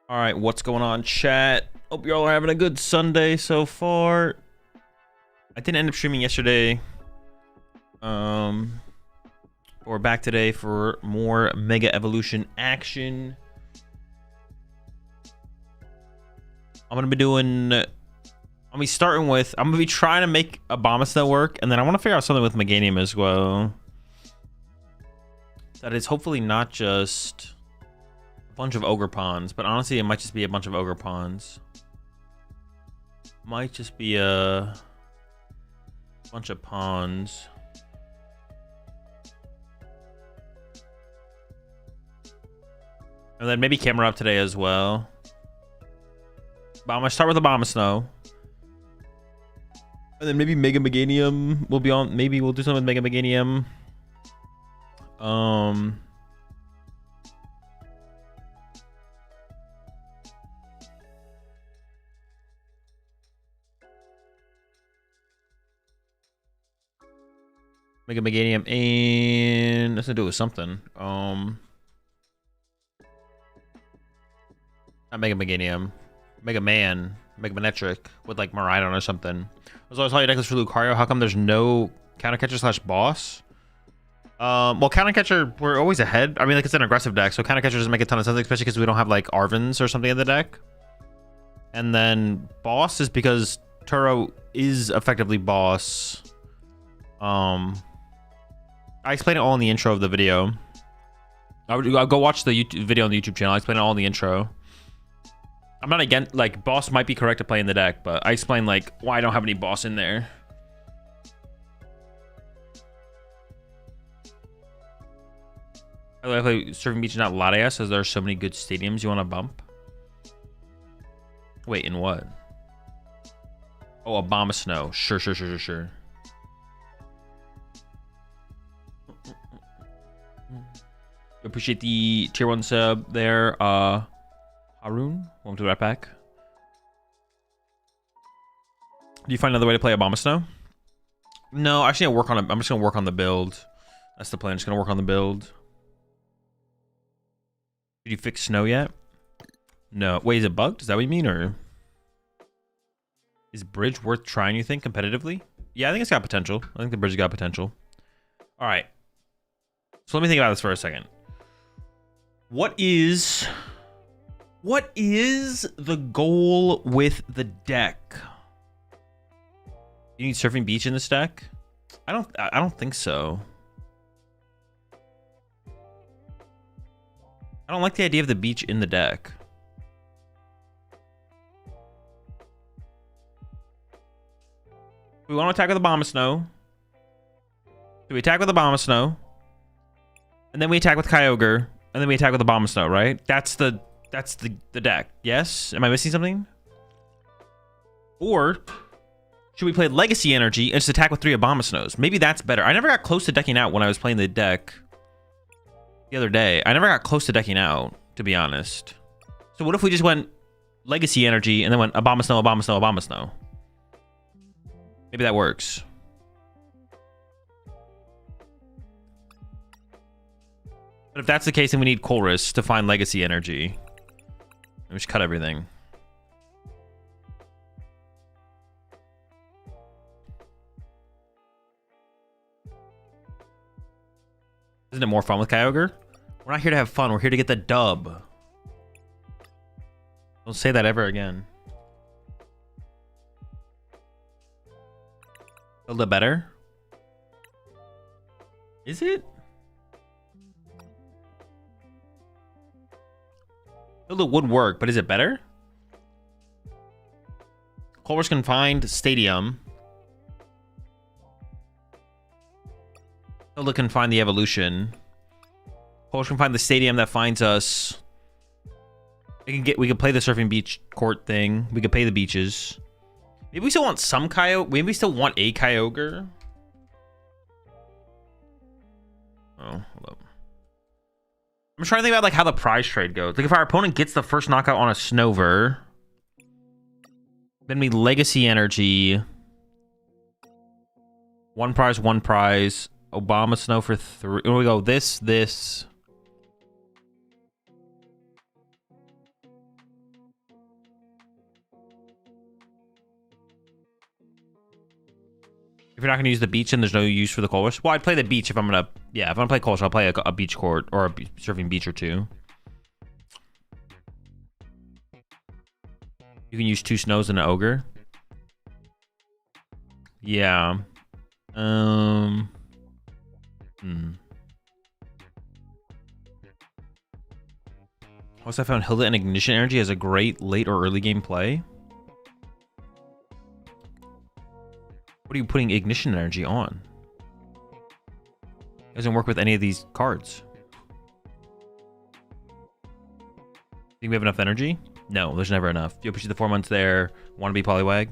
All right, what's going on, chat? Hope y'all are having a good Sunday so far. I didn't end up streaming yesterday. We're back today for more Mega Evolution action. I'm gonna be starting with. I'm gonna be trying to make Abomasnow work, and then I want to figure out something with Meganium as well. That is hopefully not just a bunch of ogre pawns, but honestly, it might just be a bunch of ogre pawns. Might just be a bunch of pawns. And then maybe camera up today as well. But I'm gonna start with Abomasnow. And then maybe Mega Meganium will be on. Maybe we'll do something with Mega Meganium. Mega Meganium and let's do it with something. Not Mega Meganium. Mega Man. Mega Manetric with like Maridon or something. I saw your deck list for Lucario. How come there's no counter catcher / boss? Well, counter catcher, we're always ahead. I mean, like, it's an aggressive deck, so counter catcher doesn't make a ton of sense, especially because we don't have like Arvins or something in the deck. And then boss is because Turo is effectively boss. I explain it all in the intro of the video. I'll go watch the video on the YouTube channel. I explain it all in the intro. I'm not against, like, boss might be correct to play in the deck, but I explain like why I don't have any boss in there. I play Surfing Beach, not Latte, says there are so many good stadiums you want to bump. Wait, in what? Oh, Abomasnow. Sure. Appreciate the tier 1 sub there. Harun, welcome to the right pack. Do you find another way to play Abomasnow? No, actually, I'm just gonna work on the build. That's the plan. Just gonna work on the build. Did you fix snow yet? No. Wait, is it bugged? Is that what you mean, or is bridge worth trying? You think competitively? Yeah, I think it's got potential. I think the bridge has got potential. All right. So let me think about this for a second. What is the goal with the deck? You need Surfing Beach in this deck? I don't think so. I don't like the idea of the beach in the deck. We want to attack with Abomasnow. So we attack with Abomasnow. And then we attack with Kyogre. And then we attack with Abomasnow, right? That's the deck. Yes? Am I missing something? Or should we play Legacy Energy and just attack with 3 Abomasnows? Maybe that's better. I never got close to decking out when I was playing the deck the other day. I never got close to decking out, to be honest. So what if we just went Legacy Energy and then went Abomasnow? Maybe that works. But if that's the case, then we need Chorus to find Legacy Energy. Let me just cut everything. Isn't it more fun with Kyogre? We're not here to have fun. We're here to get the dub. Don't say that ever again. A little better? Is it? It would work, but is it better? Culver's Confined Stadium. Hilda can find the evolution. Culver's can find the stadium that finds us. We can play the Surfing Beach court thing. We could play the beaches. Maybe we still want some Kyogre. Maybe we still want a Kyogre. Oh, hold up. I'm trying to think about like how the prize trade goes. Like if our opponent gets the first knockout on a Snover, then we Legacy Energy. One prize. Abomasnow for 3. Here we go. This. If you're not gonna use the beach, and there's no use for the Colress. Well, I'd play the beach if I'm gonna. Yeah, if I'm gonna play Colress, I'll play a beach court or a surfing beach or two. You can use 2 snows and an ogre. Yeah. Also, I found Hilda and Ignition Energy as a great late or early game play. What are you putting Ignition Energy on? It doesn't work with any of these cards. Think we have enough energy? No, there's never enough. You'll push the 4 months there. Want to be Poliwag?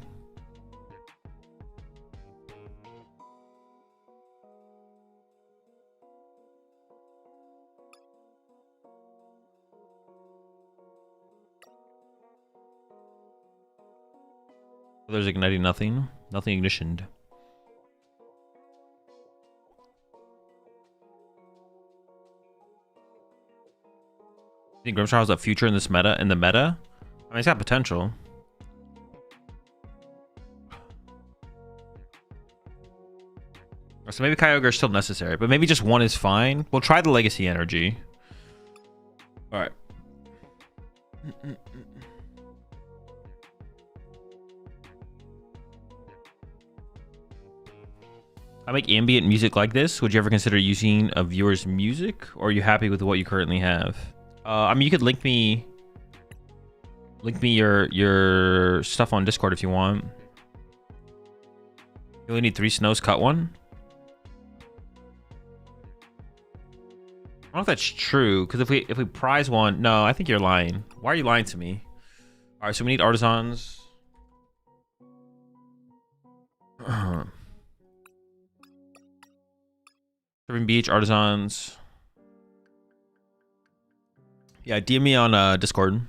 There's igniting nothing. Nothing ignitioned. You think Grimmshaw has a future in this meta? In the meta? I mean, it's got potential. So maybe Kyogre is still necessary, but maybe just 1 is fine. We'll try the Legacy Energy. All right. I make ambient music like this. Would you ever consider using a viewer's music, or are you happy with what you currently have? I mean, you could link me your stuff on Discord if you want. You only need 3 snows, cut 1. I don't know if that's true, because if we prize 1, no, I think you're lying. Why are you lying to me? All right, so we need artisans. Surfing Beach, artisans. Yeah, DM me on Discord. You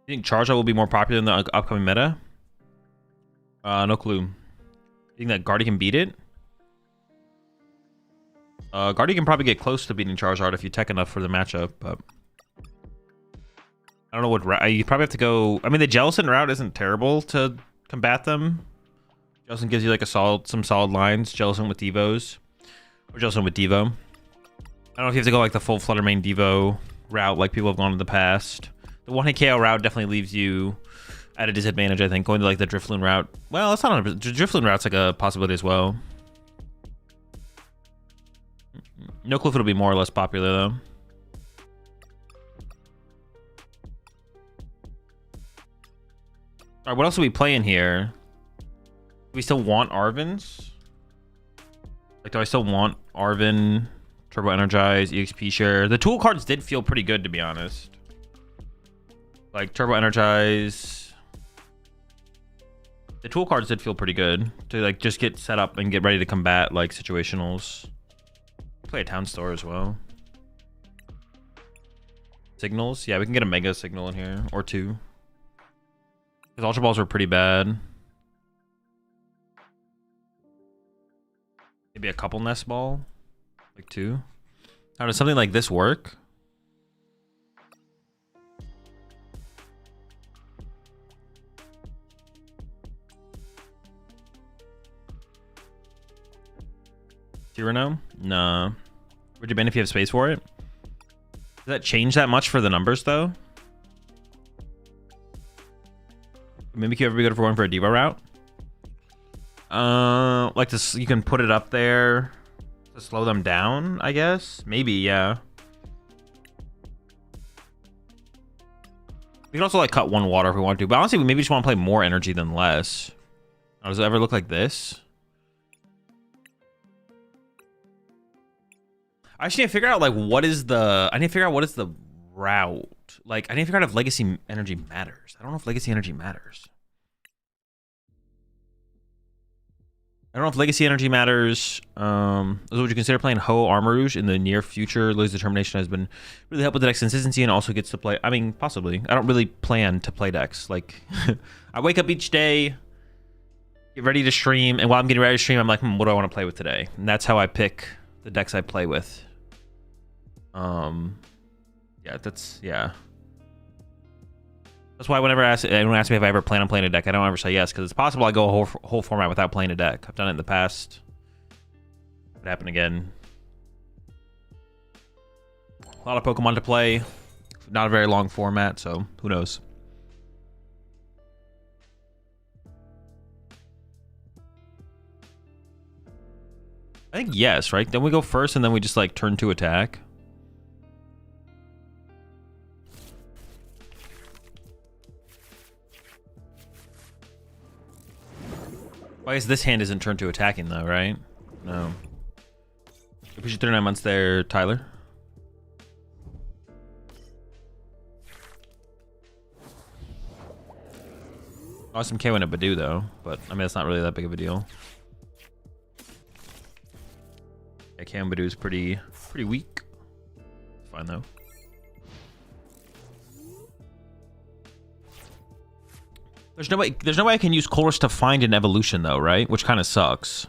think Charizard will be more popular in the upcoming meta? No clue. You think that Guardy can beat it? Guardy can probably get close to beating Charizard if you tech enough for the matchup, but I don't know what route. You probably have to go. I mean, the Jellicent route isn't terrible to combat them. Jellicent gives you like some solid lines. Jellicent with Devos, or Jellicent with Devo. I don't know if you have to go like the full Flutter Mane Devo route like people have gone in the past. The 1-hit KO route definitely leaves you at a disadvantage, I think. Going to like the Drifloon route. Well, it's not. Drifloon route's like a possibility as well. No clue if it'll be more or less popular though. All right, what else are we playing here? Do we still want Arvins? Like, do I still want Arvin, Turbo Energize, EXP Share? The tool cards did feel pretty good, to be honest. Like, Turbo Energize. The tool cards did feel pretty good to, like, just get set up and get ready to combat, like, situationals. Play a Town Store as well. Signals? Yeah, we can get a Mega Signal in here, or 2. Because Ultra Balls were pretty bad. Maybe a couple Nest Ball? Like 2? How does something like this work? Cyrano? Nah. Would you ban if you have space for it? Does that change that much for the numbers, though? Maybe you ever be good for going for a Devo route? Like this, you can put it up there to slow them down, I guess. Maybe, yeah. We can also like cut 1 water if we want to, but honestly, we maybe just want to play more energy than less. Does it ever look like this? I just need to figure out like what is the. I need to figure out what is the route. Like, I need to figure out if Legacy Energy matters. I don't know if Legacy Energy matters. I don't know if Legacy Energy matters. Would you consider playing Ho Armarouge in the near future? Lily's determination has been really helped with the deck's consistency and also gets to play. I mean, possibly. I don't really plan to play decks. Like, I wake up each day, get ready to stream, and while I'm getting ready to stream, I'm like, what do I want to play with today? And that's how I pick the decks I play with. Yeah, that's, yeah. That's why whenever anyone asks me if I ever plan on playing a deck, I don't ever say yes, because it's possible I go a whole format without playing a deck. I've done it in the past. It happened again. A lot of Pokemon to play. Not a very long format, so who knows. I think yes, right? Then we go first and then we just like turn to attack. Well, I guess this hand isn't turn to attacking though, right? No. Appreciate 39 months there, Tyler. Awesome KO in a Badoo though, but I mean, it's not really that big of a deal. Yeah, KO and Badoo is pretty weak. Fine though. There's no way I can use Colress to find an evolution though, right? Which kind of sucks.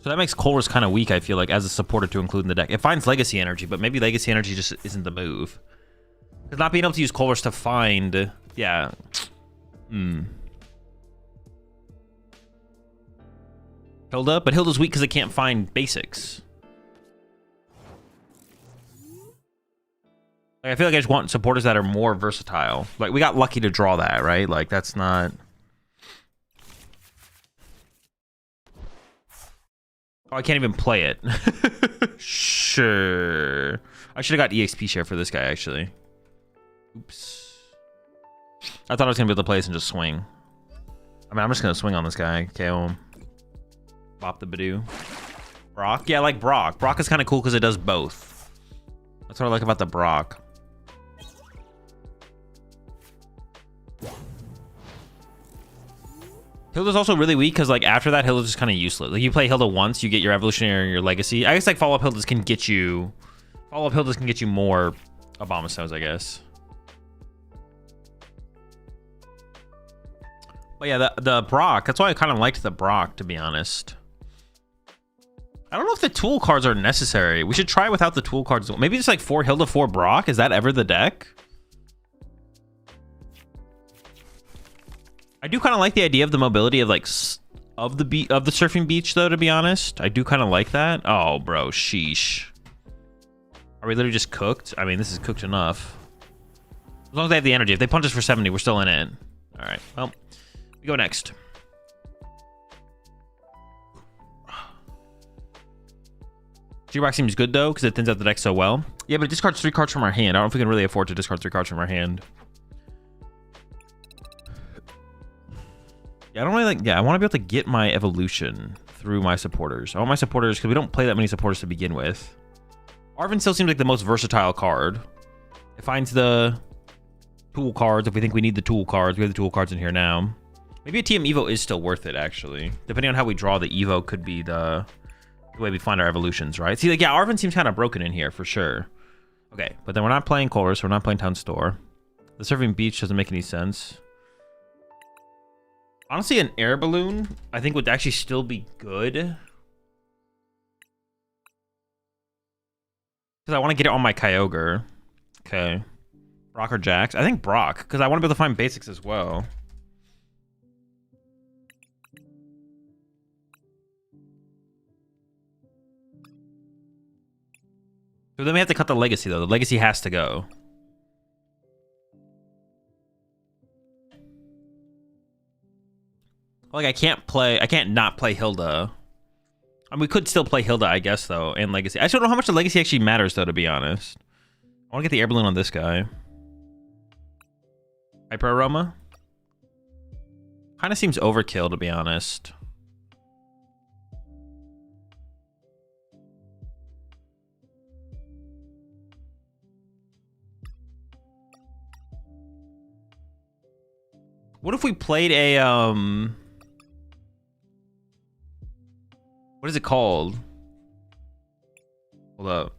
So that makes Colress kind of weak, I feel like, as a supporter to include in the deck. It finds Legacy Energy, but maybe Legacy Energy just isn't the move. Because not being able to use Colress to find, yeah. Hilda, but Hilda's weak because it can't find basics. Like, I feel like I just want supporters that are more versatile. Like, we got lucky to draw that, right? Like, that's not... Oh, I can't even play it. Sure. I should have got EXP share for this guy, actually. Oops. I thought I was going to be able to play this and just swing. I mean, I'm just going to swing on this guy. KO him. Bop the Badoo. Brock? Yeah, I like Brock. Brock is kind of cool because it does both. That's what I like about the Brock. Hilda's also really weak because, like, after that, Hilda's just kind of useless. Like, you play Hilda once, you get your evolutionary or your legacy. I guess, like, follow-up Hildas can get you... Follow-up Hildas can get you more Abomastones, I guess. But yeah, the Brock, that's why I kind of liked the Brock, to be honest. I don't know if the tool cards are necessary. We should try without the tool cards. Maybe just, like, 4 Hilda, 4 Brock? Is that ever the deck? I do kind of like the idea of the mobility of like of the surfing beach though, to be honest. I do kind of like that. Oh, bro, sheesh. Are we literally just cooked? I mean, this is cooked enough. As long as they have the energy. If they punch us for 70, we're still in it. All right, well, we go next. G-Rock seems good though, because it thins out the deck so well. Yeah, but it discards 3 cards from our hand. I don't know if we can really afford to discard 3 cards from our hand. Yeah, I don't really like... Yeah, I want to be able to get my evolution through my supporters. I want my supporters... Because we don't play that many supporters to begin with. Arven still seems like the most versatile card. It finds the tool cards. If we think we need the tool cards, we have the tool cards in here now. Maybe a TM Evo is still worth it, actually. Depending on how we draw, the Evo could be the way we find our evolutions, right? See, like, yeah, Arven seems kind of broken in here, for sure. Okay, but then we're not playing Colress. We're not playing Town Store. The Surfing Beach doesn't make any sense. Honestly, an air balloon, I think, would actually still be good. Because I want to get it on my Kyogre. Okay. Brock or Jax? I think Brock, because I want to be able to find basics as well. So then we have to cut the legacy, though. The legacy has to go. Like, I can't not play Hilda. I mean, we could still play Hilda, I guess, though, and Legacy. I just don't know how much the Legacy actually matters, though, to be honest. I want to get the air balloon on this guy. Hyper Aroma? Kind of seems overkill, to be honest. What if we played a, what is it called? Hold up.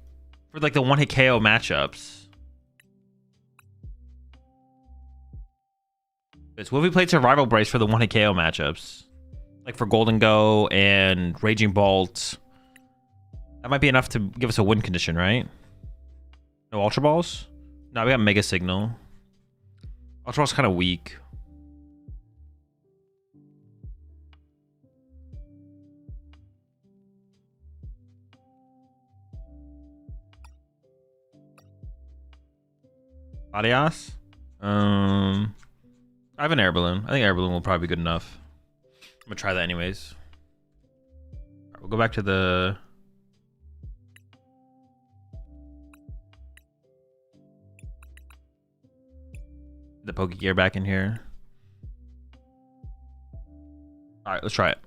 For like the one-hit KO matchups. So what if we played Survival Brace for the one-hit KO matchups? Like for Golden Go and Raging Bolt. That might be enough to give us a win condition, right? No Ultra Balls? No, we got Mega Signal. Ultra Ball's kind of weak. Adios. I have an air balloon. I think air balloon will probably be good enough. I'm gonna try that anyways. All right, we'll go back to the Poke Gear back in here. All right, let's try it.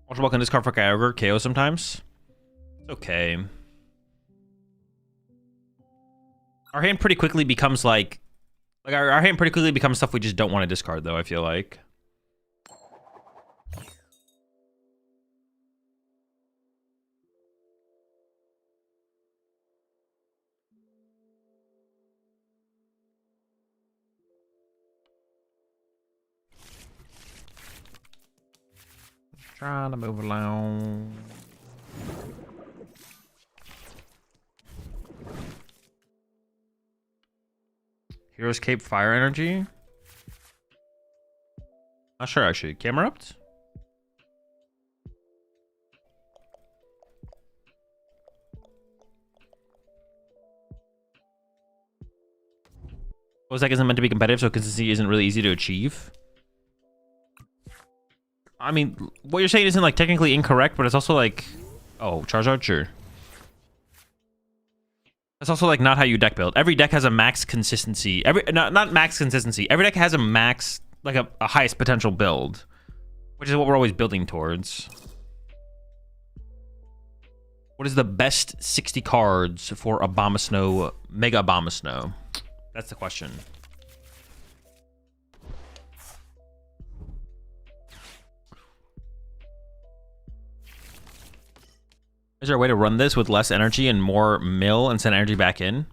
Ultra Ball can discard for Kyogre, KO sometimes. It's okay. Our hand pretty quickly becomes like our hand pretty quickly becomes stuff we just don't want to discard though, I feel like. Trying to move along. Heroes Cape Fire Energy. Not sure actually. Camerupt? Was that isn't meant to be competitive, so consistency isn't really easy to achieve? I mean, what you're saying isn't like technically incorrect, but it's also like, oh, Charizard, sure. That's also like not how you deck build. Every deck has a max consistency. Not max consistency. Every deck has a max, like a highest potential build, which is what we're always building towards. What is the best 60 cards for Abomasnow, Mega Abomasnow? That's the question. Is there a way to run this with less energy and more mill and send energy back in?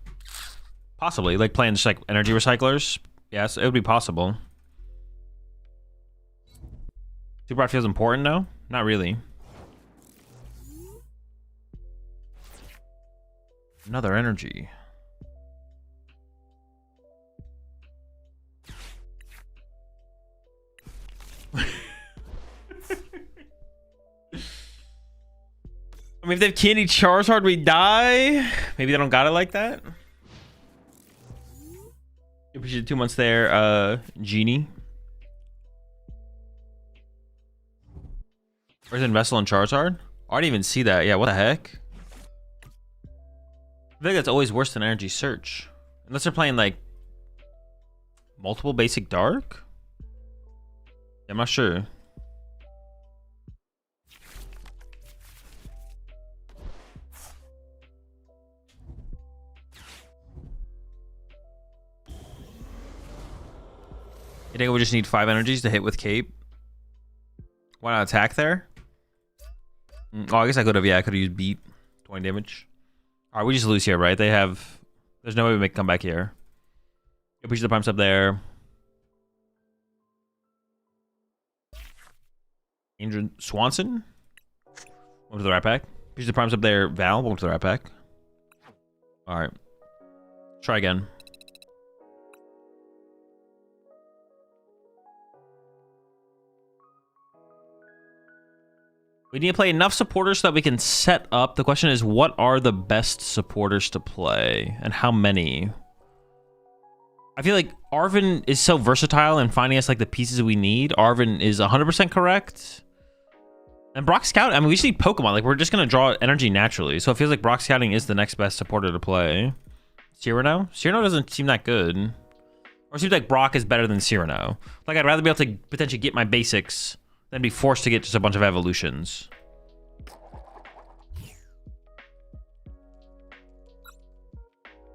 Possibly, like playing just like energy recyclers. Yes, it would be possible. Super Art feels important, no? Not really. Another energy. I mean, if they have Candy Charizard, we die. Maybe they don't got it like that. Appreciate 2 months there, Genie. Where's Investle and Charizard? I didn't even see that. Yeah, what the heck? I think that's always worse than Energy Search. Unless they're playing like multiple basic dark? Yeah, I'm not sure. You think we just need 5 energies to hit with Cape? Why not attack there? Oh, I guess I could have. Yeah, I could have used Beat. 20 damage. All right, we just lose here, right? They have... There's no way we make a comeback here. Push the pumps up there. Angel Swanson. Over to the right pack. Push the primes up there. Val. Over to the right pack. All right. Try again. We need to play enough supporters so that we can set up. The question is, what are the best supporters to play? And how many? I feel like Arven is so versatile in finding us like the pieces we need. Arven is 100% correct. And Brock Scout, I mean, we just need Pokemon. Like, we're just going to draw energy naturally. So it feels like Brock Scouting is the next best supporter to play. Cyrano? Cyrano doesn't seem that good. Or it seems like Brock is better than Cyrano. Like, I'd rather be able to potentially get my basics than be forced to get just a bunch of evolutions.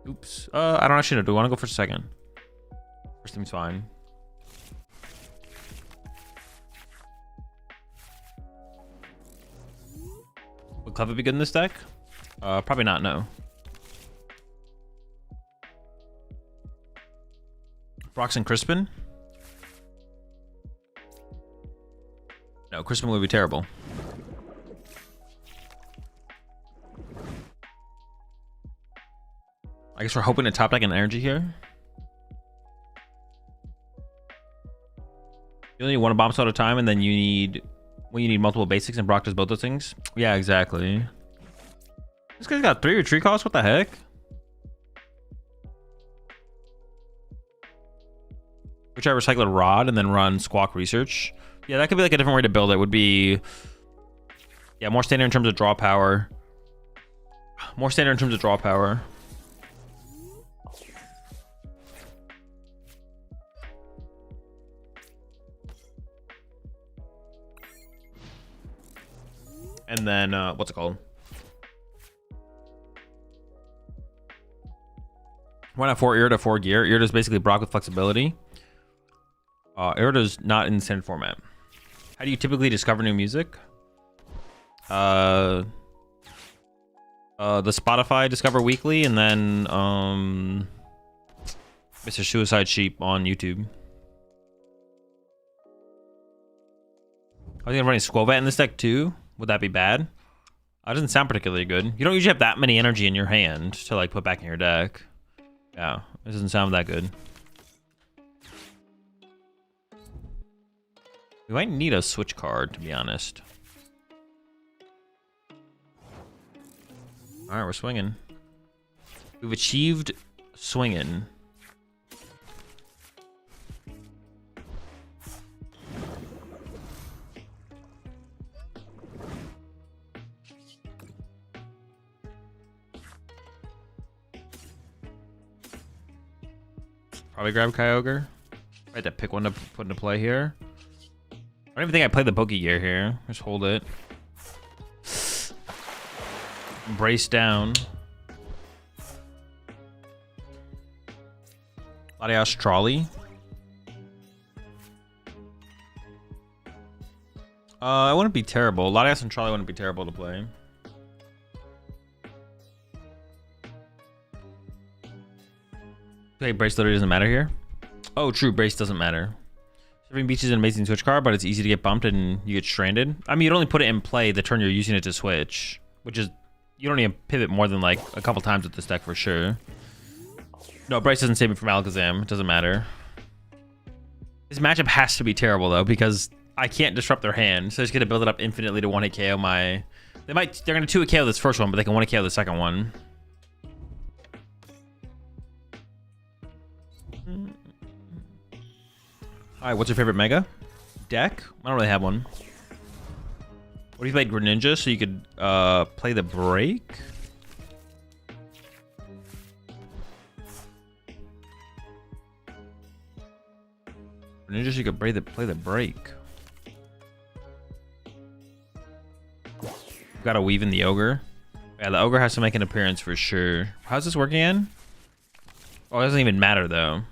Oops. I don't actually know. Do we want to go for second? First seems fine. Would Clever be good in this deck? Probably not, no. Brox and Crispin? No, Crispin would be terrible. I guess we're hoping to top deck an energy here. You only need one bomb at a time, and then you need multiple basics, and Brock does both those things. Yeah, exactly. This guy's got 3 retreat costs. What the heck? Which I recycle a rod and then run Squawk Research. Yeah, that could be like a different way to build it. Would be, yeah, more standard in terms of draw power. More standard in terms of draw power. And then, what's it called? Why not 4 Irida, 4 Gear? Irida's basically Brock with flexibility. Irida's not in standard format. How do you typically discover new music? The Spotify Discover Weekly, and then Mr. Suicide Sheep on YouTube. I think I'm running Squovat in this deck too. Would that be bad? That doesn't sound particularly good. You don't usually have that many energy in your hand to like put back in your deck. Yeah, it doesn't sound that good. We might need a switch card, to be honest. All right, we're swinging. We've achieved swinging. Probably grab Kyogre. I had to pick one to put into play here. I don't even think I played the Poke Gear here. Just hold it. Brace down. Latias Trolley. It wouldn't be terrible. Latias and Trolley wouldn't be terrible to play. Okay, Brace literally doesn't matter here. Oh, true. Brace doesn't matter. Surfing Beach is an amazing switch card, but it's easy to get bumped and you get stranded. I mean, you'd only put it in play the turn you're using it to switch, which is, you don't need to pivot more than like a couple times with this deck for sure. No, Brace doesn't save me from Alakazam. It doesn't matter. This matchup has to be terrible though, because I can't disrupt their hand, so they're just gonna build it up infinitely to 1-hit KO my. They're gonna 2-hit KO this first one, but they can 1-hit KO the second one. Alright, what's your favorite Mega deck? I don't really have one. What if you played Greninja so you could play the break? Greninja so you could play the break. Gotta weave in the Ogre. Yeah, the Ogre has to make an appearance for sure. How's this working in? Oh, it doesn't even matter though.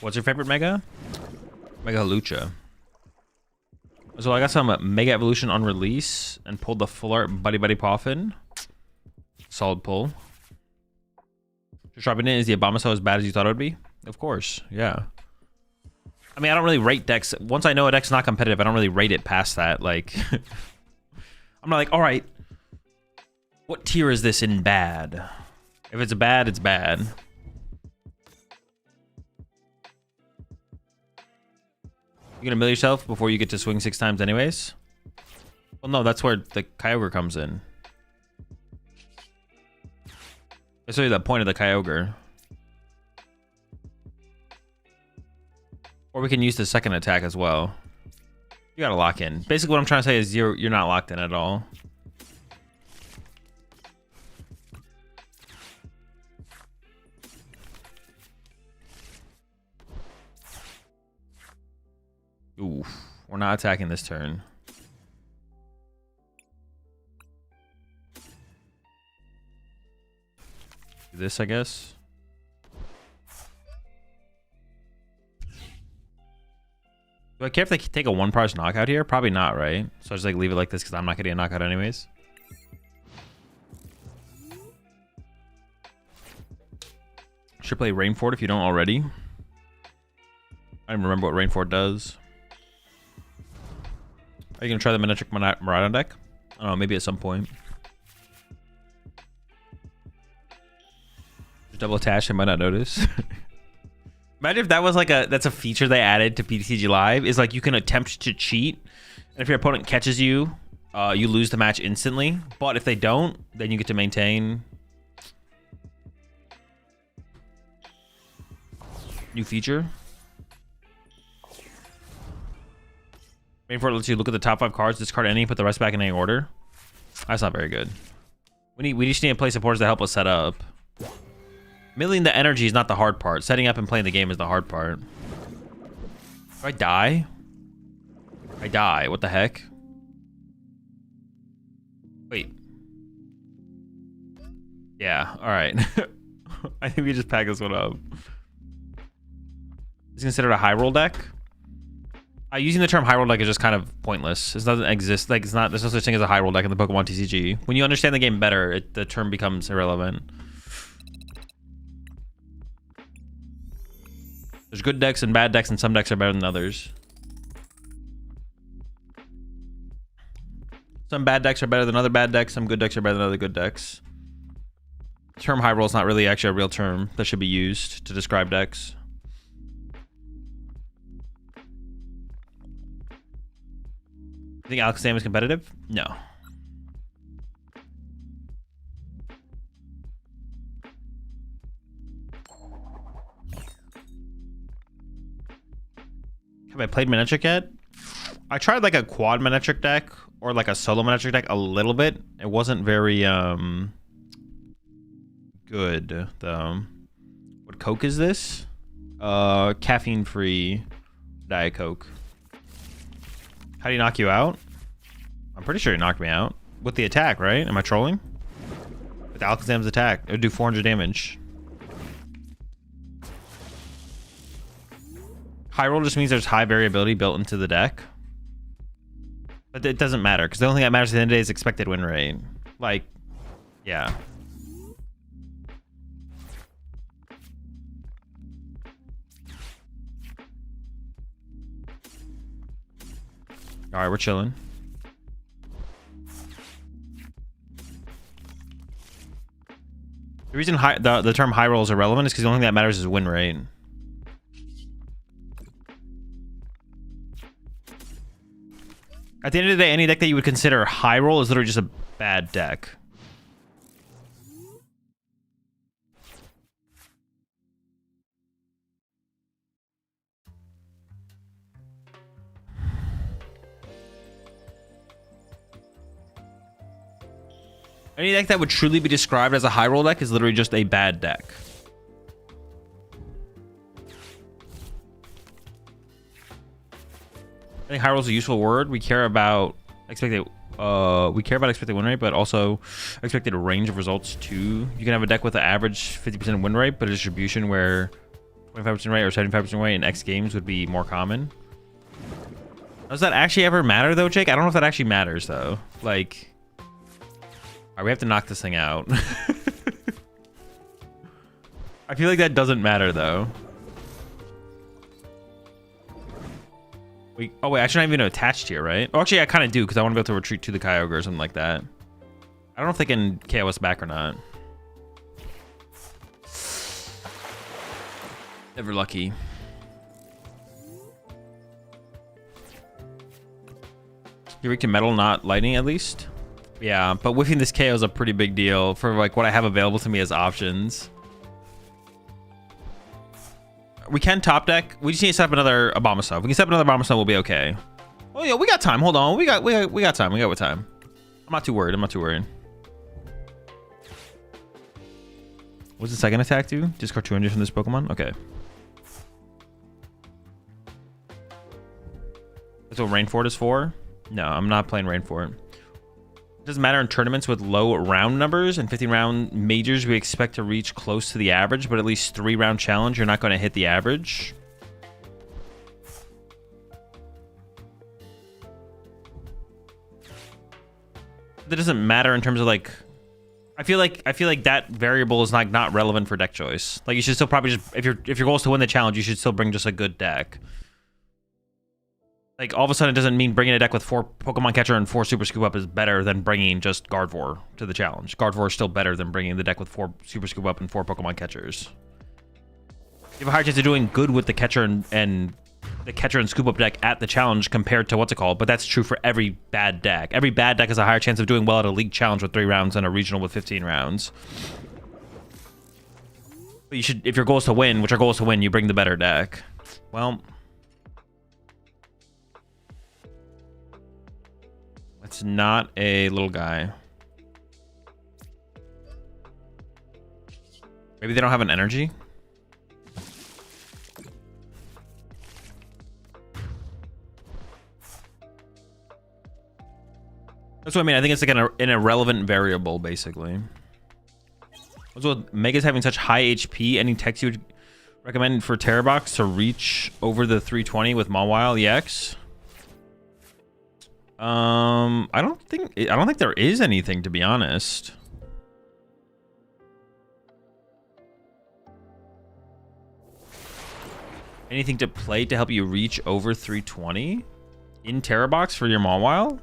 What's your favorite Mega? Mega Lucha. So I got some Mega Evolution on release and pulled the full art Buddy Buddy Poffin. Solid pull. Just dropping in, is the Abomasnow as bad as you thought it would be? Of course, yeah. I mean, I don't really rate decks. Once I know a deck's not competitive, I don't really rate it past that. Like, I'm not like, all right, what tier is this in bad? If it's bad, it's bad. You gonna mill yourself before you get to swing 6 times anyways? Well, no, that's where the Kyogre comes in. That's really the point of the Kyogre. Or we can use the second attack as well. You gotta lock in. Basically what I'm trying to say is you're not locked in at all. Oof, we're not attacking this turn. Do this, I guess. Do I care if they take a 1-price knockout here? Probably not, right? So I just like leave it like this because I'm not getting a knockout anyways. Should play Rainford if you don't already. I don't remember what Rainford does. Are you gonna try the Manectric Miraidon deck? don't know, maybe at some point. Just double attach, I might not notice. Imagine if that was like that's a feature they added to PTCG Live, is like you can attempt to cheat, and if your opponent catches you, you lose the match instantly. But if they don't, then you get to maintain. New feature. Waiting for it lets you look at the top 5 cards, discard any, put the rest back in any order. That's not very good. We just need to play supporters to help us set up. Milling the energy is not the hard part. Setting up and playing the game is the hard part. Do I die? I die. What the heck? Wait. Yeah, alright. I think we just pack this one up. Is it considered a high roll deck? Using the term high roll deck is just kind of pointless. It doesn't exist. Like, it's not. There's no such thing as a high roll deck in the Pokemon TCG. When you understand the game better, the term becomes irrelevant. There's good decks and bad decks, and some decks are better than others. Some bad decks are better than other bad decks. Some good decks are better than other good decks. The term high roll is not really actually a real term that should be used to describe decks. You think Alakazam is competitive? No. Have I played Manectric yet? I tried like a quad Manectric deck or like a solo Manectric deck a little bit. It wasn't very good though. What Coke is this? Caffeine free Diet Coke. How do you knock you out? I'm pretty sure you knocked me out. With the attack, right? Am I trolling? With Alakazam's attack, it would do 400 damage. High roll just means there's high variability built into the deck. But it doesn't matter, because the only thing that matters at the end of the day is expected win rate. Like, yeah. Alright, we're chilling. The reason the term high roll is irrelevant is because the only thing that matters is win rate. At the end of the day, any deck that you would consider high roll is literally just a bad deck. Any deck that would truly be described as a high roll deck is literally just a bad deck. I think high roll is a useful word. We care about expected win rate, but also expected range of results too. You can have a deck with an average 50% win rate, but a distribution where 25% rate or 75% rate in X games would be more common. Does that actually ever matter though, Jake? I don't know if that actually matters though. Like, all right, we have to knock this thing out. I feel like that doesn't matter though. Oh wait, actually not even attached here, right? Oh, actually I kind of do, because I want to be able to retreat to the Kyogre or something like that. I don't know if they can KO us back or not. Never lucky. You're weak to metal, not lightning at least? Yeah, but whiffing this KO is a pretty big deal for like what I have available to me as options. We can top deck. We just need to set up another Abomasnow. If we can set up another Abomasnow, we'll be okay. Oh yeah, we got time. Hold on. We got time. We got time. I'm not too worried. What's the second attack do? Discard 200 from this Pokemon? Okay. That's what Rainfort is for? No, I'm not playing Rainfort. It doesn't matter in tournaments with low round numbers. In 15-round majors, we expect to reach close to the average, but at least 3-round challenge, you're not going to hit the average. That doesn't matter in terms of like, I feel like that variable is like not relevant for deck choice. Like you should still probably just, if your goal is to win the challenge, you should still bring just a good deck. Like, all of a sudden, it doesn't mean bringing a deck with 4 Pokemon Catcher and 4 Super Scoop Up is better than bringing just Gardevoir to the challenge. Gardevoir is still better than bringing the deck with 4 Super Scoop Up and 4 Pokemon Catchers. You have a higher chance of doing good with the Catcher and the Catcher and Scoop Up deck at the challenge compared to what's it called, but that's true for every bad deck. Every bad deck has a higher chance of doing well at a league challenge with 3 rounds than a regional with 15 rounds. But you should, if your goal is to win, which our goal is to win, you bring the better deck. Well, it's not a little guy. Maybe they don't have an energy. That's what I mean. I think it's like an irrelevant variable, basically. Also, Mega's having such high HP. Any techs you would recommend for Terror Box to reach over the 320 with Mawile EX? I don't think there is anything, to be honest. Anything to play to help you reach over 320 in Terror Box for your Mawile?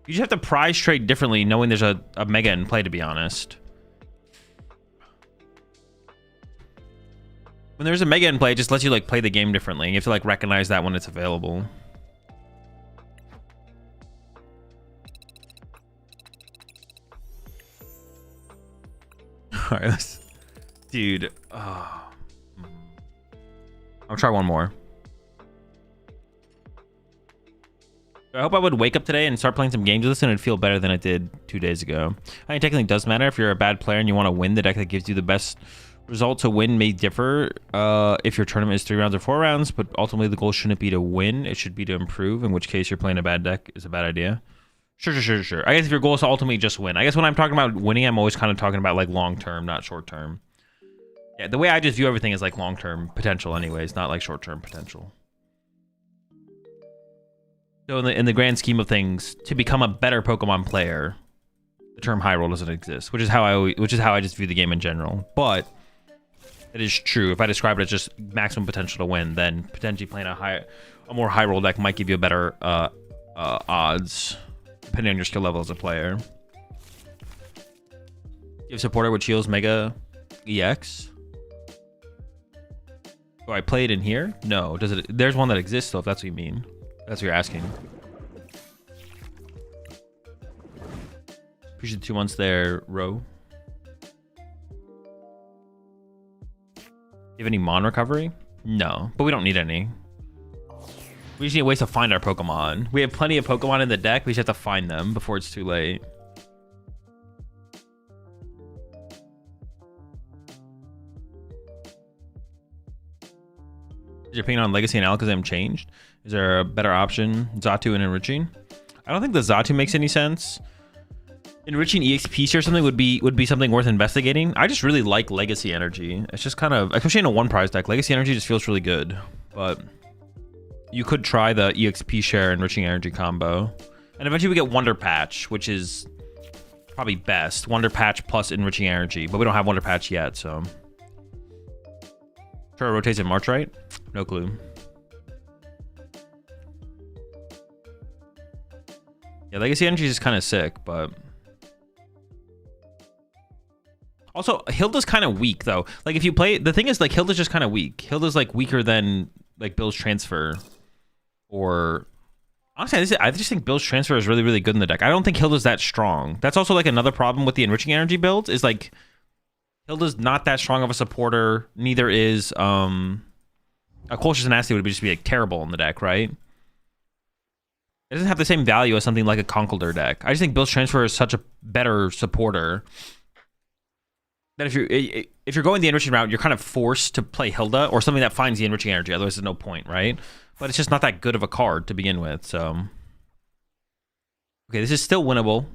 You just have to prize trade differently, knowing there's a Mega in play, to be honest. When there's a Mega in play, it just lets you like play the game differently. You have to like recognize that when it's available. All right, dude. I'll try one more. I hope I would wake up today and start playing some games with this and it'd feel better than it did 2 days ago. I think technically it does matter. If you're a bad player and you want to win, the deck that gives you the best result to win may differ if your tournament is 3 rounds or 4 rounds, but ultimately the goal shouldn't be to win. It should be to improve, in which case you're playing a bad deck is a bad idea. Sure. I guess if your goal is to ultimately just win. I guess when I'm talking about winning, I'm always kind of talking about like long-term, not short-term. Yeah, the way I just view everything is like long-term potential anyways, not like short-term potential. So in the grand scheme of things, to become a better Pokemon player, the term high roll doesn't exist, which is how I just view the game in general. But it is true. If I describe it as just maximum potential to win, then potentially playing a more high roll deck might give you a better odds, depending on your skill level as a player. You have supporter which heals Mega EX. Do I play it in here? No. Does it? There's one that exists though, if that's what you mean. That's what you're asking. Appreciate the 2 months there, Ro. You have any Mon recovery? No, but we don't need any. We just need ways to find our Pokemon. We have plenty of Pokemon in the deck. We just have to find them before it's too late. Is your opinion on Legacy and Alakazam changed? Is there a better option? Xatu and Enriching? I don't think the Xatu makes any sense. Enriching EXP or something would be something worth investigating. I just really like Legacy Energy. It's just kind of, especially in a 1 prize deck, Legacy Energy just feels really good. But you could try the EXP share Enriching Energy combo. And eventually we get Wonder Patch, which is probably best. Wonder Patch plus Enriching Energy. But we don't have Wonder Patch yet, so. Sure, it rotates in March, right? No clue. Yeah, Legacy Energy is kind of sick, but... Also, Hilda's kind of weak, though. Like, if you play... The thing is, like, Hilda's just kind of weak. Hilda's, like, weaker than, like, Bill's Transfer. Or... Honestly, I just think Bill's Transfer is really, really good in the deck. I don't think Hilda's that strong. That's also, like, another problem with the Enriching Energy builds, is, like... Hilda's not that strong of a supporter. Neither is, A Colchis and Nasty would just be, like, terrible in the deck, right? It doesn't have the same value as something like a Conkeldurr deck. I just think Bill's Transfer is such a better supporter that if you're going the enriching route, you're kind of forced to play Hilda or something that finds the enriching energy. Otherwise, there's no point, right? But it's just not that good of a card to begin with. So, okay, this is still winnable.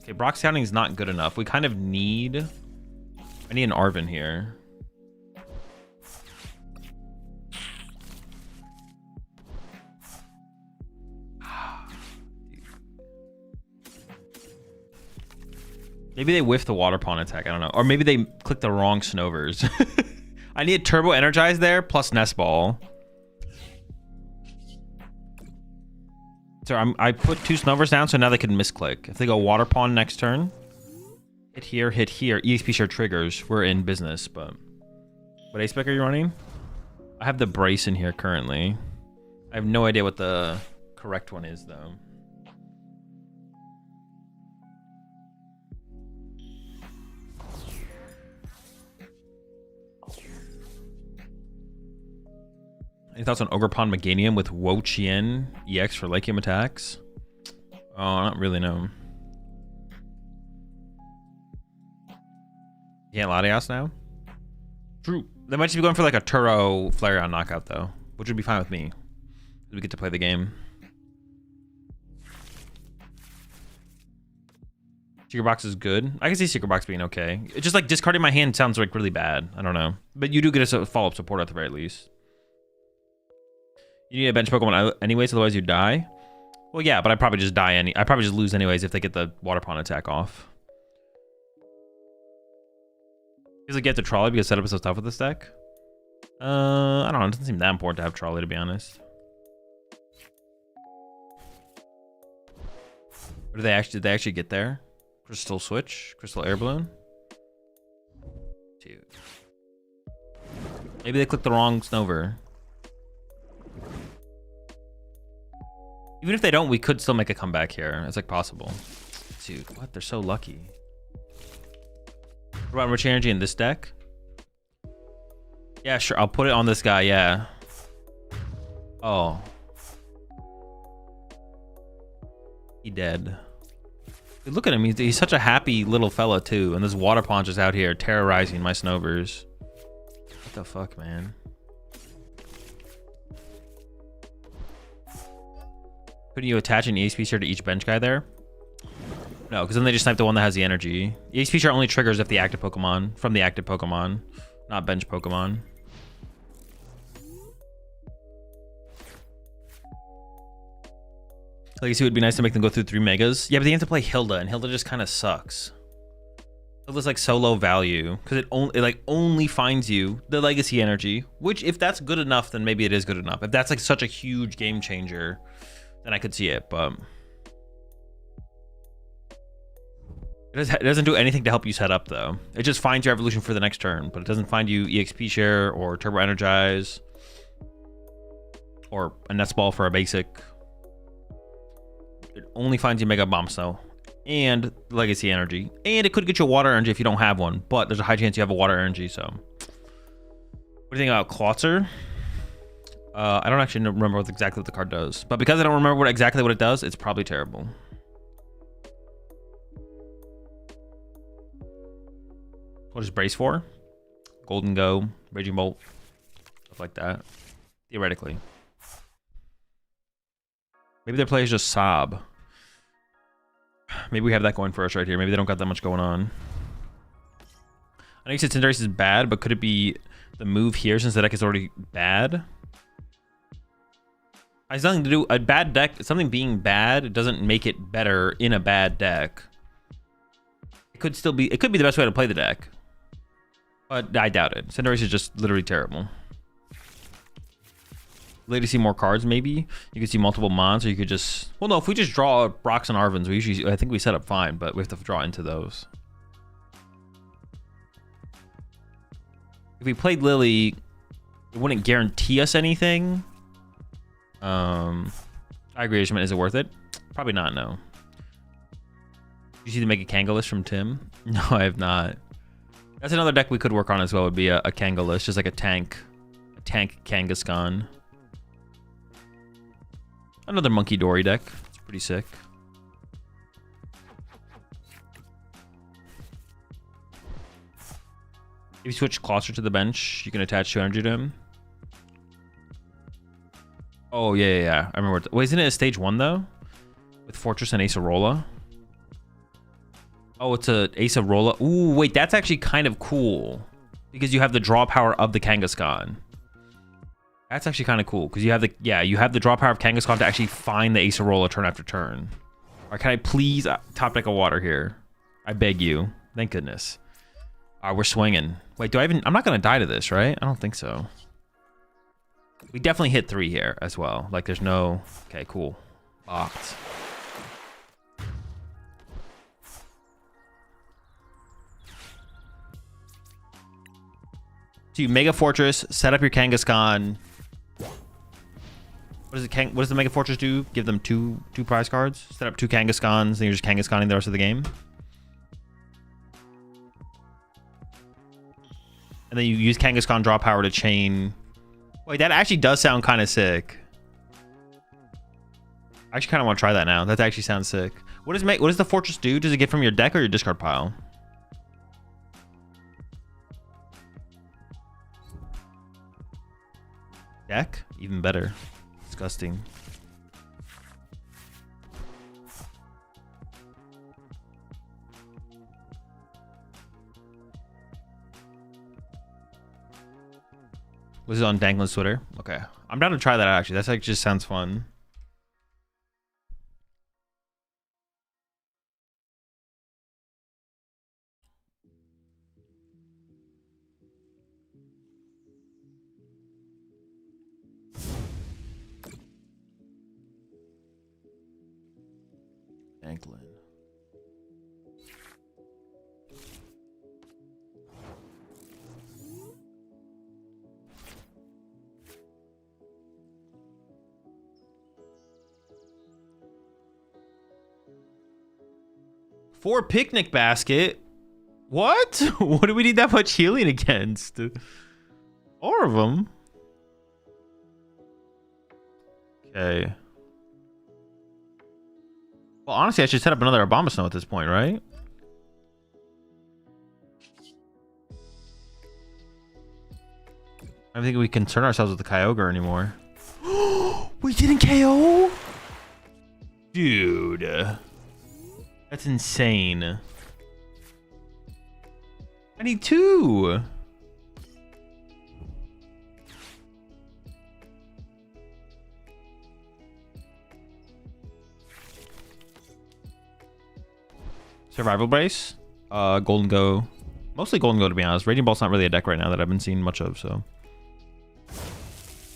Okay, Brock Scouting is not good enough. We kind of need... I need an Arven here. Maybe they whiffed the water pawn attack. I don't know. Or maybe they clicked the wrong Snovers. I need Turbo Energize there plus Nest Ball. So I put 2 Snovers down so now they can misclick. If they go water pawn next turn, hit here, EXP share triggers, we're in business. But what ace spec are you running? I have the brace in here currently. I have no idea what the correct one is though. Any thoughts on Ogerpon Meganium with Wo Chien EX for late game attacks? Oh, I don't really know. You can't Latias now? True. They might just be going for like a Turo Flareon knockout though, which would be fine with me. We get to play the game. Secret Box is good. I can see Secret Box being okay. It's just like discarding my hand sounds like really bad. I don't know. But you do get a follow-up support at the very least. You need a bench Pokemon anyways, otherwise you die. Well, yeah, but I probably just die I probably just lose anyways if they get the Water Pawn attack off. Does it get the Trolley because setup is so tough with this deck? I don't know. It doesn't seem that important to have Trolley, to be honest. Or did they actually get there? Crystal Switch? Crystal Air Balloon? Dude. Maybe they clicked the wrong Snover. Even if they don't, we could still make a comeback here. It's like possible. Dude, what? They're so lucky. What about Rich Energy in this deck? Yeah, sure. I'll put it on this guy, yeah. Oh. He dead. Dude, look at him. He's such a happy little fella, too. And this Water Pawn just out here terrorizing my Snovers. What the fuck, man? Couldn't you attach an EXP share to each bench guy there? No, because then they just snipe the one that has the energy. EXP share only triggers if the active Pokemon, from the active Pokemon, not bench Pokemon. Legacy would be nice to make them go through 3 megas. Yeah, but they have to play Hilda, and Hilda just kind of sucks. Hilda's like so low value because it only finds you the legacy energy, which if that's good enough, then maybe it is good enough. If that's like such a huge game changer, then I could see it, but it doesn't do anything to help you set up though. It just finds your evolution for the next turn, but it doesn't find you EXP share or Turbo Energize or a Nest Ball for a basic. It only finds you Mega Bomb Snow and Legacy Energy, and it could get you a Water Energy if you don't have one, but there's a high chance you have a Water Energy. So what do you think about Klotzer? I don't actually remember exactly what the card does, but because I don't remember exactly what it does, it's probably terrible. What is Brace for? Golden Go, Raging Bolt, stuff like that. Theoretically. Maybe their play is just Sob. Maybe we have that going for us right here. Maybe they don't got that much going on. I know you said Cinderace is bad, but could it be the move here since the deck is already bad? It has nothing to do. A bad deck, something being bad doesn't make it better in a bad deck. It could still be. It could be the best way to play the deck, but I doubt it. Cinderace is just literally terrible. Later, see more cards. Maybe you could see multiple mons, or you could just. Well, no. If we just draw Brox and Arvins, we usually. I think we set up fine, but we have to draw into those. If we played Lily, it wouldn't guarantee us anything. I agree. Is it worth it? Probably not. No. Did you see the Mega Kanga list from Tim? No, I have not. That's another deck we could work on as well. Would be a Kanga list, just like a tank Kangaskhan. Another Monkey Dory deck. It's pretty sick. If you switch Closter to the bench, you can attach 2 energy to him. Oh, yeah. I remember. Wait, isn't it a stage 1, though? With Fortress and Acerola? Oh, it's a Acerola. Ooh, wait, that's actually kind of cool. Because you have the draw power of the Kangaskhan. That's actually kind of cool. Because you have the, you have the draw power of Kangaskhan to actually find the Acerola turn after turn. All right, can I please top deck a water here? I beg you. Thank goodness. All right, we're swinging. Wait, do I even... I'm not going to die to this, right? I don't think so. We definitely hit 3 here as well. Like, there's no... Okay, cool. Locked. So you Mega Fortress, set up your Kangaskhan. What does the Mega Fortress do? Give them two prize cards? Set up 2 Kangaskhan's, and you're just Kangaskhaning the rest of the game? And then you use Kangaskhan draw power to chain. Wait, that actually does sound kind of sick. I actually kind of want to try that now. That actually sounds sick. What does the Fortress do? Does it get from your deck or your discard pile? Deck? Even better. Disgusting. Was it on Danklin's Twitter? Okay. I'm down to try that out, actually. That's like just sounds fun. Danklin. For picnic basket? What? What do we need that much healing against? 4 of them? Okay. Well, honestly, I should set up another Abomasnow at this point, right? I don't think we concern ourselves with the Kyogre anymore. We didn't KO? Dude. That's insane. I need 2. Survival Brace. Golden Go. Mostly Golden Go, to be honest. Raging Ball's not really a deck right now that I've been seeing much of, so.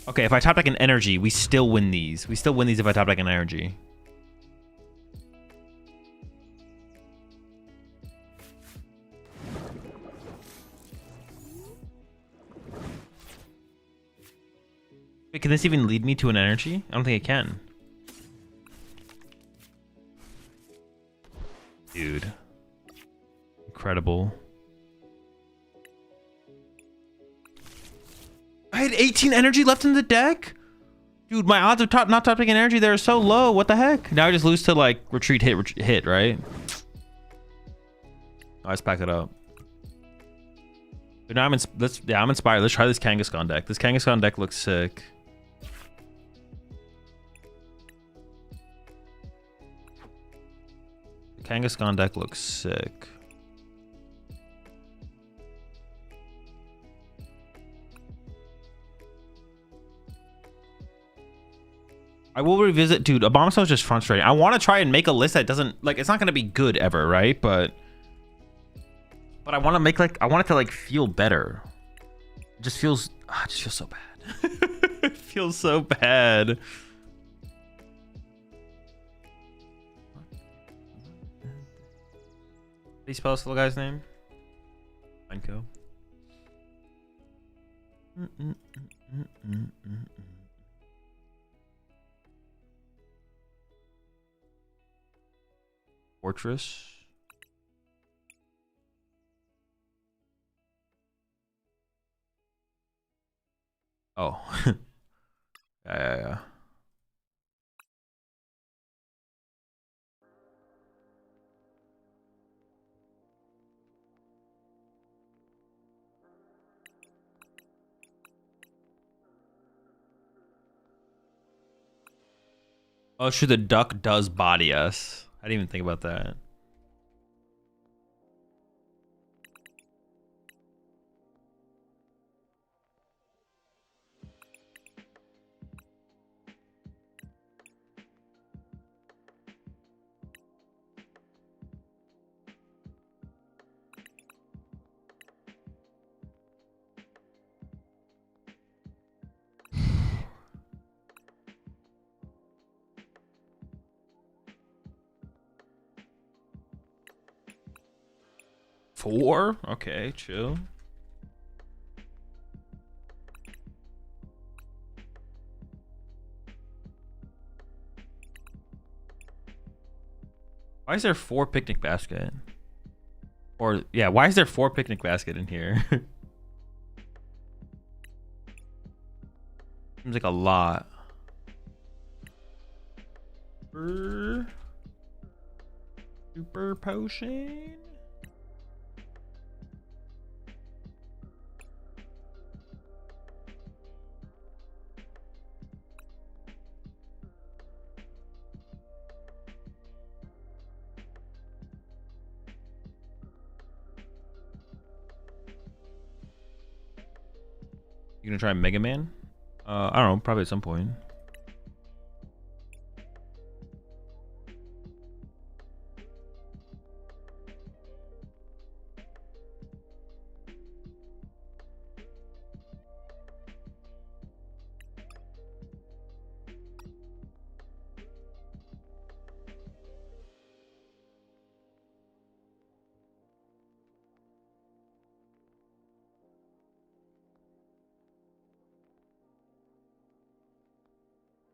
Okay, if I top deck an energy, we still win these. We still win these if I top deck an energy. Wait, can this even lead me to an energy? I don't think it can. Dude. Incredible. I had 18 energy left in the deck? Dude, my odds of not top taking energy there are so low. What the heck? Now I just lose to like retreat, hit, right? Oh, let's pack it up. Dude, now I'm inspired. Let's try this Kangaskhan deck. This Kangaskhan deck looks sick. Kangaskhan deck looks sick. I will revisit, dude. Abomasnow is just frustrating. I want to try and make a list that doesn't like. It's not going to be good ever, right? But I want to make like. I want it to like feel better. It just feels. It just feels so bad. It feels so bad. How do you spell this little guy's name? Mineko. Fortress. Oh. Yeah. Oh, sure, the duck does body us. I didn't even think about that. 4? Okay, chill. Why is there 4 picnic basket? Or, yeah, why is there 4 picnic basket in here? Seems like a lot. Super potion. You gonna try Mega Man? I don't know, probably at some point.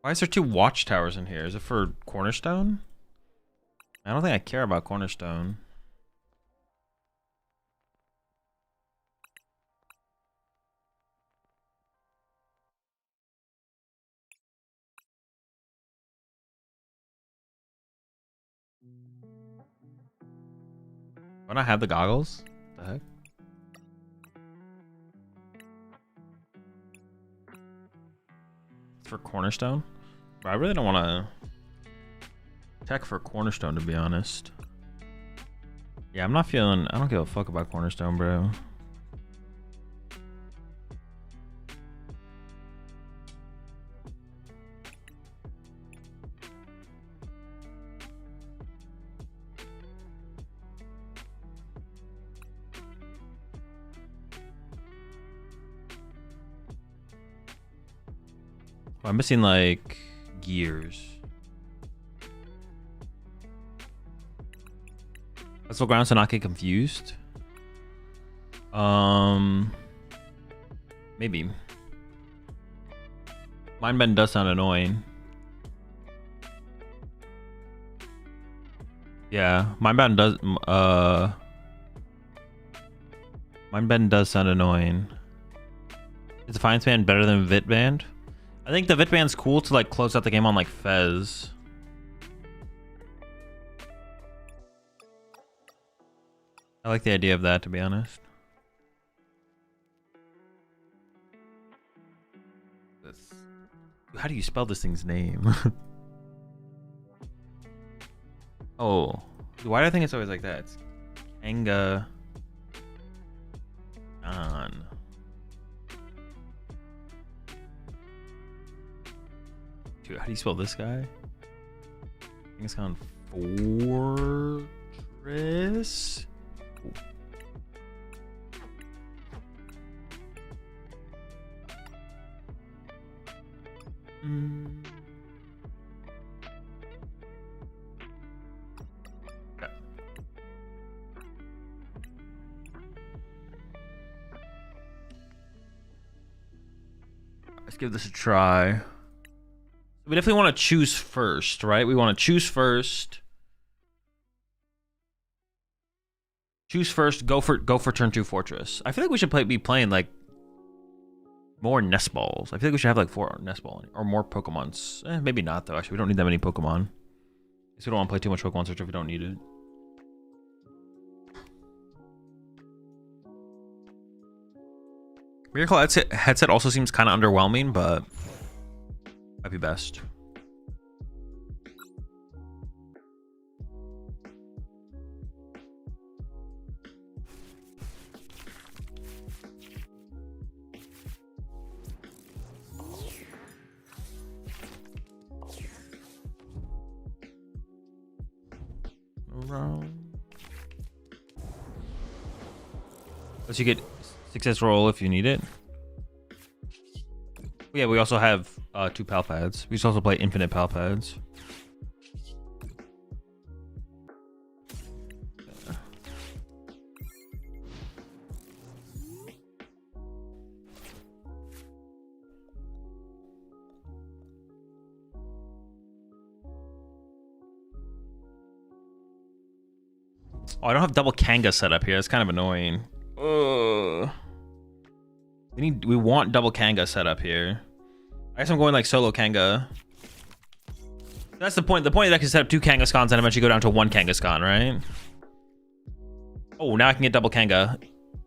Why is there 2 watchtowers in here? Is it for Cornerstone? I don't think I care about Cornerstone. Why not have the goggles? What the heck? For Cornerstone? But I really don't want to tech for Cornerstone, to be honest. Yeah, I'm not feeling... I don't give a fuck about Cornerstone, bro. Oh, I'm missing, like, gears. Let's look around so not get confused. Maybe. Mind bend does sound annoying. Yeah, mind bend does sound annoying. Is Defiance Band better than Vit Band? I think the Vit Band's cool to like close out the game on like Fez. I like the idea of that, to be honest. How do you spell this thing's name? Oh, why do I think it's always like that? It's Kangaskhan. Dude, how do you spell this guy? Kangaskhan Fortress. Okay. Let's give this a try. We definitely want to choose first, right? We want to choose first. Choose first. Go for turn 2 Fortress. I feel like we should be playing like more nest balls. I feel like we should have like 4 nest ball or more Pokemons. Maybe not though. Actually, we don't need that many Pokemon. We don't want to play too much Pokemon Search if we don't need it. Miracle headset also seems kind of underwhelming, but might be best. Let's you get success roll if you need it. Yeah, we also have 2 pal pads. We should also play infinite pal pads. Oh, I don't have double Kanga set up here. That's kind of annoying. We want double Kanga set up here. I guess I'm going like solo Kanga. That's the point. The point is I can set up 2 Kangaskhans and eventually go down to 1 Kangaskhan, right? Oh, now I can get double Kanga.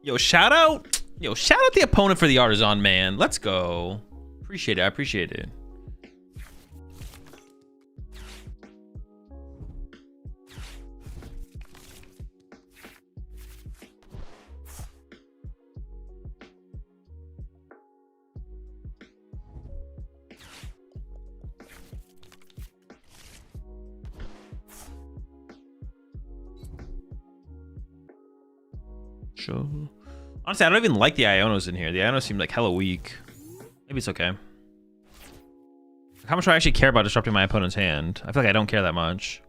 Yo, shout out the opponent for the Artisan, man. Let's go. Appreciate it. I appreciate it. Sure. Honestly, I don't even like the Ionos in here. The Ionos seem like hella weak. Maybe it's okay. How much do I actually care about disrupting my opponent's hand? I feel like I don't care that much.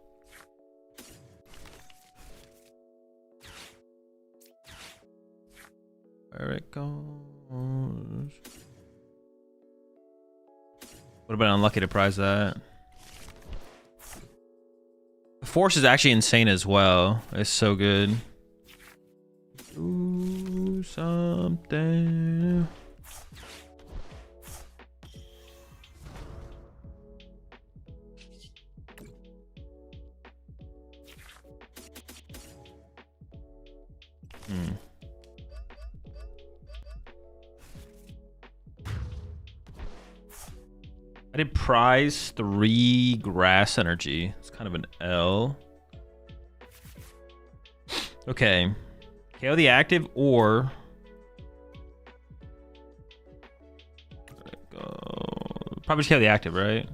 There it goes. Would have been unlucky to prize that. The Force is actually insane as well. It's so good. Do something. I did prize 3 grass energy. It's kind of an L. Okay. KO the active or probably just KO the active, right?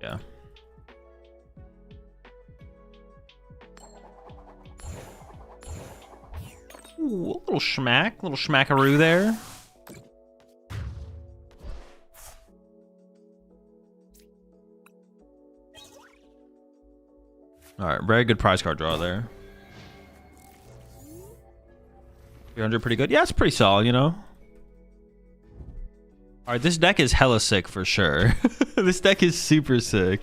Yeah. Ooh, a little schmackaroo there. All right, very good prize card draw there. 300 pretty good. Yeah, it's pretty solid, you know. All right, this deck is hella sick for sure. This deck is super sick.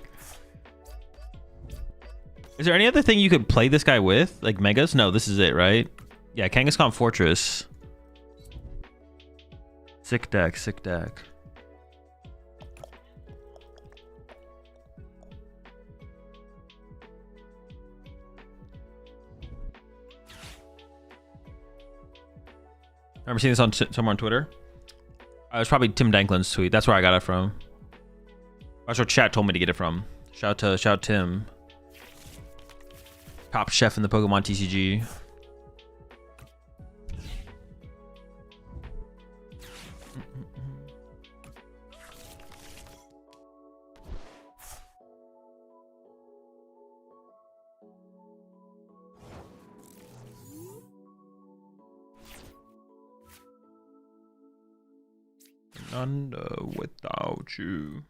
Is there any other thing you could play this guy with? Like Megas? No, this is it, right? Yeah, Kangaskhan Fortress. Sick deck, sick deck. I remember seeing this on somewhere on Twitter. It was probably Tim Danklin's tweet. That's where I got it from. That's where chat told me to get it from. Shout Tim. Top chef in the PokemonTCG. Under without you.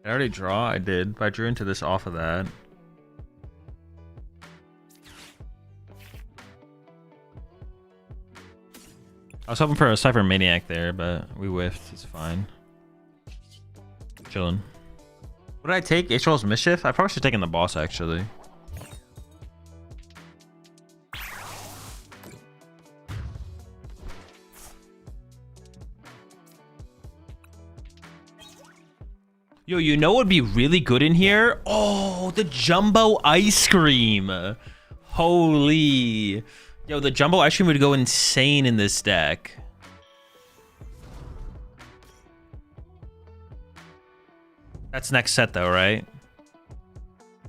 I already draw? I did, but I drew into this off of that. I was hoping for a Cypher Maniac there, but we whiffed. It's fine. Chilling. What did I take? H-Roll's Mischief? I probably should have taken the boss, actually. Yo, you know what would be really good in here? Oh, the Jumbo Ice Cream. Holy. Yo, the Jumbo Ice Cream would go insane in this deck. That's next set, though, right?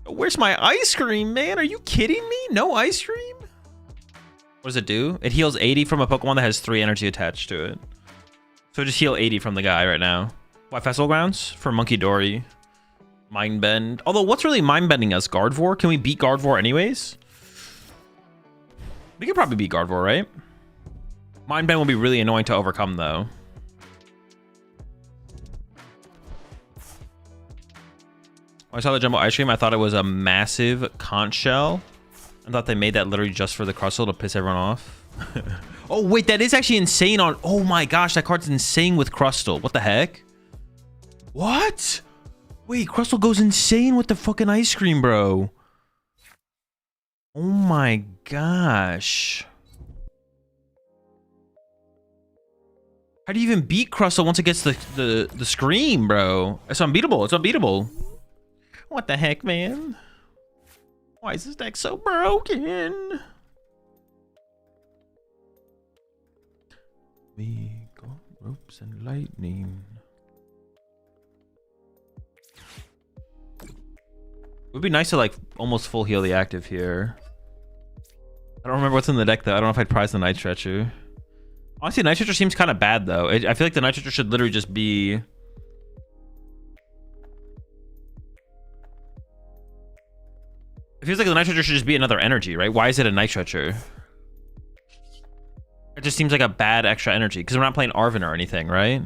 Where's my ice cream, man? Are you kidding me? No ice cream? What does it do? It heals 80 from a Pokemon that has 3 energy attached to it. So just heal 80 from the guy right now. Why Festival Grounds? For Monkey Dory. Mind Bend. Although, what's really mind bending us? Gardevoir? Can we beat Gardevoir anyways? We could probably beat Gardevoir, right? Mind Bend will be really annoying to overcome, though. When I saw the Jumbo Ice Cream, I thought it was a massive conch shell. I thought they made that literally just for the Crustle to piss everyone off. Oh, wait, that is actually insane on... Oh my gosh, that card's insane with Crustle. What the heck? What? Wait, Crustle goes insane with the fucking ice cream, bro. Oh my gosh. How do you even beat Crustle once it gets the scream, bro? It's unbeatable. It's unbeatable. What the heck, man? Why is this deck so broken? We got ropes and lightning. It would be nice to like almost full heal the active here. I don't remember what's in the deck though. I don't know if I'd prize the Night Stretcher. Honestly, Night Stretcher seems kind of bad though. I feel like the Night Stretcher should literally just be... It feels like the Night Stretcher should just be another energy, right? Why is it a Night Stretcher? It just seems like a bad extra energy because we're not playing Arven or anything, right?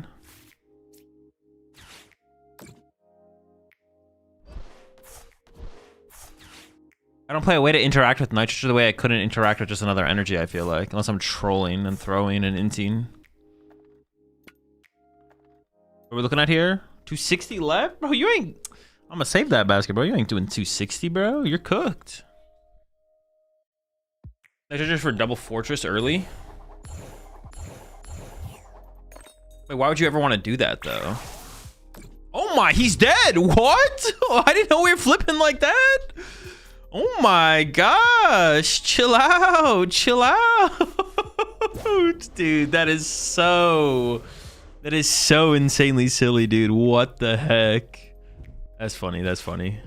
I don't play a way to interact with Night Stretcher the way I couldn't interact with just another energy, I feel like. Unless I'm trolling and throwing and inting. What are we looking at here? 260 left? Bro, you ain't... I'm gonna save that basket, bro. You ain't doing 260, bro. You're cooked. Night Stretcher for double Fortress early? Wait, why would you ever want to do that, though? Oh my, he's dead! What? Oh, I didn't know we were flipping like that! Oh my gosh! Chill out! Chill out! Dude, that is so insanely silly, dude. What the heck? That's funny, that's funny.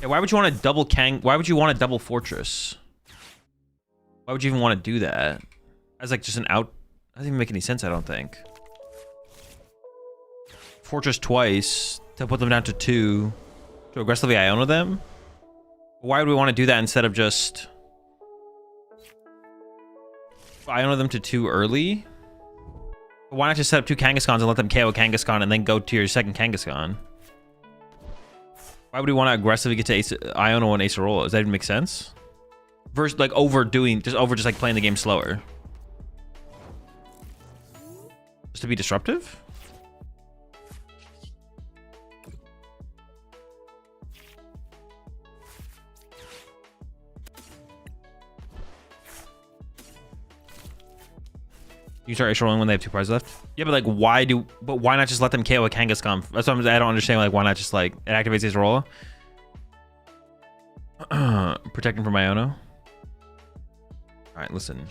Yeah, why would you want to double why would you want a double Fortress? Why would you even want to do that? As like just an out... That doesn't even make any sense, I don't think. Fortress twice to put them down to 2 to aggressively Iona them? Why would we want to do that instead of just Iona them to 2 early? Why not just set up 2 Kangaskhan's and let them KO Kangaskhan and then go to your second Kangaskhan? Why would we want to aggressively get to Iona and Acerola? Does that even make sense? Versus like overdoing, just like playing the game slower. Just to be disruptive? You start extra rolling when they have 2 prizes left. Yeah, but like, why not just let them KO a Kangaskhan? That's what I don't understand. Like, why not just like it activates his roll? Protecting from Iona. All right, listen.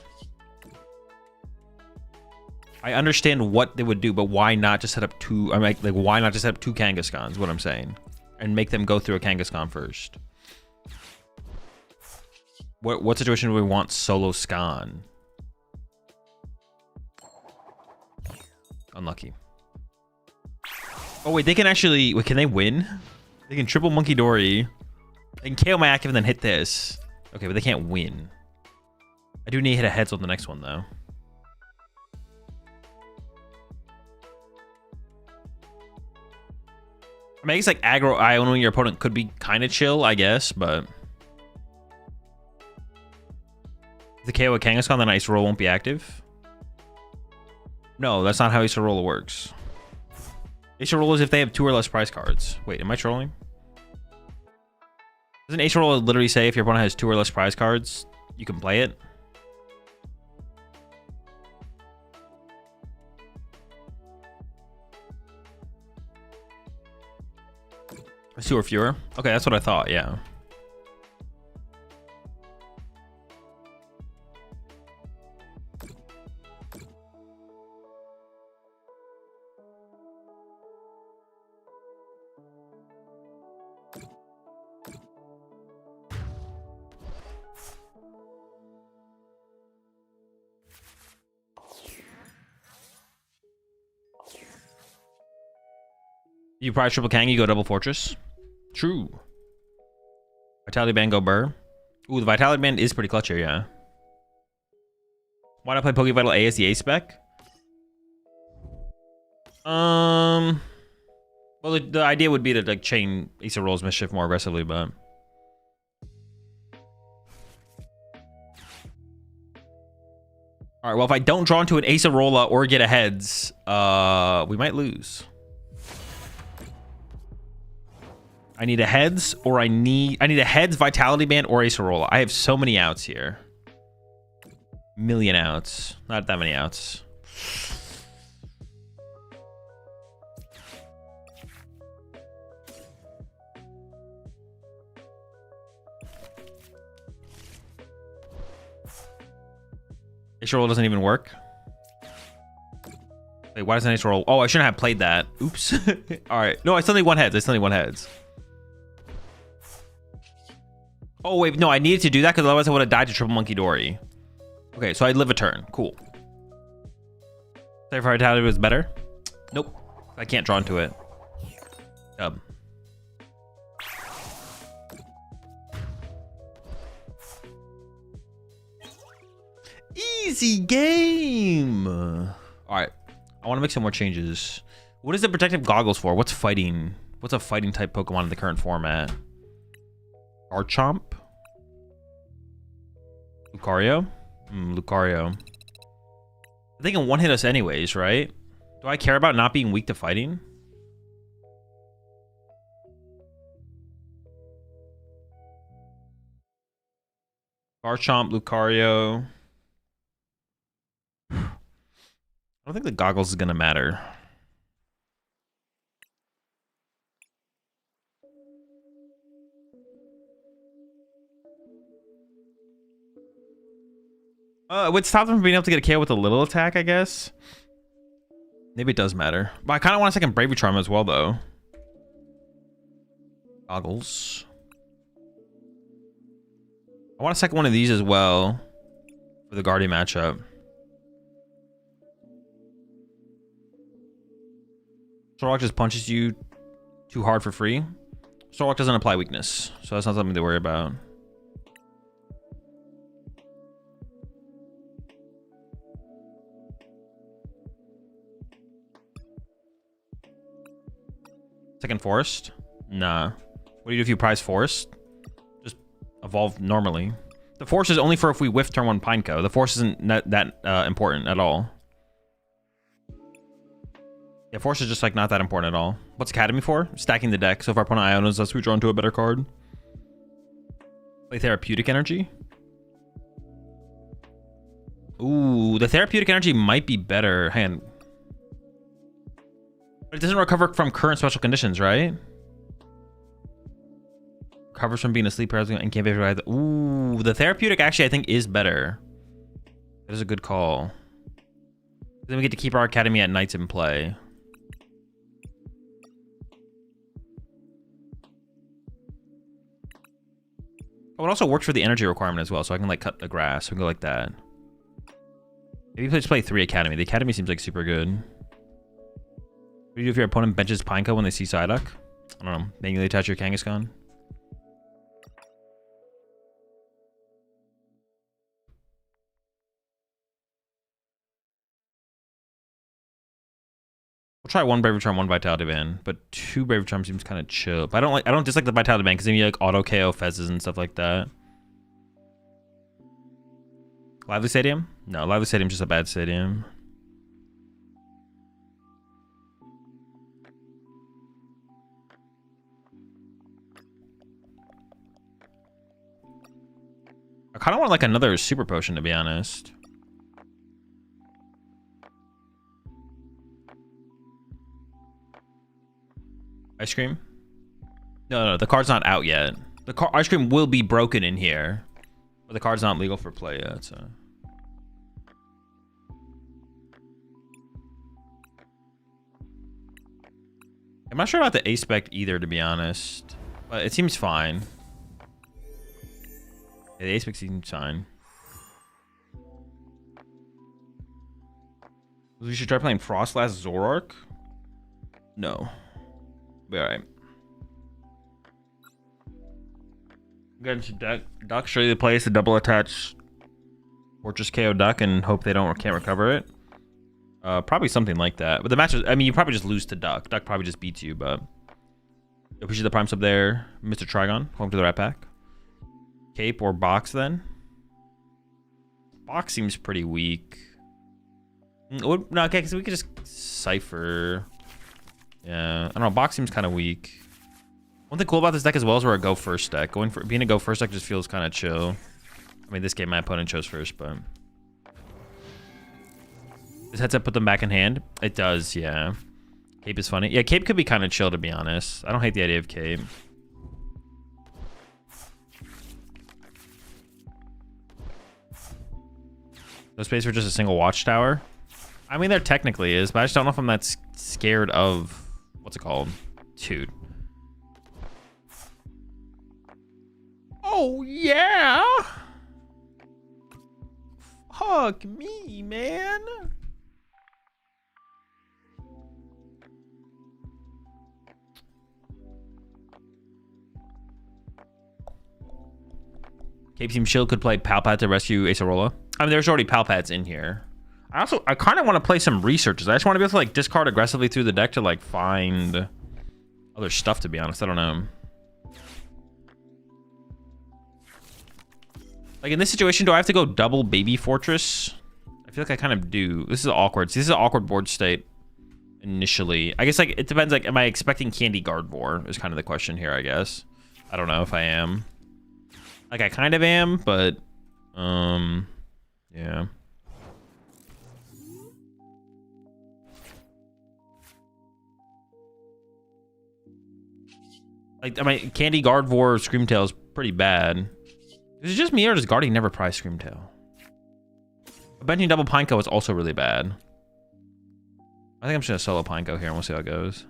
I understand what they would do, but why not just set up 2? I mean, like, why not just set up 2 Kangaskhan's? What I'm saying, and make them go through a Kangaskhan first. What situation do we want solo Scan? Unlucky. Oh wait, they can actually... Wait, can they win? They can triple Monkey Dory. They can KO my active and then hit this. Okay, but they can't win. I do need to hit a heads on the next one, though. I mean, I guess like aggro Ionoing your opponent could be kind of chill, I guess, but... If the KO a Kangaskhan, then Ice Roll won't be active. No, that's not how Acerola works. Acerola is if they have 2 or less prize cards. Wait, am I trolling? Doesn't Acerola literally say if your opponent has 2 or less prize cards, you can play it? It's 2 or fewer? Okay, that's what I thought, yeah. You prize triple Kang, you go double Fortress. True. Vitality Band, go Burr. Ooh, the Vitality Band is pretty clutch here, yeah. Why not play Pokevital A as the A spec? Well, the idea would be to like chain Ace of Rolls Mischief more aggressively, but all right. Well, if I don't draw into an Ace of Rolla or get a heads, we might lose. I need a heads, or I need a heads, Vitality Band, or Ace of Rolla. I have so many outs here. Million outs. Not that many outs. Ace roll doesn't even work. Wait, why doesn't Ace roll? Oh, I shouldn't have played that. Oops. All right. No, I still need one heads. I still need one heads. Oh, wait. No, I needed to do that because otherwise I would have died to Triple Monkey Dory. Okay, so I'd live a turn. Cool. Say for Vitality was better? Nope. I can't draw into it. Dub. Easy game. All right. I want to make some more changes. What is the protective goggles for? What's fighting? What's a fighting type Pokemon in the current format? Garchomp? Lucario? Lucario. They can one hit us anyways, right? Do I care about not being weak to fighting? Garchomp, Lucario. I don't think the goggles is gonna matter. It would stop them from being able to get a KO with a little attack, I guess. Maybe it does matter. But I kind of want a second Bravery Charm as well, though. Goggles. I want a second one of these as well for the Guardian matchup. Solrock just punches you too hard for free. Solrock doesn't apply weakness, so that's not something to worry about. Second Forest? Nah. What do you do if you prize Forest? Just evolve normally. The Forest is only for if we whiff turn 1 Pineco. The Forest isn't that important at all. Yeah, Force is just like not that important at all. What's Academy for? Stacking the deck. So if our opponent Ionos us, we draw into a better card. Play Therapeutic Energy. Ooh, the Therapeutic Energy might be better. Hang on. But it doesn't recover from current special conditions, right? Recovers from being asleep and can't be able to. Ooh, the Therapeutic actually I think is better. That is a good call. Then we get to keep our Academy at nights in play. Oh, it also works for the energy requirement as well, so I can like cut the grass. So we can go like that. Maybe just play 3 Academy. The Academy seems like super good. What do you do if your opponent benches Pineco when they see Psyduck? I don't know. Manually attach your Kangaskhan. We'll try 1 Bravery Charm, 1 Vitality Band, but 2 Bravery Charm seems kind of chill. But I don't dislike the Vitality Band because then you like auto KO Fezzes and stuff like that. Lively Stadium? No, Lively Stadium's just a bad stadium. I kind of want like another Super Potion, to be honest. Ice Cream? No, the card's not out yet. The Ice Cream will be broken in here. But the card's not legal for play yet, so. I'm not sure about the A-Spec either, to be honest. But it seems fine. Yeah, the A-Spec seems fine. We should try playing Frostlass Zoroark? No. Be alright. Get into Duck. Show you the place to double attach Fortress KO Duck and hope they can't recover it. Probably something like that. But the match is, I mean, you probably just lose to Duck. Duck probably just beats you, but appreciate the prime sub there, Mr. Trigon. Welcome to the Rat Pack. Cape or Box then? Box seems pretty weak. No, okay, because we could just Cypher. Yeah, I don't know. Box seems kind of weak. One thing cool about this deck as well is we're a go first deck. Being a go first deck just feels kind of chill. I mean, this game my opponent chose first, but this heads up put them back in hand. It does, yeah. Cape is funny. Yeah, Cape could be kind of chill to be honest. I don't hate the idea of Cape. No space for just a single watchtower. I mean, there technically is, but I just don't know if I'm that scared of what's it called, dude. Oh yeah. Fuck me, man. Cape Team Shield could play Palpat to rescue Acerola. I mean, there's already Palpats in here. I kind of want to play some researches. I just want to be able to like discard aggressively through the deck to like find other stuff, to be honest. I don't know. Like in this situation, do I have to go double Baby Fortress? I feel like I kind of do. This is awkward. See, this is an awkward board state initially. I guess like it depends. Like, am I expecting Candy Gardevoir is kind of the question here, I guess. I don't know if I am. Like I kind of am, but yeah. Like, I mean, Candy Gardevoir Screamtail is pretty bad. Is it just me or does Guardian never prize Screamtail? Benching double Pineco is also really bad. I think I'm just gonna solo Pineco here and we'll see how it goes.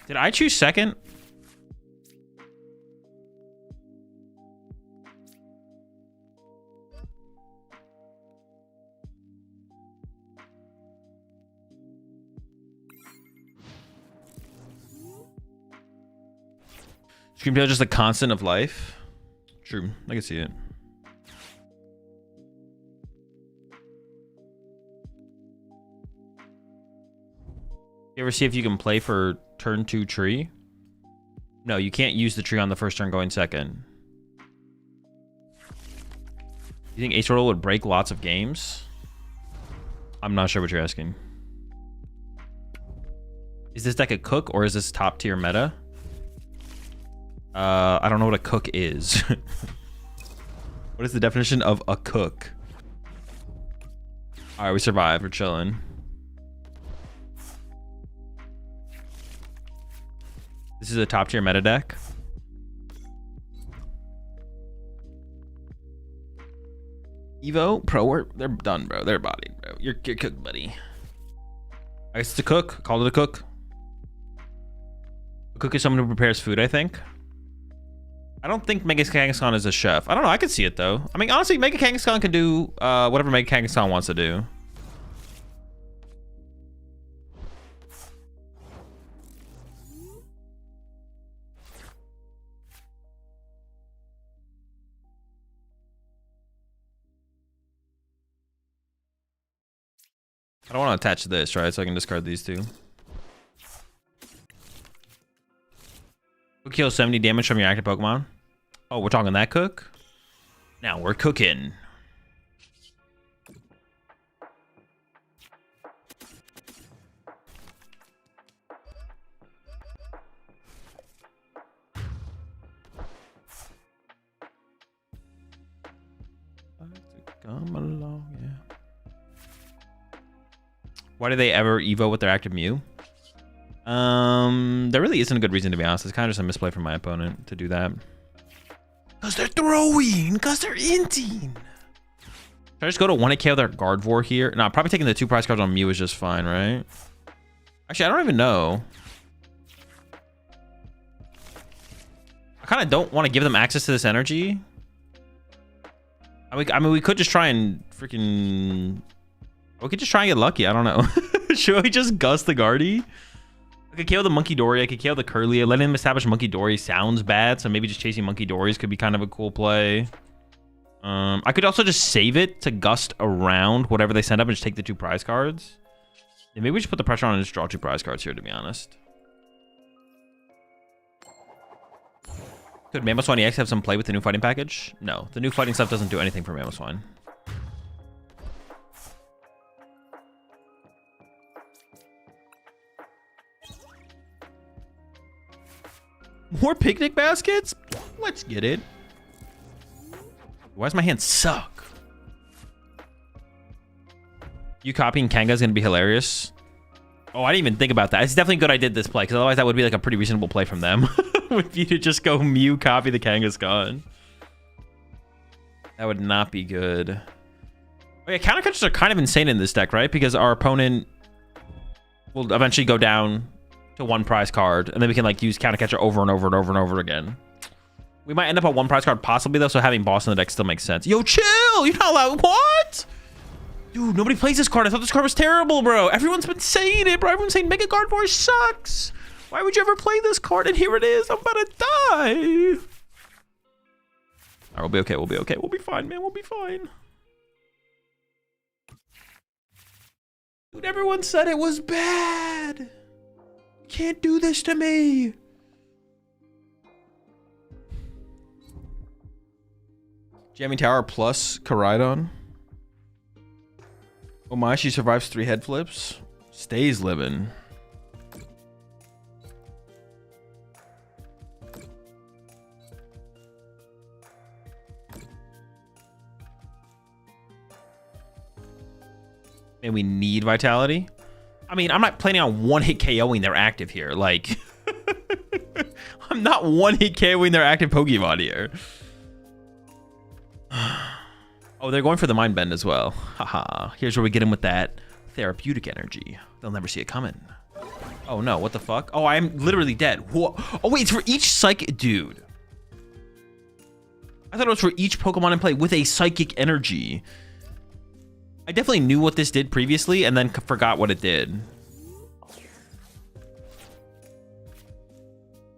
Did I choose second? Screamtail is just a constant of life. True, I can see it. You ever see if you can play for turn 2 tree? No, you can't use the tree on the first turn going second. You think Ace Roll would break lots of games? I'm not sure what you're asking. Is this deck a cook or is this top tier meta? I don't know what a cook is. What is the definition of a cook? All right, we survived. We're chilling. This is a top tier meta deck. Evo, Pro, they're done, bro. They're bodied, bro. You're cooked, buddy. I guess it's a cook. Call it a cook. A cook is someone who prepares food, I think. I don't think Mega Kangaskhan is a chef. I don't know. I could see it, though. I mean, honestly, Mega Kangaskhan can do whatever Mega Kangaskhan wants to do. I don't want to attach this, right? So I can discard these two. Cook heals 70 damage from your active Pokemon. Oh, we're talking that cook? Now we're cooking. Come along, yeah. Why do they ever Evo with their active Mew? There really isn't a good reason, to be honest. It's kind of just a misplay from my opponent to do that. Because they're throwing. Because they're inting. Should I just go to 1 KO their Gardevoir here? No, probably taking the 2 prize cards on Mew is just fine, right? Actually, I don't even know. I kind of don't want to give them access to this energy. I mean, we could just try and freaking... We could just try and get lucky. I don't know. Should we just Gust the Guardy? I could KO the Monkey Dory. I could KO the Curly. Letting him establish Monkey Dory sounds bad, so maybe just chasing Monkey Dories could be kind of a cool play. I could also just save it to Gust around whatever they send up and just take the 2 prize cards. Yeah, maybe we should put the pressure on and just draw 2 prize cards here, to be honest. Could Mamoswine EX have some play with the new fighting package? No, the new fighting stuff doesn't do anything for Mamoswine. More picnic baskets? Let's get it. Why does my hand suck? You copying Kanga is going to be hilarious. Oh, I didn't even think about that. It's definitely good I did this play, because otherwise that would be like a pretty reasonable play from them. Would be to just go Mew copy the Kangaskhan. That would not be good. Oh yeah, counter catchers are kind of insane in this deck, right? Because our opponent will eventually go down to 1 prize card, and then we can like use counter catcher over and over and over and over again. We might end up on 1 prize card possibly though, so having boss in the deck still makes sense. Yo, chill! You're not allowed. What? Dude, nobody plays this card. I thought this card was terrible, bro. Everyone's been saying it, bro. Everyone's saying Mega Guard Force sucks. Why would you ever play this card? And here it is. I'm about to die. All right, we'll be okay. We'll be okay. We'll be fine, man. We'll be fine. Dude, everyone said it was bad. You can't do this to me. Jamming Tower plus Koraidon. Oh my, she survives 3 head flips. Stays living. And we need Vitality. I mean, I'm not planning on 1-hit KOing their active here. Like, I'm not 1-hit KOing their active Pokemon here. Oh, they're going for the Mind Bend as well. Haha. Here's where we get in with that therapeutic energy. They'll never see it coming. Oh no, what the fuck? Oh, I'm literally dead. Whoa. Oh wait, it's for each psychic... Dude. I thought it was for each Pokemon in play with a psychic energy. I definitely knew what this did previously and then forgot what it did.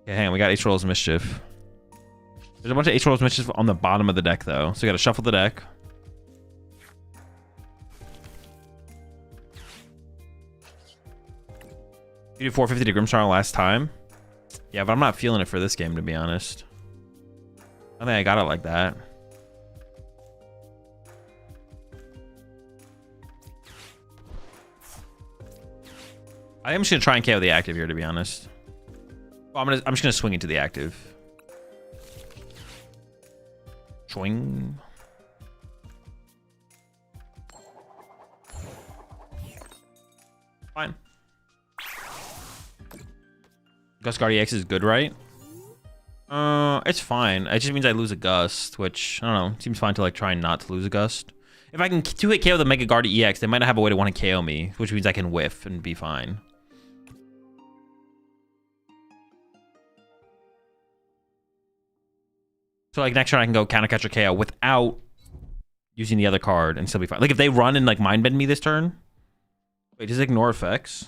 Okay, hang on. We got H-Roll's Mischief. There's a bunch of H-Roll's Mischief on the bottom of the deck, though. So we got to shuffle the deck. You did 450 to Grimmsnarl last time. Yeah, but I'm not feeling it for this game, to be honest. I think I got it like that. I'm just gonna try and KO the active here, to be honest. Well, I'm just gonna swing into the active. Swing. Fine. Guard EX is good, right? It's fine. It just means I lose a Gust, which, I don't know, seems fine to like try not to lose a Gust. If I can 2-hit KO the Mega Guard EX, they might not have a way to want to KO me, which means I can whiff and be fine. So like next turn I can go counter catcher KO without using the other card and still be fine. Like if they run and like Mind Bend me this turn. Wait, does it ignore effects?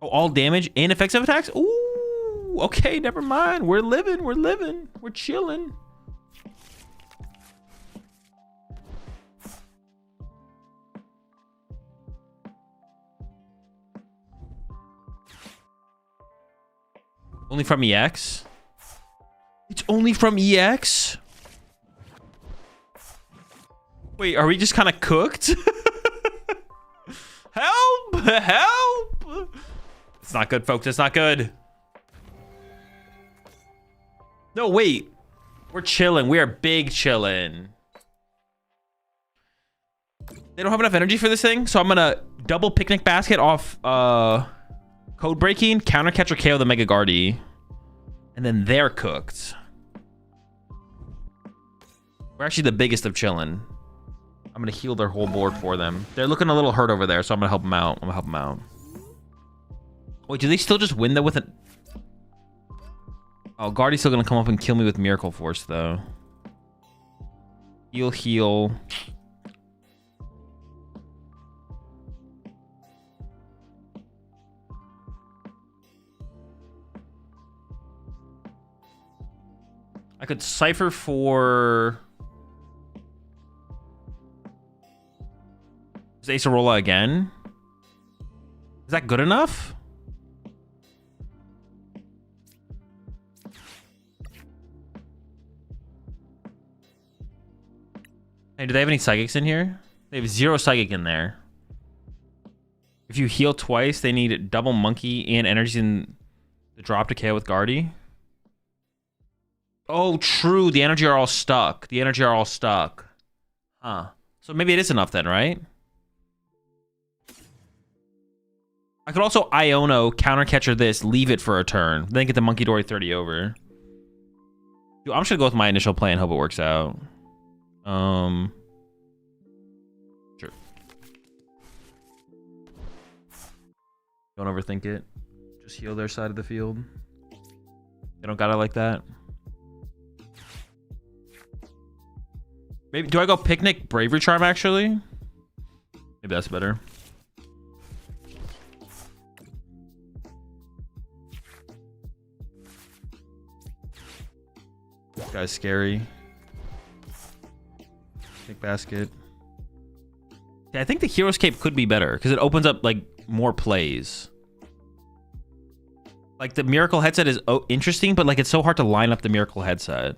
Oh, all damage and effects of attacks? Ooh, okay, never mind. We're living, we're chilling. Only from EX? It's only from EX? Wait, are we just kind of cooked? Help! Help! It's not good, folks. It's not good. No, wait. We're chilling. We are big chilling. They don't have enough energy for this thing, so I'm going to double Picnic Basket off Code Breaking, Counter Catcher KO the Mega Guardy, and then they're cooked. We're actually the biggest of chillin'. I'm gonna heal their whole board for them. They're looking a little hurt over there, so I'm gonna help them out. Wait, do they still just win though with it? Oh, Guardy's still gonna come up and kill me with Miracle Force though. Heal. I could Cypher for... Is Acerola again? Is that good enough? Hey, do they have any Psychics in here? They have 0 Psychic in there. If you heal twice, they need double Monkey and energies in the drop to KO with Guardy. Oh, true. The energy are all stuck. Huh. So maybe it is enough then, right? I could also Iono, counter catcher this, leave it for a turn. Then get the Monkey Dory 30 over. Dude, I'm just gonna go with my initial play and hope it works out. Sure. Don't overthink it. Just heal their side of the field. They don't got it like that. Maybe do I go Picnic Bravery Charm actually? Maybe that's better. This guy's scary. Big basket. Yeah, I think the Hero's Cape could be better because it opens up like more plays. Like the Miracle headset is interesting, but like it's so hard to line up the Miracle headset.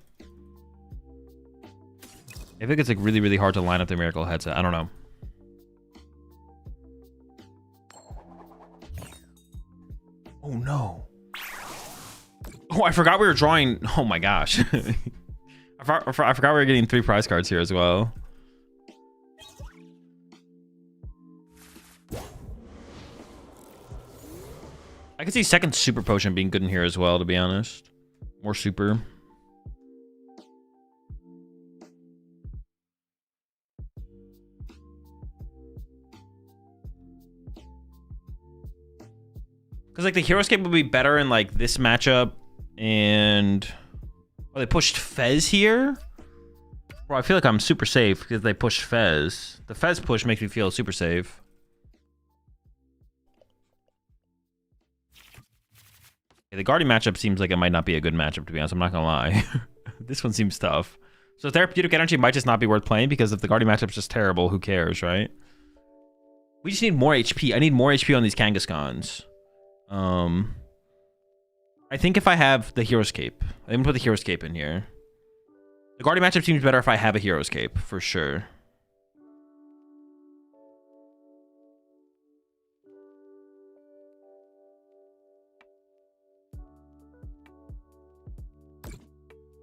I think it's like really, really hard to line up the Miracle headset. I don't know. Oh no. Oh, I forgot we were drawing. Oh my gosh. I forgot we were getting 3 prize cards here as well. I could see second Super Potion being good in here as well, to be honest. More super. Because like the Hero's Cape would be better in like this matchup. And oh, they pushed Fez here. Bro, I feel like I'm super safe because they pushed Fez. The Fez push makes me feel super safe. Yeah, the Guardian matchup seems like it might not be a good matchup, to be honest. I'm not gonna lie. This one seems tough. So Therapeutic Energy might just not be worth playing because if the Guardian matchup's just terrible, who cares, right? We just need more HP. I need more HP on these Kangaskhan's. I think if I have the Hero's Cape, I'm gonna put the Hero's Cape in here. The Guardian matchup seems better if I have a Hero's Cape, for sure.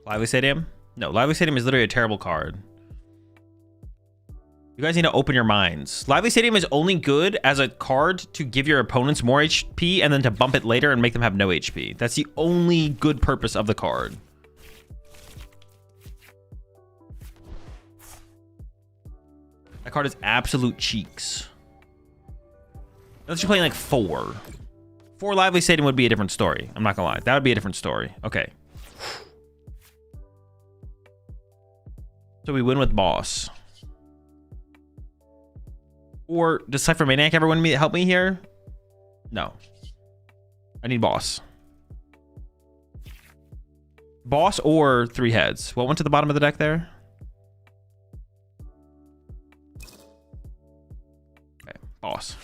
Lively Stadium? No, Lively Stadium is literally a terrible card. You guys need to open your minds. Lively Stadium is only good as a card to give your opponents more HP and then to bump it later and make them have no HP. That's the only good purpose of the card. That card is absolute cheeks. Unless you're playing like 4. 4 Lively Stadium would be a different story. I'm not gonna lie. That would be a different story. Okay. So we win with Boss. Or does Cypher Maniac ever help me here? No. I need Boss. Boss or 3 heads. What went to the bottom of the deck there? Okay, Boss.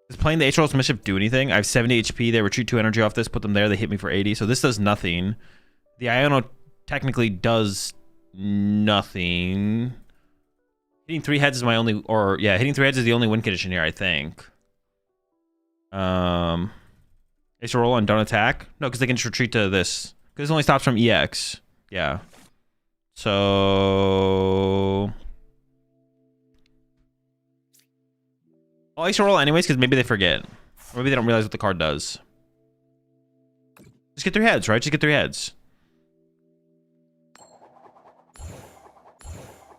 Does playing the H-Rolls Mischief do anything? I have 70 HP. They retreat 2 energy off this, put them there. They hit me for 80. So this does nothing. The Iono technically does nothing. Hitting 3 heads is my only... Or, yeah, hitting 3 heads is the only win condition here, I think. H-Roll and don't attack? No, because they can just retreat to this. Because this only stops from EX. Yeah. So... I'll ice roll anyways, because maybe they forget. Or maybe they don't realize what the card does. Just get 3 heads, right? Just get 3 heads.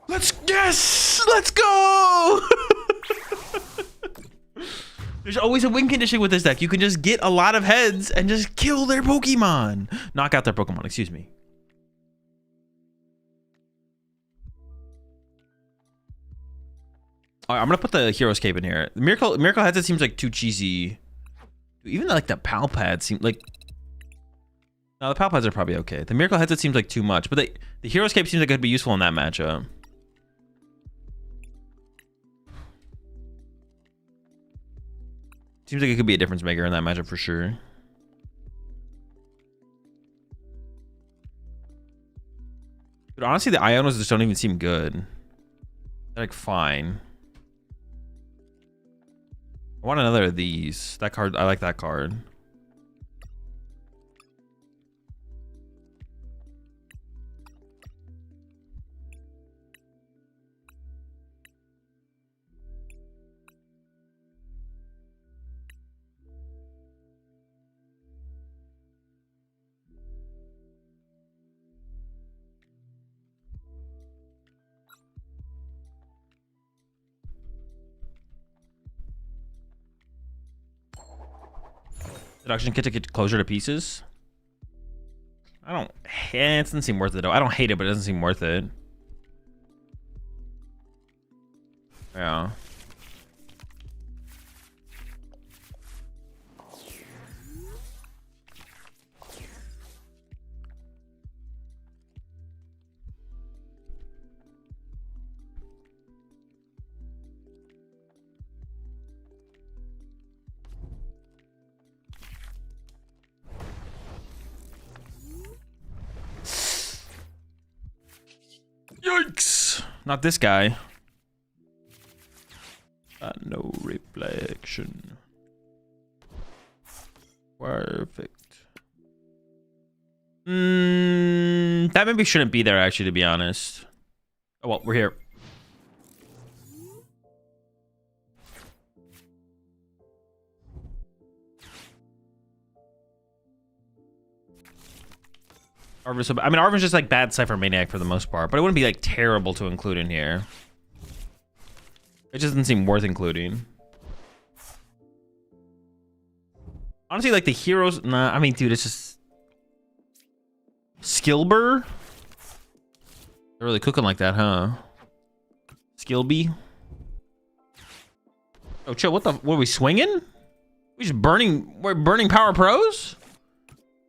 Let's go! There's always a win condition with this deck. You can just get a lot of heads and just kill their Pokemon. Knock out their Pokemon, excuse me. All right, I'm gonna put the Hero's Cape in here. The Miracle Heads, it seems like too cheesy. Even like the Pal Pads seem like... No, the Pal Pads are probably okay. The Miracle Heads, it seems like too much. But the Hero's Cape seems like it could be useful in that matchup. Seems like it could be a difference maker in that matchup for sure. But honestly, the Ionos just don't even seem good. They're like fine. I want another of these. That card, I like that card. Production kit to get closure to pieces. I don't. It doesn't seem worth it though. I don't hate it, but it doesn't seem worth it. Yeah. Yikes! Not this guy. No reflection. Perfect. That maybe shouldn't be there actually, to be honest. Oh well, we're here. I mean, Arvin's just like bad Cypher Maniac for the most part, but it wouldn't be like terrible to include in here. It just doesn't seem worth including. Honestly, like the heroes, nah, I mean, dude, it's just Skilber. They're really cooking like that, huh? Skilby. Oh, chill. What are we swinging? We're burning Power Pros?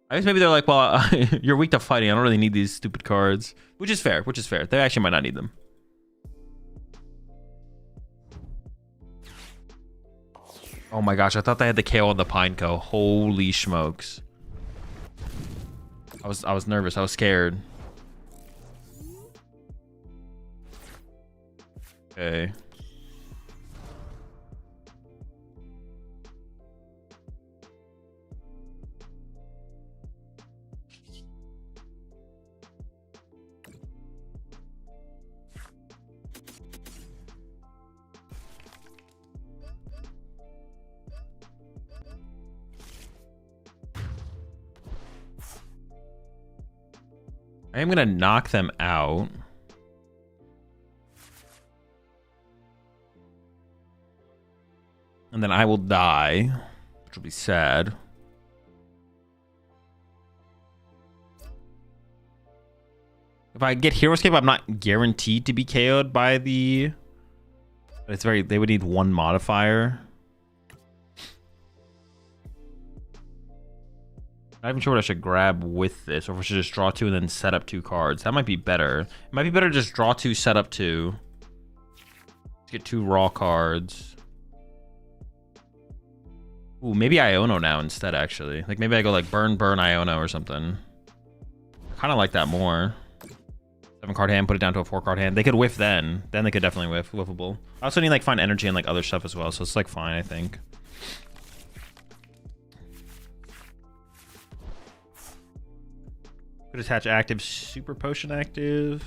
I guess maybe they're like, well, you're weak to fighting. I don't really need these stupid cards. Which is fair, which is fair. They actually might not need them. Oh my gosh, I thought they had the KO on the Pineco. Holy smokes. I was nervous. I was scared. Okay. I am gonna knock them out. And then I will die, which will be sad. If I get Hero Escape, I'm not guaranteed to be KO'd by the... It's very... They would need one modifier. I'm not even sure what I should grab with this, or if I should just draw two and then set up two cards. That might be better. It might be better to just draw two, set up two. Let's get two raw cards. Ooh, maybe Iono now instead, actually. Like, maybe I go like burn Iono or something. I kind of like that more. 7-card hand, put it down to a 4-card hand. They could whiff then. Then they could definitely whiff. Whiffable. I also need like find energy and like other stuff as well, so it's like fine, I think. Could attach active, super potion active.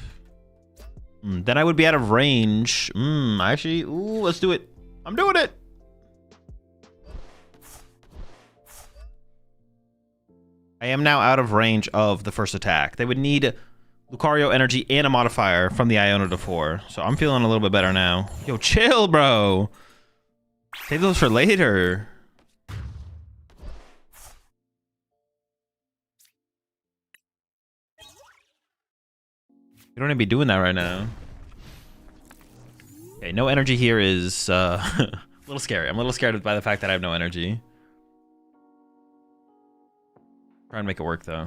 Then I would be out of range. Actually, ooh, let's do it. I'm doing it. I am now out of range of the first attack. They would need Lucario energy and a modifier from the Iono to 4. So I'm feeling a little bit better now. Yo, chill, bro. Save those for later. You don't need to be doing that right now. Okay, no energy here is a little scary. I'm a little scared by the fact that I have no energy. Try and make it work though.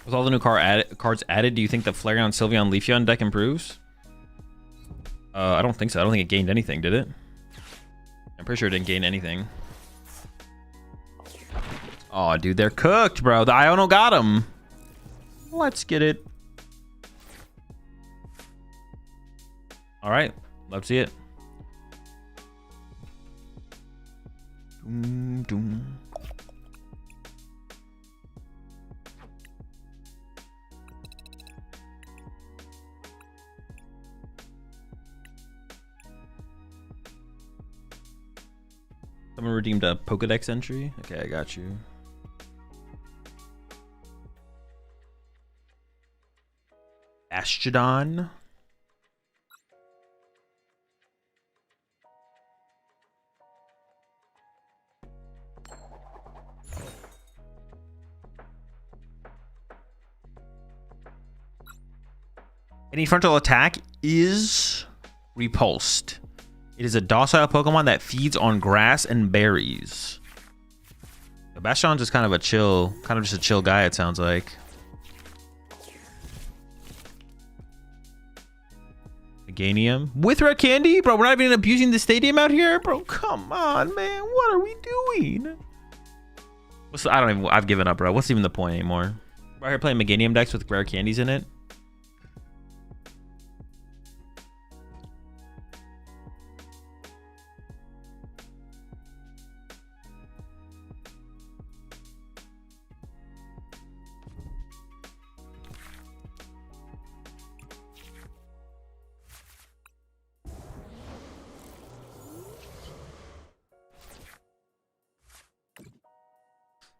With all the new cards added, do you think the Flareon, Sylveon, Leafeon deck improves? I don't think so. I don't think it gained anything, did it? I'm pretty sure it didn't gain anything. Oh, dude, they're cooked, bro. The Iono got him. Let's get it. All right, let's see it. Doom, doom. Someone redeemed a Pokedex entry. Okay, I got you. Astrodon. Any frontal attack is repulsed. It is a docile Pokemon that feeds on grass and berries. The Bastion's just kind of just a chill guy, it sounds like. Meganium. With Red Candy? Bro, we're not even abusing the stadium out here? Bro, come on, man. What are we doing? I've given up, bro. What's even the point anymore? We're here playing Meganium decks with rare candies in it.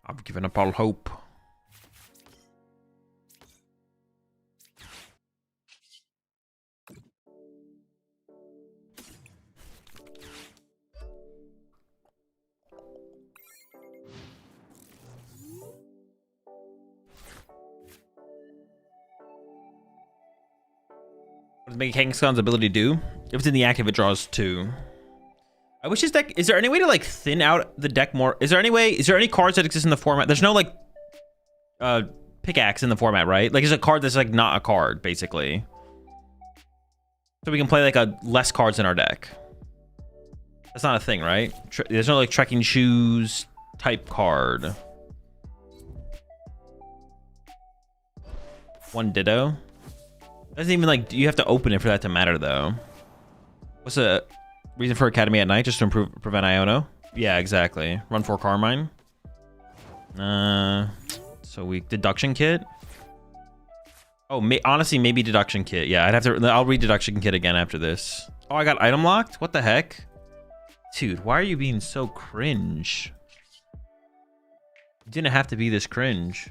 I've given up all hope. What does Kangaskhan's ability do? If it's in the active, it draws 2. I wish this deck, is there any way to like thin out the deck more? Is there any cards that exist in the format? There's no like pickaxe in the format, right? Like, is a card that's like not a card, basically. So we can play like less cards in our deck. That's not a thing, right? There's no like trekking shoes type card. One Ditto. Doesn't even like, you have to open it for that to matter though. What's the reason for Academy at night? Just to prevent Iono? Yeah, exactly. Run 4 Carmine. So we deduction kit. Oh, honestly, maybe deduction kit. Yeah, I'll read deduction kit again after this. Oh, I got item locked? What the heck? Dude, why are you being so cringe? You didn't have to be this cringe.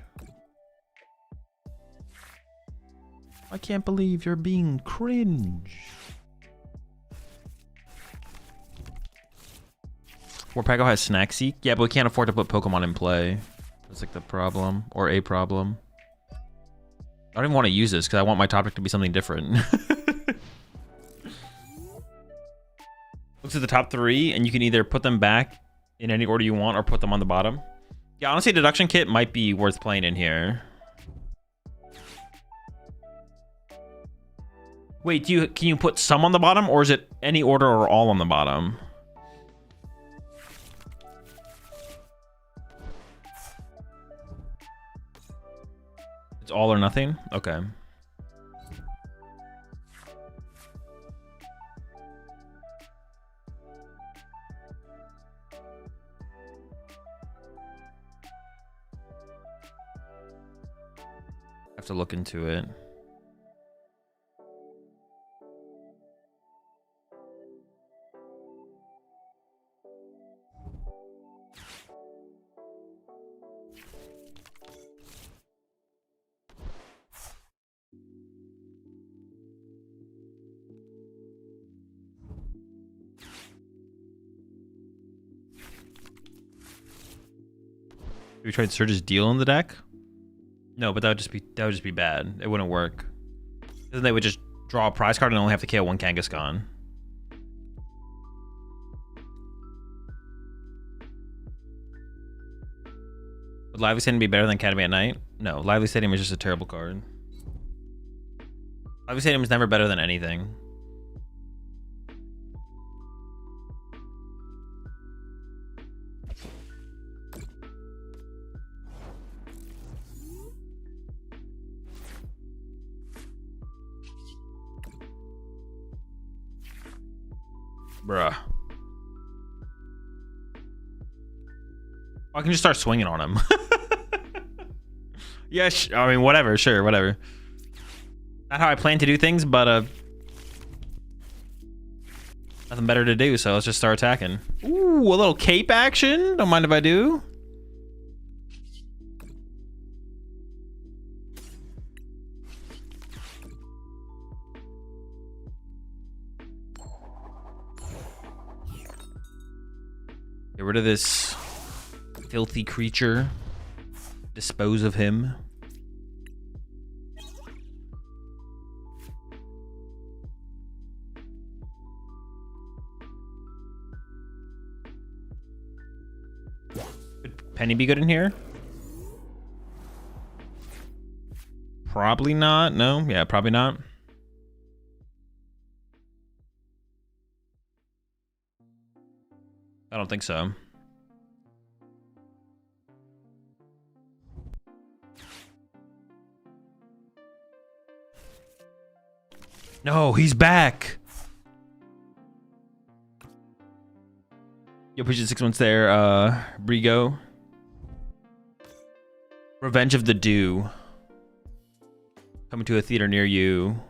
I can't believe you're being cringe. Warpago has Snack Seek. Yeah, but we can't afford to put Pokemon in play. That's like the problem, or a problem. I don't even want to use this because I want my topic to be something different. Looks at the top 3, and you can either put them back in any order you want or put them on the bottom. Yeah, honestly, deduction kit might be worth playing in here. Wait, can you put some on the bottom, or is it any order or all on the bottom? It's all or nothing? Okay. Have to look into it. We tried Surge's Deal in the deck? No, but that would just be bad. It wouldn't work. Then they would just draw a prize card and only have to KO one Kangaskhan. Would Lively Stadium be better than Academy at Night? No, Lively Stadium is just a terrible card. Lively Stadium is never better than anything. Bruh. I can just start swinging on him. Yeah, I mean, whatever. Sure, whatever. Not how I plan to do things, but nothing better to do, so let's just start attacking. Ooh, a little cape action. Don't mind if I do. Get rid of this filthy creature. Dispose of him. Would Penny be good in here? Probably not. No. Yeah, probably not. I don't think so. No, he's back. You appreciate 6 months there, Brigo. Revenge of the Dew. Coming to a theater near you.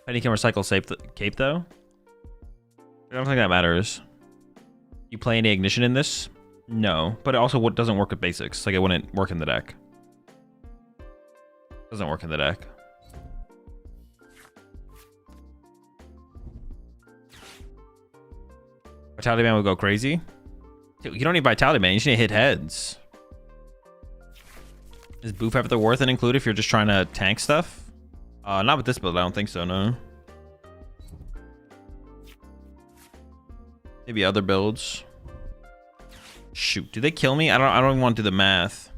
Penny can recycle cape though. I don't think that matters. You play any ignition in this? No, but it also doesn't work with basics. Like, it wouldn't work in the deck. Doesn't work in the deck. Vitality Man would go crazy. Dude, you don't need Vitality Man. You just need to hit heads. Is Boof ever worth it include if you're just trying to tank stuff? Not with this build. I don't think so. No. Maybe other builds. Shoot, do they kill me? I don't even want to do the math.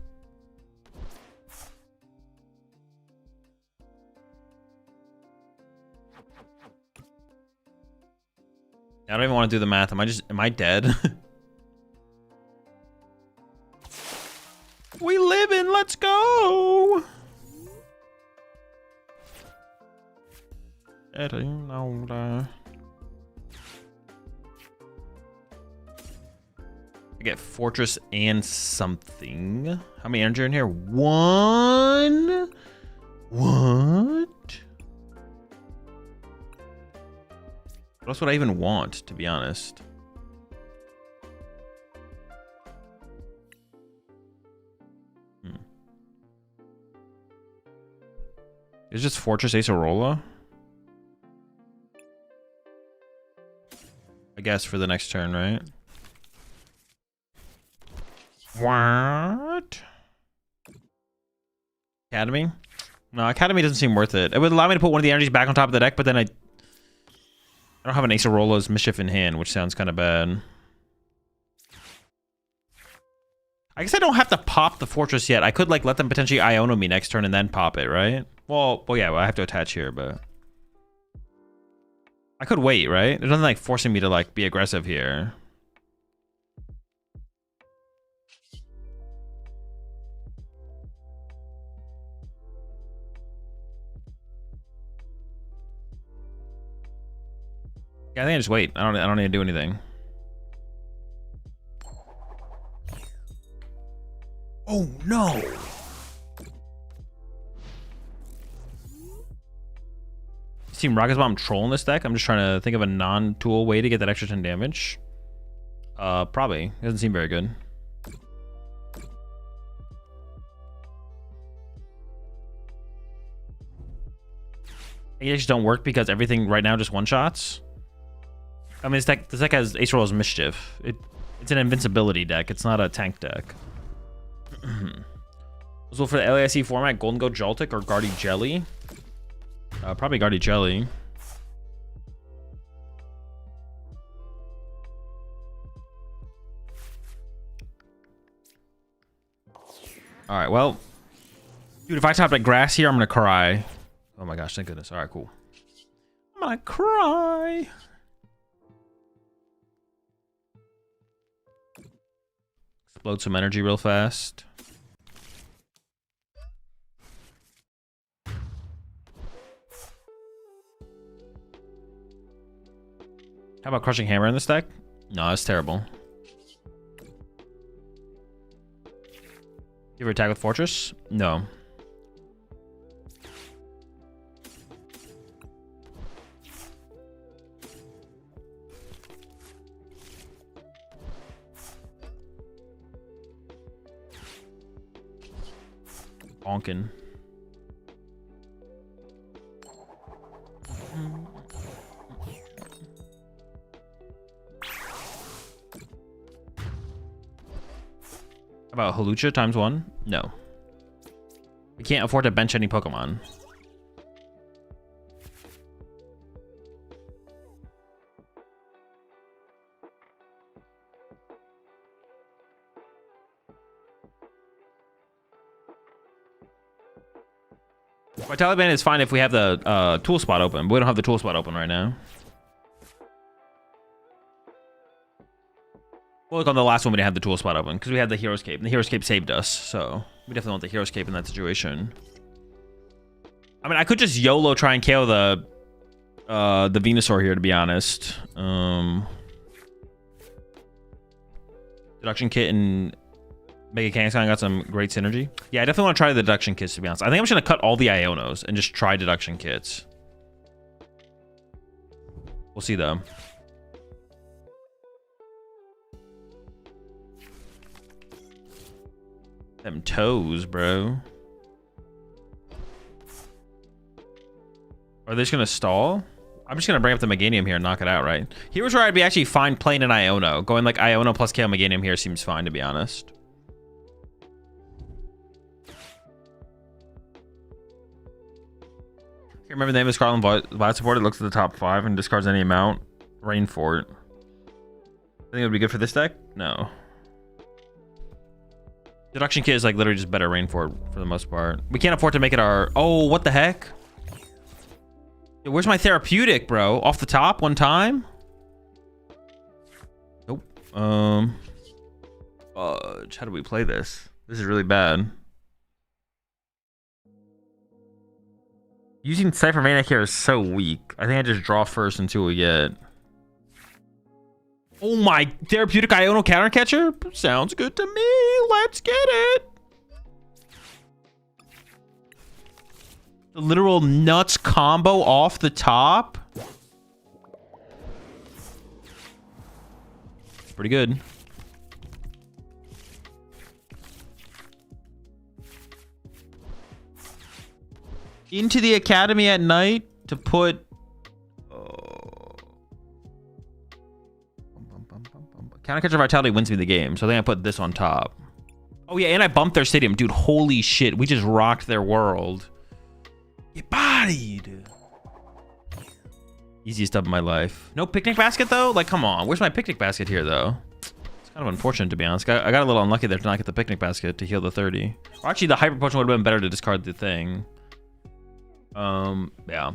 I don't even want to do the math. Am I dead? We live in, let's go. I get Fortress and something. How many energy are in here? 1? What? What else would I even want, to be honest? It's just Fortress Acerola? I guess for the next turn, right? What? Academy? No, Academy doesn't seem worth it. It would allow me to put one of the energies back on top of the deck, but then I don't have an Acerola's Mischief in hand, which sounds kind of bad. I guess I don't have to pop the Fortress yet. I could like let them potentially Iono me next turn and then pop it, right? Well, yeah, I have to attach here, but I could wait, right? There's nothing like forcing me to like be aggressive here. Yeah, I think I just wait. I don't need to do anything. Oh no! Team Rocket's Bomb trolling this deck? I'm just trying to think of a non-tool way to get that extra 10 damage. Probably. It doesn't seem very good. They just don't work because everything right now just1-shots. I mean, this deck has Ace Roll's Mischief. It's an invincibility deck. It's not a tank deck. So for the LASC format, Golden Goat Joltik or Guardy Jelly? Probably Guardy Jelly. All right, well, dude, if I top at grass here, I'm gonna cry. Oh my gosh, thank goodness. All right, cool. I'm gonna cry. Explode some energy real fast. How about Crushing Hammer in this deck? No, that's terrible. You ever attack with Fortress? No. Bonkin. How about Halucha ×1? No. We can't afford to bench any Pokemon. Vitality Band is fine if we have the tool spot open, but we don't have the tool spot open right now. Well, look, on the last one we didn't have the tool spot open because we had the Hero's Cape, and the Hero's Cape saved us, so we definitely want the Hero's Cape in that situation. I mean, I could just YOLO try and KO the Venusaur here, to be honest. Deduction Kit and Mega Kangaskhan got some great synergy. Yeah, I definitely want to try the Deduction Kits, to be honest. I think I'm just going to cut all the Ionos and just try Deduction Kits. We'll see, though. Them toes, bro. Are they just gonna stall? I'm just gonna bring up the Meganium here and knock it out, right? Here's where I'd be actually fine playing an Iono. Going like Iono plus KO Meganium here seems fine, to be honest. Remember the name of Scarlet Violet support? It looks at the top 5 and discards any amount. Rainfort. I think it would be good for this deck? No. Deduction Kit is like literally just better Rainfort for the most part. We can't afford to make it our... Oh, what the heck? Yo, where's my therapeutic, bro? Off the top one time? Nope. How do we play this? This is really bad. Using Cypher Maniac here is so weak. I think I just draw first until we get... Oh my, therapeutic Iono counter catcher? Sounds good to me. Let's get it. The literal nuts combo off the top. It's pretty good. Into the academy at night to put... Counter Catcher Vitality wins me the game, so I think I put this on top. Oh yeah, and I bumped their stadium. Dude, holy shit. We just rocked their world. Get bodied. Easiest dub of my life. No picnic basket, though? Like, come on. Where's my picnic basket here, though? It's kind of unfortunate, to be honest. I got a little unlucky there to not get the picnic basket to heal the 30. Or actually, the Hyper Potion would have been better to discard the thing. Yeah.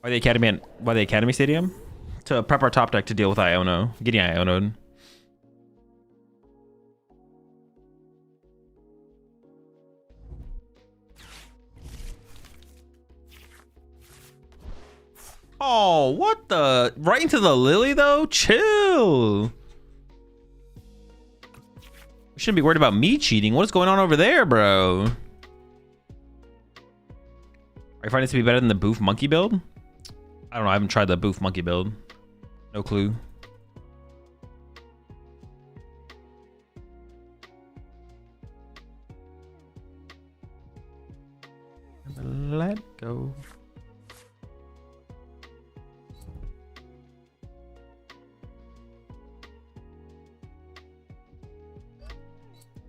Why the Academy Stadium? To prep our top deck to deal with Iono. Getting Iono'd. Oh, what the? Right into the Lily, though? Chill. We shouldn't be worried about me cheating. What is going on over there, bro? Are you finding it to be better than the Boof Monkey build? I don't know. I haven't tried the Boof Monkey build. No clue. let go.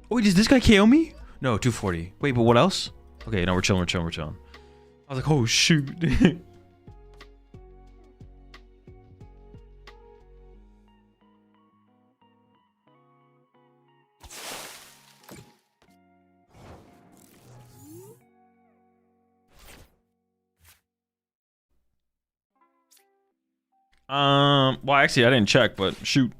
Wait, does this guy KO me? No, 240. Wait, but what else? Okay, no, we're chilling. I was like, oh shoot. Well, actually, I didn't check, but shoot.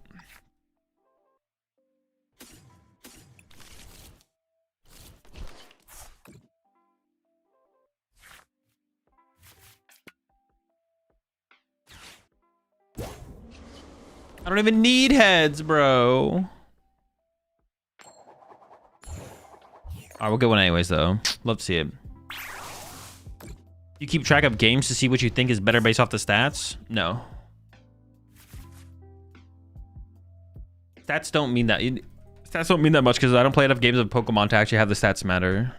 I don't even need heads, bro. Alright, we'll get one anyways, though. Love to see it. You keep track of games to see what you think is better based off the stats? No. Stats don't mean that. Stats don't mean that much because I don't play enough games of Pokemon to actually have the stats matter.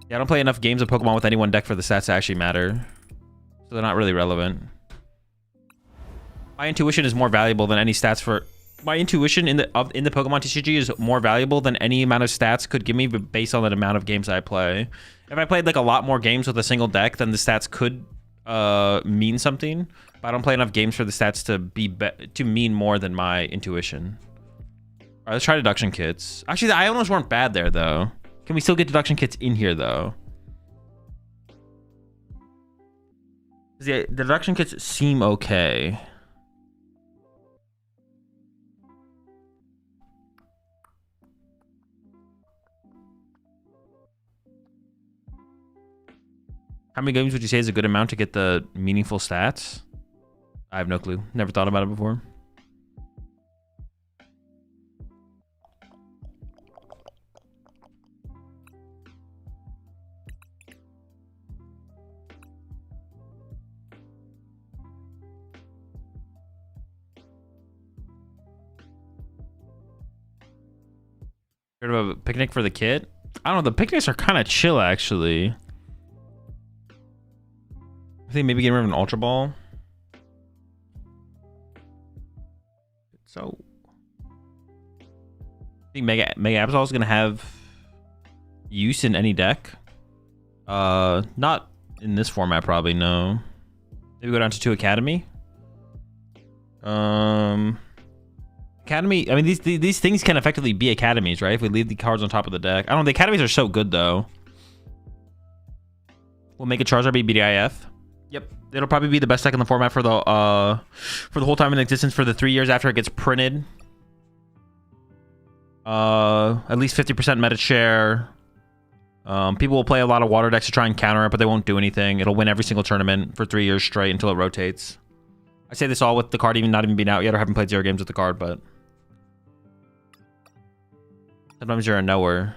Yeah, I don't play enough games of Pokemon with any one deck for the stats to actually matter. So they're not really relevant. My intuition is more valuable than any stats for... My intuition in the Pokemon TCG is more valuable than any amount of stats could give me based on the amount of games I play. If I played like a lot more games with a single deck, then the stats could mean something. But I don't play enough games for the stats to mean more than my intuition. Alright, let's try deduction kits. Actually, the Ionos weren't bad there, though. Can we still get deduction kits in here, though? The deduction kits seem okay. How many games would you say is a good amount to get the meaningful stats? I have no clue. Never thought about it before. Heard of a picnic for the kit? I don't know. The picnics are kind of chill, actually. I think maybe getting rid of an Ultra Ball. So, I think Mega Absol is gonna have use in any deck. Not in this format, probably. No. Maybe go down to 2 Academy. Academy. I mean, these things can effectively be academies, right? If we leave the cards on top of the deck. I don't know. The academies are so good, though. We'll make a Charizard be BDIF. Yep, it'll probably be the best deck in the format for the whole time in existence for the 3 years after it gets printed. At least 50% meta share. People will play a lot of water decks to try and counter it, but they won't do anything. It'll win every single tournament for 3 years straight until it rotates. I say this all with the card not even being out yet, or haven't played 0 games with the card, but sometimes you're a knower.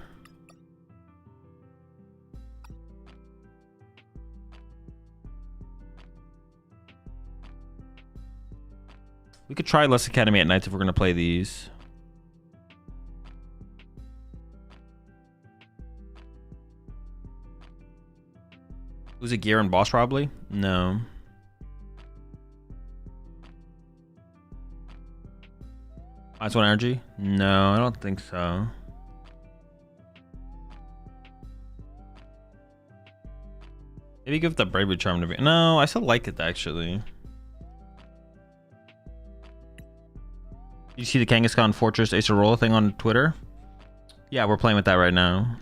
We could try Less Academy at nights if we're going to play these. Was it Gear and Boss probably? No. Minus 1 energy? No, I don't think so. Maybe give the Bravery Charm to be... No, I still like it actually. You see the Kangaskhan Fortress Acerola thing on Twitter? Yeah, we're playing with that right now.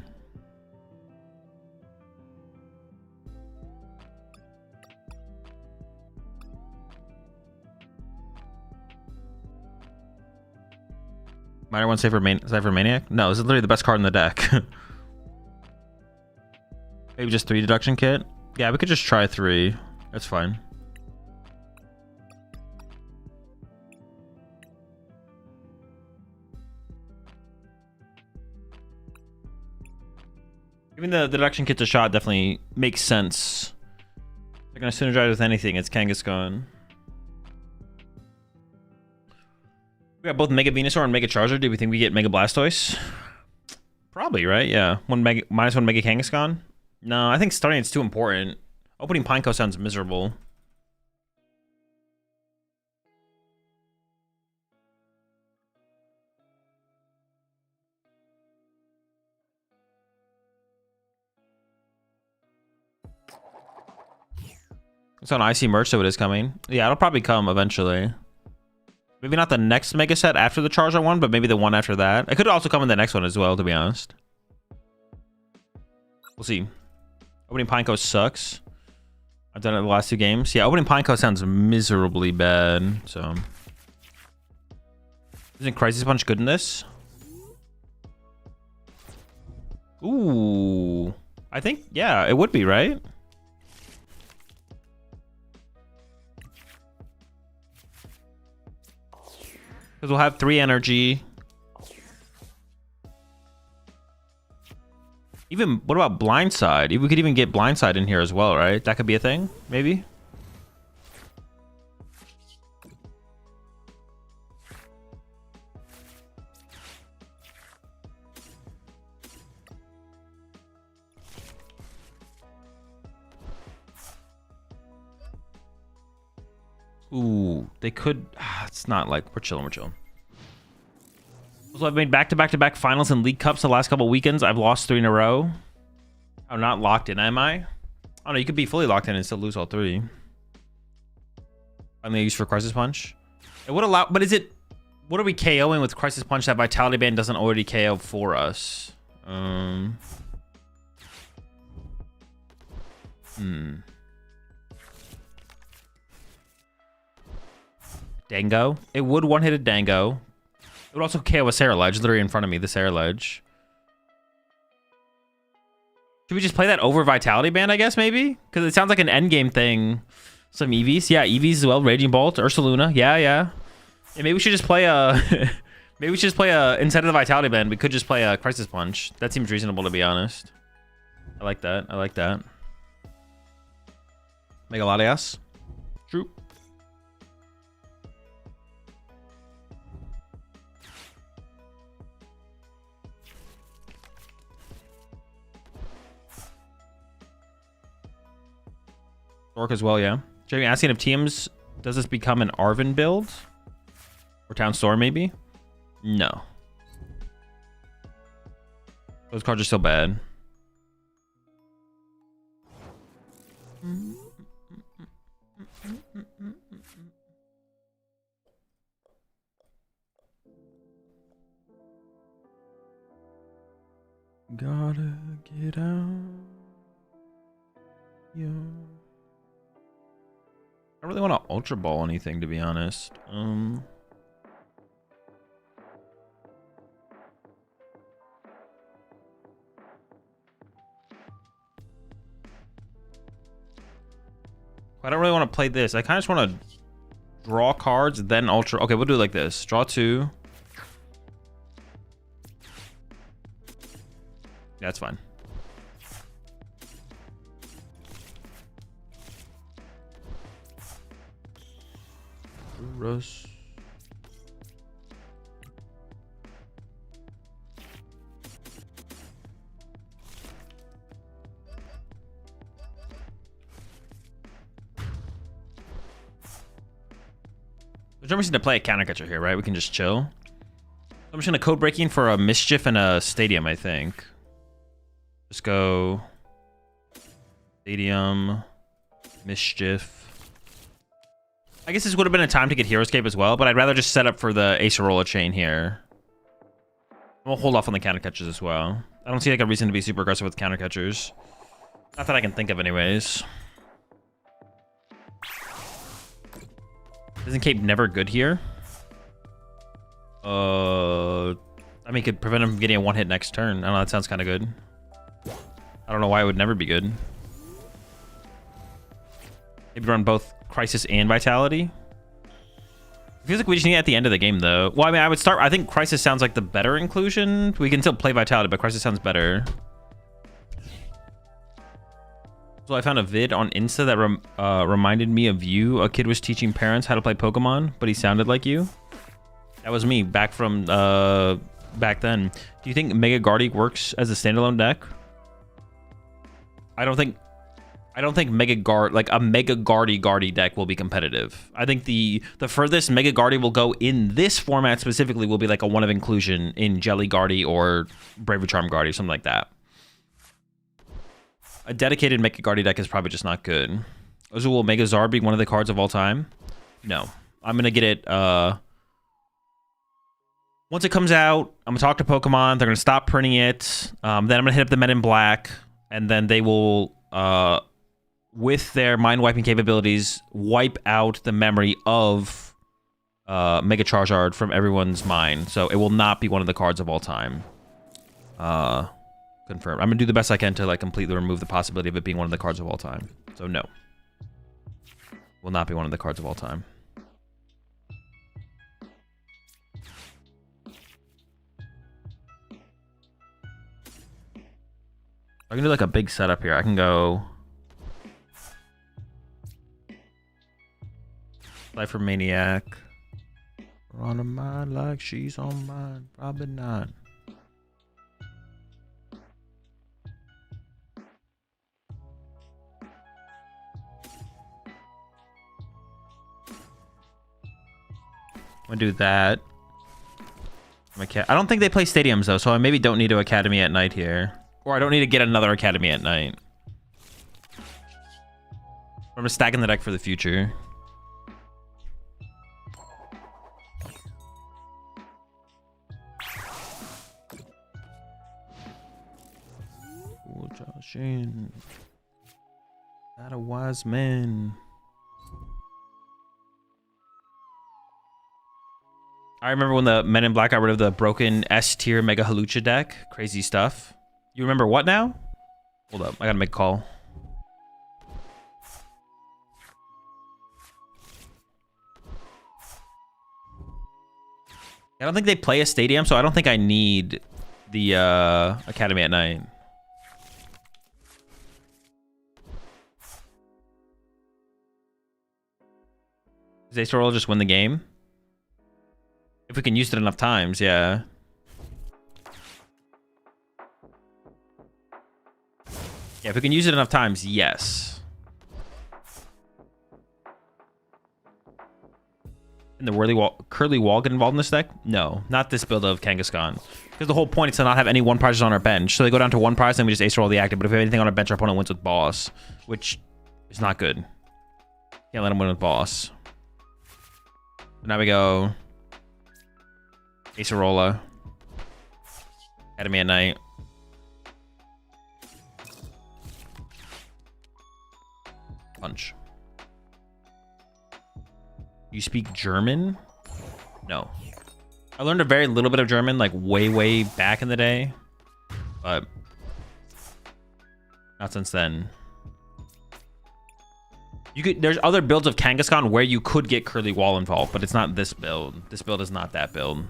Minor one Cypher Maniac? No, this is literally the best card in the deck. Maybe just 3 deduction kit? Yeah, we could just try 3. That's fine. Giving the deduction kit a shot definitely makes sense. They're gonna synergize with anything. It's Kangaskhan. We got both Mega Venusaur and Mega Charizard. Do we think we get Mega Blastoise? Probably, right? Yeah. -1 Mega Kangaskhan? No, I think starting it's too important. Opening Pineco sounds miserable. It's on IC merch, so it is coming. Yeah, it'll probably come eventually. Maybe not the next mega set after the Charizard one, but maybe the one after that. It could also come in the next one as well, to be honest. We'll see. Opening Pineco sucks. I've done it the last 2 games. Yeah, opening Pineco sounds miserably bad, so... Isn't Crisis Punch good in this? Ooh. I think, yeah, it would be, right? Because we'll have 3 energy. Even, what about Blindside? We could even get Blindside in here as well, right? That could be a thing, maybe? Ooh, they could... it's not like... We're chilling, we're chilling. So I've made back-to-back-to-back finals and League Cups the last couple weekends. I've lost 3 in a row. I'm not locked in, am I? I don't know, you could be fully locked in and still lose all 3. Finally used for Crisis Punch. It would allow... But is it... What are we KOing with Crisis Punch that Vitality Band doesn't already KO for us? Dango. It would one-hit a Dango. It would also KO a Sarah-Ledge, literally in front of me, the Sarah-Ledge. Should we just play that over Vitality Band, I guess, maybe? Because it sounds like an endgame thing. Some EVs. Yeah, EVs as well. Raging Bolt, Ursaluna. Yeah. Maybe we should just play a... maybe we should just play a... Instead of the Vitality Band, we could just play a Crisis Punch. That seems reasonable, to be honest. I like that. I like that. Megaladias. True. Dork as well, yeah. Jamie asking if TMs, does this become an Arven build? Or Town Storm, maybe? No. Those cards are still bad. Gotta get out. Yeah. I don't really want to Ultra Ball anything, to be honest. I don't really want to play this. I kind of just want to draw cards, then Ultra. Okay, we'll do it like this. Draw 2. That's fine. Rush. We're just going to play a counter catcher here, right? We can just chill. I'm just going to code breaking for a Mischief and a Stadium, I think. Just go Stadium, Mischief. I guess this would have been a time to get Hero Escape as well, but I'd rather just set up for the Acerola chain here. We'll hold off on the counter catchers as well. I don't see like a reason to be super aggressive with counter catchers. Not that I can think of anyways. Isn't Cape never good here? I mean, could prevent him from getting a one-hit next turn. I don't know, that sounds kind of good. I don't know why it would never be good. Maybe run both Crisis and Vitality. It feels like we just need it at the end of the game, though. Well, I mean, I would start... I think Crisis sounds like the better inclusion. We can still play Vitality, but Crisis sounds better. So I found a vid on Insta that reminded me of you. A kid was teaching parents how to play Pokemon, but he sounded like you. That was me back from back then. Do you think Mega Guardy works as a standalone deck? I don't think Mega Guard, like a Mega Guardy deck will be competitive. I think the furthest Mega Guardy will go in this format specifically will be like a one of inclusion in Jelly Guardy or Braver Charm Guardy, something like that. A dedicated Mega Guardy deck is probably just not good. Will Mega Zard be one of the cards of all time? No. I'm gonna get it once it comes out. I'm gonna talk to Pokemon. They're gonna stop printing it. Then I'm gonna hit up the Men in Black, and then they will with their mind wiping capabilities, wipe out the memory of Mega Charizard from everyone's mind. So it will not be one of the cards of all time. Confirmed. I'm gonna do the best I can to like completely remove the possibility of it being one of the cards of all time. So no, will not be one of the cards of all time. I can do like a big setup here. I can go Lifer Maniac. We're on a mind like she's on mine. Probably not. I'm gonna do that. I don't think they play stadiums though, so I maybe don't need to Academy at Night here. Or I don't need to get another Academy at Night. I'm just stacking the deck for the future. Not a wise man. I remember when the Men in Black got rid of the broken S tier Mega Halucha deck. Crazy stuff. You remember what now? Hold up, I gotta make a call. I don't think they play a stadium, so I don't think I need the Academy at Night. Does Ace Roll just win the game? If we can use it enough times, yeah. Yeah, if we can use it enough times, yes. And the Curly Wall get involved in this deck? No, not this build of Kangaskhan. Because the whole point is to not have any one prizes on our bench. So they go down to one prize and we just ace roll the active. But if we have anything on our bench, our opponent wins with boss, which is not good. Can't let him win with boss. So now we go Acerola, Academy at Night. Punch. You speak German? No. I learned a very little bit of German, like way back in the day, but not since then. There's other builds of Kangaskhan where you could get Curly Wall involved, but it's not this build. This build is not that build.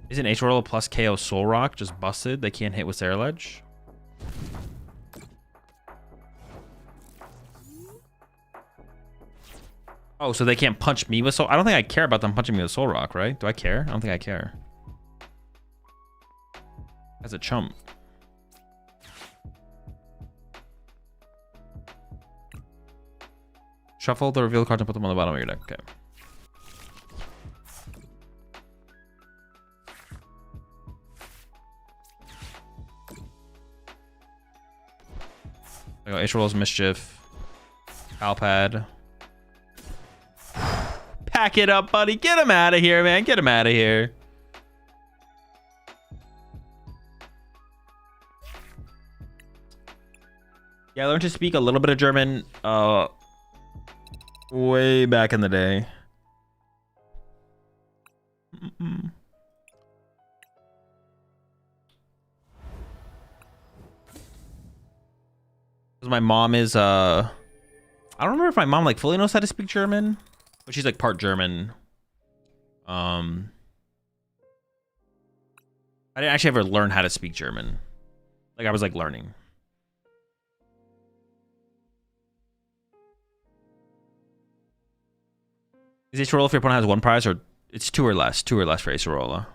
Isn't H-Roll plus KO Soul Rock just busted? They can't hit with Saraledge? Oh, so they can't punch me with Soul... I don't think I care about them punching me with Soul Rock, right? Do I care? I don't think I care. As a chump. Shuffle the reveal cards and put them on the bottom of your deck. Okay. I go H-Roll's Mischief. Alpad. Pack it up, buddy. Get him out of here, man. Get him out of here. Yeah, I learned to speak a little bit of German way back in the day. Because my mom is I don't remember if my mom like fully knows how to speak German, but she's like part German. I didn't actually ever learn how to speak German. Like I was like learning. Is Acerola if your opponent has 1 prize, or it's 2 or less? 2 or less for Acerola.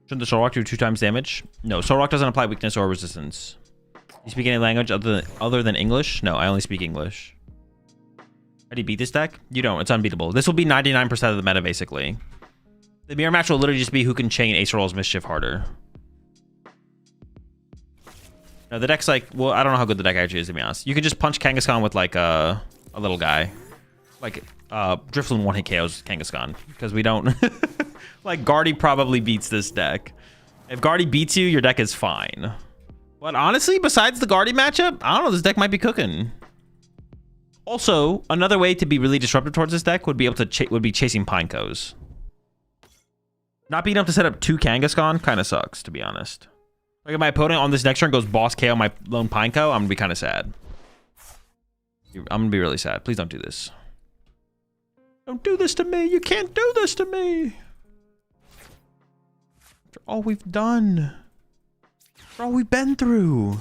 Shouldn't the Solrock do 2 times damage? No, Solrock doesn't apply weakness or resistance. You speak any language other than English? No, I only speak English. How do you beat this deck? You don't. It's unbeatable. This will be 99% of the meta, basically. The mirror match will literally just be who can chain Acerola's Mischief harder. No, the deck's like... Well, I don't know how good the deck actually is, to be honest. You can just punch Kangaskhan with, like, a little guy. Like, Drifloon one-hit KOs Kangaskhan. Because we don't... Like, Guardy probably beats this deck. If Guardy beats you, your deck is fine. But honestly, besides the Guardy matchup, I don't know, this deck might be cooking. Also, another way to be really disruptive towards this deck would be able to would be chasing Pinecos. Not being able to set up 2 Kangaskhan kind of sucks, to be honest. Like, if my opponent on this next turn goes boss KO my lone Pineco, I'm gonna be kind of sad. I'm gonna be really sad. Please don't do this. Don't do this to me. You can't do this to me. After all we've done. For all we've been through.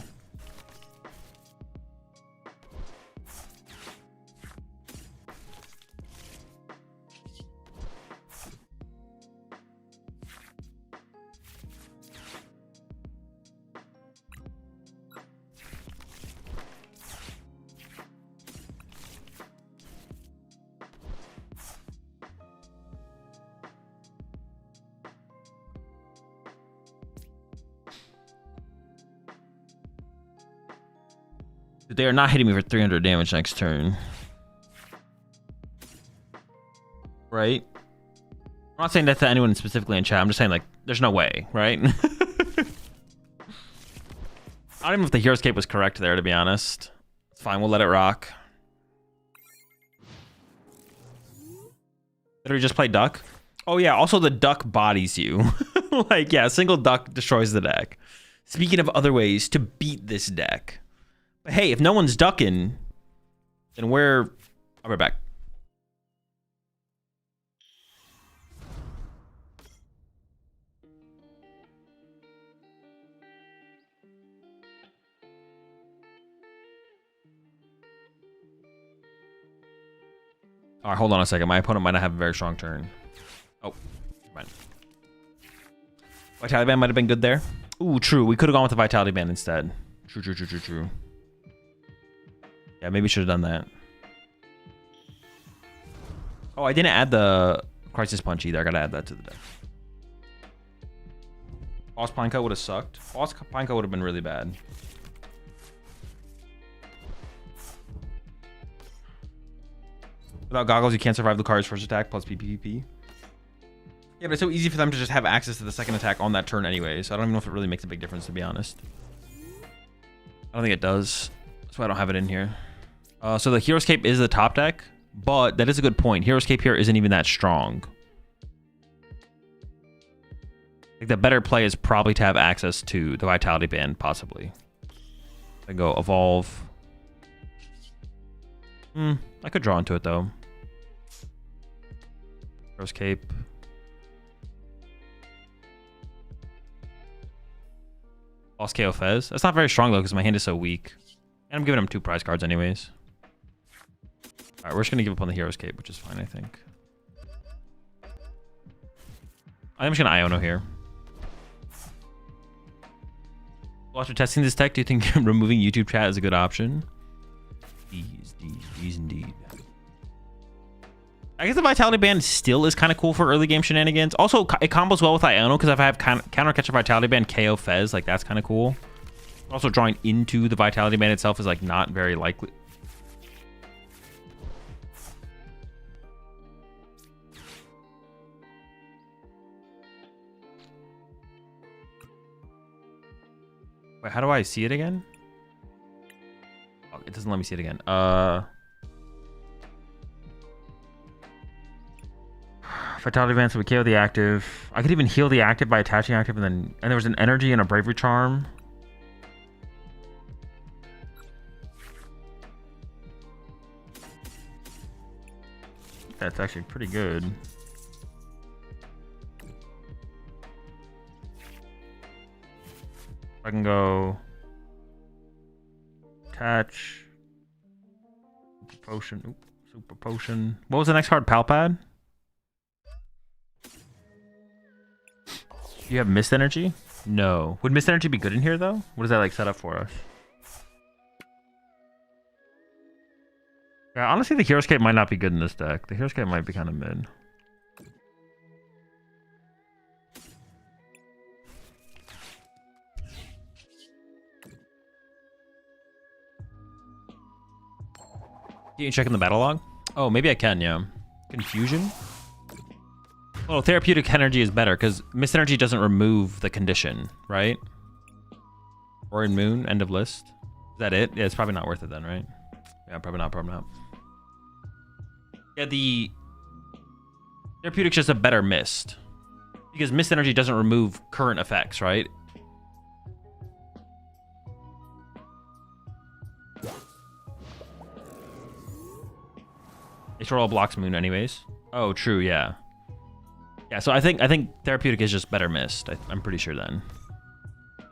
They are not hitting me for 300 damage next turn. Right? I'm not saying that to anyone specifically in chat. I'm just saying, like, there's no way, right? I don't even know if the Hero Escape was correct there, to be honest. It's fine. We'll let it rock. Literally just play Duck. Oh, yeah. Also, the Duck bodies you. Like, yeah, a single Duck destroys the deck. Speaking of other ways to beat this deck. But hey, if no one's ducking, then we're... I'll be back. All right, hold on a second. My opponent might not have a very strong turn. Oh, never mind. Vitality Band might have been good there. Ooh, true. We could have gone with the Vitality Band instead. True. Yeah, maybe should have done that. Oh, I didn't add the Crisis Punch either. I gotta add that to the deck. Boss Pineco would have sucked. Boss Pineco would have been really bad. Without goggles, you can't survive the card's first attack plus PPP. Yeah, but it's so easy for them to just have access to the second attack on that turn anyway, so I don't even know if it really makes a big difference, to be honest. I don't think it does. That's why I don't have it in here. So the Hero Escape is the top deck, but that is a good point. Hero Escape here isn't even that strong. Like, the better play is probably to have access to the Vitality Band, possibly. I go Evolve. I could draw into it, though. Hero Escape. Boss KO Fez. That's not very strong, though, because my hand is so weak. And I'm giving him 2 prize cards anyways. Alright, we're just going to give up on the Hero Escape, which is fine, I think. I'm just going to Iono here. Well, after testing this deck, do you think removing YouTube chat is a good option? These indeed. I guess the Vitality Band still is kind of cool for early game shenanigans. Also, it combos well with Iono, because if I have Counter Catcher Vitality Band, KO Fez, like, that's kind of cool. Also, drawing into the Vitality Band itself is, like, not very likely. Wait, how do I see it again? Oh, it doesn't let me see it again. Vitality Band, so we KO the active. I could even heal the active by attaching active, and there was an energy and a bravery charm. That's actually pretty good. I can go catch, super potion. Oop, super potion. What was the next card? Palpad. You have Mist Energy? No. Would Mist Energy be good in here though? What does that like set up for us? Yeah, honestly, the Hero's Cape might not be good in this deck. The Hero's Cape might be kind of mid. Can you check in the battle log? Oh, maybe I can, yeah. Confusion? Well, therapeutic energy is better because Mist Energy doesn't remove the condition, right? Or in Moon, end of list. Is that it? Yeah, it's probably not worth it then, right? Yeah, probably not, probably not. Yeah, the therapeutic's just a better Mist. Because Mist Energy doesn't remove current effects, right? It all blocks Moon anyways. Oh, true, yeah. Yeah, so I think therapeutic is just better Mist. I'm pretty sure then.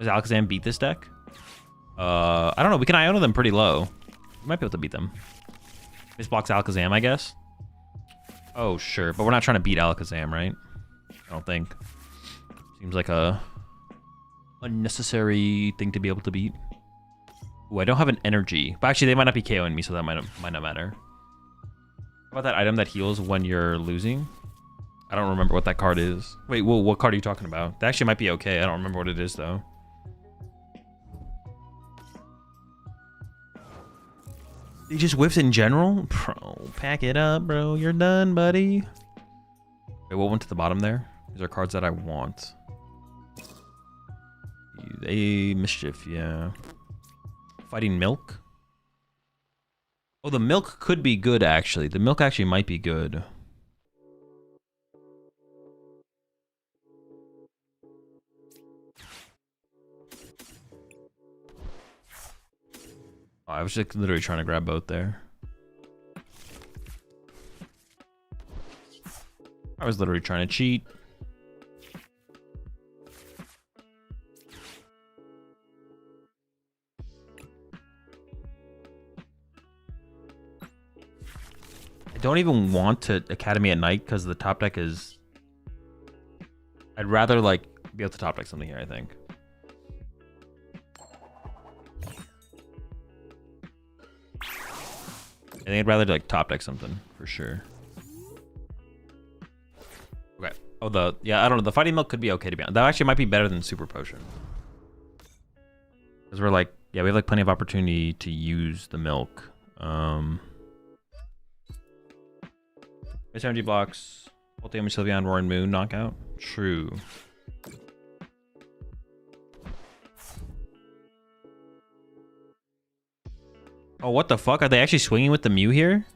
Does Alakazam beat this deck? I don't know. We can Iona them pretty low. We might be able to beat them. Mist blocks Alakazam, I guess. Oh, sure. But we're not trying to beat Alakazam, right? I don't think. Seems like a unnecessary thing to be able to beat. Ooh, I don't have an energy. But actually, they might not be KOing me, so that might not matter. How about that item that heals when you're losing? I don't remember what that card is. Wait, whoa, what card are you talking about? That actually might be okay. I don't remember what it is, though. He just whiffs in general? Bro, pack it up, bro. You're done, buddy. Wait, what went to the bottom there? These are cards that I want. A Mischief, yeah. Fighting Milk? Oh, the Milk could be good, actually. The Milk actually might be good. Oh, I was just literally trying to grab both there. I was literally trying to cheat. I don't even want to Academy at Night because the top deck is... I'd rather like be able to top deck something here, I think. I think I'd rather like top deck something for sure. Okay. Oh, yeah, I don't know. The Fighting Milk could be okay to be honest. That actually might be better than Super Potion. Because we're like, yeah, we have like plenty of opportunity to use the milk. Miss Energy blocks. Bolt damage, Sylveon, Roaring Moon, knockout. True. Oh, what the fuck? Are they actually swinging with the Mew here?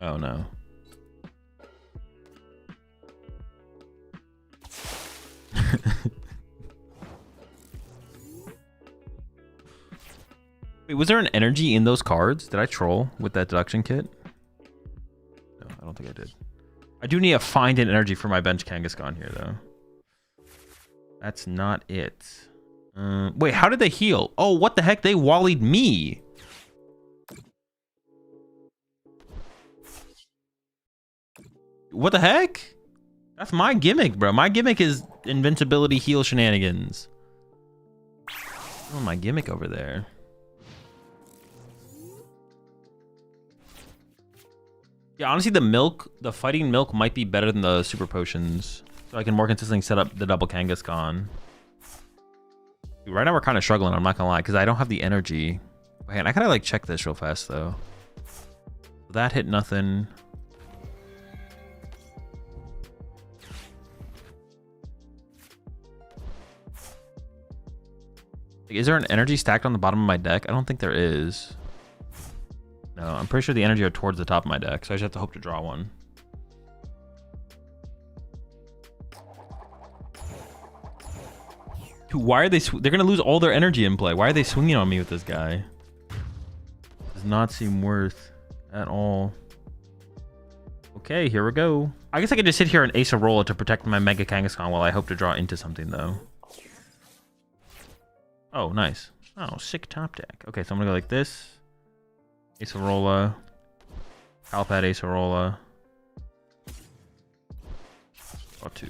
Oh, no. Wait, was there an energy in those cards? Did I troll with that deduction kit? No, I don't think I did. I do need to find an energy for my bench Kangaskhan here, though. That's not it. Wait, how did they heal? Oh, what the heck? They wallied me. What the heck? That's my gimmick, bro. My gimmick is invincibility heal shenanigans. Oh, my gimmick over there. Yeah, honestly, the Fighting Milk might be better than the Super Potions. So I can more consistently set up the double Kangaskhan. Right now we're kind of struggling, I'm not gonna lie, because I don't have the energy. Wait, I gotta like check this real fast though. That hit nothing. Is there an energy stacked on the bottom of my deck? I don't think there is. No, I'm pretty sure the energy are towards the top of my deck, so I just have to hope to draw one. Dude, why are they... They're going to lose all their energy in play. Why are they swinging on me with this guy? Does not seem worth at all. Okay, here we go. I guess I could just sit here and Ace Arola to protect my Mega Kangaskhan while I hope to draw into something, though. Oh, nice. Oh, sick top deck. Okay, so I'm gonna go like this. Acerola. Palpad Acerola. Draw 2.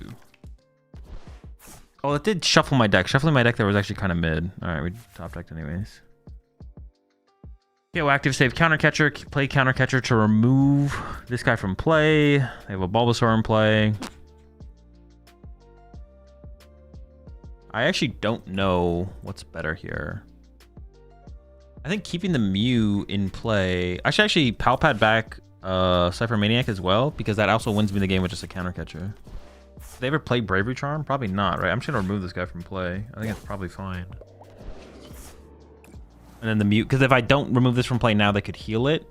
Oh, it did shuffle my deck. Shuffling my deck there was actually kind of mid. Alright, we top decked anyways. KO active, save counter catcher, play counter catcher to remove this guy from play. They have a Bulbasaur in play. I actually don't know what's better here. I think keeping the Mew in play. I should actually Palpad back Cypher Maniac as well, because that also wins me the game with just a counter catcher. Did they ever play Bravery Charm? Probably not, right? I'm just gonna remove this guy from play. I think it's probably fine. And then the Mew, because if I don't remove this from play now, they could heal it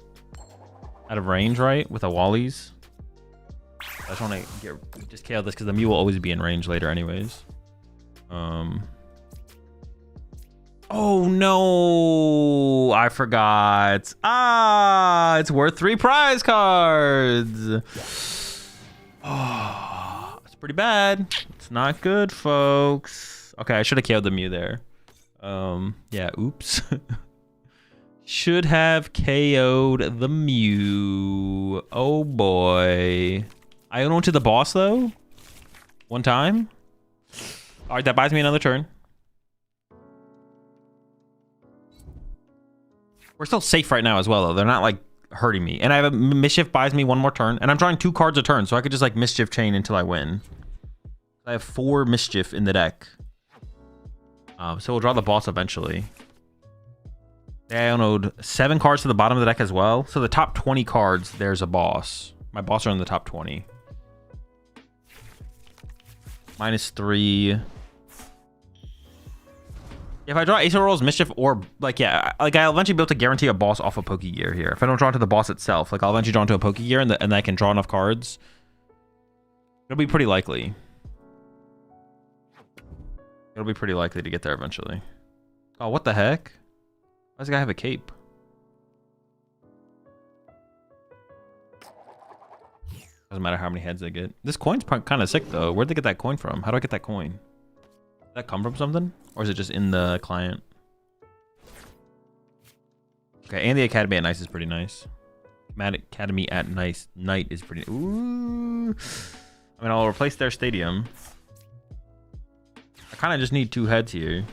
out of range, right? With a Wally's. I just want to just KO this because the Mew will always be in range later, anyways. Oh no! I forgot. Ah, it's worth 3 prize cards. Oh, it's pretty bad. It's not good, folks. Okay, I should have KO'd the Mew there. Yeah, oops. Should have KO'd the Mew. Oh boy. I own to the boss though. One time. All right, that buys me another turn. We're still safe right now as well though. They're not like hurting me. And I have a Mischief buys me 1 more turn. And I'm drawing 2 cards a turn, so I could just like Mischief chain until I win. I have 4 Mischief in the deck. So we'll draw the boss eventually. I owned 7 cards to the bottom of the deck as well. So the top 20 cards, there's a boss. My boss are in the top 20. -3. If I draw Acerolas, Mischief, or like, yeah, like I'll eventually be able to guarantee a boss off of Pokegear here. If I don't draw into the boss itself, like I'll eventually draw into a Pokegear and I can draw enough cards. It'll be pretty likely. It'll be pretty likely to get there eventually. Oh, what the heck? Why does this guy have a cape? Doesn't matter how many heads they get. This coin's kind of sick though. Where'd they get that coin from? How do I get that coin? Did that come from something? Or is it just in the client? Okay, and the Academy at Night is pretty nice. Academy at Night is pretty... Ooh. I mean, I'll replace their stadium. I kind of just need 2 heads here.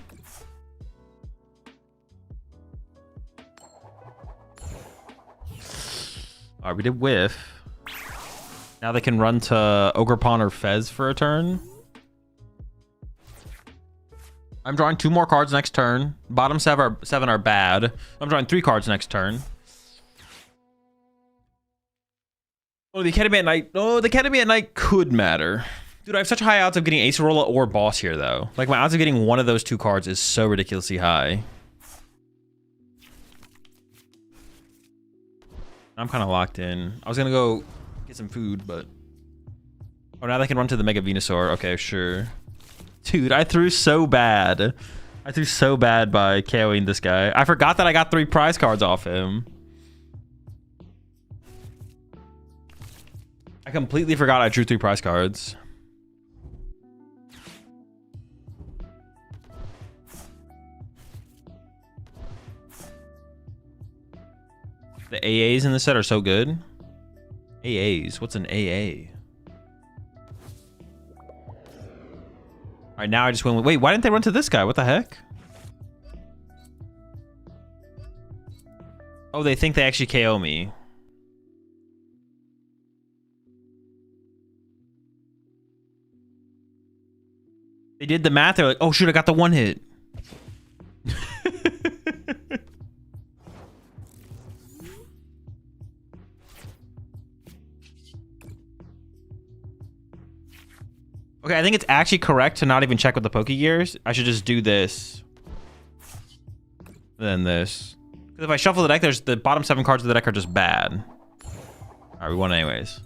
Alright, we did whiff. Now they can run to Ogerpon or Fez for a turn. I'm drawing 2 more cards next turn. Bottom 7 are bad. I'm drawing 3 cards next turn. Oh, the Academy at Night. Oh, the Academy at Night could matter. Dude, I have such high odds of getting Acerola or Boss here, though. Like, my odds of getting one of those 2 cards is so ridiculously high. I'm kind of locked in. I was going to go get some food, but... Oh, now they can run to the Mega Venusaur. Okay, sure. Dude, I threw so bad. I threw so bad by KOing this guy. I forgot that I got 3 prize cards off him. I completely forgot I drew 3 prize cards. The AAs in this set are so good. AAs? What's an AA? All right, now I just went with... Wait, why didn't they run to this guy? What the heck? Oh, they think they actually KO me. They did the math. They're like, oh, shoot, I got the 1 hit. Okay, I think it's actually correct to not even check with the Pokegears. I should just do this. Then this. Because if I shuffle the deck, there's the bottom 7 cards of the deck are just bad. Alright, we won anyways.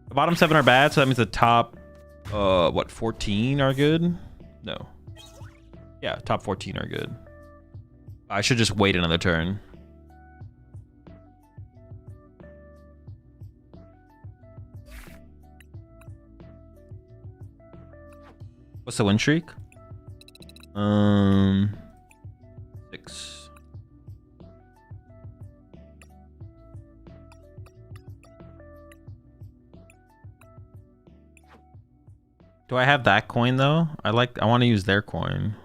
The bottom 7 are bad, so that means the top, what, 14 are good? No. Yeah, top 14 are good. I should just wait another turn. What's the win streak? 6. Do I have that coin though? I want to use their coin.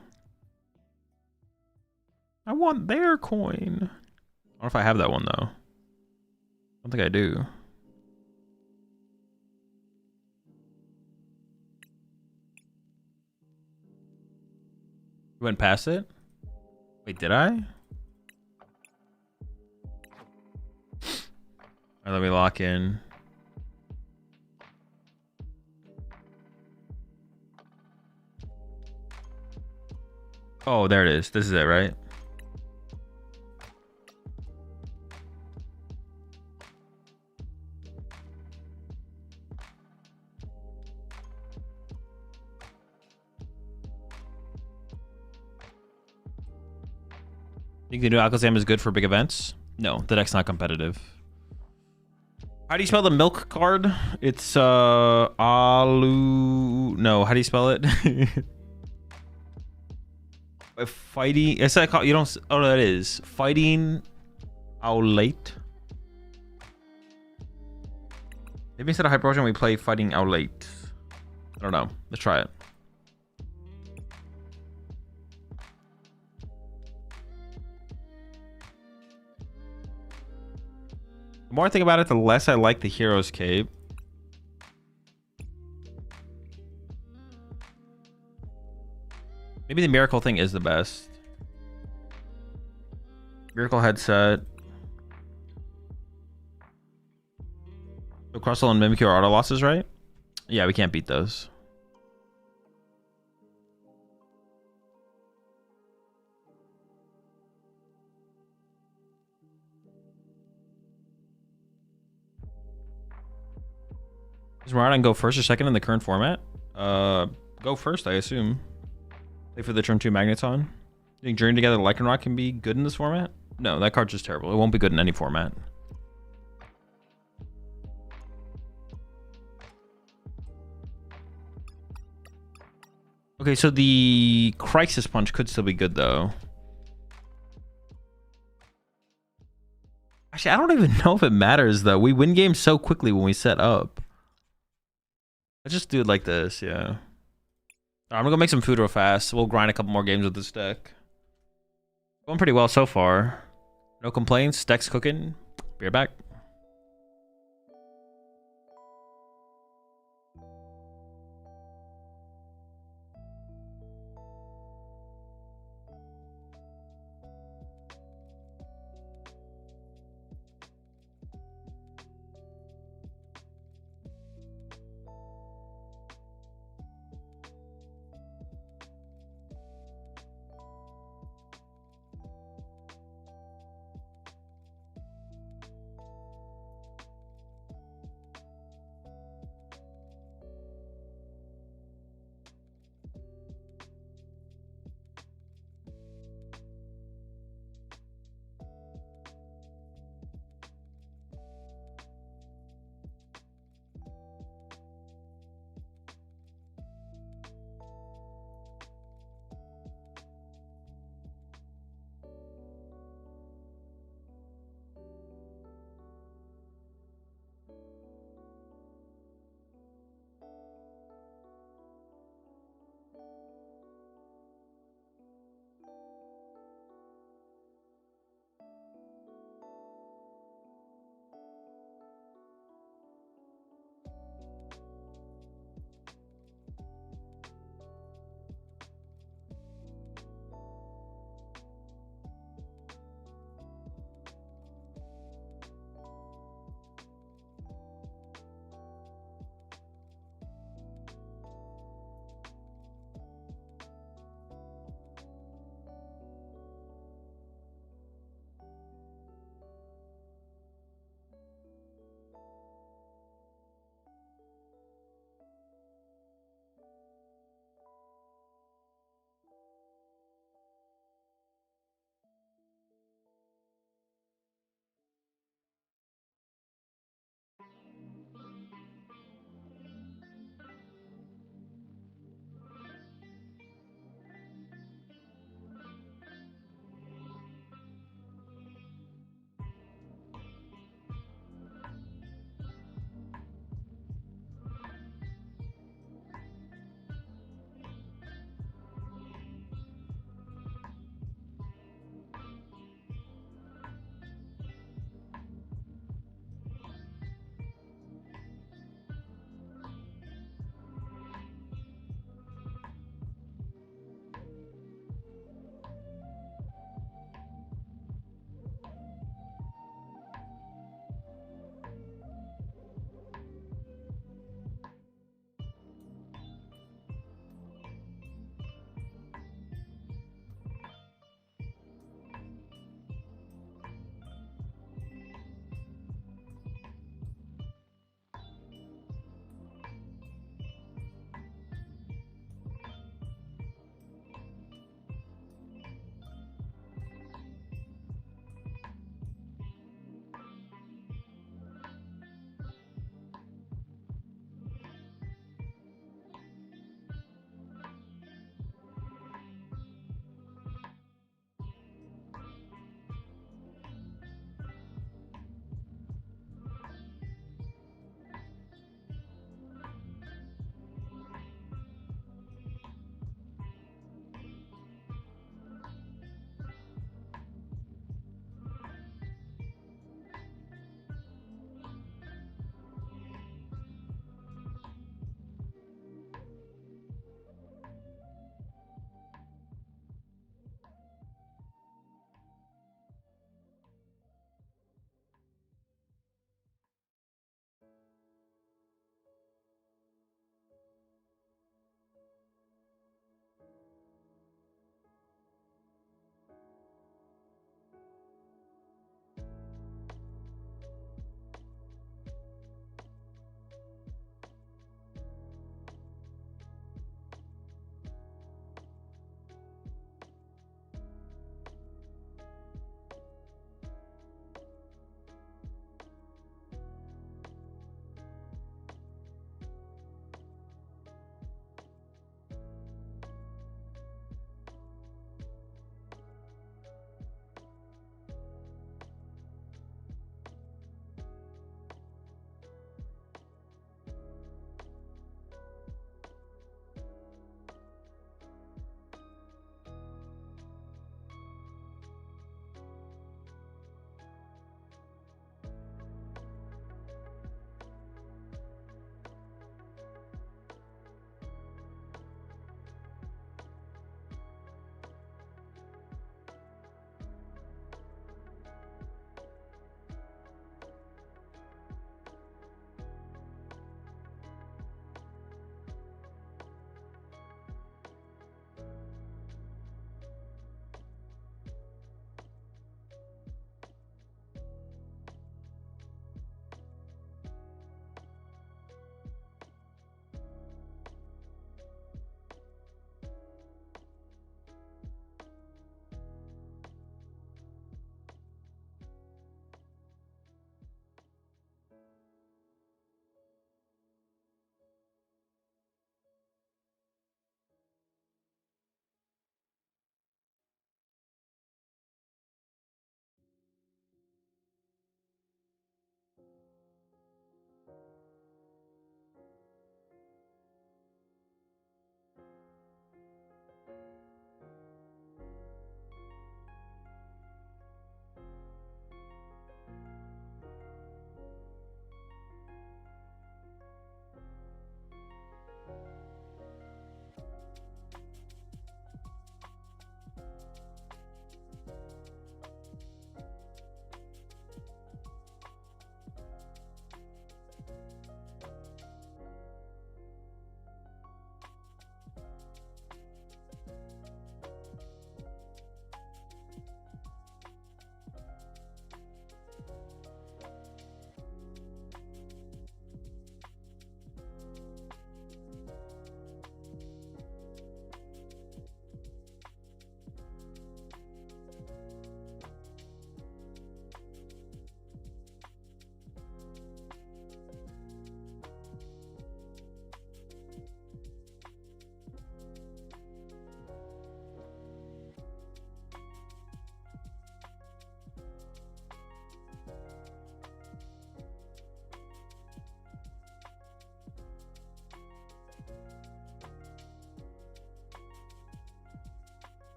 I want their coin. I don't know if I have that one though. I don't think I do. You went past it? Wait, did I? Alright, let me lock in. Oh, there it is. This is it, right? Think the new Alakazam is good for big events? No, the deck's not competitive. How do you spell the milk card? It's alu. No, how do you spell it? Fighting. It's like you don't. Oh, that is fighting. Owlate. Maybe instead of Hyper Potion, we play fighting Owlate. I don't know. Let's try it. The more I think about it, the less I like the Hero's Cape. Maybe the Miracle thing is the best. Miracle headset. So Crustle and Mimikyu are auto losses, right? Yeah, we can't beat those. Does Maraudon go first or second in the current format? Go first, I assume. Play for the turn 2 Magneton. You think Journey Together Lycanroc can be good in this format? No, that card's just terrible. It won't be good in any format. Okay, so the Crisis Punch could still be good, though. Actually, I don't even know if it matters, though. We win games so quickly when we set up. Let's just do it like this, yeah. I'm gonna go make some food real fast. We'll grind a couple more games with this deck. Going pretty well so far. No complaints. Deck's cooking. Be right back.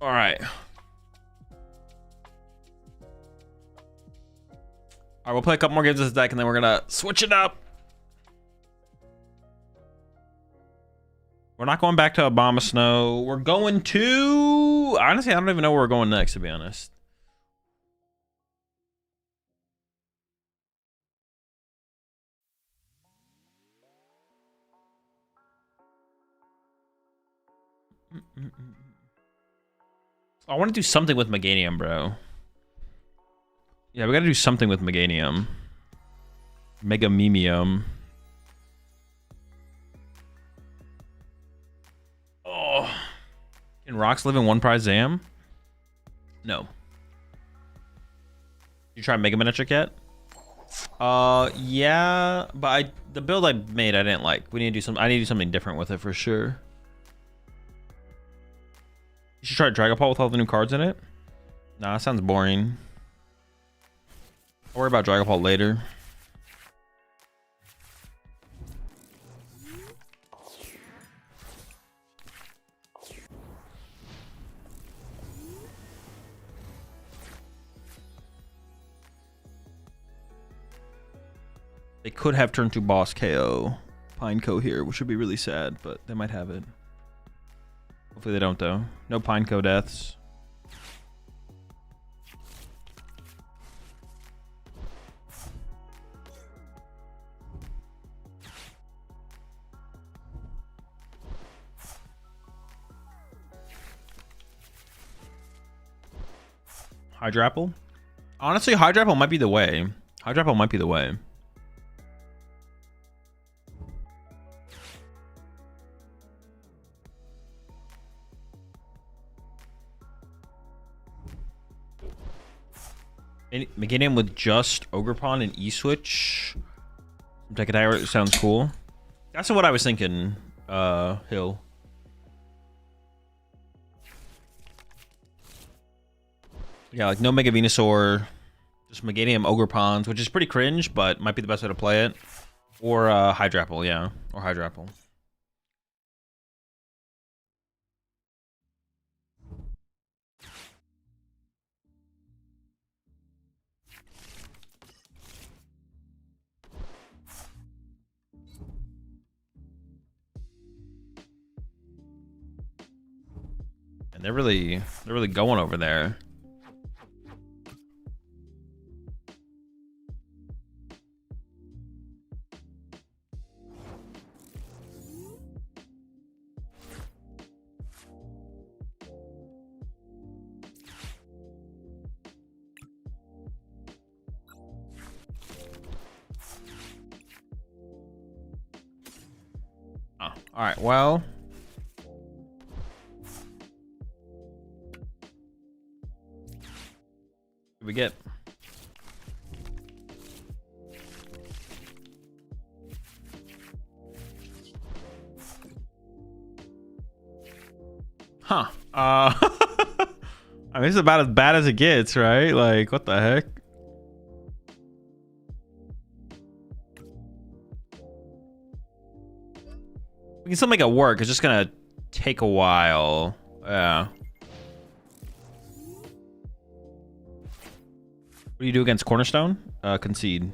All right. All right, we'll play a couple more games of this deck, and then we're gonna switch it up. We're not going back to Abomasnow. We're going to... Honestly, I don't even know where we're going next, to be honest. I want to do something with Meganium, bro. Yeah, we got to do something with Meganium. Megamemium. Oh. Can rocks live in one prize Zam? No. You try Mega Miniatric yet? Yeah, but the build I made I didn't like. We need to do I need to do something different with it for sure. You should try Dragapult with all the new cards in it. Nah, that sounds boring. I'll worry about Dragapult later. They could have turned to boss KO Pineco here, which would be really sad, but they might have it. Hopefully they don't, though. No Pineco deaths. Hydrapple? Honestly, Hydrapple might be the way. Hydrapple might be the way. Meganium with just Ogerpon and E-Switch. Decadire sounds cool. That's what I was thinking, Hill. Yeah, like no Mega Venusaur, just Meganium Ogerpons, which is pretty cringe, but might be the best way to play it. Or Hydrapple, yeah. Or Hydrapple. And they're really going over there. Oh, all right, well. What do we get? Huh. I mean, it's about as bad as it gets, right? Like, what the heck? We can still make it work. It's just gonna take a while. Yeah. What do you do against Cornerstone? Concede.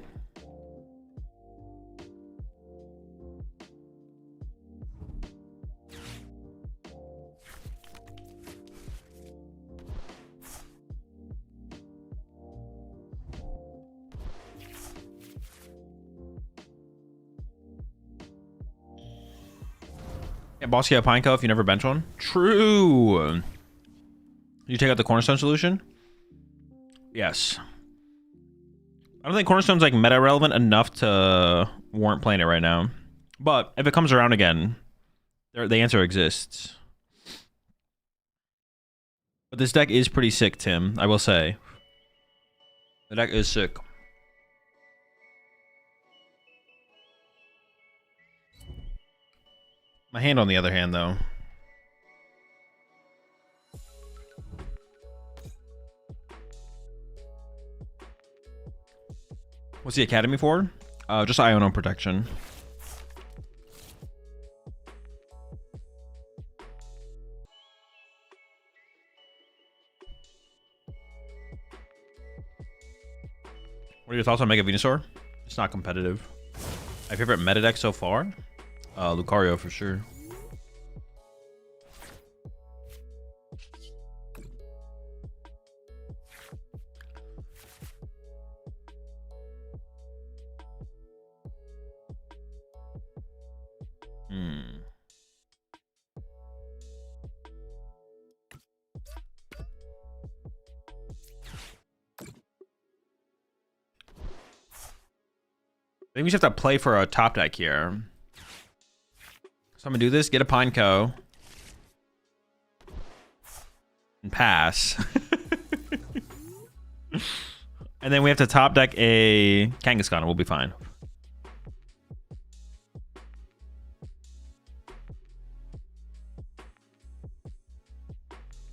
Yeah, boss, you have Pineco if you never bench one. True. You take out the Cornerstone solution? Yes. I don't think Cornerstone's like meta relevant enough to warrant playing it right now. But if it comes around again, the answer exists. But this deck is pretty sick, Tim, I will say. The deck is sick. My hand on the other hand, though. What's the Academy for? Just Iono protection. What are your thoughts on Mega Venusaur? It's not competitive. My favorite meta deck so far? Lucario for sure. I think we just have to play for a top deck here. So I'm gonna do this, get a Pineco. And pass. And then we have to top deck a Kangaskhan and we'll be fine.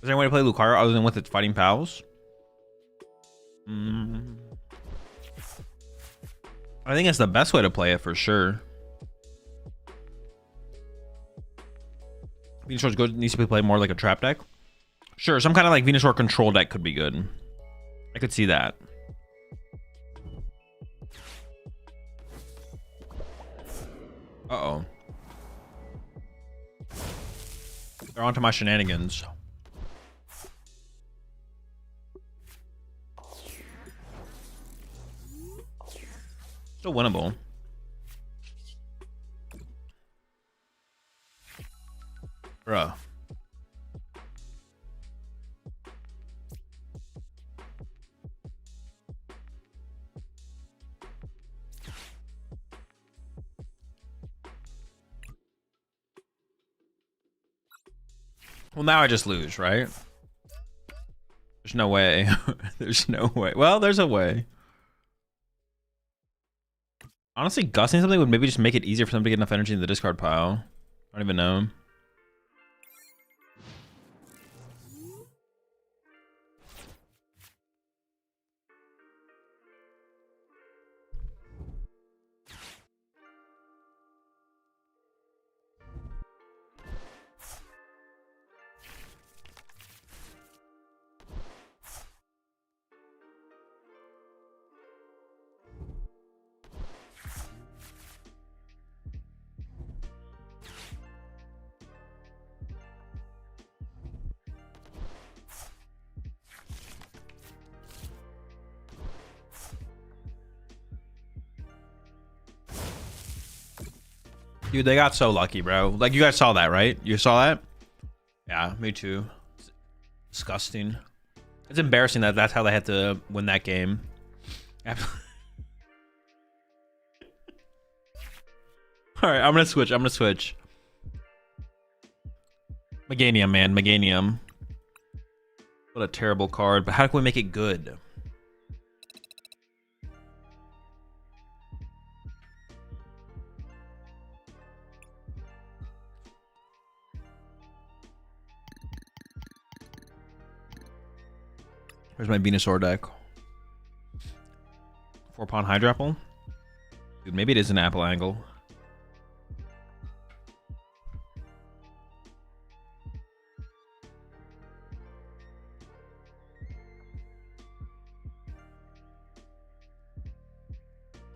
Is there any way to play Lucario other than with its fighting pals? I think it's the best way to play it for sure. Venusaur's good. Needs to be played more like a trap deck. Sure, some kind of like Venusaur control deck could be good. I could see that. Uh-oh. They're onto my shenanigans. Still winnable. Bruh. Well, now I just lose, right? There's no way. There's no way. Well, there's a way. Honestly, gusting something would maybe just make it easier for them to get enough energy in the discard pile. I don't even know. Dude, they got so lucky, bro. Like, you guys saw that, right? You saw that? Yeah, me too. It's disgusting. It's embarrassing that that's how they had to win that game. All right, I'm gonna switch. Meganium, man. Meganium. What a terrible card. But how can we make it good? Where's my Venusaur deck? 4-pawn Hydrapple? Dude, maybe it is an apple angle.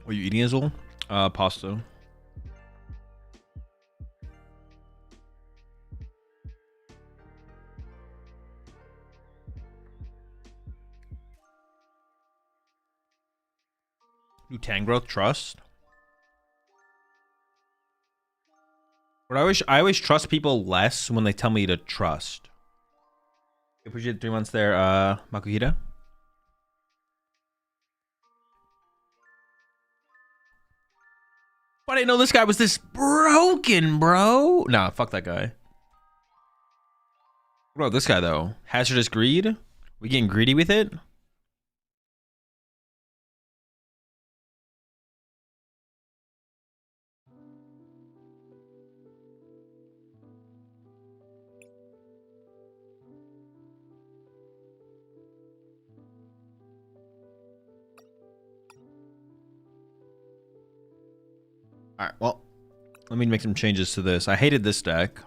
What are you eating, Azul? Pasta. New Tangrowth Trust. But I always trust people less when they tell me to trust. Appreciate 3 months there, Makuhita. But I didn't know this guy was this broken, bro. Nah, fuck that guy. What about this guy though? Hazardous Greed? We getting greedy with it? All right, well, let me make some changes to this. I hated this deck.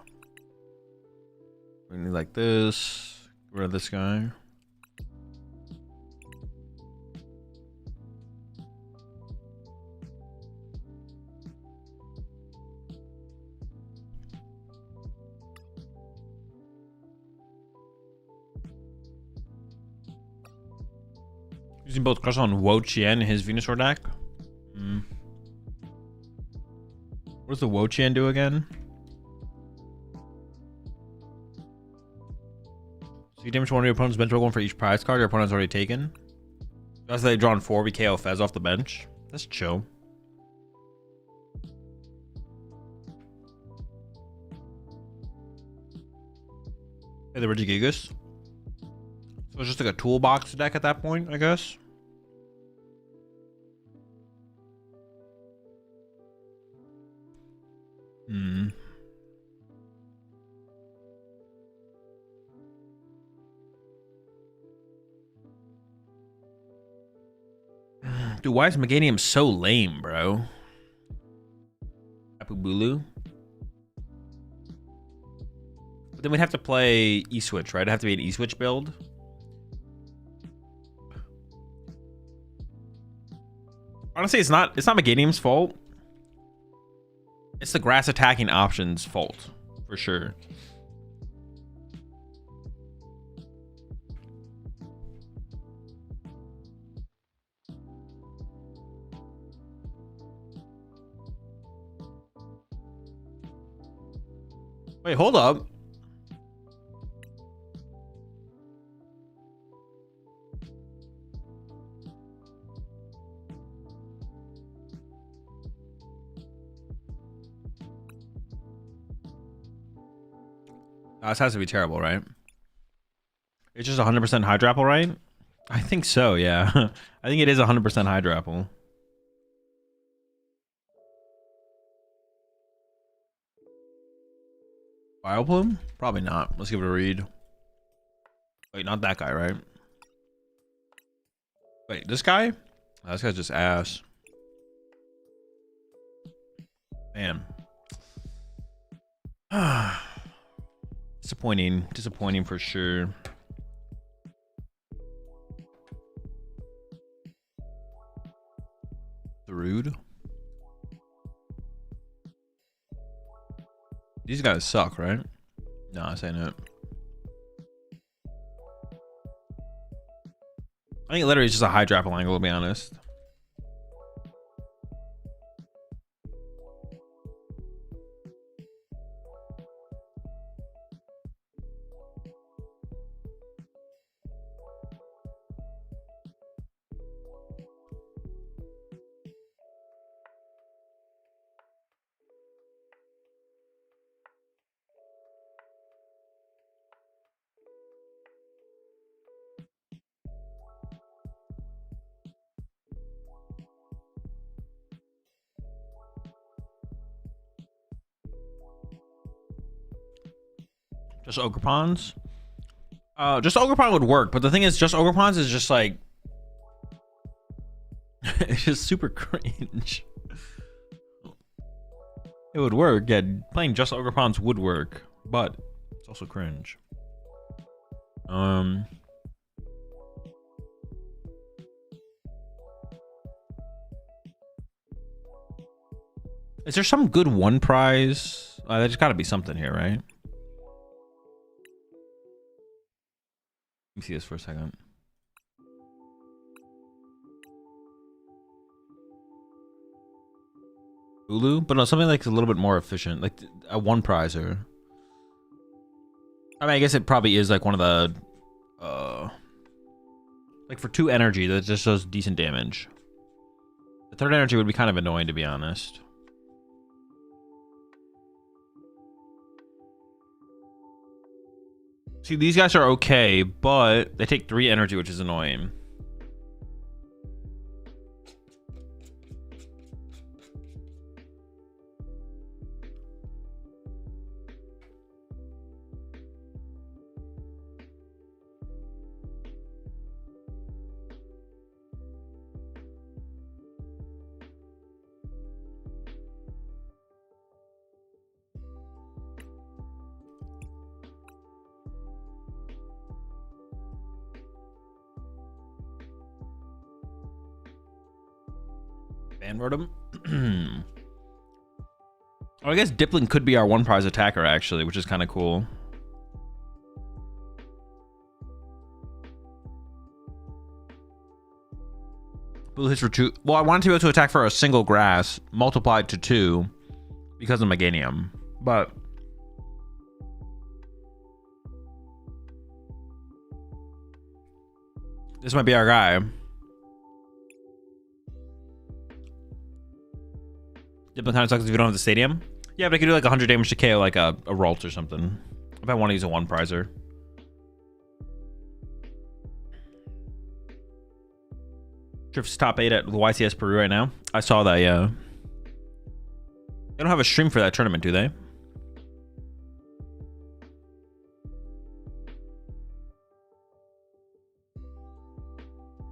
We need like this. Get rid of this guy. Using both crush on Wo Chien and his Venusaur deck. What does the Wo Chien do again? So you damage one of your opponent's bench roll one for each prize card your opponent's already taken. After they've drawn 4, we KO Fez off the bench. That's chill. Hey, the Regigigas. So it's just like a toolbox deck at that point, I guess. Dude, why is Meganium so lame, bro? Tapu Bulu. But then we'd have to play E-Switch, right? It'd have to be an E-Switch build. Honestly, it's not Meganium's fault. It's the grass attacking options fault, for sure. Wait, hold up. This has to be terrible, right? It's just 100% Hydrapple, right? I think so, yeah. I think it is 100% Hydrapple. Vileplume? Probably not. Let's give it a read. Wait, not that guy, right? Wait, this guy? Oh, this guy's just ass. Man. Disappointing for sure. Rude. These guys suck, right? No, I say no. I think literally it's just a Hydrapple angle, to be honest. Just Ogerpons? Just Ogerpon would work, but the thing is, just Ogerpons is just like... it's just super cringe. It would work, yeah, playing just Ogerpons would work, but it's also cringe. Is there some good one prize? There's gotta be something here, right? Let me see this for a second. Hulu? But no, something like a little bit more efficient. Like a one prizer. I mean, I guess it probably is like one of the... like for 2 energy, that just does decent damage. The 3rd energy would be kind of annoying, to be honest. See, these guys are okay, but they take 3 energy, which is annoying. Rotom. Oh, I guess Dipling could be our one prize attacker, actually, which is kind of cool. Blue hits for 2. Well, I wanted to be able to attack for a single grass multiplied to 2 because of Meganium. But this might be our guy. Diplo kind of sucks if you don't have the stadium. Yeah, but I could do like 100 damage to KO like a Ralt or something. If I want to use a 1-prizer. Drift's top 8 at the YCS Peru right now. I saw that, yeah. They don't have a stream for that tournament, do they?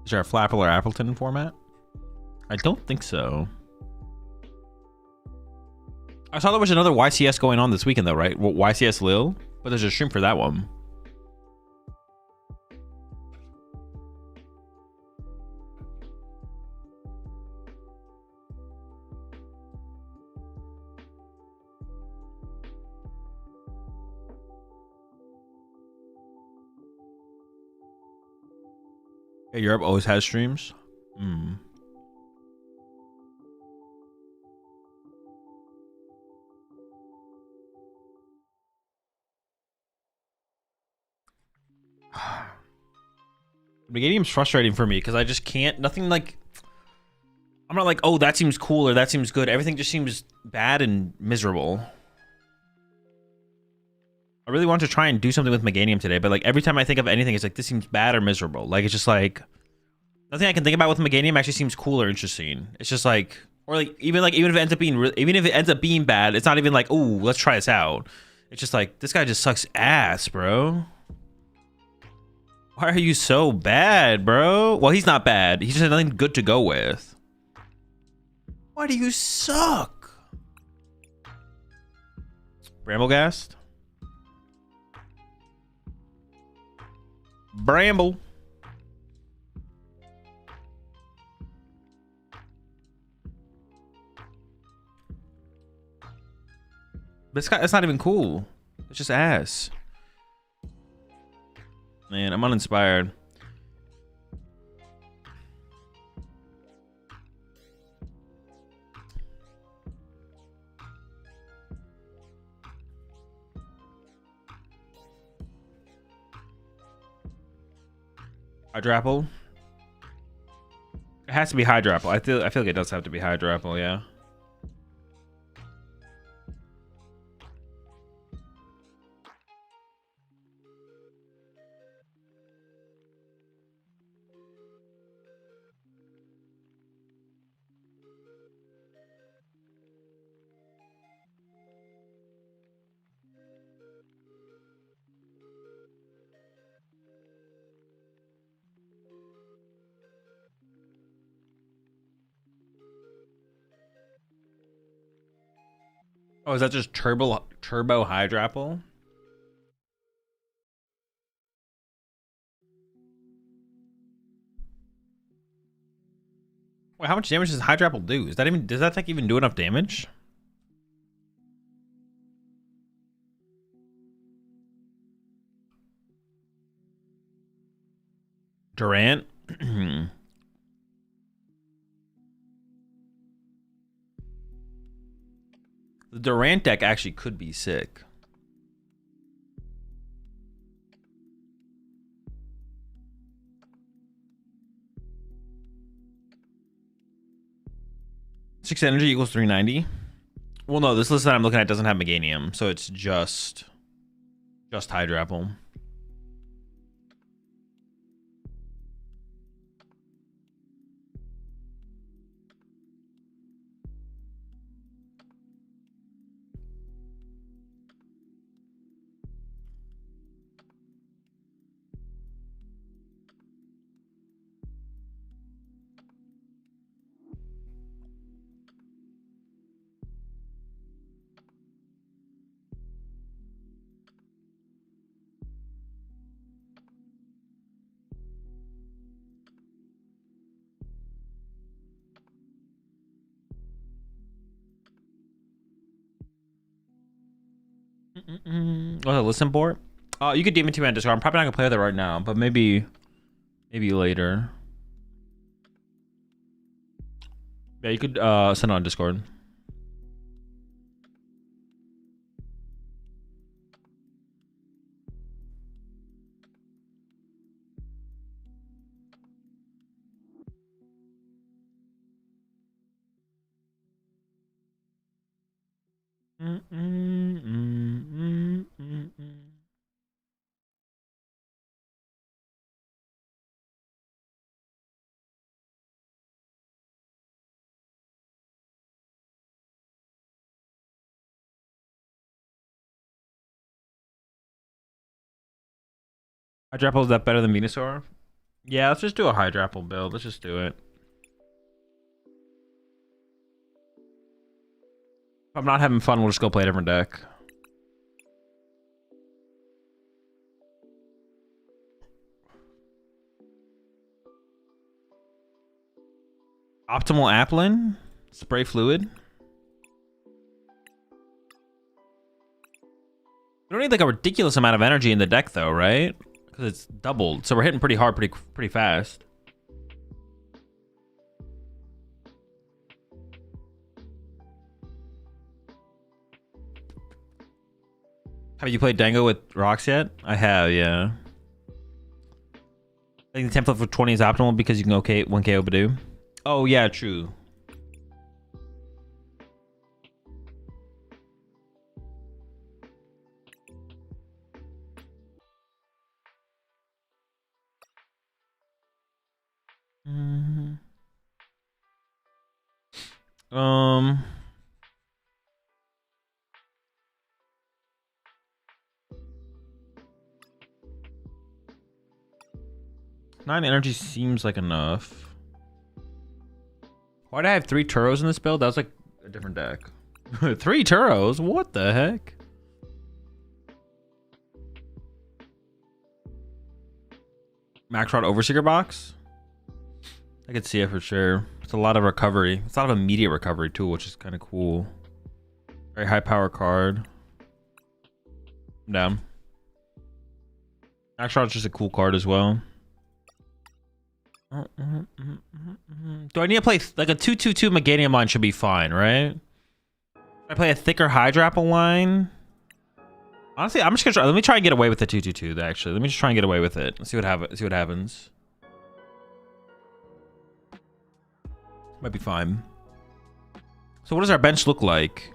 Is there a Flapple or Appleton format? I don't think so. I saw there was another YCS going on this weekend though, right? Well, YCS Lille? But there's a stream for that one. Yeah, Europe always has streams. Hmm. Meganium's frustrating for me because I just can't. Nothing like. I'm not like, oh, that seems cool or that seems good. Everything just seems bad and miserable. I really want to try and do something with Meganium today, but like every time I think of anything, it's like this seems bad or miserable. Like it's just like nothing I can think about with Meganium actually seems cool or interesting. It's just like, or like even if it ends up being even if it ends up being bad, it's not even like, oh, let's try this out. It's just like this guy just sucks ass, bro. Why are you so bad, bro? Well, he's not bad. He just has nothing good to go with. Why do you suck? Bramblegast? Bramble. This guy, that's not even cool. It's just ass. Man, I'm uninspired. Hydrapple. It has to be Hydrapple. I feel like it does have to be Hydrapple, yeah. Oh, is that just turbo Hydrapple? Wait, how much damage does Hydrapple do? Does that thing even do enough damage? Durant? The Durant deck actually could be sick. Six energy equals 390. Well, no, this list that I'm looking at doesn't have Meganium, so it's just Hydrapple. Oh, the listen board. You could DM it to me on Discord. I'm probably not gonna play with it right now, but maybe later. Yeah, you could send it on Discord. Hydrapple, is that better than Venusaur? Yeah, let's just do a Hydrapple build. Let's just do it. If I'm not having fun, we'll just go play a different deck. Optimal Applin? Spray Fluid? We don't need like a ridiculous amount of energy in the deck though, right? Because it's doubled. So we're hitting pretty hard, pretty fast. Have you played Dango with rocks yet? I have, yeah. I think the template for 20 is optimal because you can OK 1KO Badoo. Oh yeah, true. Um. 9 energy seems like enough. Why did I have 3 Turos in this build? That was like a different deck. 3 Turos? What the heck? Max Rod Overseeker box? I could see it for sure. It's a lot of recovery. It's a lot of immediate recovery too, which is kind of cool. Very high power card. I'm down. Max Rod's just a cool card as well. Do I need to play like a 2/2/2 Meganium line? Should be fine, right? If I play a thicker Hydrapple line. Honestly, I'm just gonna try. Let me try and get away with the 2/2/2. Actually, let me just try and get away with it. Let's see what happens. Might be fine. So what does our bench look like?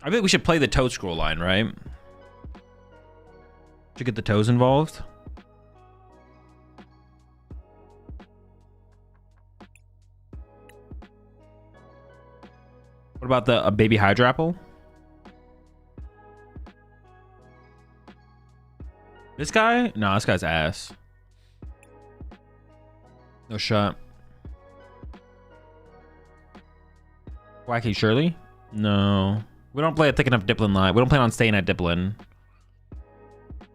I think we should play the Toad Scroll line, right? Should get the toes involved. What about the baby Hydrapple? This guy? No, this guy's ass. No shot. Wacky Shirley? No. We don't play a thick enough Diplin line. We don't plan on staying at Diplin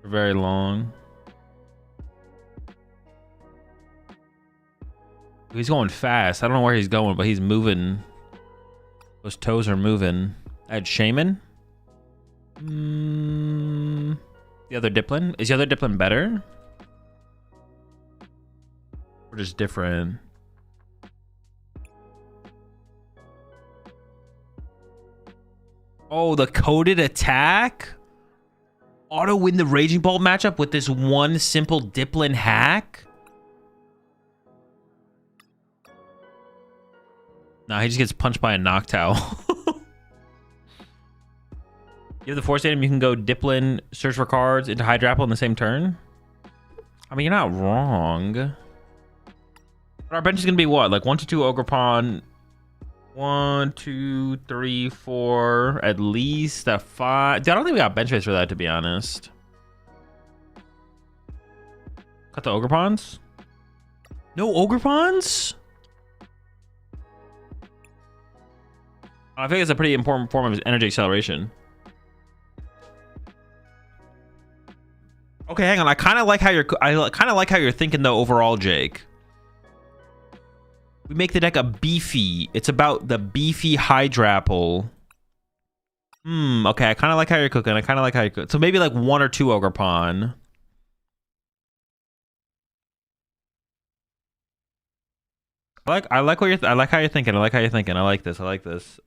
for very long. He's going fast. I don't know where he's going, but he's moving. Those toes are moving. I had Shaman. The other Diplin? Is the other Diplin better? Or just different? Oh, the coded attack? Auto win the Raging Bolt matchup with this one simple Diplin hack? Nah, he just gets punched by a Noctowl. You have the Force Item, you can go Diplin, search for cards into Hydrapple in the same turn. I mean, you're not wrong. But our bench is going to be what? Like 1 to 2 Ogerpon. 1, 2, 3, 4. At least a 5. Dude, I don't think we got bench space for that, to be honest. Cut the Ogerpons? No Ogerpons? I think it's a pretty important form of energy acceleration. Okay, hang on. I kind of like how you're thinking though overall, Jake. We make the deck a beefy. It's about the beefy Hydrapple. Okay, I kind of like how you're cooking. So maybe like 1 or 2 Ogerpon. I like what you're I like how you're thinking. I like how you're thinking. I like this. I like this.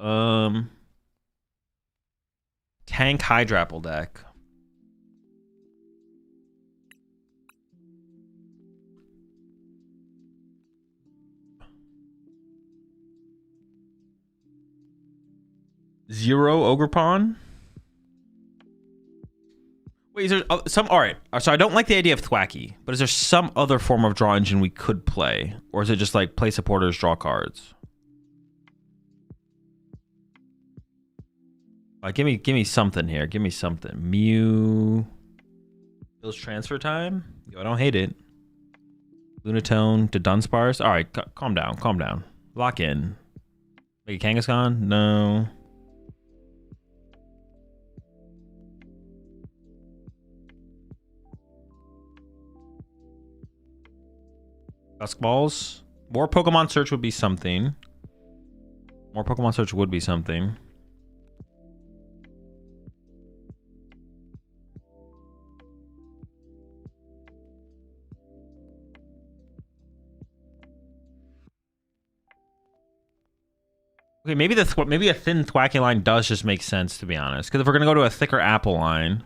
Tank Hydrapple deck. Zero Ogre Pawn. Wait, is there some? All right. So I don't like the idea of Thwacky, but is there some other form of draw engine we could play, or is it just like play supporters, draw cards? Like, give me something here. Give me something. Mew. Bill's transfer time. Yo, I don't hate it. Lunatone to Dunsparce. All right, calm down. Calm down. Lock in. Make a Kangaskhan? No. Tusk balls. More Pokemon search would be something. More Pokemon search would be something. Okay, maybe maybe a thin Thwacky line does just make sense, to be honest. Because if we're gonna go to a thicker Apple line,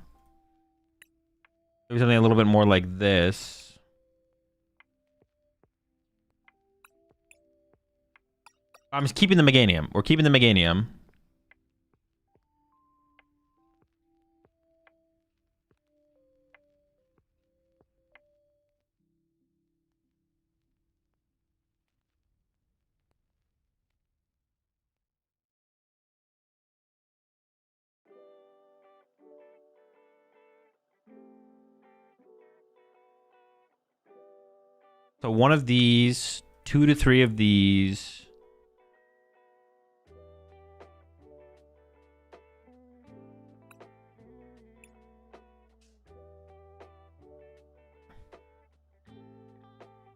maybe something a little bit more like this. I'm just keeping the Meganium. We're keeping the Meganium. So one of these, 2 to 3 of these.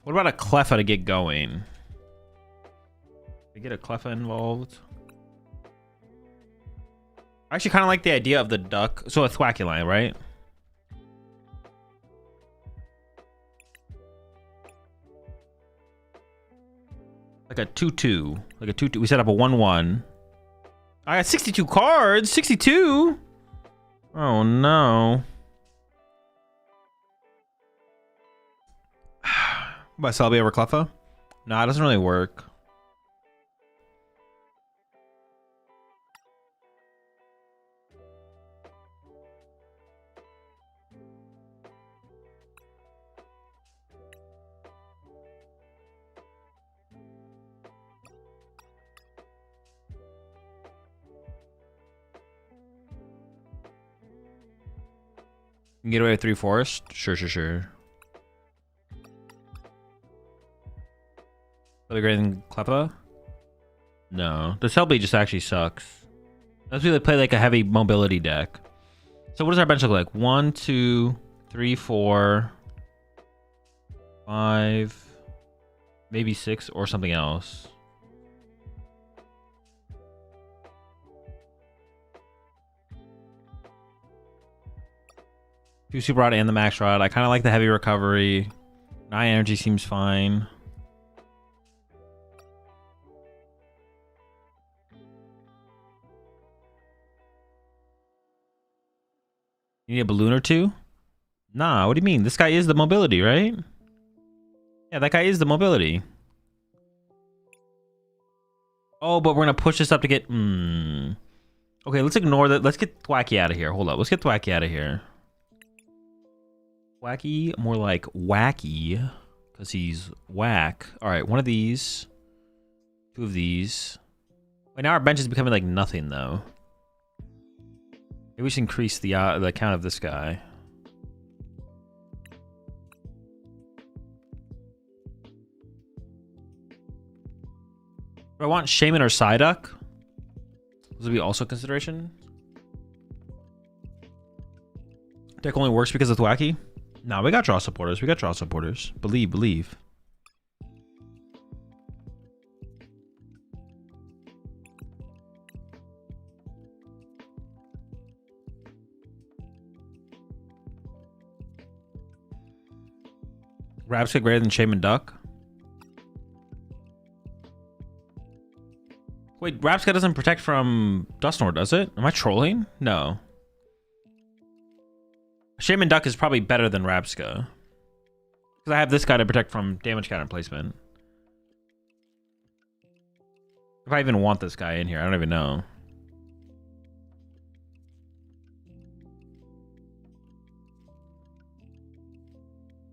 What about a Cleffa to get going? To get a Cleffa involved? I actually kind of like the idea of the duck. So a Thwacky line, right? Like a 2-2. Like a 2-2. We set up a 1-1. I got 62 cards. 62? Oh, no. By Selby over Cleffa? Nah, it doesn't really work. You can get away with 3 forest? Sure. Really greater than Cleffa? No. The Selby just actually sucks. Let's really play like a heavy mobility deck. So what does our bench look like? 1, 2, 3, 4, 5, maybe 6 or something else. Two Super Rod and the Max Rod. I kind of like the heavy recovery. 9 energy seems fine. You need a balloon or 2? Nah, what do you mean? This guy is the mobility, right? Yeah, that guy is the mobility. Oh, but we're gonna push this up to get... Okay, let's ignore that. Let's get Thwacky out of here. Hold up. Let's get Thwacky out of here. Wacky, more like wacky, because he's whack. All right, one of these, 2 of these. Wait, now our bench is becoming like nothing though. Maybe we should increase the count of this guy. Do I want Shaman or Psyduck? This would be also a consideration. Deck only works because of Thwacky. Nah, we got draw supporters. We got draw supporters. Believe. Rabska greater than Shaman Duck. Wait, Rapska doesn't protect from Dusknoir, does it? Am I trolling? No. Shaman Duck is probably better than Rapska. Because I have this guy to protect from damage counter placement. If I even want this guy in here, I don't even know.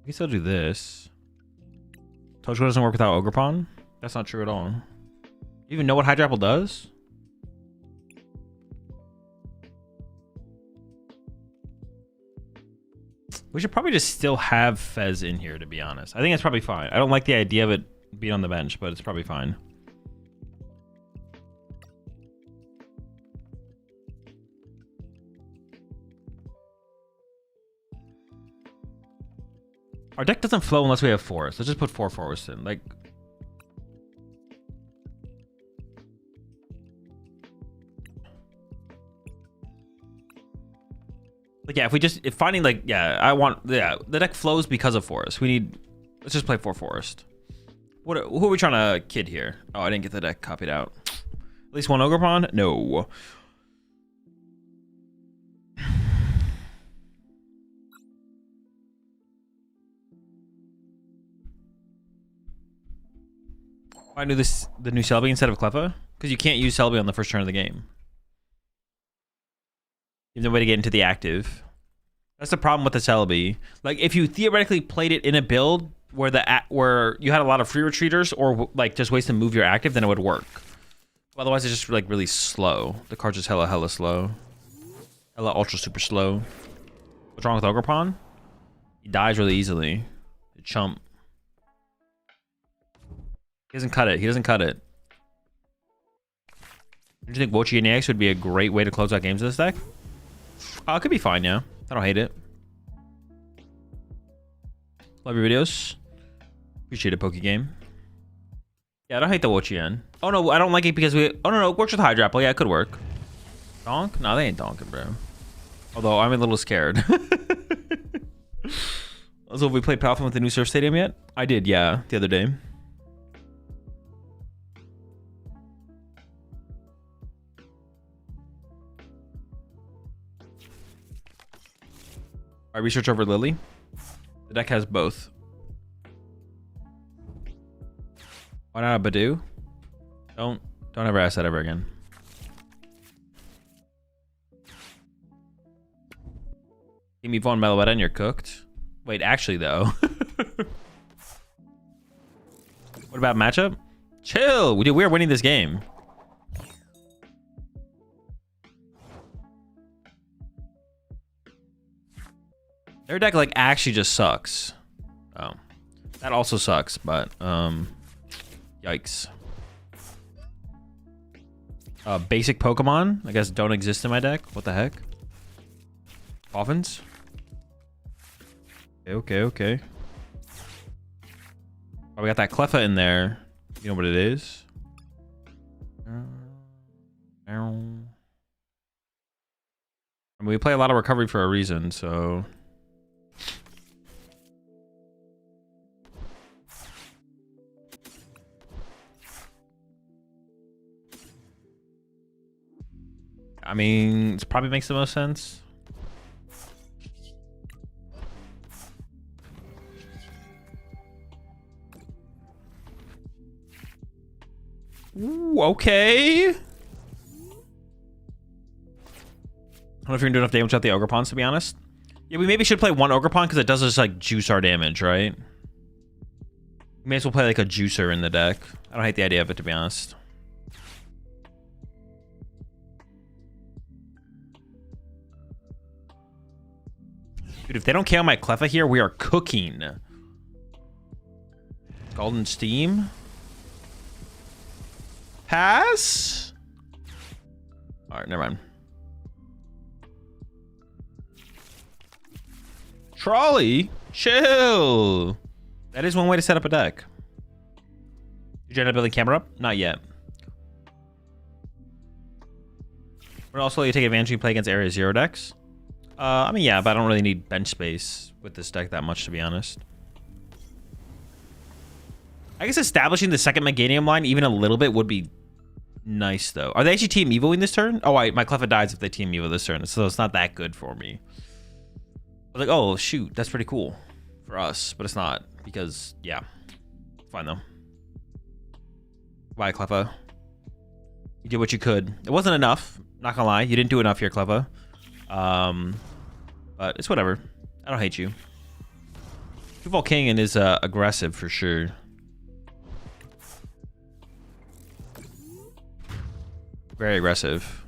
We can still do this. Tojo doesn't work without Ogerpon? That's not true at all. You even know what Hydra Apple does? We should probably just still have Fez in here, to be honest. I think it's probably fine. I don't like the idea of it being on the bench, but it's probably fine. Our deck doesn't flow unless we have Forest. Let's just put 4 Forest in. Like, yeah, if we just, if finding like, yeah, the deck flows because of Forest. We need, let's just play 4 Forest. Who are we trying to kid here? Oh, I didn't get the deck copied out. At least 1 Ogerpon? No. Why do this, the new Selby instead of Cleffa? Because you can't use Selby on the first turn of the game. You have no way to get into the active. That's the problem with the Selby. Like, if you theoretically played it in a build where where you had a lot of free retreaters or like just ways to move your active, then it would work. Otherwise, it's just like really slow. The card's just hella slow. Hella ultra super slow. What's wrong with Ogerpon? He dies really easily. Chump. He doesn't cut it. He doesn't cut it. Do you think Wochi and EX would be a great way to close out games with this deck? It could be fine, yeah. I don't hate it. Love your videos. Appreciate it, Poke Game. Yeah, I don't hate the Wochien. Oh no, I don't like it because we... Oh no, it works with Hydra Apple. Yeah, it could work. Donk? No, they ain't donking, bro. Although, I'm a little scared. Also, have we played Pathfinder with the new Surf Stadium yet? I did, yeah, the other day. I research over Lily. The deck has both. Why not a Badoo? Don't ever ask that ever again. Give me Vaughn Meloetta and you're cooked. Wait, actually though. What about matchup? Chill. We're winning this game. Their deck like actually just sucks. Oh, that also sucks, but yikes. Basic Pokemon, I guess, don't exist in my deck. What the heck? Boffins? Okay. Oh, we got that Cleffa in there. You know what it is? I mean, we play a lot of recovery for a reason, so... I mean, it probably makes the most sense. Ooh, okay. I don't know if you're gonna do enough damage without the Ogerpons, to be honest. Yeah, we maybe should play 1 Ogerpon because it does just like juice our damage, right? We may as well play like a juicer in the deck. I don't hate the idea of it, to be honest. Dude, if they don't KO my Cleffa here, we are cooking. Golden Steam. Pass? Alright, never mind. Trolley? Chill. That is one way to set up a deck. Did you end up building camera up? Not yet. But also you take advantage when you play against Area 0 decks. I mean, yeah, but I don't really need bench space with this deck that much, to be honest. I guess establishing the second Meganium line even a little bit would be nice, though. Are they actually Team Evoing this turn? Oh, my Cleffa dies if they Team Evo this turn, so it's not that good for me. I was like, oh, shoot, that's pretty cool for us, but it's not because, yeah. Fine, though. Bye, Cleffa. You did what you could. It wasn't enough, not gonna lie. You didn't do enough here, Cleffa. But it's whatever. I don't hate you. Volcanion is aggressive for sure. Very aggressive.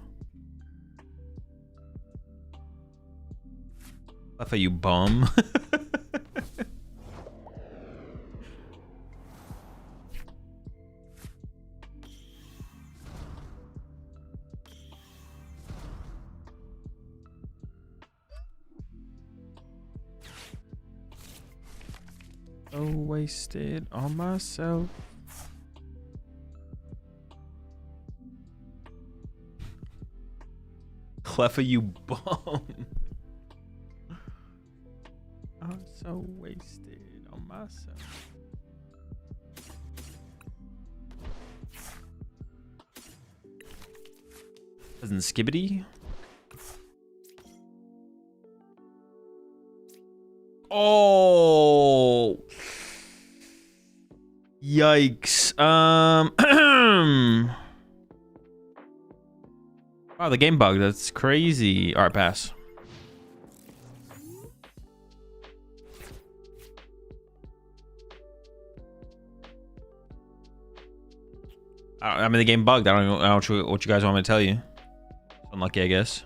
Cleffa, you bum. So wasted on myself. Cleffa, you bum. I'm so wasted on myself. Doesn't skibbity. Oh, yikes. Wow, the game bug. That's crazy. All right, pass. I mean, the game bugged. I don't know what you guys want me to tell you. Unlucky, I guess.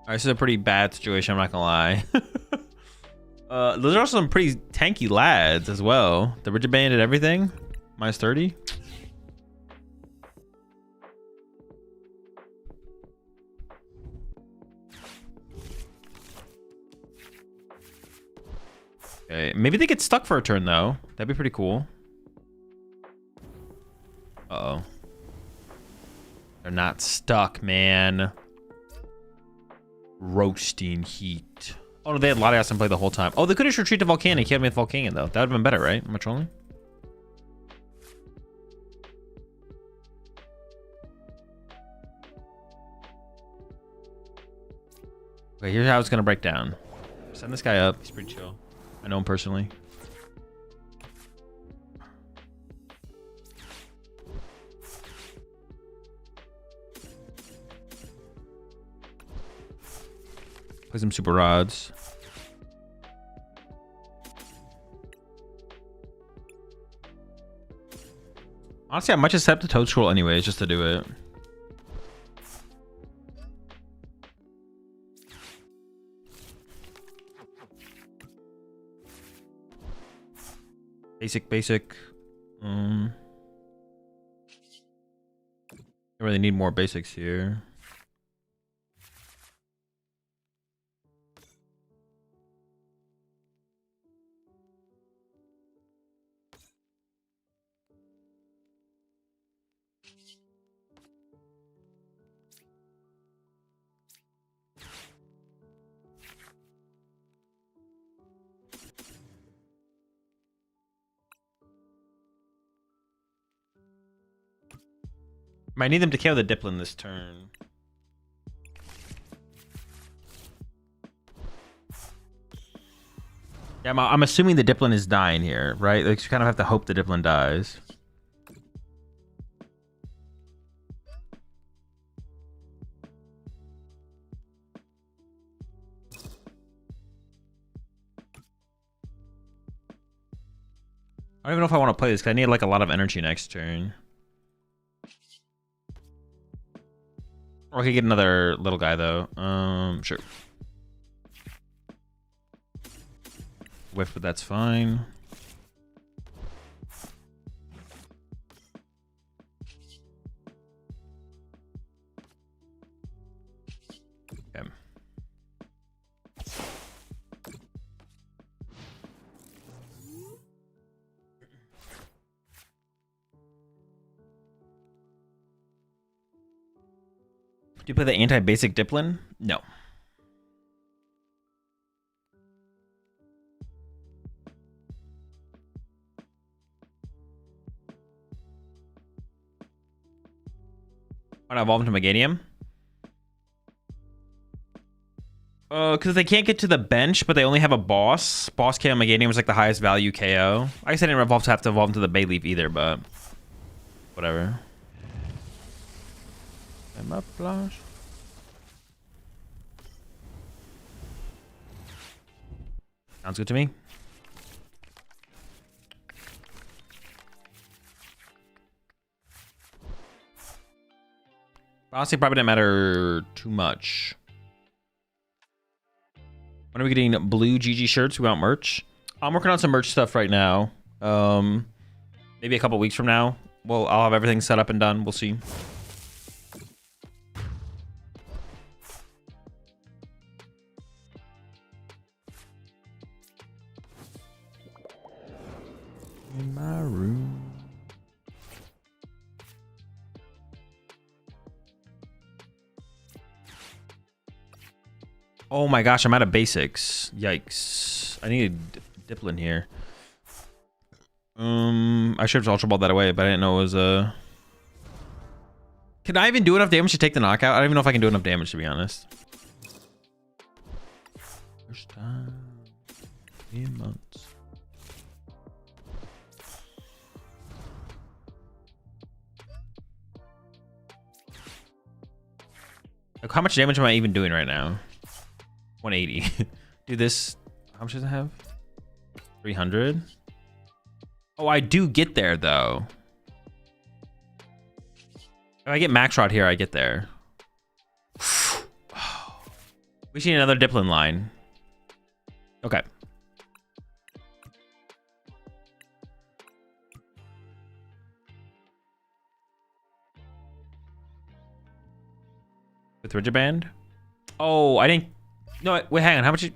Alright, this is a pretty bad situation, I'm not gonna lie. Those are also some pretty tanky lads as well. The rigid band and everything. Minus 30. Okay, maybe they get stuck for a turn though. That'd be pretty cool. Uh-oh. They're not stuck, man. Roasting heat. Oh no, they had Latias in play the whole time. Oh, they could have retreated to Volcanic. He had me with Volcanion though. That would have been better, right? Am I trolling? Okay, here's how it's gonna break down. Send this guy up. He's pretty chill. I know him personally. Play some super rods. Honestly, I might just set up the Toad Scroll anyways, just to do it. Basic. I really need more basics here. Might need them to KO the Diplin this turn. Yeah, I'm assuming the Diplin is dying here, right? Like, you kind of have to hope the Diplin dies. I don't even know if I want to play this because I need like a lot of energy next turn. Or I could get another little guy though. Sure. Whiff, but that's fine. Okay. Do you play the anti-basic Diplin? No. Why not evolve into Meganium? Because they can't get to the bench, but they only have a boss. Boss KO Meganium is like the highest value KO. I guess I didn't have to evolve into the Bayleaf either, but whatever. Sounds good to me. Honestly, probably didn't matter too much. When are we getting blue GG shirts? We want merch. I'm working on some merch stuff right now. Maybe a couple weeks from now. Well, I'll have everything set up and done. We'll see. In my room. Oh my gosh, I'm out of basics. Yikes. I need a Diplin here. I should have Ultra Balled that away, but I didn't know it was a... Can I even do enough damage to take the knockout? I don't even know if I can do enough damage, to be honest. First time in months. Like, how much damage am I even doing right now? 180. Do this. How much does it have? 300. Oh, I do get there though. If I get max rod here, I get there. We see another Diplin line. Okay. With Rigid Band? Oh, I didn't. No, wait, hang on. How much?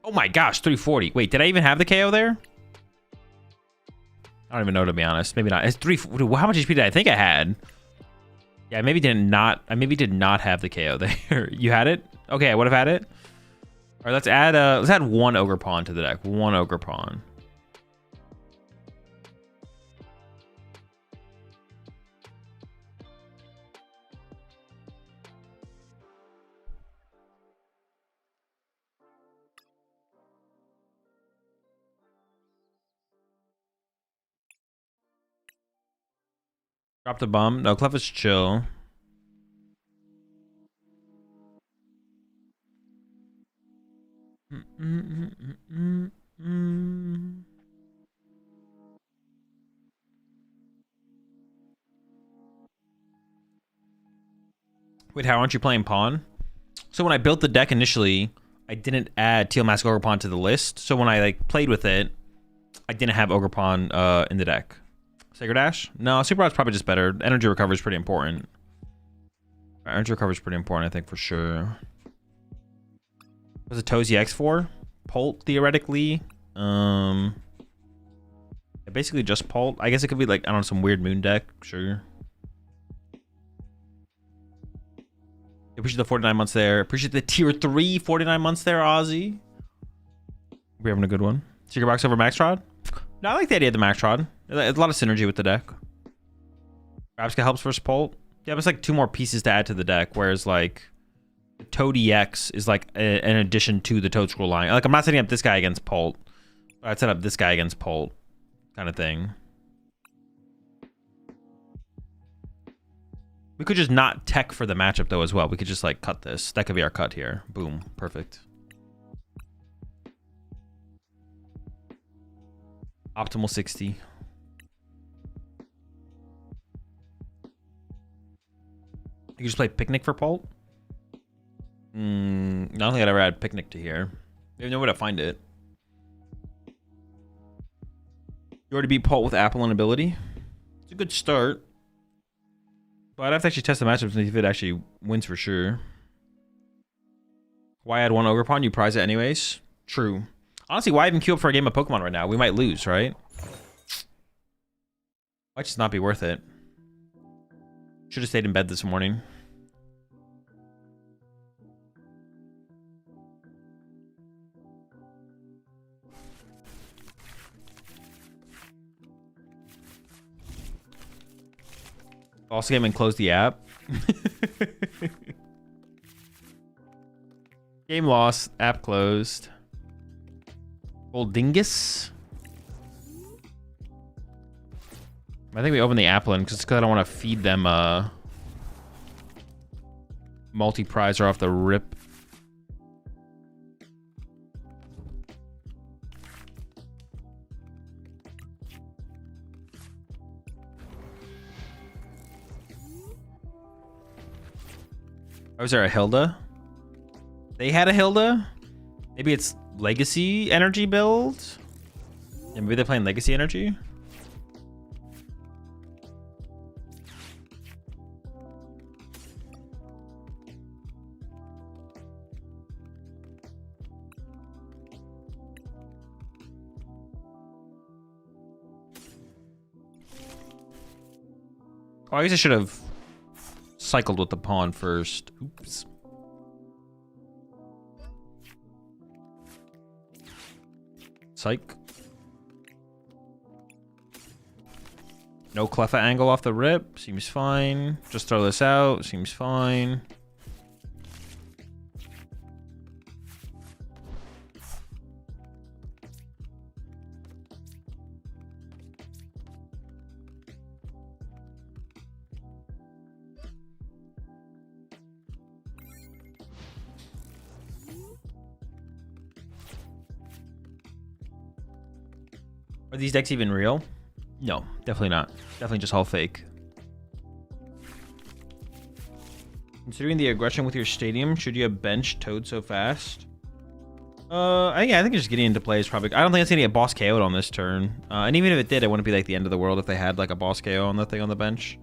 Oh my gosh, 340. Wait, did I even have the KO there? I don't even know, to be honest. Maybe not. It's 3. How much HP did I think I had? Yeah, I maybe did not have the KO there. You had it? Okay, I would have had it. All right, let's add one Ogre Pawn to the deck. One Ogre Pawn. Drop the bomb. No, Clef is chill. Wait, how aren't you playing Pawn? So when I built the deck initially, I didn't add Teal Mask Ogre Pawn to the list. So when I like played with it, I didn't have Ogre Pawn in the deck. Sacred Ash? No, Super Rod's probably just better. Energy recovery is pretty important. Energy recovery is pretty important, I think, for sure. Was it Tozy X for? Pult, theoretically. Basically just Pult. I guess it could be like, I don't know, some weird moon deck. Sure. Appreciate the 49 months there. Appreciate the tier 3 49 months there, Ozzy. We're having a good one. Secret Box over Max Rod? No, I like the idea of the Max Rod. It's a lot of synergy with the deck. Rabska helps versus Pult. Yeah, but it's like 2 more pieces to add to the deck, whereas like Toad EX is like an addition to the Toad Scroll line. Like, I'm not setting up this guy against Pult, but I'd set up this guy against Pult, kind of thing. We could just not tech for the matchup though as well. We could just like cut this. That could be our cut here. Boom. Perfect. Optimal 60. You just play Picnic for Pult? I don't think I'd ever add Picnic to here. I don't know where to find it. You already beat Pult with Apple and Ability. It's a good start. But I'd have to actually test the matchup and see if it actually wins for sure. Why add one Ogre Pawn? You prize it anyways. True. Honestly, why even queue up for a game of Pokemon right now? We might lose, right? Might just not be worth it. Should have stayed in bed this morning. Also came and closed the app. Game lost. App closed. Old dingus. I think we opened the app one because I don't want to feed them multi-prizer off the rip. Oh, is there a Hilda? They had a Hilda? Maybe it's Legacy Energy build? Yeah, maybe they're playing Legacy Energy? Oh, I guess I should have cycled with the pawn first. Oops. Psych. No Cleffa angle off the rip. Seems fine. Just throw this out. Seems fine. Are these decks even real? No, definitely not. Definitely just all fake. Considering the aggression with your stadium, should you have benched Toad so fast? I think just getting into play is probably... I don't think it's going to get boss KO'd on this turn. And even if it did, it wouldn't be like the end of the world if they had like a boss KO on the thing on the bench.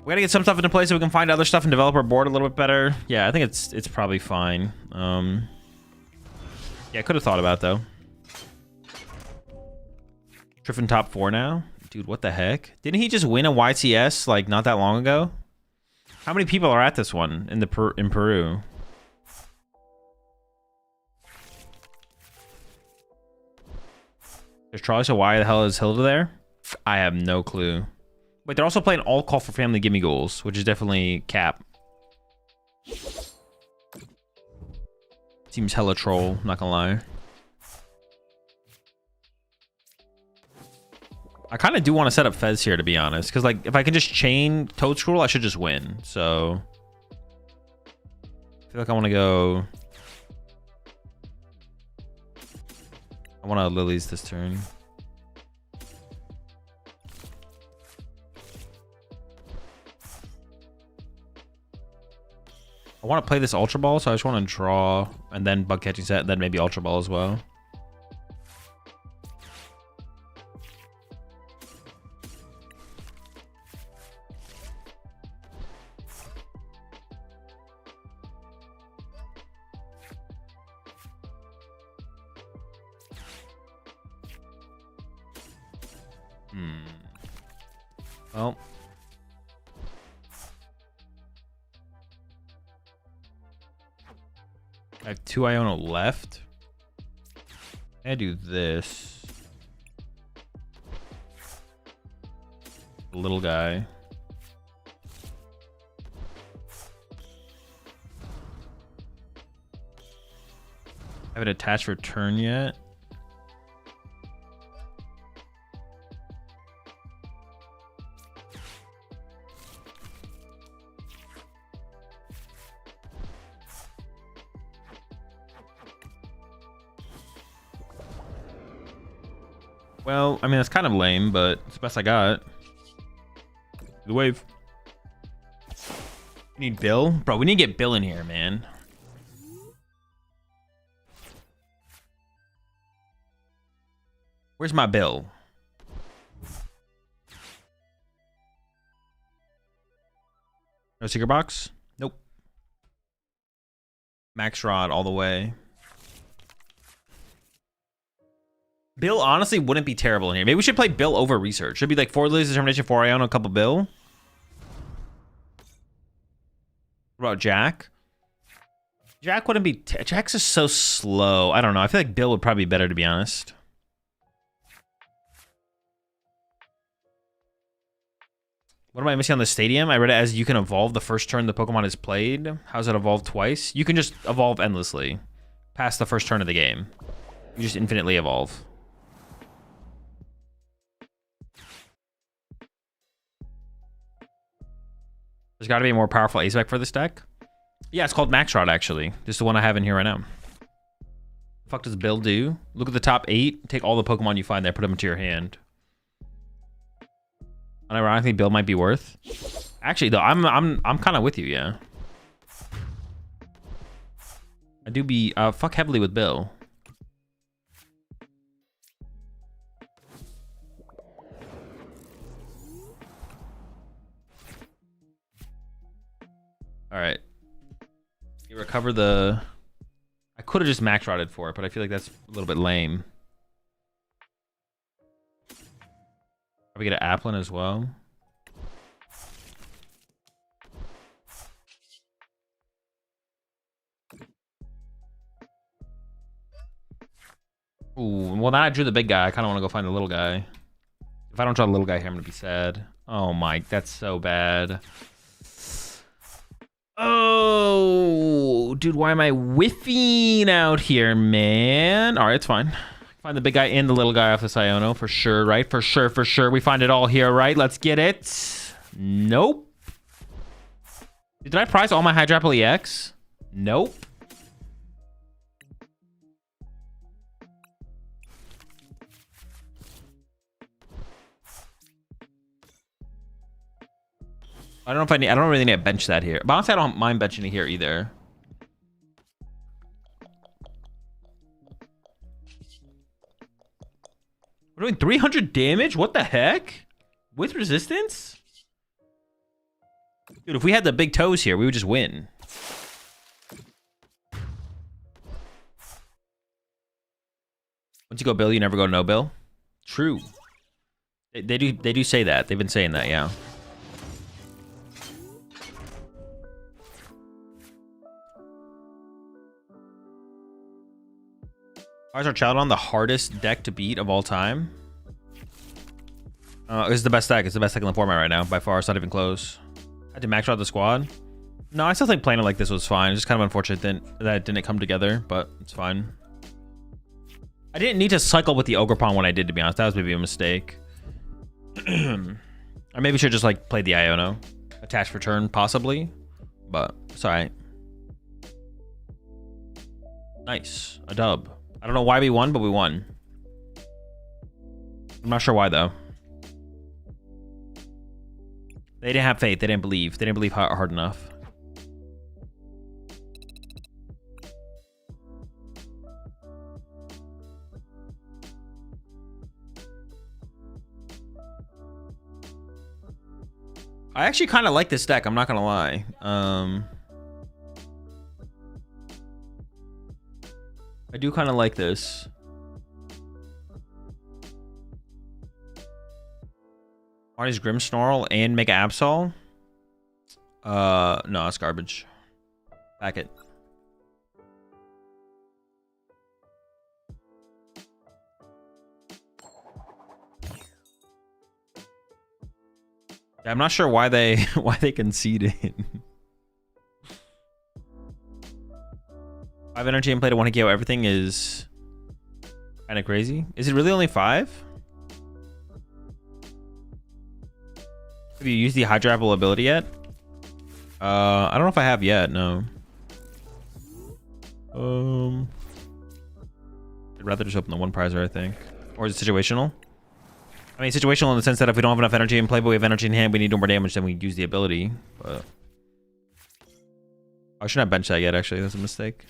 We gotta get some stuff into play so we can find other stuff and develop our board a little bit better. Yeah, I think it's probably fine. Yeah, I could have thought about it though. Triffin top 4 now? Dude, what the heck? Didn't he just win a YTS like not that long ago? How many people are at this one in Peru? There's Charlie, so why the hell is Hilda there? I have no clue. Wait, they're also playing All Call for Family Gimme Goals, which is definitely cap. Seems hella troll, not gonna lie. I kind of do want to set up Fez here, to be honest, because like if I can just chain Toadstool, I should just win. So I feel like I want to go. I want to Lilies this turn. I want to play this Ultra Ball, so I just want to draw and then bug catching set, and then maybe Ultra Ball as well. Well, I have 2 Iono left. I do this. Little guy. I haven't attached for turn yet. Well, I mean, that's kind of lame, but it's the best I got. The wave. We need Bill? Bro, we need to get Bill in here, man. Where's my Bill? No secret box? Nope. Max Rod all the way. Bill honestly wouldn't be terrible in here. Maybe we should play Bill over Research. Should be like 4 Lilies Determination, 4 Iono, a couple Bill. What about Jack? Jack wouldn't be... Jack's just so slow. I don't know. I feel like Bill would probably be better, to be honest. What am I missing on the stadium? I read it as you can evolve the first turn the Pokemon is played. How's it evolve twice? You can just evolve endlessly past the first turn of the game. You just infinitely evolve. There's got to be a more powerful ace spec for this deck. Yeah, it's called Max Rod, actually. This is the one I have in here right now. The fuck does Bill do? Look at the top 8. Take all the Pokemon you find there, put them into your hand. Unironically, Bill might be worth. Actually, though, I'm kind of with you, yeah. I do be fuck heavily with Bill. All right. You recover the... I could have just max rotted for it, but I feel like that's a little bit lame. Probably get an Applin as well. Ooh, well now I drew the big guy. I kind of want to go find the little guy. If I don't draw the little guy here, I'm going to be sad. Oh my, that's so bad. Oh, dude, why am I whiffing out here, man? All right, it's fine. Find the big guy and the little guy off this Iono for sure, right? For sure, for sure. We find it all here, right? Let's get it. Nope. Did I prize all my Hydrapple EX? Nope. I don't know if I need. I don't really need to bench that here. But honestly, I don't mind benching it here either. We're doing 300 damage? What the heck? With resistance? Dude, if we had the big toes here, we would just win. Once you go Bill, you never go no Bill. True. They do say that. They've been saying that, yeah. Why is our Childon the hardest deck to beat of all time? It's the best deck. It's the best deck in the format right now. By far, it's not even close. I had to max out the squad. No, I still think playing it like this was fine. It's just kind of unfortunate that it didn't come together, but it's fine. I didn't need to cycle with the Ogerpon when I did, to be honest. That was maybe a mistake. I maybe should just like play the Iono. Attach for turn, possibly. But it's alright. Nice. A dub. I don't know why we won, but we won. I'm not sure why, though. They didn't have faith. They didn't believe. They didn't believe hard enough. I actually kind of like this deck. I'm not going to lie. I do kind of like this. Marty's Grimmsnarl and Mega Absol? No, it's garbage. Back it. Yeah, I'm not sure why they conceded. 5 energy and play to 1 KO everything is kind of crazy. Is it really only 5? Have you used the Hydrapple ability yet? I don't know if I have yet, no. I'd rather just open the 1 prizer, I think. Or is it situational? I mean, situational in the sense that if we don't have enough energy in play, but we have energy in hand, we need no more damage, then we use the ability. But I shouldn't have benched that yet, actually. That's a mistake.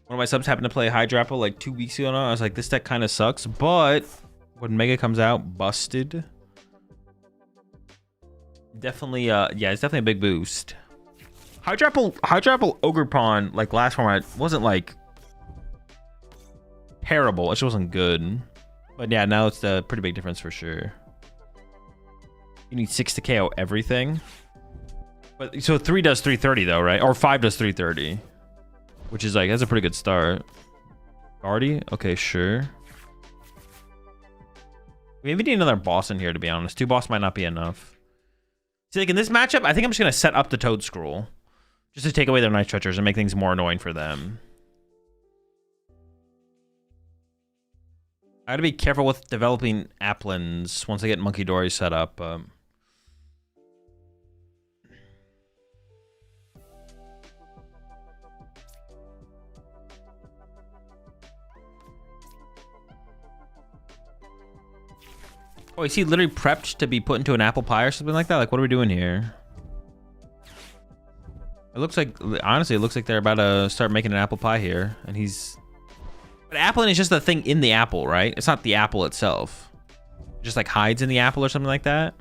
One of my subs happened to play Hydrapple like 2 weeks ago now. I was like, this deck kind of sucks, but when Mega comes out, busted. Definitely, yeah, it's definitely a big boost. Hydrapple Ogerpon, like last format, wasn't like terrible. It just wasn't good. But yeah, now it's a pretty big difference for sure. You need 6 to KO everything. But so 3 does 330 though, right? Or 5 does 330. Which is like, that's a pretty good start. Guardy? Okay, sure. We maybe need another boss in here, to be honest. 2 boss might not be enough. See, like in this matchup, I think I'm just going to set up the Toad Scroll. Just to take away their Night Stretchers and make things more annoying for them. I gotta be careful with developing Applins once I get Monkey Dory set up. Oh, is he literally prepped to be put into an apple pie or something like that? Like, what are we doing here? It looks like, honestly, it looks like they're about to start making an apple pie here. And he's... But Applin is just the thing in the apple, right? It's not the apple itself. It just like hides in the apple or something like that.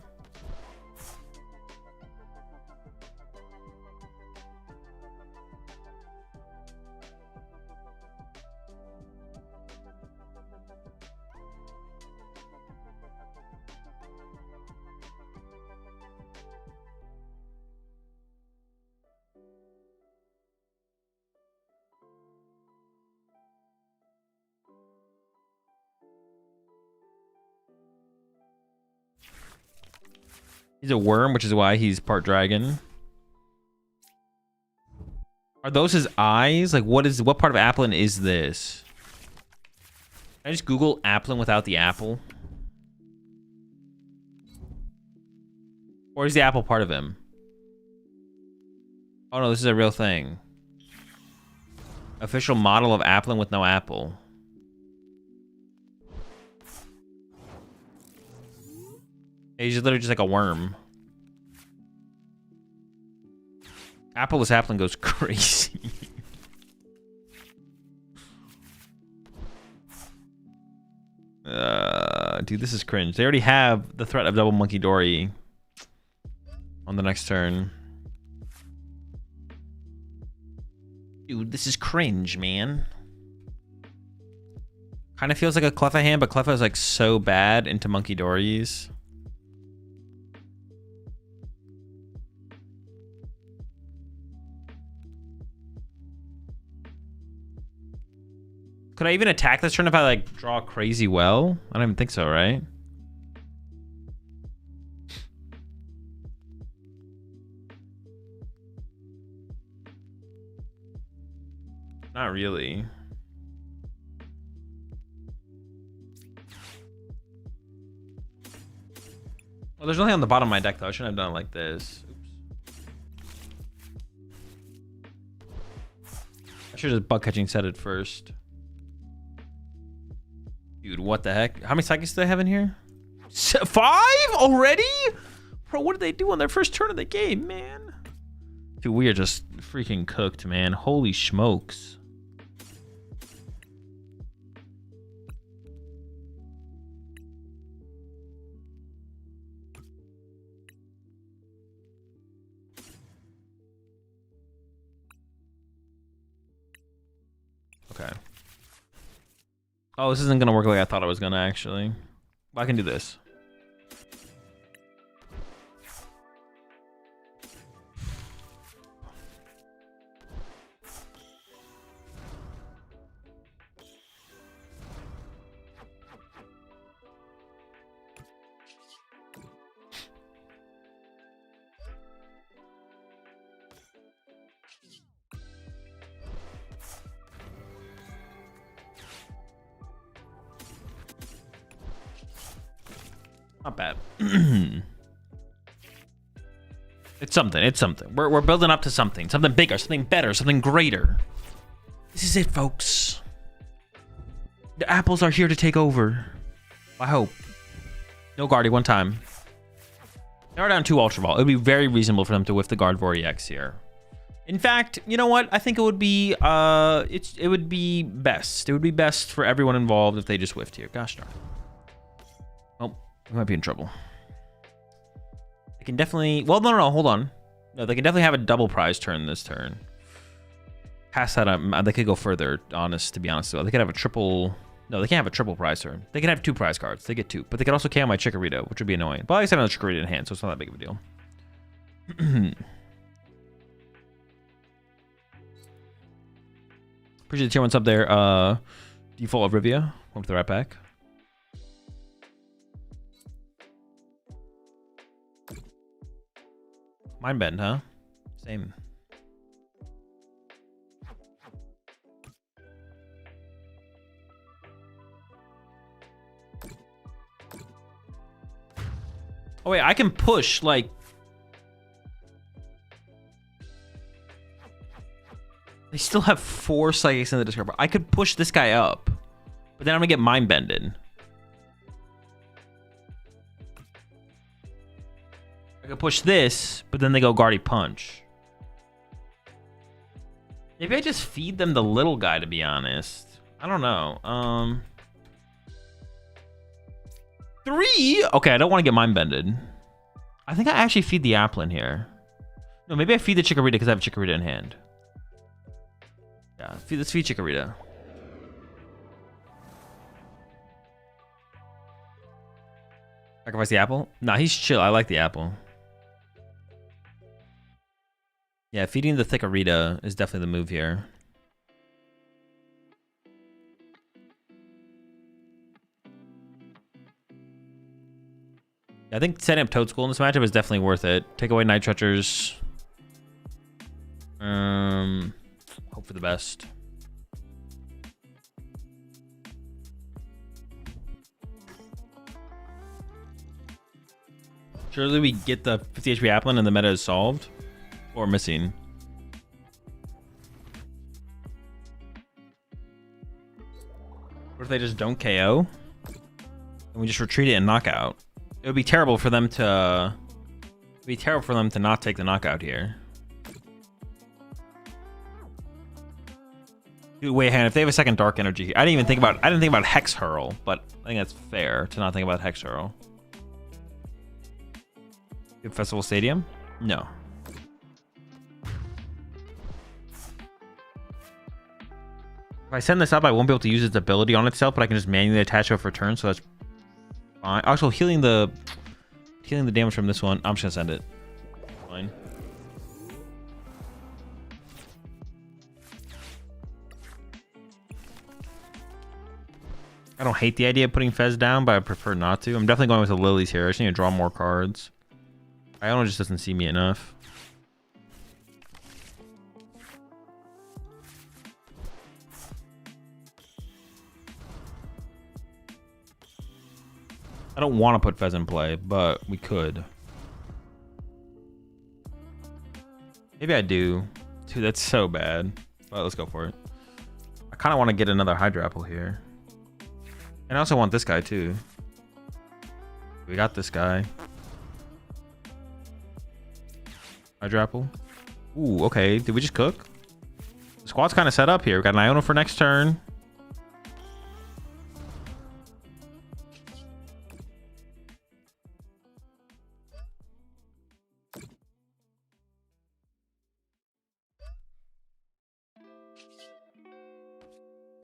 He's a worm, which is why he's part dragon. Are those his eyes? Like, what part of Applin is this? Can I just Google Applin without the apple? Or is the apple part of him? Oh no, this is a real thing. Official model of Applin with no apple. He's literally just like a worm. Appleless Applin goes crazy. Dude, this is cringe. They already have the threat of double Monkey Dory on the next turn. Dude, this is cringe, man. Kind of feels like a Cleffa hand, but Cleffa is like so bad into Monkey Dories. Could I even attack this turn if I like draw crazy well? I don't even think so, right? Not really. Well, there's nothing on the bottom of my deck though. I shouldn't have done it like this. Oops. I should just bug catching set it first. Dude, what the heck? How many psychics do they have in here? 5 already? Bro, what did they do on their first turn of the game, man? Dude, we are just freaking cooked, man. Holy smokes. Okay. Oh, this isn't gonna work like I thought it was gonna, actually. Well, I can do this. Not bad. It's something. It's something. We're building up to something. Something bigger, something better, something greater. This is it, folks. The apples are here to take over. I hope. No Guardy one time. They are down 2 Ultra Ball. It would be very reasonable for them to whiff the Gardevoir EX here. In fact, you know what? I think it would be it would be best. It would be best for everyone involved if they just whiffed here. Gosh darn. Oh, we might be in trouble. They can definitely... Well, no, hold on. No, they can definitely have a double prize turn this turn. Past that, they could go further, to be honest. They could have a triple... No, they can't have a triple prize turn. They can have 2 prize cards. They get 2. But they can also KO my Chikorita, which would be annoying. But I guess I have another Chikorita in hand, so it's not that big of a deal. Appreciate the tier 1 sub there. Default of Rivia. Welcome to the right back. Mind Bend, huh? Same. Oh wait, I can push like. They still have 4 psychics in the discard. I could push this guy up, but then I'm gonna get mind bended. I could push this, but then they go Guardy Punch. Maybe I just feed them the little guy, to be honest. I don't know. 3? Okay, I don't want to get mind bended. I think I actually feed the Applin here. No, maybe I feed the Chikorita because I have a Chikorita in hand. Yeah, let's feed Chikorita. Sacrifice the apple? Nah, he's chill. I like the apple. Yeah, feeding the Chikorita is definitely the move here. I think setting up Toad School in this matchup is definitely worth it. Take away Night Treachers. Hope for the best. Surely we get the 50 HP Applin and the meta is solved. Or missing. What if they just don't KO? And we just retreat it and knockout? It would be terrible for them to... It'd be terrible for them to not take the knockout here. Dude, wait, hand. If they have a second Dark Energy, I didn't think about Hex Hurl, but I think that's fair to not think about Hex Hurl. Festival Stadium? No. If I send this up, I won't be able to use its ability on itself, but I can just manually attach it for turn, so that's fine. Also, healing the damage from this one. I'm just gonna send it. Fine. I don't hate the idea of putting Fez down, but I prefer not to. I'm definitely going with the Lilies here. I just need to draw more cards. Iono just doesn't see me enough. I don't want to put Fez in play, but we could. Maybe I do. Dude, that's so bad. But let's go for it. I kind of want to get another Hydra Apple here. And I also want this guy too. We got this guy. Hydra Apple. Ooh, okay. Did we just cook? The squad's kind of set up here. We got an Iono for next turn.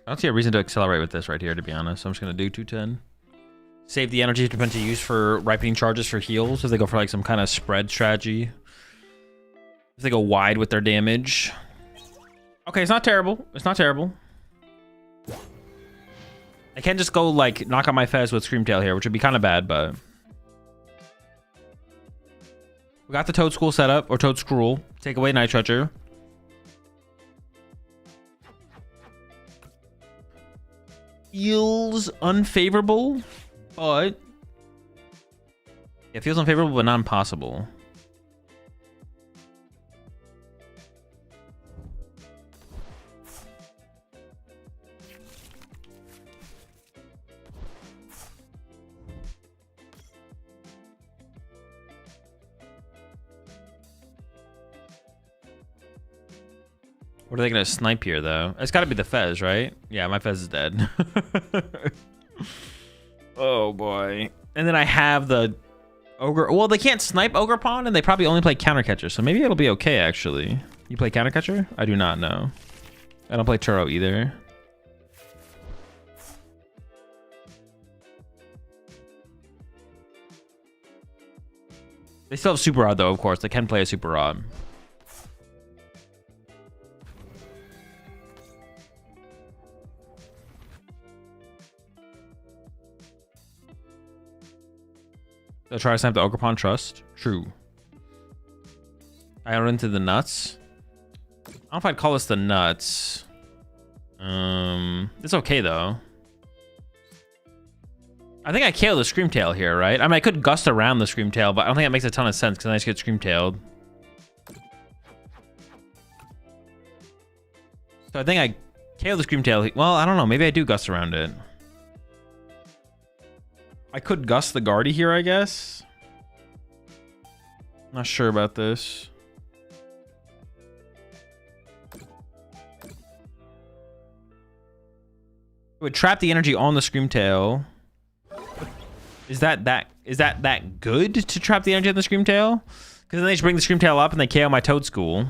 I don't see a reason to accelerate with this right here, to be honest. So I'm just going to do 210. Save the energy to potentially use for ripening charges for heals if they go for like some kind of spread strategy. If they go wide with their damage. Okay, it's not terrible. It's not terrible. I can't just go like knock out my Fez with Screamtail here, which would be kind of bad, but... We got the Toad School set up, or Toad Scroll. Take away Night Treacher. Feels unfavorable, but... It feels unfavorable, but not impossible. What are they gonna snipe here, though? It's gotta be the Fez, right? Yeah, my Fez is dead. Oh, boy. And then I have the Ogre. Well, they can't snipe Ogre Pawn, and they probably only play Counter Catcher, so maybe it'll be okay, actually. You play Counter Catcher? I do not know. I don't play Churro either. They still have Super Rod, though, of course. They can play a Super Rod. They'll try to snap the Ogerpon Trust. True. I got into the nuts. I don't know if I'd call this the nuts. It's okay, though. I think I KO the Screamtail here, right? I mean, I could gust around the Screamtail, but I don't think that makes a ton of sense because I just get Screamtailed. So I think I KO the Screamtail. Well, I don't know. Maybe I do gust around it. I could gust the Guardy here, I guess. Not sure about this. It would trap the energy on the Screamtail. Is that good to trap the energy on the Screamtail? Because then they just bring the Screamtail up and they KO my Toad School.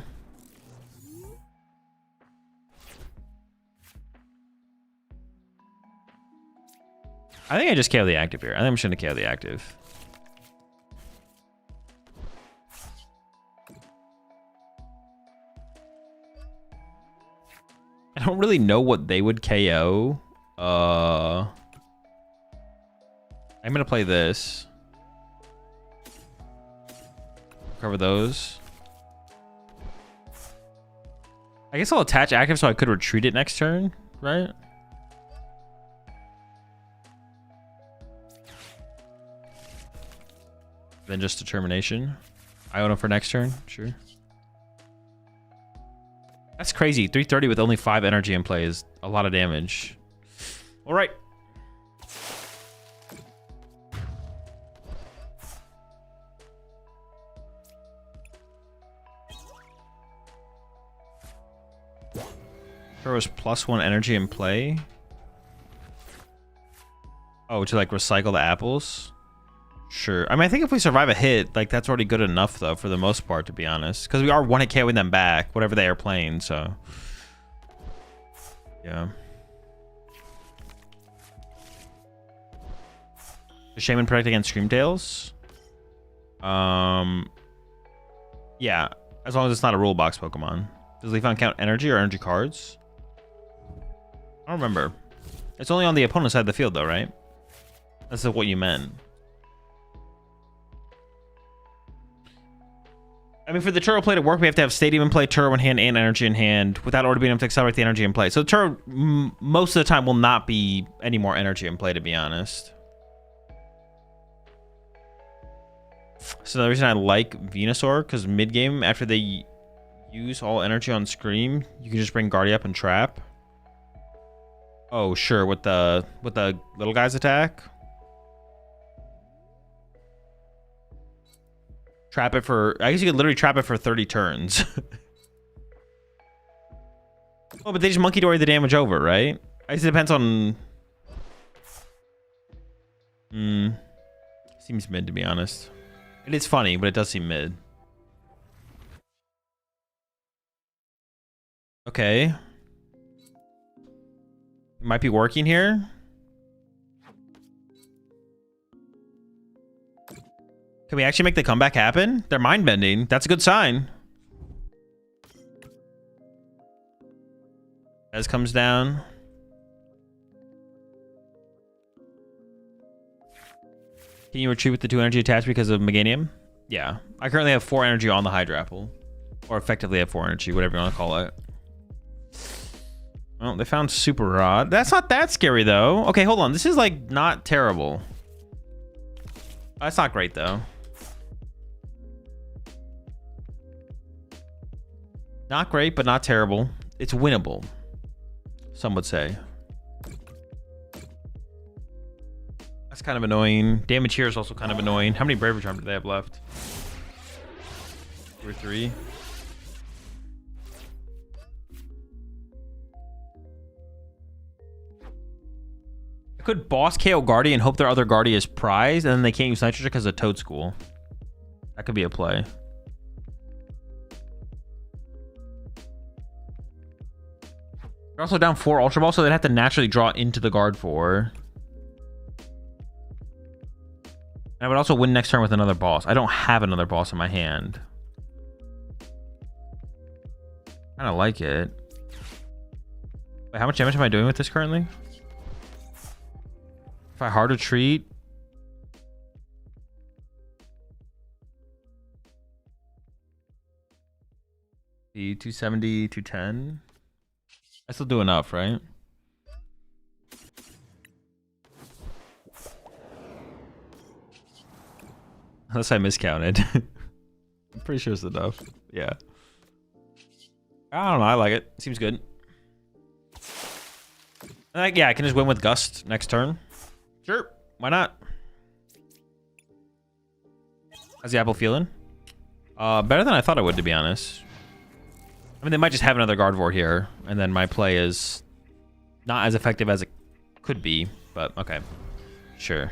I think I just KO the active here. I think I'm just gonna KO the active. I don't really know what they would KO. I'm gonna play this. Cover those. I guess I'll attach active so I could retreat it next turn, right? Then just determination. Iona for next turn, sure. That's crazy. 330 with only 5 energy in play is a lot of damage. All right. There was +1 energy in play. Oh, to like recycle the apples? Sure. I mean, I think if we survive a hit, like that's already good enough though, for the most part, to be honest. Because we are 1-hit KOing them back, whatever they are playing, so. Yeah. Does Shaman protect against Screamtails? Yeah, as long as it's not a rule box Pokemon. Does Leafeon count energy or energy cards? I don't remember. It's only on the opponent's side of the field though, right? That's what you meant. I mean, for the Turo play to work, we have to have Stadium in play, Turo in hand, and energy in hand without already being able to accelerate the energy in play. So Turo, most of the time, will not be any more energy in play, to be honest. So the reason I like Venusaur, because mid-game, after they use all energy on Scream, you can just bring Guardy up and trap. Oh, sure, with the little guy's attack. Trap it for... I guess you could literally trap it for 30 turns. Oh, but they just Monkey Dory the damage over, right? I guess it depends on... Seems mid, to be honest. It is funny, but it does seem mid. Okay. It might be working here. Can we actually make the comeback happen? They're mind bending. That's a good sign. As comes down. Can you retreat with the 2 energy attached because of Meganium? Yeah. I currently have 4 energy on the Hydrapple. Or effectively have 4 energy, whatever you want to call it. Well, they found Super Rod. That's not that scary, though. Okay, hold on. This is, like, not terrible. That's not great, though. Not great, but not terrible. It's winnable, some would say. That's kind of annoying. Damage here is also kind of annoying. How many Bravery Charm do they have left? 2 or 3. I could boss KO Guardy and hope their other Guardy is prized, and then they can't use Nitrogen because of Toad School. That could be a play. They're also down 4 Ultra Ball, so they'd have to naturally draw into the guard 4. And I would also win next turn with another boss. I don't have another boss in my hand. Kind of like it. Wait, how much damage am I doing with this currently? If I hard retreat. The 270, 210. I still do enough, right? Unless I miscounted. I'm pretty sure it's enough. Yeah. I don't know. I like it. Seems good. Yeah, I can just win with Gust next turn. Sure. Why not? How's the apple feeling? Better than I thought it would, to be honest. I mean, they might just have another Gardevoir here, and then my play is not as effective as it could be, but okay. Sure.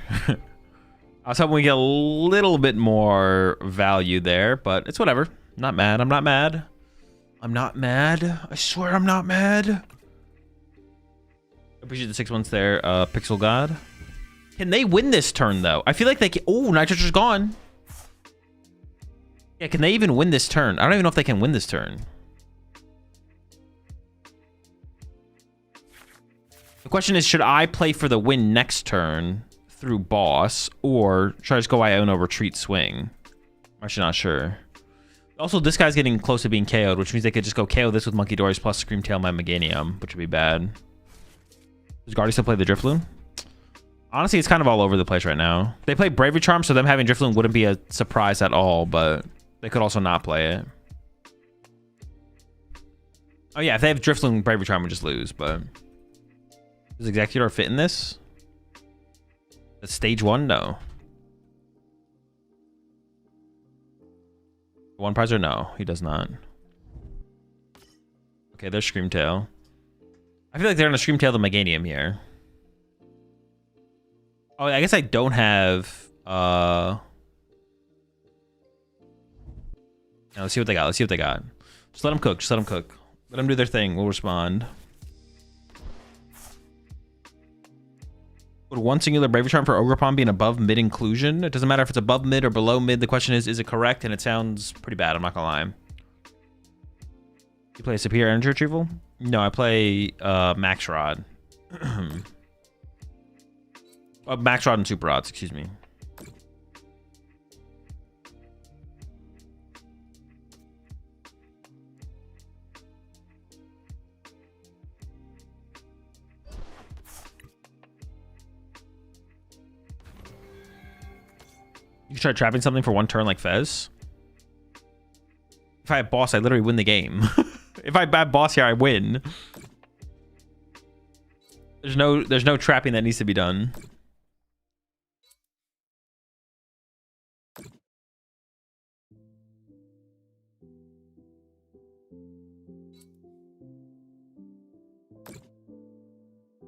I was hoping we get a little bit more value there, but it's whatever. Not mad. I'm not mad. I'm not mad. I swear I'm not mad. Appreciate the 6 months there, Pixel God. Can they win this turn, though? I feel like they can. Oh, Nitro's gone. Yeah, can they even win this turn? I don't even know if they can win this turn. The question is, should I play for the win next turn through boss, or should I just go Iono retreat swing? I'm actually not sure. Also, this guy's getting close to being KO'd, which means they could just go KO this with Monkey Doors plus Screamtail my Meganium, which would be bad. Does Guardy still play the Drifloon? Honestly, it's kind of all over the place right now. They play Bravery Charm, so them having Drifloon wouldn't be a surprise at all, but they could also not play it. Oh yeah, if they have Drifloon, Bravery Charm would just lose, but... Does Executor fit in this? That's stage 1? No. One prize or no? He does not. Okay, there's Screamtail. I feel like they're gonna Screamtail the Meganium here. Oh, I guess I don't have... Now, let's see what they got. Let's see what they got. Just let them cook. Just let them cook. Let them do their thing. We'll respond. Would one singular Bravery Charm for Ogerpon be an above mid inclusion? It doesn't matter if it's above mid or below mid. The question is it correct? And it sounds pretty bad. I'm not gonna lie. You play Superior Energy Retrieval? No, I play Max Rod. Max Rod and Super Rods, excuse me. You try trapping something for one turn like Fez? If I have boss, I literally win the game. If I have boss here, I win. There's no trapping that needs to be done.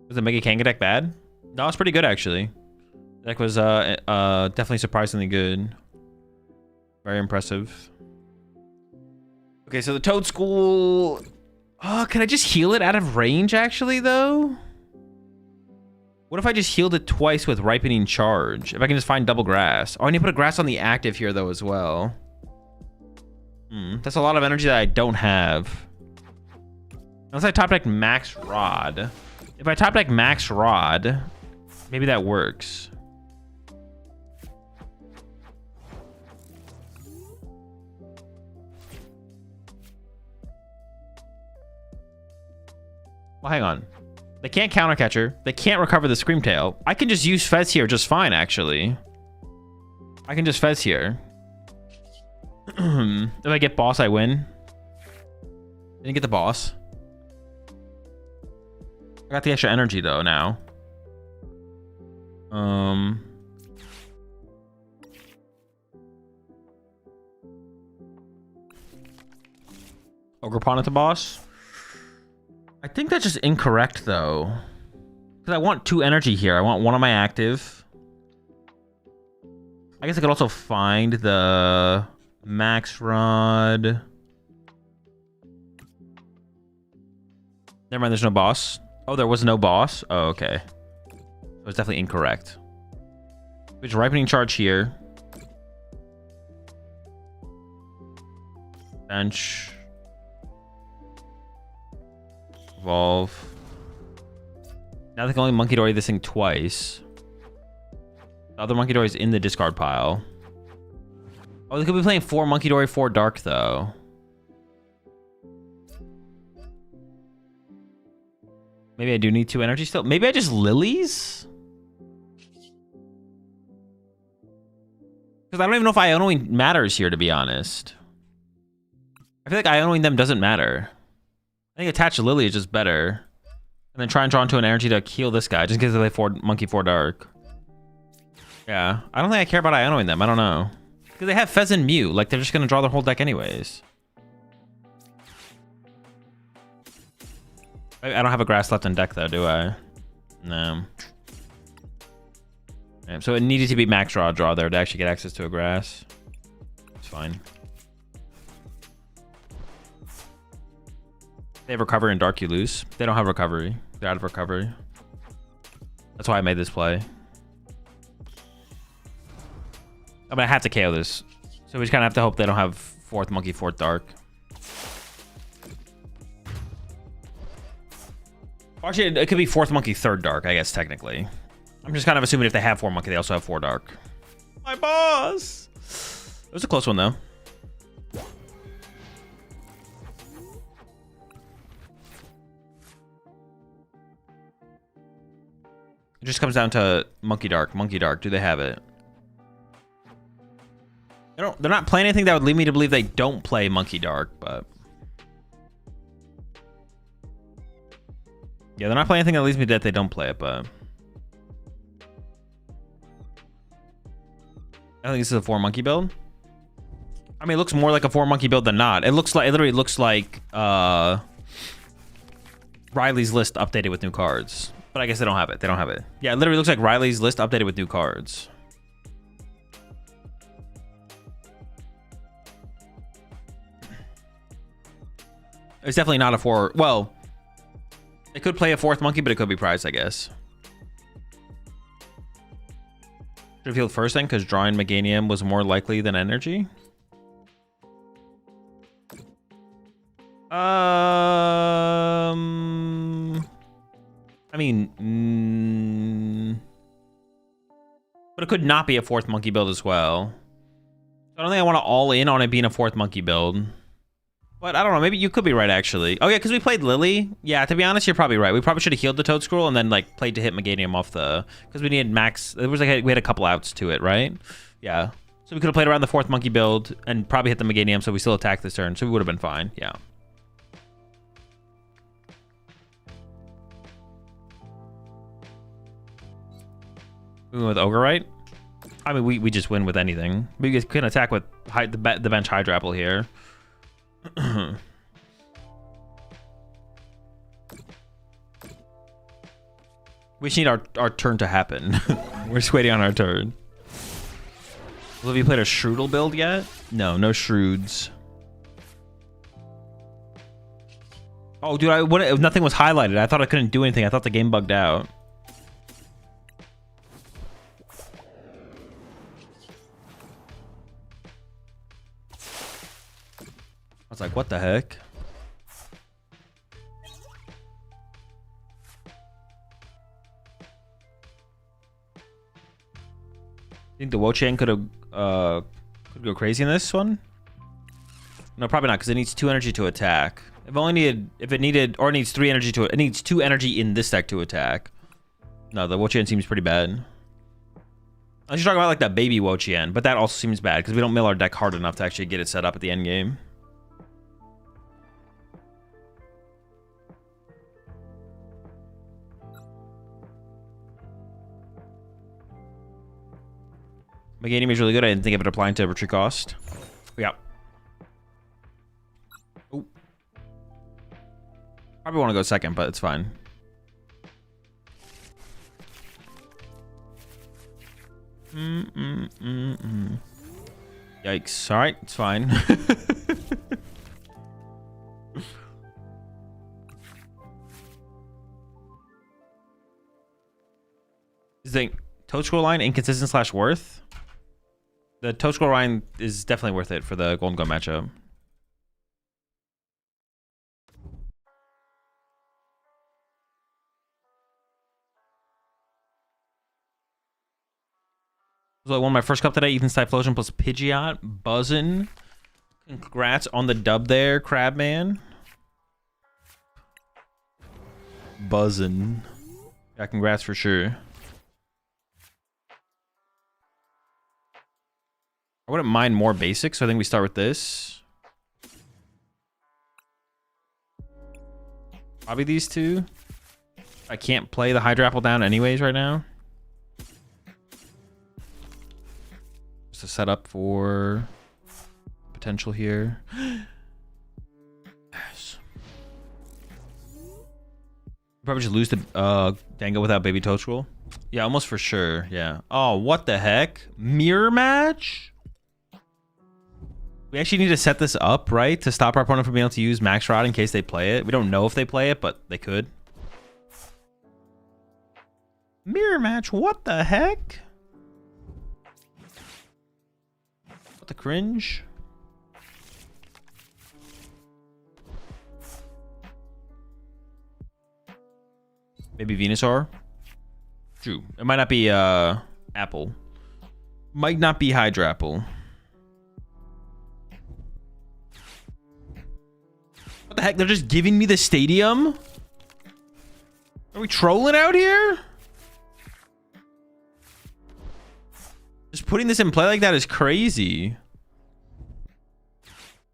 Was the Mega Kanga deck bad? No, it's pretty good actually. Deck was definitely surprisingly good. Very impressive. Okay, so the Toad School... Oh, can I just heal it out of range, actually, though? What if I just healed it twice with Ripening Charge? If I can just find double grass. Oh, I need to put a grass on the active here, though, as well. That's a lot of energy that I don't have. Unless I top deck Max Rod. If I top deck Max Rod, maybe that works. Well, hang on. They can't counter catcher. They can't recover the Screamtail. I can just use Fez here just fine, actually. I can just Fez here. If I get boss, I win. Didn't get the boss. I got the extra energy, though, now. Ogerpon at the boss? I think that's just incorrect, though. Because I want 2 energy here. I want 1 on my active. I guess I could also find the Max Rod. Never mind, there's no boss. Oh, there was no boss? Oh, okay. It was definitely incorrect. There's ripening charge here. Bench. Evolve. Now they can only Monkey Dory this thing twice. The other Monkey Dory is in the discard pile. Oh, they could be playing 4 Monkey Dory, 4 Dark though. Maybe I do need 2 energy still. Maybe I just Lilies? Because I don't even know if Ionoing matters here, to be honest. I feel like Ionoing them doesn't matter. I think attach a Lily is just better. And then try and draw into an energy to heal this guy, just in case they play 4 Monkey 4 Dark. Yeah, I don't think I care about Ionoing them. I don't know. Because they have Fez and Mew. Like, they're just going to draw their whole deck anyways. I don't have a grass left in deck, though, do I? No. Okay, so it needed to be max draw there to actually get access to a grass. It's fine. They have recovery and dark, you lose. They don't have recovery. They're out of recovery. That's why I made this play. I mean, I have to KO this. So we just kind of have to hope they don't have 4th Monkey, 4th Dark. Actually, it could be 4th Monkey, 3rd Dark, I guess, technically. I'm just kind of assuming if they have 4 Monkey, they also have 4 Dark. My boss! It was a close one, though. It just comes down to Monkey Dark. Monkey Dark, do they have it? They're not playing anything that would lead me to believe they don't play Monkey Dark, but... Yeah, they're not playing anything that leads me to that they don't play it, but... I think this is a 4 Monkey build. I mean, it looks more like a 4 Monkey build than not. It literally looks like Riley's list updated with new cards. But I guess they don't have it. They don't have it. Yeah, it literally looks like Riley's list updated with new cards. It's definitely not a 4. Well, it could play a 4th Monkey, but it could be prized, I guess. Should have healed first then, because drawing Meganium was more likely than energy. I mean, but it could not be a 4th Monkey build as well. I don't think I want to all in on it being a 4th Monkey build. But I don't know, maybe you could be right, actually. Oh yeah, because we played Lily. Yeah, to be honest, you're probably right. We probably should have healed the Toad Scroll and then like played to hit Meganium off the... Because we needed max... It was like we had a couple outs to it, right? Yeah. So we could have played around the 4th Monkey build and probably hit the Meganium, so we still attacked this turn. So we would have been fine, yeah. We went with Ogre, right? I mean, we just win with anything. We can attack with the bench Hydrapple here. We just need our turn to happen. We're just waiting on our turn. Well, have you played a Shroodle build yet? No Shroods. Oh, dude, nothing was highlighted. I thought I couldn't do anything. I thought the game bugged out. I was like, what the heck? Think the Wo-Chien could go crazy in this one? No, probably not, because it needs 2 energy to attack. It needs 3 energy it needs 2 energy in this deck to attack. No, the Wo-Chien seems pretty bad. I was just talking about like that baby Wo-Chien, but that also seems bad because we don't mill our deck hard enough to actually get it set up at the end game. Meganium is really good. I didn't think of it applying to retreat cost. Yeah. Oh. Probably want to go second, but it's fine. Yikes. All right, it's fine. Toad Scroll line, inconsistent slash worth. The Toad Scroll line is definitely worth it for the Golden Gun matchup. So I won my first cup today. Ethan Typhlosion plus Pidgeot. Buzzin'. Congrats on the dub there, Crabman. Buzzin'. Yeah, congrats for sure. I wouldn't mind more basics, so I think we start with this. Probably these two. I can't play the Hydra Apple down anyways right now. Just a setup for potential here. Yes. Probably just lose to Dango without Baby Toad Scroll. Yeah, almost for sure. Yeah. Oh, what the heck? Mirror match? We actually need to set this up, right? To stop our opponent from being able to use Max Rod in case they play it. We don't know if they play it, but they could. Mirror match? What the heck? What the cringe? Maybe Venusaur? True. It might not be Apple. Might not be Hydra Apple. What the heck? They're just giving me the stadium? Are we trolling out here? Just putting this in play like that is crazy.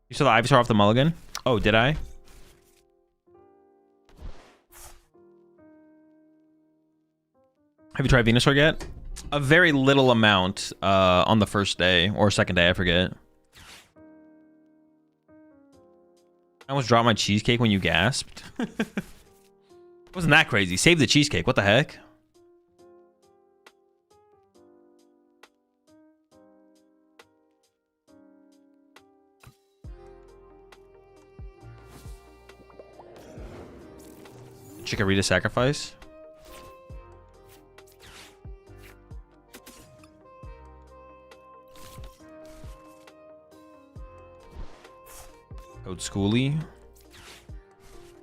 You saw the Ivysaur off the mulligan? Oh, did I? Have you tried Venusaur yet? A very little amount on the first day or second day, I forget. I almost dropped my cheesecake when you gasped. Wasn't that crazy? Save the cheesecake. What the heck? Chikorita sacrifice. Code Schooly.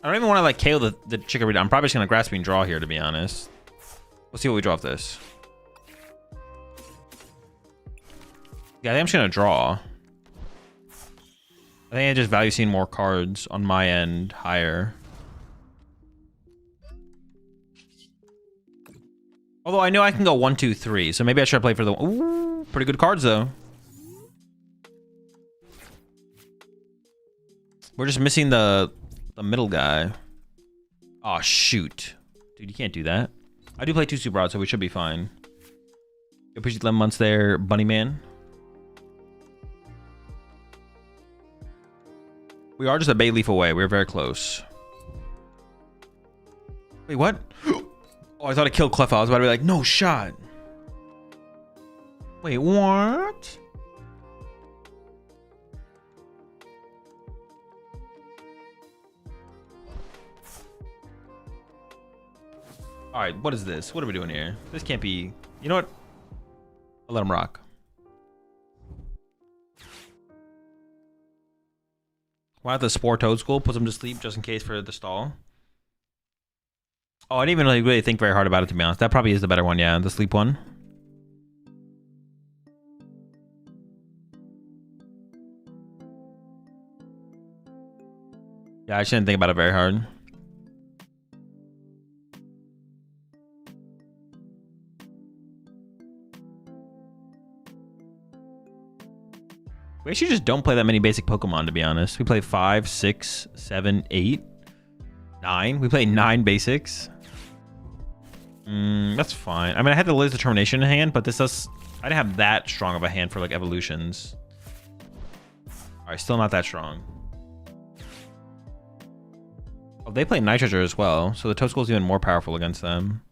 I don't even want to like KO the Chikorita. I'm probably just gonna Grasping Draw here, to be honest. Let's see what we draw off this. Yeah, I think I'm just gonna draw. I think I just value seeing more cards on my end higher. Although I know I can go 1, 2, 3, so maybe I should play for the. Ooh, pretty good cards though. We're just missing the middle guy. Oh shoot, dude, you can't do that. I do play 2 Super Broad, so we should be fine. Appreciate 11 months there, Bunny Man. We are just a Bay Leaf away. We're very close. Wait, what? Oh, I thought I killed Cleffa. I was about to be like, no shot. Wait, what? All right, what is this? What are we doing here? This can't be. You know what? I'll let him rock. Why not the Spore Toad School? Puts him to sleep just in case for the stall. Oh, I didn't even really think very hard about it, to be honest. That probably is the better one, yeah. The sleep one. Yeah, I shouldn't think about it very hard. We actually just don't play that many basic Pokemon, to be honest. We play 5, 6, 7, 8, 9. We play 9 basics. That's fine. I mean, I had the Liz Determination in hand, but this does. I didn't have that strong of a hand for like evolutions. All right, still not that strong. Oh, they play Nitroger as well, so the Toad is even more powerful against them.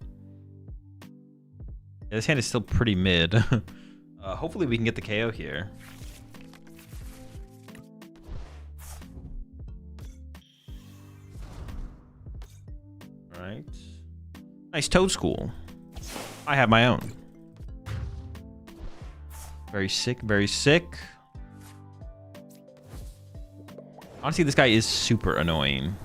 Yeah, this hand is still pretty mid. Hopefully we can get the KO here. All right. Nice Toad School. I have my own. Very sick, very sick. Honestly, this guy is super annoying.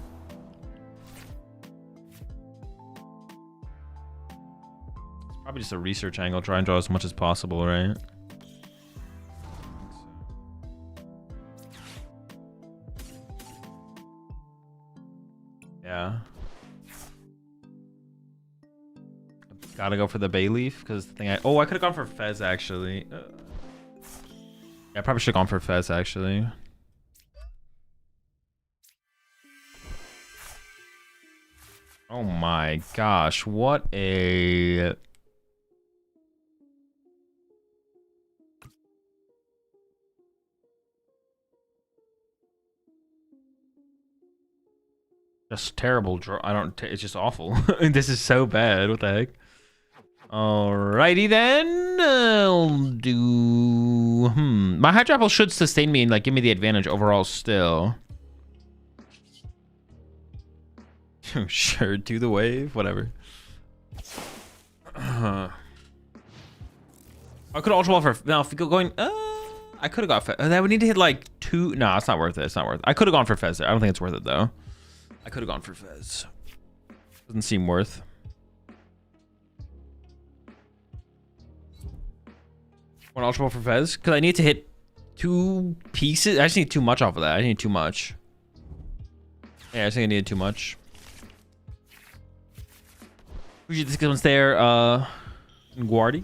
It's probably just a research angle. Try and draw as much as possible, right? Yeah. Gotta go for the bay leaf because the thing I could have gone for Fez actually. Yeah, I probably should have gone for Fez actually. Oh my gosh, what a just terrible draw. It's just awful. This is so bad. What the heck? Alrighty then. I'll do my Hydro Apple should sustain me and like give me the advantage overall still. Sure, do the wave, whatever. I could Ultra Ball for now if we go going I could have got Fez. That would need to hit like 2. No, it's not worth it. It's not worth it. I could have gone for Fez there. I don't think it's worth it though. I could have gone for Fez. Doesn't seem worth. One Ultra Ball for Fez? Because I need to hit 2 pieces. I just need too much off of that. I need too much. Yeah, I think I needed too much. Usually this one's there. Guardi.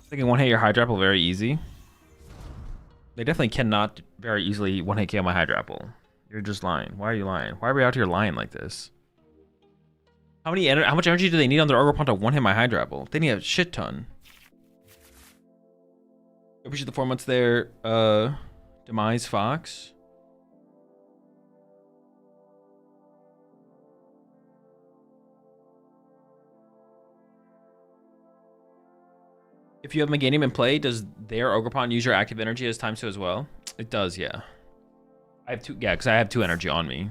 I think one hit your Hydro Apple very easy. They definitely cannot very easily one hit KO my Hydro Apple. You're just lying. Why are you lying? Why are we out here lying like this? How much energy do they need on their Ogerpon to one hit my Hydro Apple? They need a shit ton. I appreciate the 4 months there. Demise Fox. If you have Meganium in play, does their Ogerpon use your active energy as times 2 as well? It does, yeah. I have 2, yeah, because I have 2 energy on me.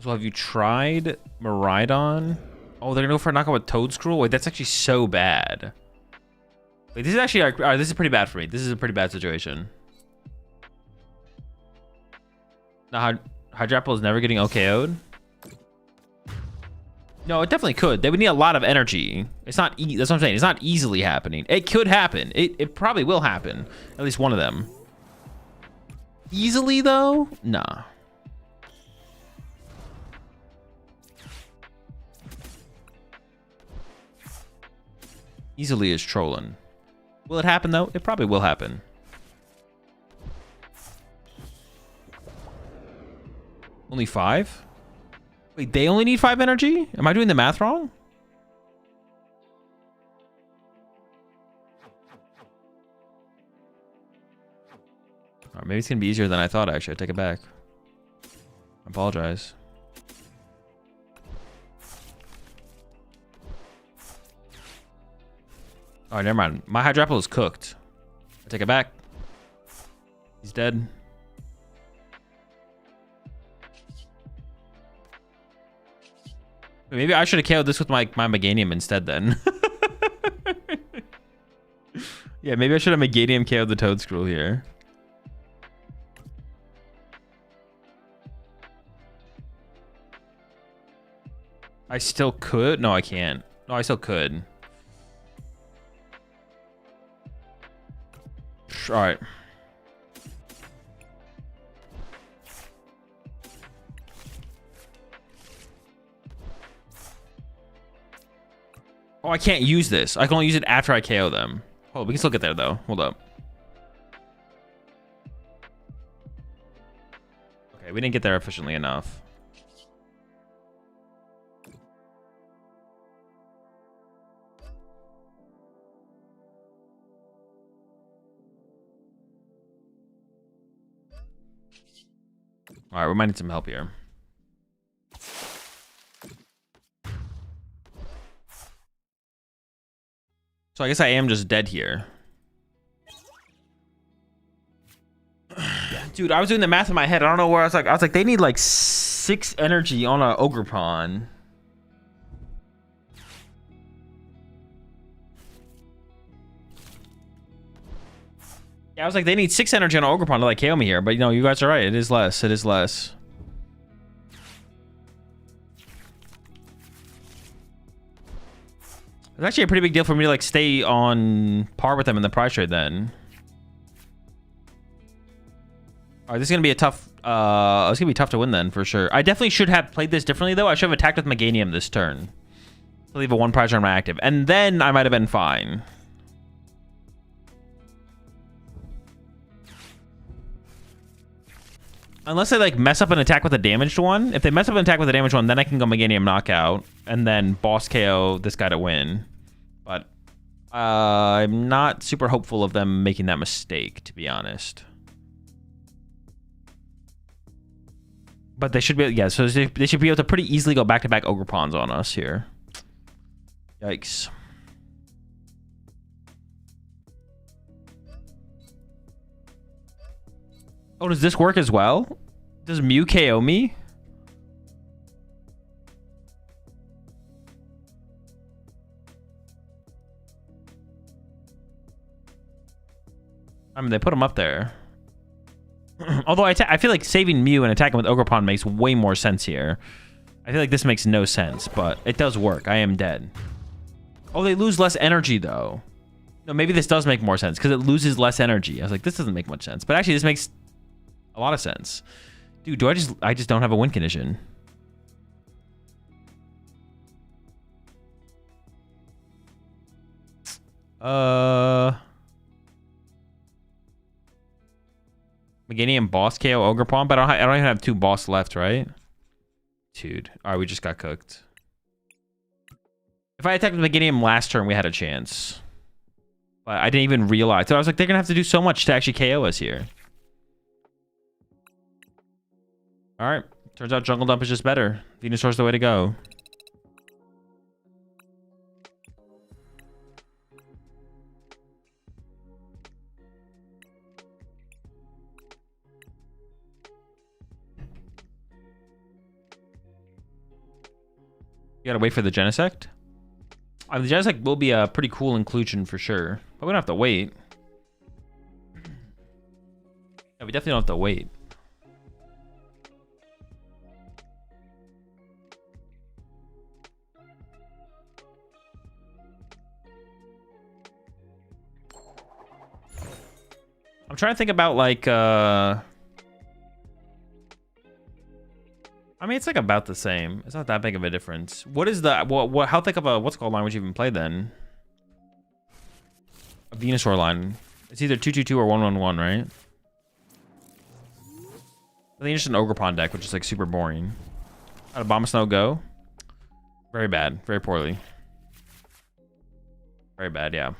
So have you tried Miraidon? Oh, they're gonna go for a knockout with Toadscruel? Wait, that's actually so bad. Wait, this is actually, alright, this is pretty bad for me. This is a pretty bad situation. Now, Hydro Apple is never getting OKO'd? No, it definitely could. They would need a lot of energy. It's not, that's what I'm saying. It's not easily happening. It could happen. It probably will happen. At least one of them. Easily, though? Nah. Easily is trolling. Will it happen, though? It probably will happen. Only 5? Wait, they only need 5 energy? Am I doing the math wrong? Or maybe it's gonna be easier than I thought, actually. I take it back. I apologize. Oh, never mind. My Hydro Apple is cooked. I take it back. He's dead. Maybe I should have KO'd this with my Meganium instead then. Yeah, maybe I should have Meganium KO'd the Toadscruel here. I still could? No, I can't. No, I still could. All right. Oh, I can't use this. I can only use it after I KO them. Hold on, we can still get there though. Hold up. Okay, we didn't get there efficiently enough. All right, we might need some help here. So I guess I am just dead here. Dude, I was doing the math in my head. I don't know where I was like, they need like 6 energy on a ogre pawn. Yeah, I was like, they need 6 energy on an ogre pawn to like KO me here. But you know, you guys are right. It is less. It is less. It's actually a pretty big deal for me to like stay on par with them in the prize trade then. All right, this is gonna be a tough. It's gonna be tough to win then for sure. I definitely should have played this differently though. I should have attacked with Meganium this turn to leave a 1 prize on my active, and then I might have been fine. Unless they like mess up an attack with a damaged one. If they mess up an attack with a damaged one, then I can go Meganium knockout and then boss KO this guy to win. But I'm not super hopeful of them making that mistake, to be honest. But they should be, yeah, so they should be able to pretty easily go back-to-back ogre pawns on us here. Yikes. Oh, does this work as well? Does Mew KO me? I mean, they put him up there. Although I feel like saving Mew and attacking with Ogre Pawn makes way more sense here. I feel like this makes no sense, but it does work. I am dead. Oh, they lose less energy, though. No, maybe this does make more sense, because it loses less energy. I was like, this doesn't make much sense. But actually, this makes a lot of sense. Dude, I just don't have a win condition. Meganium boss KO Ogre Pawn, but I don't even have 2 boss left, right? Dude. Alright, we just got cooked. If I attacked with Meganium last turn, we had a chance. But I didn't even realize. So I was like, they're gonna have to do so much to actually KO us here. Alright. Turns out Jungle Dump is just better. Venusaur's the way to go. You gotta wait for the Genesect? I mean, the Genesect will be a pretty cool inclusion for sure. But we don't have to wait. Yeah, we definitely don't have to wait. I'm trying to think about like I mean, it's like about the same. It's not that big of a difference. What is the what how thick of a what's called line would you even play then? A Venusaur line. It's either 2/2/2 or 1/1/1, right? I think it's just an Ogre Pawn deck, which is like super boring. How did Abomasnow go? Very bad. Very poorly. Very bad, yeah.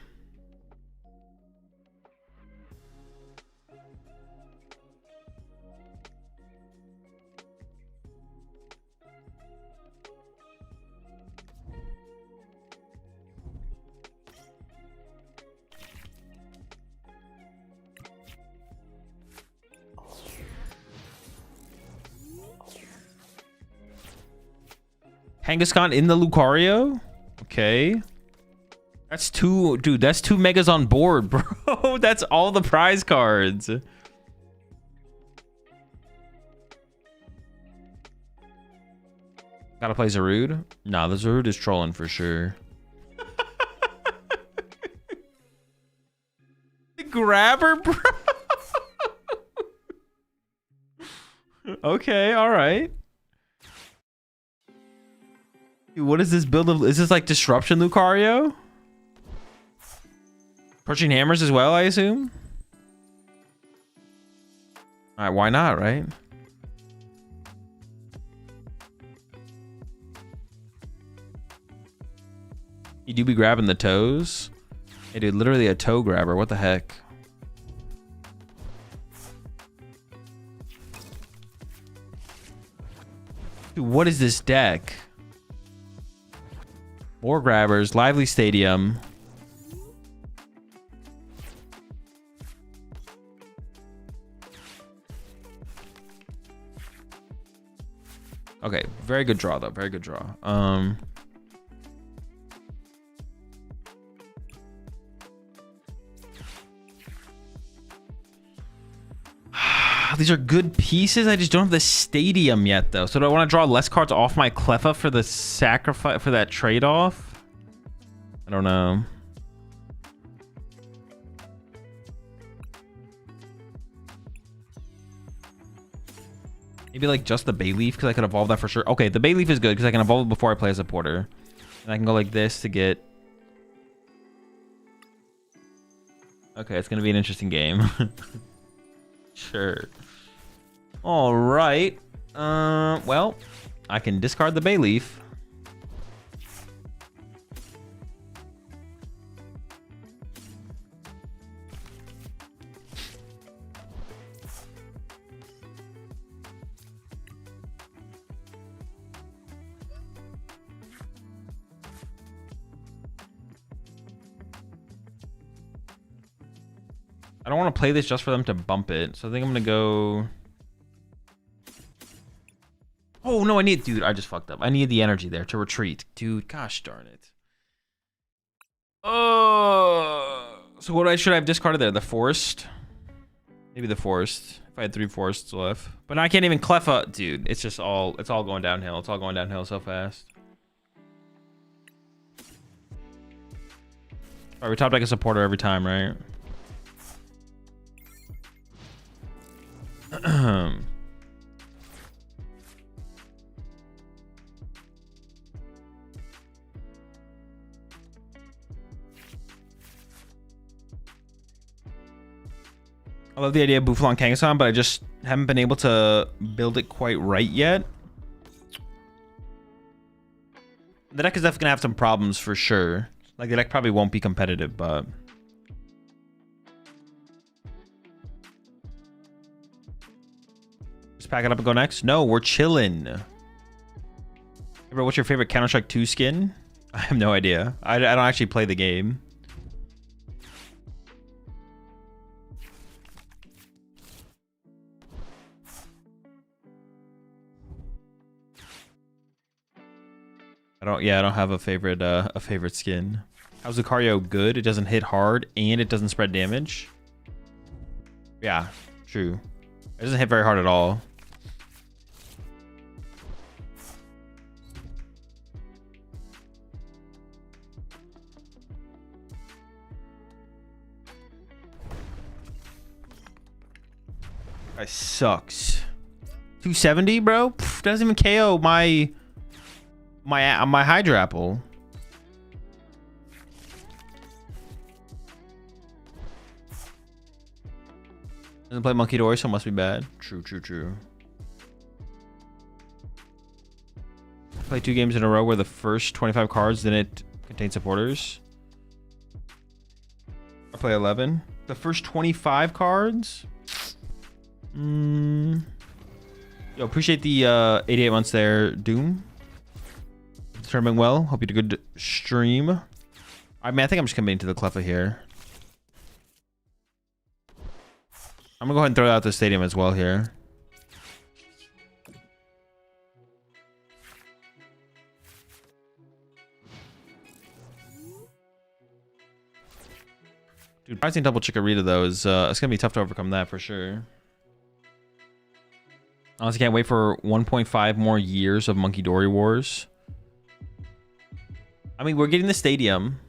Kangaskhan in the Lucario? Okay. That's 2, dude, that's 2 megas on board, bro. That's all the prize cards. Gotta play Zarude? Nah, the Zarude is trolling for sure. The grabber, bro. Okay, alright. Dude, what is this build of? Is this like Disruption Lucario? Crushing Hammers as well, I assume? Alright, why not, right? You do be grabbing the toes? Hey, dude, literally a toe grabber. What the heck? Dude, what is this deck? More grabbers, Lively Stadium. Okay, very good draw though. Very good draw. These are good pieces. I just don't have the stadium yet though. So do I want to draw less cards off my Cleffa for the sacrifice for that trade-off? I don't know. Maybe like just the Bayleaf because I could evolve that for sure. Okay, the Bayleaf is good because I can evolve it before I play as a Porter. And I can go like this to get... Okay, it's going to be an interesting game. Sure. All right. Well, I can discard the Bayleaf. I don't want to play this just for them to bump it. So I think I'm going to go... Oh, no, I need... Dude, I just fucked up. I need the energy there to retreat. Dude, gosh darn it. Oh. So what should I have discarded there? The Forest? Maybe the Forest. If I had 3 Forests left. But now I can't even Cleffa. Dude, it's just all... It's all going downhill. It's all going downhill so fast. Alright, we top deck a supporter every time, right? I love the idea of Buffalon Kangaskhan, but I just haven't been able to build it quite right yet. The deck is definitely gonna have some problems for sure. Like the deck probably won't be competitive, but just pack it up and go next. No, we're chilling. Hey bro, what's your favorite Counter-Strike 2 skin? I have no idea. I don't actually play the game. I don't have a favorite skin. How's Lucario good? It doesn't hit hard and it doesn't spread damage. Yeah, true. It doesn't hit very hard at all. That sucks. 270, bro? Pff, doesn't even KO my Hydra Apple. Doesn't play Monkey Dory, so it must be bad. True. Play 2 games in a row where the first 25 cards didn't contain supporters. I play 11. The first 25 cards? Yo, appreciate the 88 months there, Doom. Determining well. Hope you had a good stream. I mean, I think I'm just committing to the Cleffa here. I'm gonna go ahead and throw out the stadium as well here. Dude, pricing double Chikorita though is it's gonna be tough to overcome that for sure. Honestly, can't wait for 1.5 more years of Monkey Dory Wars. I mean, we're getting the stadium.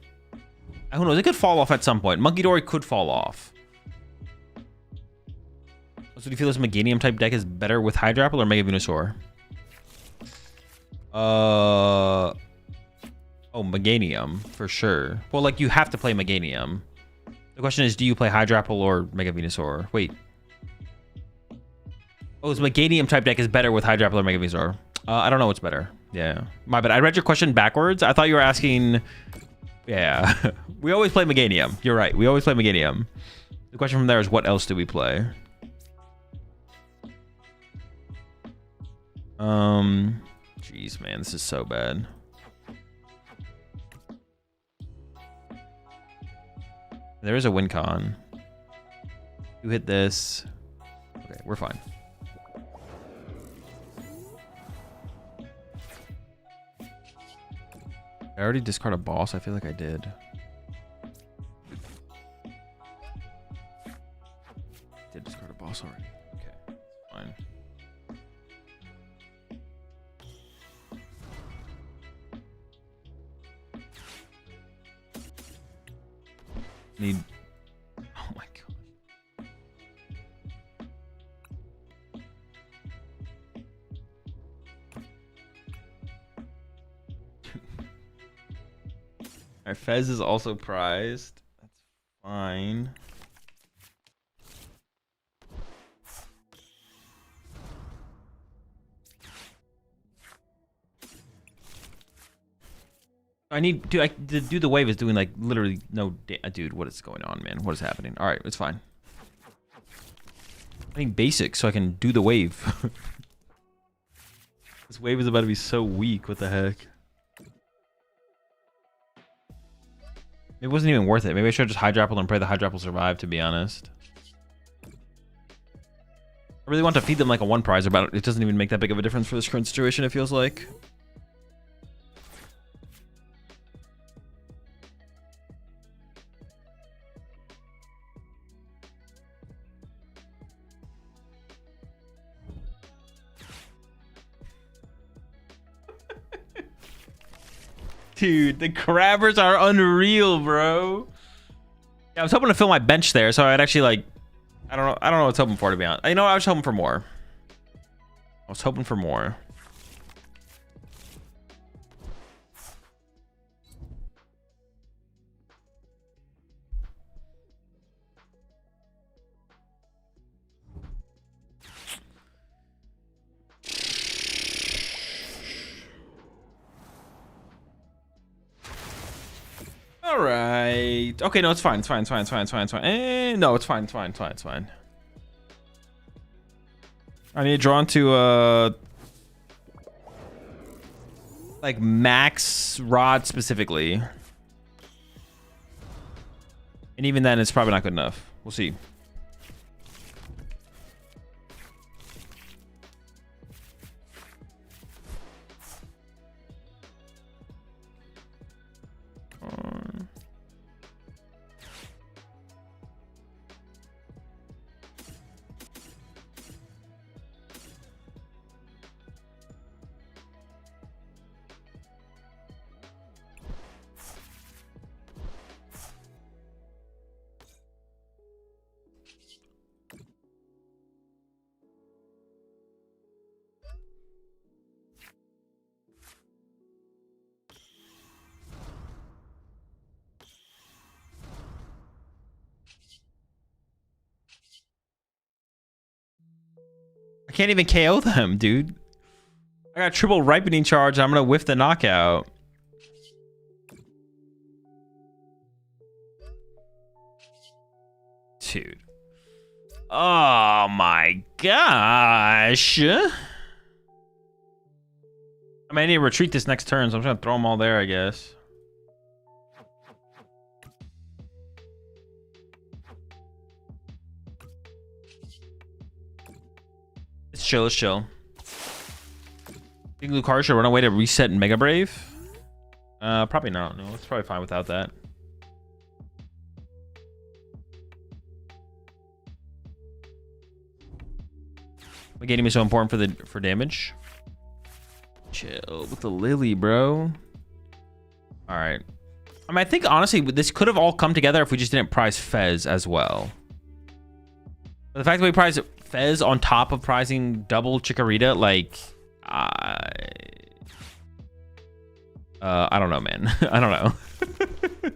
Who knows? It could fall off at some point. Monkey Dory could fall off. So do you feel this Meganium type deck is better with Hydra Apple or Mega Venusaur? Oh, Meganium for sure. Well, like you have to play Meganium. The question is, do you play Hydra Apple or Mega Venusaur? Wait. Oh, this Meganium type deck is better with Hydra Apple or Mega Venusaur. I don't know what's better. Yeah, my bad. I read your question backwards. I thought you were asking. Yeah, we always play Meganium. You're right. We always play Meganium. The question from there is, what else do we play? Jeez, man, this is so bad. There is a win con. You hit this. Okay, we're fine. I already discard a boss. I feel like I did. Did discard a boss already. Okay, fine. Need. Oh my god. Our Fez is also prized. That's fine. I need to do the wave is doing like literally no dude, what is going on, man? What is happening? All right, it's fine. I need basic so I can do the wave. This wave is about to be so weak. What the heck? It wasn't even worth it. Maybe I should have just Hydropple and pray the Hydropple survive, to be honest. I really want to feed them like a one prize, but it doesn't even make that big of a difference for this current situation, it feels like. Dude, the crabbers are unreal, bro. Yeah, I was hoping to fill my bench there, so I'd actually like, I don't know what I was hoping for, to be honest. You know what? I was hoping for more. I was hoping for more. All right. Okay, no, it's fine. It's fine. It's fine. It's fine. It's fine. It's fine. No, it's fine. It's fine. It's fine. It's fine. I need to draw into like max rod specifically. And even then, it's probably not good enough. We'll see. I can't even KO them, dude. I got triple ripening charge. I'm gonna whiff the knockout. Dude. Oh my gosh. I mean, I need to retreat this next turn, so I'm just gonna throw them all there, I guess. It's chill, it's chill. Think Lucario should run away to reset Mega Brave? Probably not. No, it's probably fine without that. Meganium is so important for damage. Chill with the Lily, bro. All right. I mean, I think honestly this could have all come together if we just didn't prize Fez as well. But the fact that we prize Fez on top of prizing double Chikorita, like, I don't know, man. I don't know.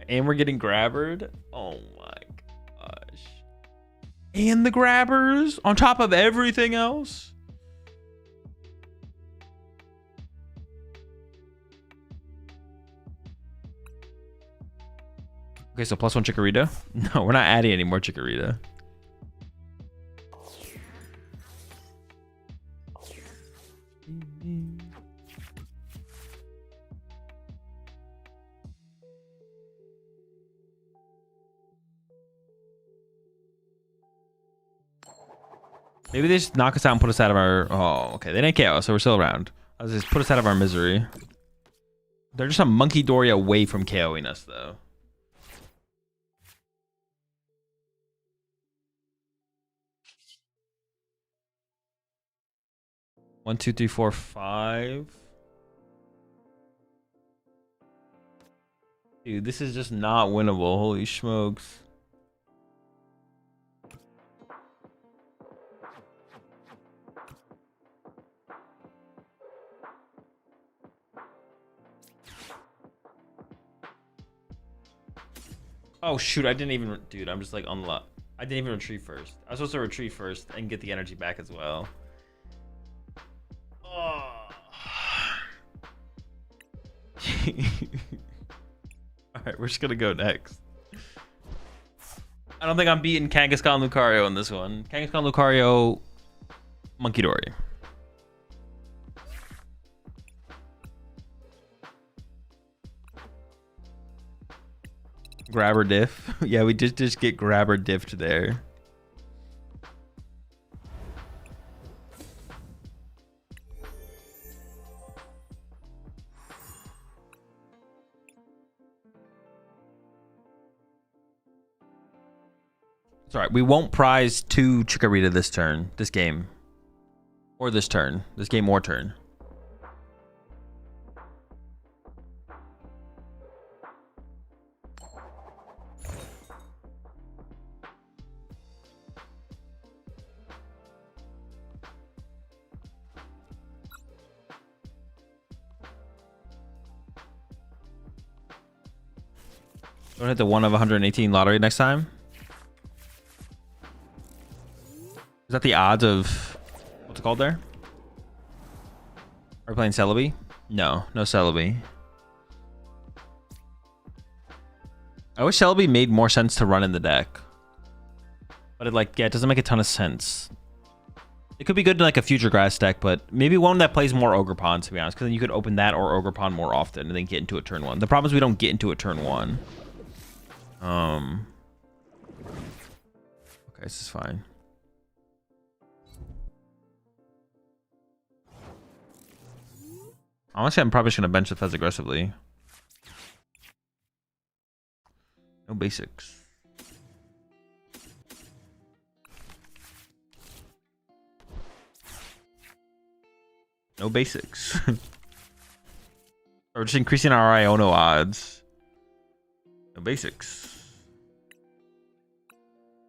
And we're getting grabbered. Oh my gosh. And the grabbers on top of everything else. Okay, so +1 Chikorita. No, we're not adding any more Chikorita. Maybe they just knock us out and put us out of our... Oh, okay. They didn't KO, so we're still around. I'll just put us out of our misery. They're just a Monkey Dory away from KOing us, though. One, two, three, four, five. Dude, this is just not winnable. Holy smokes. Oh shoot, I didn't even, dude, I'm just like on the lot. I didn't even retreat first. I was supposed to retreat first and get the energy back as well. Oh. Alright, we're just gonna go next. I don't think I'm beating Kangaskhan Lucario in this one. Kangaskhan Lucario, Monkey Dory. Grabber diff. Yeah, we just get grabber diffed there. It's alright. We won't prize 2 Chikorita this turn, this game. Or this turn. This game or turn. Don't hit the 1 of 118 lottery next time. Is that the odds of what's it called there? Are we playing Celebi? No, no Celebi. I wish Celebi made more sense to run in the deck. But it doesn't make a ton of sense. It could be good in like a future grass deck, but maybe one that plays more Ogerpon, to be honest, because then you could open that or Ogerpon more often and then get into a turn 1. The problem is we don't get into a turn 1. Okay, this is fine. Honestly, I'm probably just gonna bench the Fez aggressively. No basics. No basics. We're just increasing our Iono odds. No basics.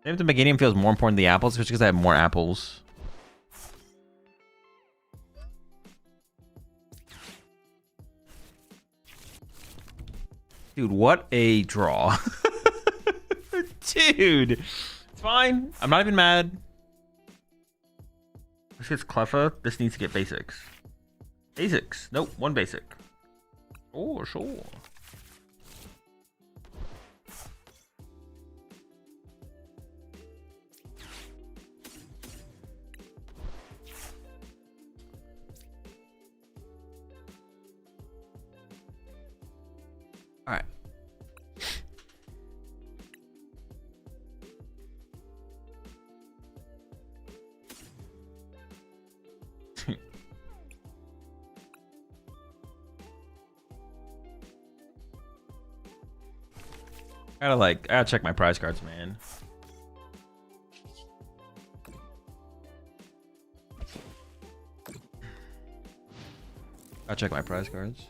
Maybe the Meganium feels more important than the apples, just because I have more apples. Dude, what a draw. Dude. It's fine. I'm not even mad. This gets Cleffa. This needs to get basics. Basics. Nope, 1 basic. Oh, sure. All right. I gotta check my prize cards, man. Gotta check my prize cards.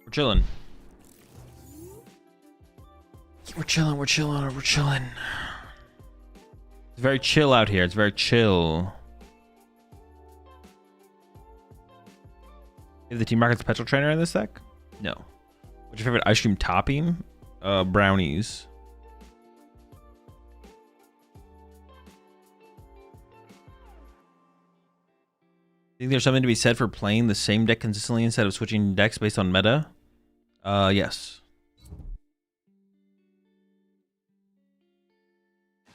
We're chilling. We're chilling. It's very chill out here. It's very chill. Is the Team Rocket's Petrol Trainer in this deck? No. What's your favorite ice cream topping? Brownies. Think there's something to be said for playing the same deck consistently instead of switching decks based on meta? Yes.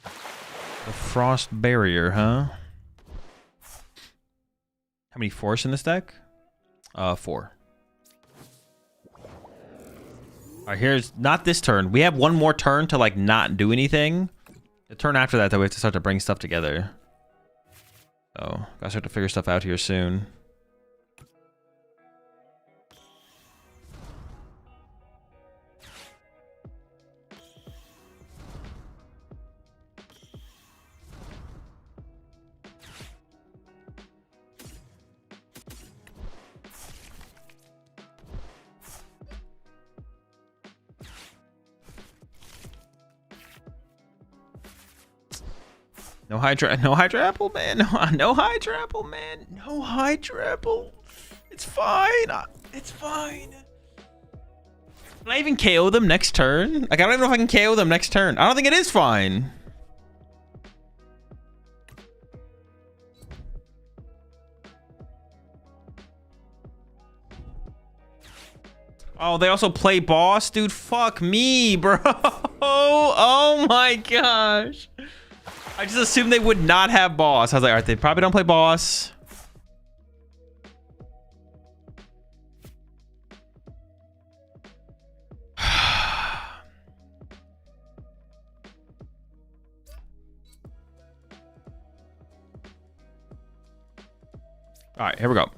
The Frost Barrier, huh? How many force in this deck? 4. Alright, here's not this turn. We have one more turn to like not do anything. The turn after that, though, we have to start to bring stuff together. So, gotta start to figure stuff out here soon. No Hydra Apple, man. No Hydra Apple, man. No Hydra Apple. It's fine. It's fine. Can I even KO them next turn? Like, I don't even know if I can KO them next turn. I don't think it is fine. Oh, they also play boss? Dude, fuck me, bro. Oh my gosh. I just assumed they would not have boss. I was like, all right, they probably don't play boss. All right, here we go.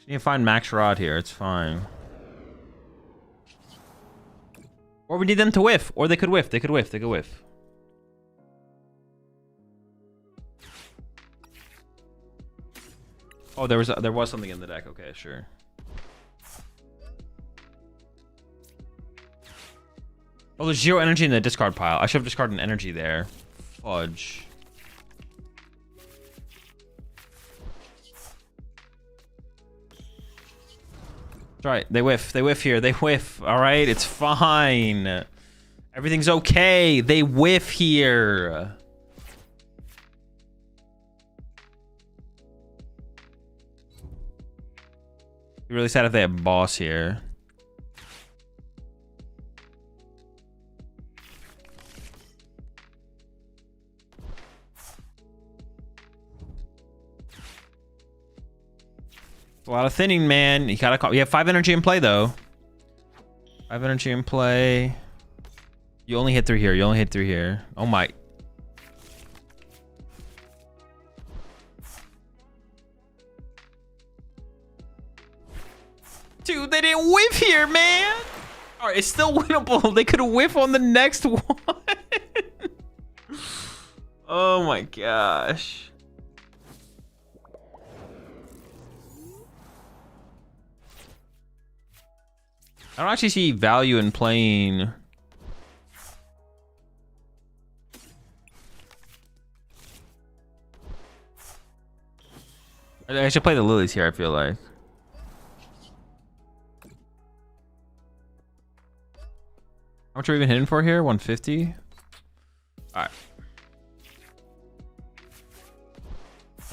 You can find Max Rod here. It's fine. Or we need them to whiff. Or they could whiff. They could whiff. They could whiff. Oh, there was something in the deck. Okay, sure. Oh, there's 0 energy in the discard pile. I should have discarded an energy there. Fudge. Right, they whiff here, they whiff. All right, it's fine. Everything's okay. They whiff here. Be really sad if they have boss here. A lot of thinning, man. You gotta call. You have 5 energy in play, though. 5 energy in play. You only hit 3 here. You only hit 3 here. Oh my. Dude, they didn't whiff here, man. All right, it's still winnable. They could whiff on the next one. Oh my gosh. I don't actually see value in playing. I should play the lilies here, I feel like. How much are we even hitting for here? 150? Alright.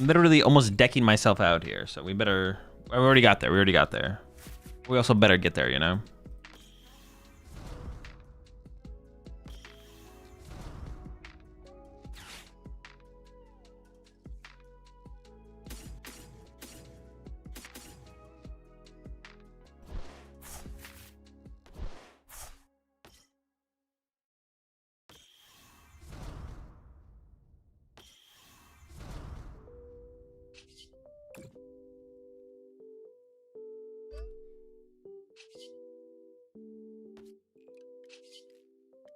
I'm literally almost decking myself out here, so we better... We already got there. We already got there. We also better get there, you know?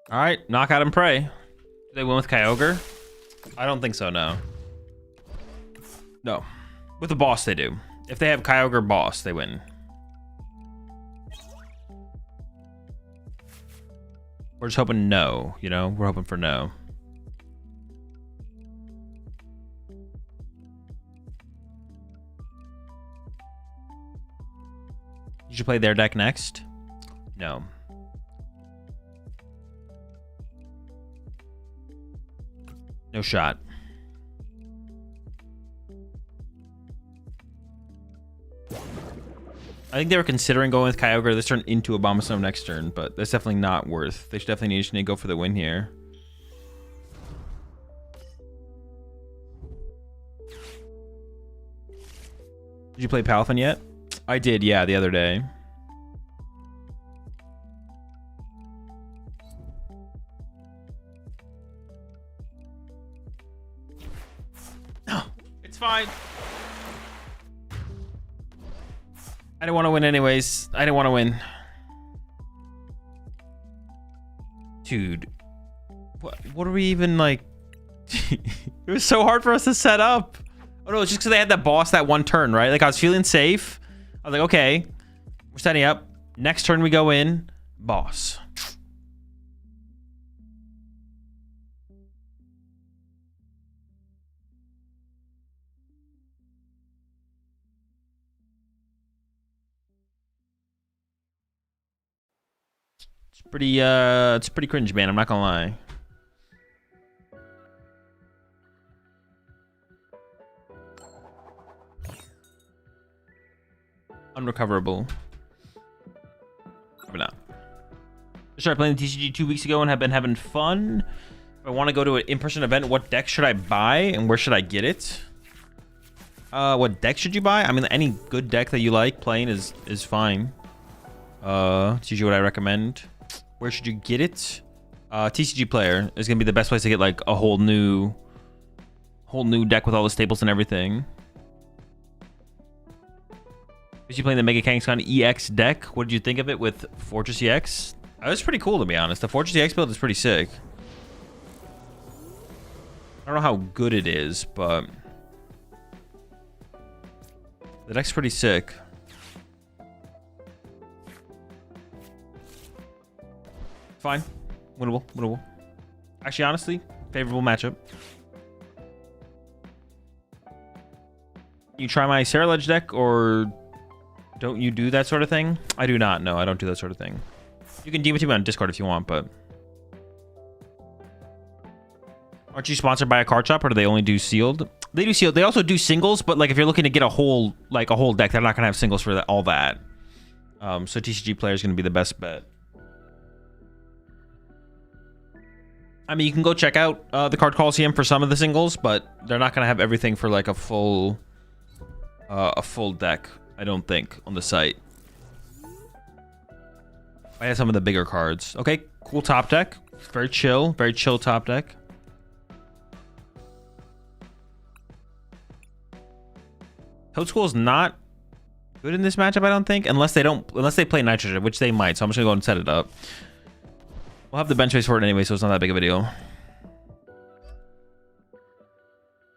All right, knockout and pray. Do they win with Kyogre? I don't think so, no. No. With the boss, they do. If they have Kyogre boss, they win. We're just hoping no, you know? We're hoping for no. You should play their deck next? No. No shot. I think they were considering going with Kyogre this turn into Abomasnow next turn, but that's definitely not worth. They should definitely need to go for the win here. Did you play Palafin yet? I did, yeah, the other day. No, it's fine. I didn't want to win anyways. I didn't want to win. Dude. What are we even like? It was so hard for us to set up. Oh no, it's just because they had that boss that one turn, right? Like I was feeling safe. I was like, okay, we're setting up. Next turn we go in, boss. It's pretty cringe, man. I'm not gonna lie. Unrecoverable. Maybe not. I started playing the TCG 2 weeks ago and have been having fun. If I want to go to an in-person event, what deck should I buy and where should I get it? What deck should you buy? I mean, any good deck that you like playing is fine. It's usually what I recommend. Where should you get it? TCG Player is gonna be the best place to get like a whole new deck with all the staples and everything. Was you playing the Mega Kangaskhan EX deck? What did you think of it with Fortress EX? It was pretty cool, to be honest. The Fortress EX build is pretty sick. I don't know how good it is, but the deck's pretty sick. Fine. Winnable. Winnable. Actually, honestly, favorable matchup. You try my Sarah Ledge deck, or don't you do that sort of thing? I do not. No, I don't do that sort of thing. You can DM it to me on Discord if you want, but... Aren't you sponsored by a card shop, or do they only do sealed? They do sealed. They also do singles, but like if you're looking to get a whole deck, they're not gonna have singles for that, all that. So TCG Player is gonna be the best bet. I mean, you can go check out the Card Coliseum for some of the singles, but they're not gonna have everything for like a full deck, I don't think, on the site. I have some of the bigger cards. Okay, cool top deck. Very chill top deck. Toad School is not good in this matchup, I don't think, unless they play Nitrogen, which they might. So I'm just gonna go and set it up. We'll have the bench space for it anyway, so it's not that big of a deal.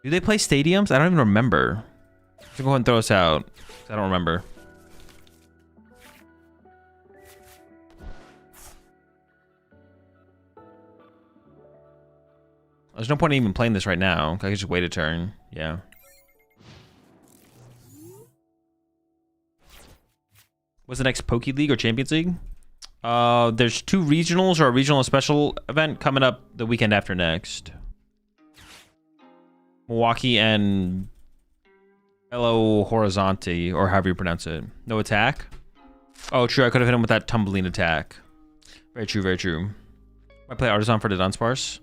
Do they play stadiums? I don't even remember. Let's go ahead and throw us out. I don't remember. There's no point in even playing this right now. I can just wait a turn. Yeah. What's the next Poke League or Champions League? There's 2 regionals or a regional special event coming up the weekend after next. Milwaukee and Hello, Horizonte, or however you pronounce it. No attack? Oh, true. I could have hit him with that tumbling attack. Very true, very true. I play Artisan for the Dunsparce.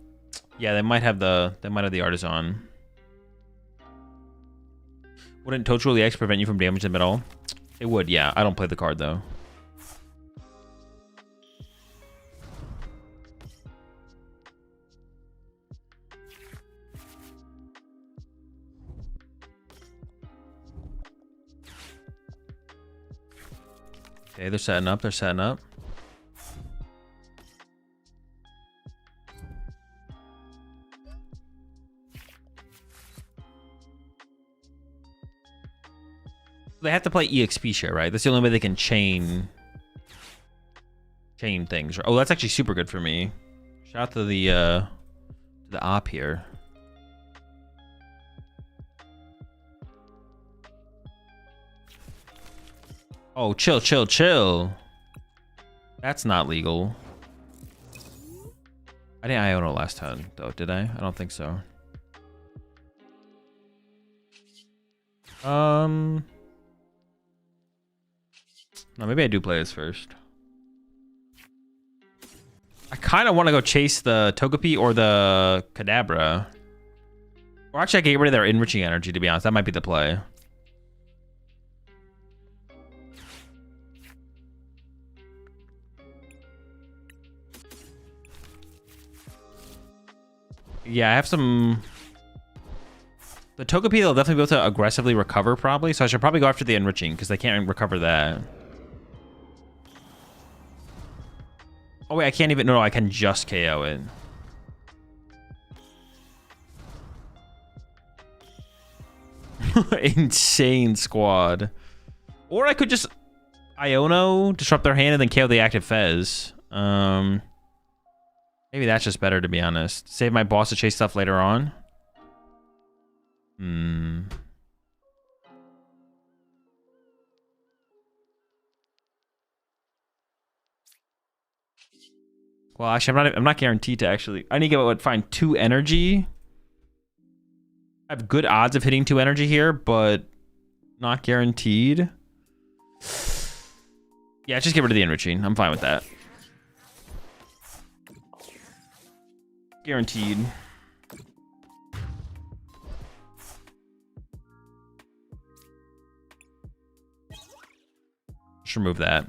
Yeah, they might have the Artisan. Wouldn't Toadstool EX prevent you from damaging them at all? It would, yeah. I don't play the card though. Okay, they're setting up. They're setting up. They have to play EXP share, right? That's the only way they can chain things. Oh, that's actually super good for me. Shout out to the op here. Oh, chill, chill, chill. That's not legal. I didn't Iono last time, though, did I? I don't think so. No, maybe I do play this first. I kind of want to go chase the Togepi or the Kadabra. Or actually, I can get rid of their enriching energy, to be honest. That might be the play. Yeah, I have some... The Togepi, they'll definitely be able to aggressively recover, probably. So I should probably go after the enriching, because they can't recover that. Oh, wait, I can't even... No, I can just KO it. Insane squad. Or I could just Iono, disrupt their hand, and then KO the active Fez. Maybe that's just better, to be honest. Save my boss to chase stuff later on. Well, actually, I'm not guaranteed to actually. I need to find 2 energy. I have good odds of hitting 2 energy here, but not guaranteed. Yeah, just get rid of the enriching. I'm fine with that. Guaranteed. Just remove that.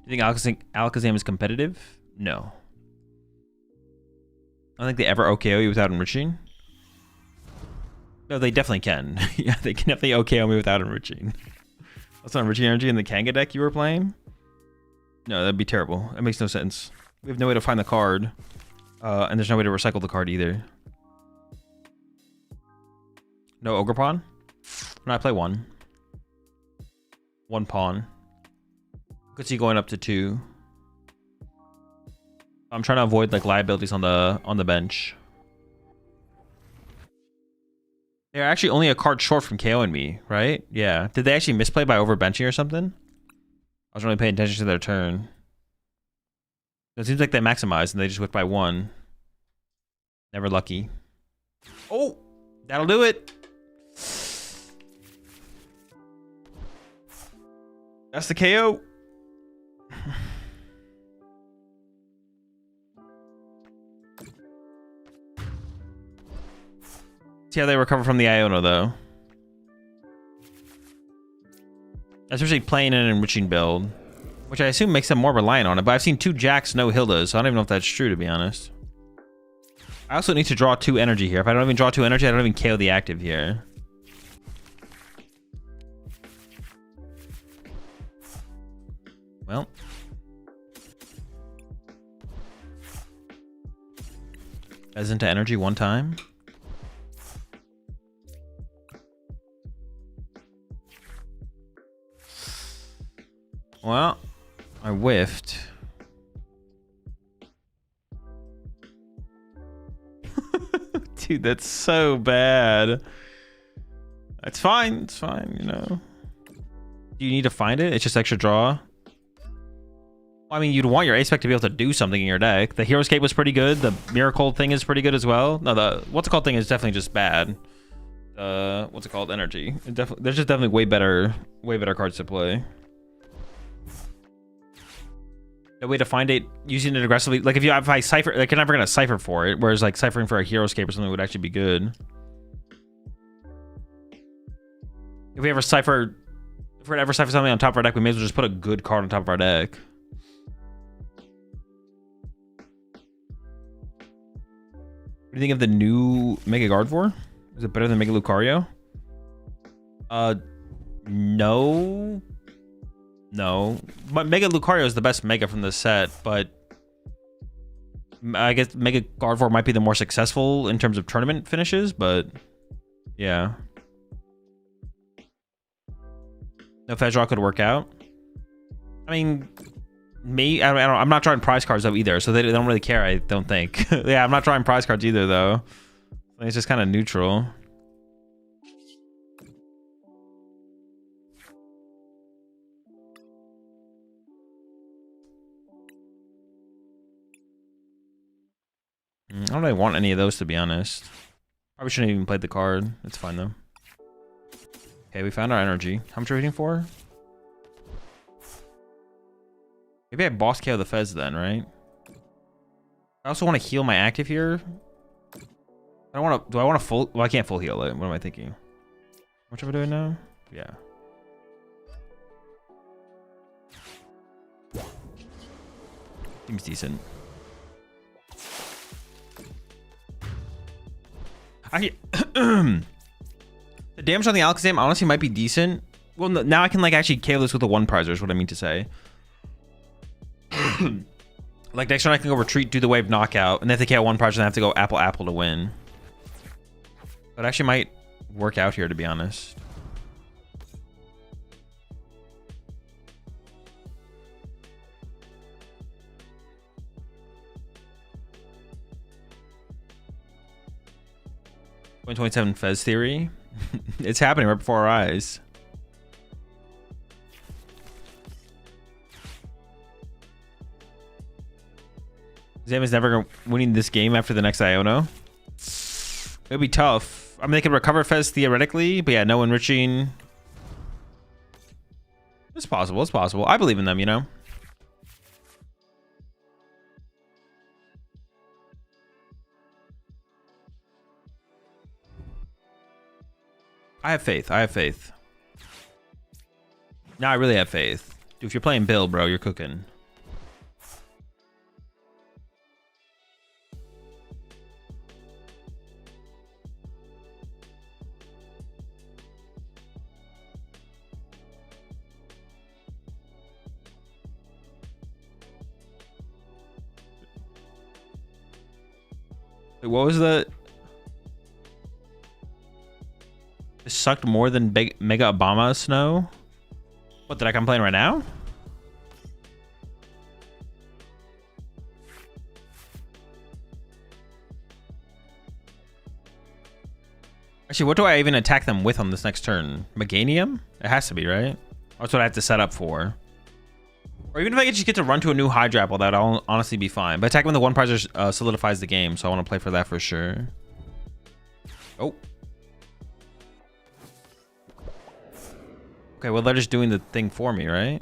Do you think Alakazam is competitive? No. I don't think they ever OKO you without enriching. No, they definitely can. Yeah, they can definitely OKO me without enriching. That's not enriching energy in the Kanga deck you were playing? No, that'd be terrible. That makes no sense. We have no way to find the card. And there's no way to recycle the card either. No Ogerpon? No, I play 1. 1 pawn. Could see going up to 2. I'm trying to avoid like liabilities on the bench. They're actually only a card short from KOing me, right? Yeah. Did they actually misplay by overbenching or something? I was really paying attention to their turn. It seems like they maximized and they just whipped by 1. Never lucky. Oh, that'll do it. That's the KO. See how they recover from the Iono, though. Especially playing an enriching build, which I assume makes them more reliant on it. But I've seen 2 Jacks, no Hildas, so I don't even know if that's true, to be honest. I also need to draw 2 energy here. If I don't even draw 2 energy, I don't even KO the active here. Well. As into energy 1 time. Well, I whiffed. Dude, that's so bad. It's fine. It's fine, you know. Do you need to find it? It's just extra draw. I mean, you'd want your ace spec to be able to do something in your deck. The Hero Escape was pretty good. The Miracle thing is pretty good as well. No, the what's it called thing is definitely just bad. What's it called? Energy. There's just definitely way better cards to play. No way to find it using it aggressively. Like if I cipher, like you're never gonna cipher for it. Whereas like ciphering for a Hero Escape or something would actually be good. If we ever cipher something on top of our deck, we may as well just put a good card on top of our deck. What do you think of the new Mega Gardevoir? Is it better than Mega Lucario? No. No. But Mega Lucario is the best Mega from the set, but I guess Mega Gardevoir might be the more successful in terms of tournament finishes, but yeah. No Fedra could work out. I mean, I'm not drawing prize cards though either, so they don't really care, I don't think. Yeah, I'm not drawing prize cards either though. It's just kind of neutral. I don't really want any of those, to be honest. Probably shouldn't even played the card. It's fine though. Okay, we found our energy. How much are we waiting for? Maybe I boss KO the Fez then, right? I also want to heal my active here. I don't want to. Do I want to full? Well, I can't full heal it. What am I thinking? How much am I doing now? Yeah. Seems decent. The damage on the Alakazam honestly might be decent. Well, now I can like actually KO this with a one prizer is what I mean to say. Like next turn I can go retreat, do the wave knockout, and then if they KO one prizer, then I have to go apple to win. But actually might work out here, to be honest. .27 Fez theory. It's happening right before our eyes. Zam is never winning this game after the next Iono. It'll be tough. I mean, they can recover Fez theoretically, but yeah, no enriching. It's possible. It's possible. I believe in them, you know? I have faith. I have faith. No, I really have faith. Dude, if you're playing Bill, bro, you're cooking. Wait, what was the... It sucked more than Mega Obama Snow? What, the deck I'm playing right now? Actually, what do I even attack them with on this next turn? Meganium? It has to be, right? That's what I have to set up for. Or even if I could just get to run to a new Hydra Apple, that would honestly be fine. But attacking with the one prizer solidifies the game, so I want to play for that for sure. Oh. Okay, well, they're just doing the thing for me, right?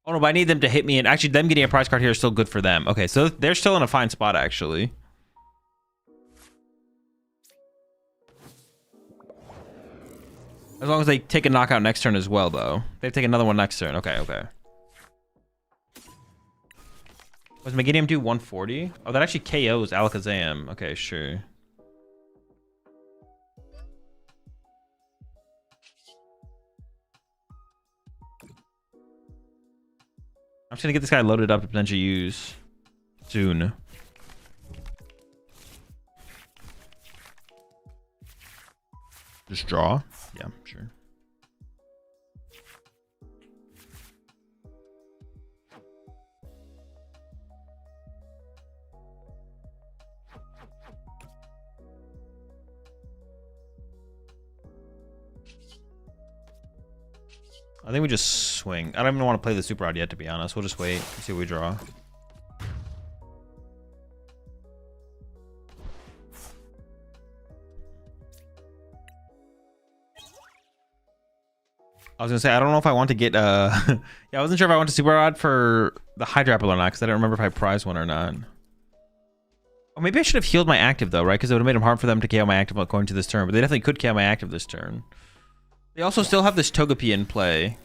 Oh, no, but I need them to hit me. And actually, them getting a prize card here is still good for them. Okay, so they're still in a fine spot, actually. As long as they take a knockout next turn as well, though. They take another one next turn. Okay, okay. Was Meganium do 140? Oh, that actually KOs Alakazam. Okay, sure. I'm just gonna get this guy loaded up to potentially use soon. Just draw? Yeah, sure. I think we just swing. I don't even want to play the super odd yet, to be honest. We'll just wait and see what we draw. I was gonna say, I don't know if I want to get yeah, I wasn't sure if I want to super odd for the Hydrapple or not, because I don't remember if I prized one or not. Oh, maybe I should have healed my active though, right? Because it would have made them hard for them to KO my active going to this turn, but they definitely could KO my active this turn. They also still have this Togepi in play,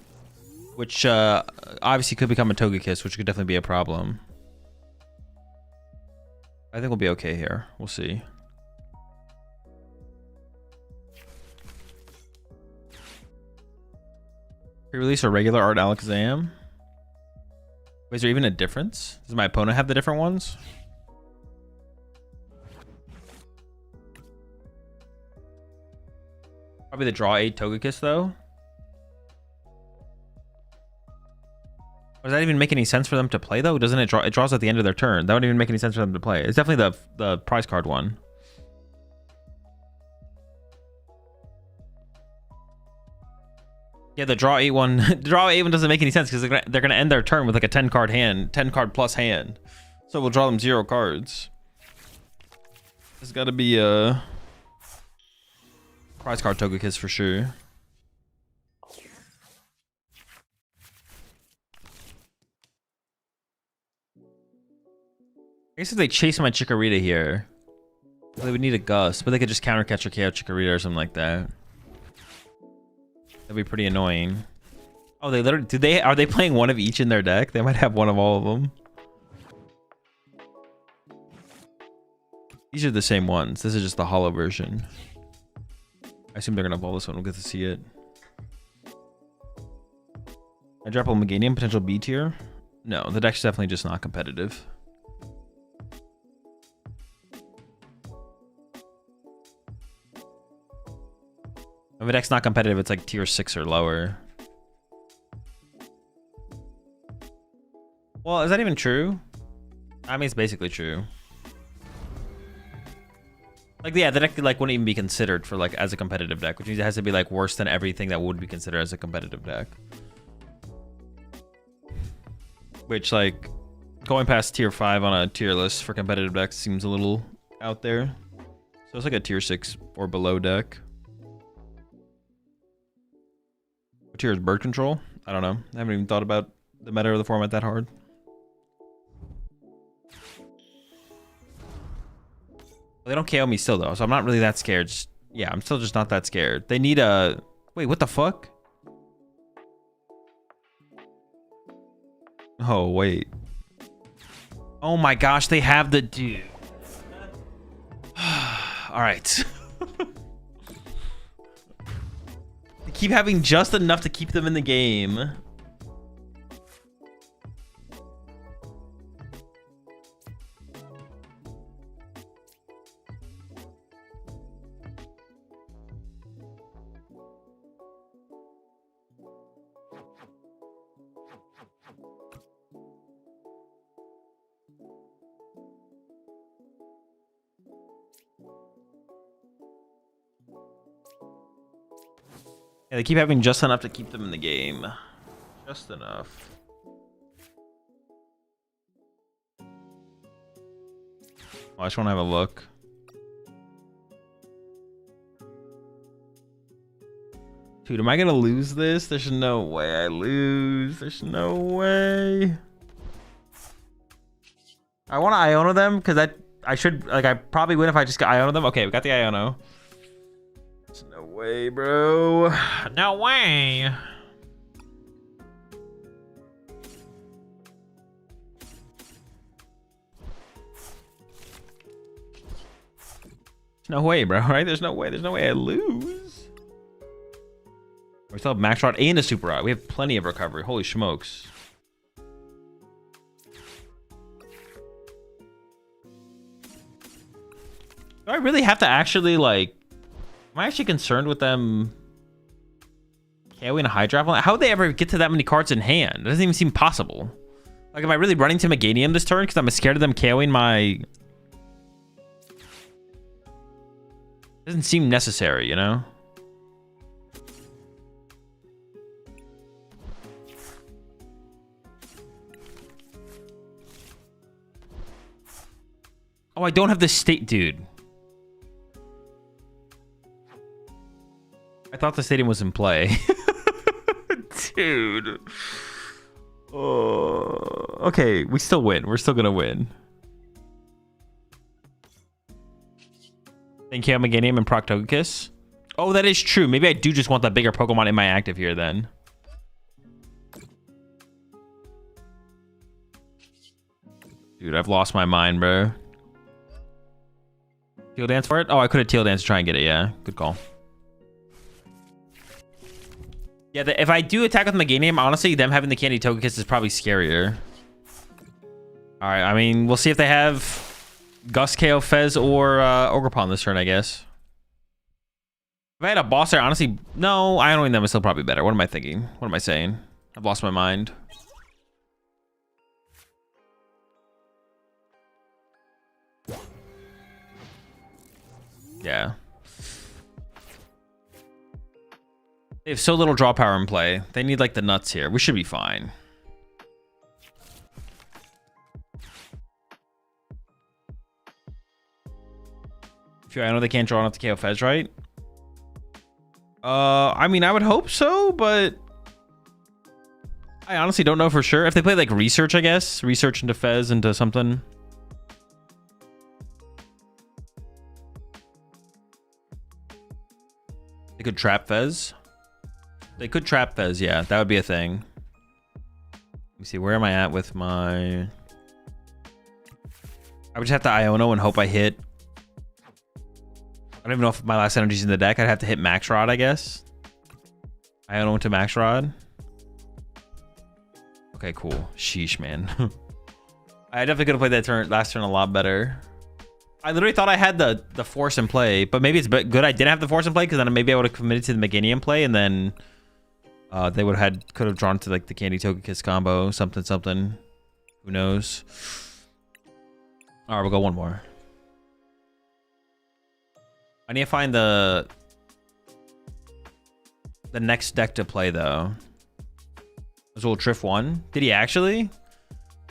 which obviously could become a Togekiss, which could definitely be a problem. I think we'll be okay here. We'll see. Pre-release or regular art Alakazam? Wait, is there even a difference? Does my opponent have the different ones? Probably the draw 8 Togekiss though. Does that even make any sense for them to play though? Doesn't it draw? It draws at the end of their turn. That wouldn't even make any sense for them to play. It's definitely the prize card one. Yeah, the draw 8 one. The draw 8 one doesn't make any sense because they're gonna end their turn with like a 10 card hand, 10 card plus hand. So we'll draw them 0 cards. There's got to be a prize card Togekiss for sure. I guess if they chase my Chikorita here, they would need a Gust, but they could just counter catch or KO Chikorita or something like that. That'd be pretty annoying. Oh, they literally are they playing one of each in their deck? They might have one of all of them. These are the same ones. This is just the hollow version. I assume they're gonna evolve this one. We'll get to see it. I drop a Meganium, potential B tier. No, the deck's definitely just not competitive. If a deck's not competitive, it's like tier 6 or lower. Well, is that even true? I mean, it's basically true. Like, yeah, the deck like wouldn't even be considered for like as a competitive deck, which means it has to be like worse than everything that would be considered as a competitive deck. Which, like, going past tier 5 on a tier list for competitive decks seems a little out there. So it's like a tier 6 or below deck. What tier is Bird Control? I don't know. I haven't even thought about the meta or the format that hard. They don't KO me still though, so I'm not really that scared. Yeah, I'm still just not that scared. They need a... Wait, what the fuck? Oh, wait. Oh my gosh, they have the dude. Alright. They keep having just enough to keep them in the game. Yeah, they keep having just enough to keep them in the game. Just enough. Oh, I just want to have a look. Dude, am I gonna lose this? There's no way I lose. There's no way. I want to Iono them because I should, like, I probably win if I just got Iono them. Okay, we got the Iono. There's no way, bro. No way. No way, bro, right? There's no way. There's no way I lose. We still have Max Rod and a Super Rod. We have plenty of recovery. Holy smokes. Do I really have to actually, like... Am I actually concerned with them KOing a Hydrapple? How would they ever get to that many cards in hand? It doesn't even seem possible. Like, am I really running to Meganium this turn because I'm scared of them KOing my... It doesn't seem necessary, you know? I don't have the state, dude. I thought the stadium was in play. Dude. Oh, okay, we still win. We're still gonna win. Thank you, Meganium and Proctocus. Oh, that is true. Maybe I do just want that bigger Pokemon in my active here then. Dude, I've lost my mind, bro. Teal Dance for it? Oh, I could have Teal Dance to try and get it, yeah. Good call. Yeah, if I do attack with Meganium, honestly, them having the Candy Togekiss is probably scarier. Alright, I mean, we'll see if they have Gust, KO, Fez, or Ogerpon this turn, I guess. If I had a boss there, honestly, no, Ionoing them is still probably better. What am I thinking? What am I saying? I've lost my mind. Yeah. They have so little draw power in play. They need like the nuts here. We should be fine. I know they can't draw enough to KO Fez, right? I mean, I would hope so, but I honestly don't know for sure. If they play like research, I guess. Research into Fez into something. They could trap Fez. They could trap Fez, yeah. That would be a thing. Let me see, where am I at with my... I would just have to Iono and hope I hit... I don't even know if my last energy's in the deck. I'd have to hit Max Rod, I guess. Iono into Max Rod. Okay, cool. Sheesh, man. I definitely could have played that last turn a lot better. I literally thought I had the force in play, but maybe it's good I didn't have the force in play, because then maybe I would have committed to the Meganium play, and then they would have could have drawn to like the Candy Togekiss combo, something. Who knows? All right, we'll go one more. I need to find the next deck to play though. Azul Triff won. Did he actually?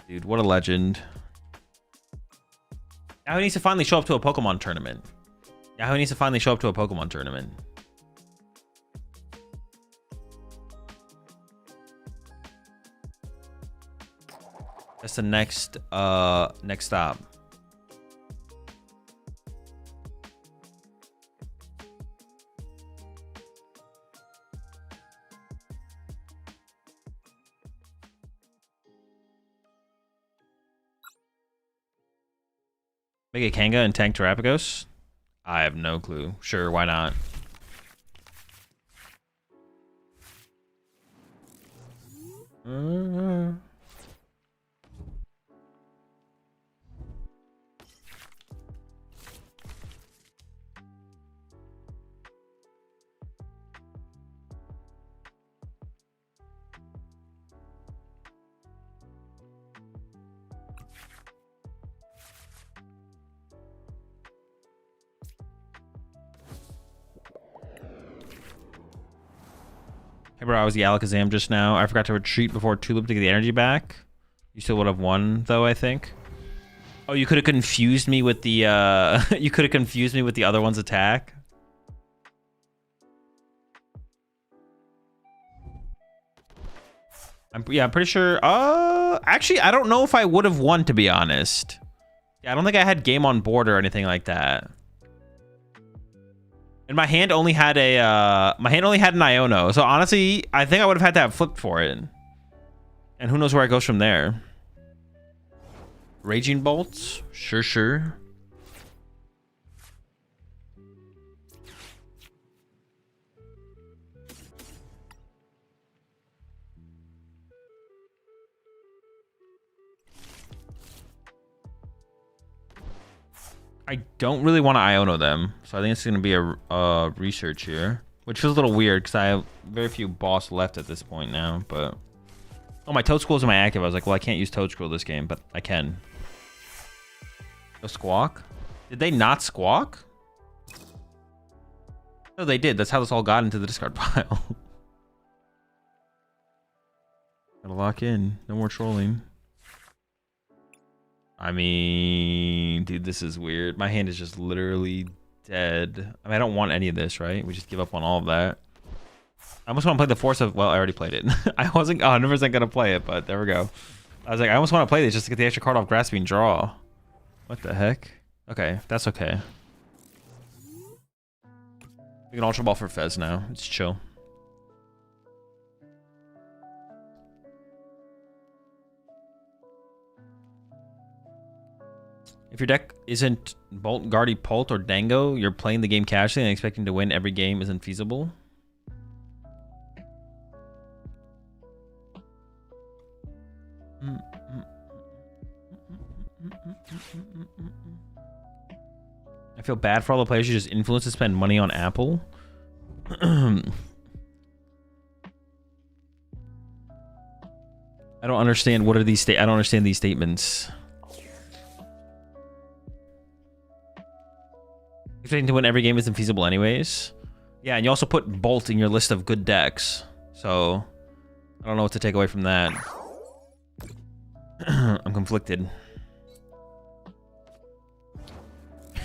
Dude, what a legend. Now he needs to finally show up to a Pokemon tournament. Now he needs to finally show up to a Pokemon tournament. That's the next stop. Make a Kanga and tank Terapagos? I have no clue. Sure, why not? Hey bro, I was the Alakazam just now. I forgot to retreat before Tulip to get the energy back. You still would have won though, I think. Oh, you could have confused me with the you could have confused me with the other one's attack. I'm pretty sure. Actually, I don't know if I would have won, to be honest. Yeah, I don't think I had game on board or anything like that. And my hand only had an Iono. So honestly, I think I would have had to have flipped for it. And who knows where it goes from there. Raging Bolts? Sure. I don't really want to Iono them, so I think it's going to be a research here, which feels a little weird because I have very few boss left at this point now. But oh, my Toedsquirrel's in my active. I was like, well, I can't use Toedsquirrel this game, but I can. No Squawk? Did they not Squawk? No, they did. That's how this all got into the discard pile. Gotta lock in. No more trolling. I mean, dude, this is weird. My hand is just literally dead. I mean, I don't want any of this, right? We just give up on all of that. I almost want to play the Force of... Well, I already played it. I wasn't 100% going to play it, but there we go. I was like, I almost want to play this just to get the extra card off Grasping Draw. What the heck? Okay, that's okay. We can Ultra Ball for Fez now. It's chill. If your deck isn't Bolt, Guardy, Pult, or Dango, you're playing the game casually and expecting to win every game isn't feasible. I feel bad for all the players who just influence to spend money on Apple. I don't understand. What are these I don't understand these statements. Expecting to win every game isn't feasible anyways. Yeah, and you also put Bolt in your list of good decks. So, I don't know what to take away from that. I'm conflicted.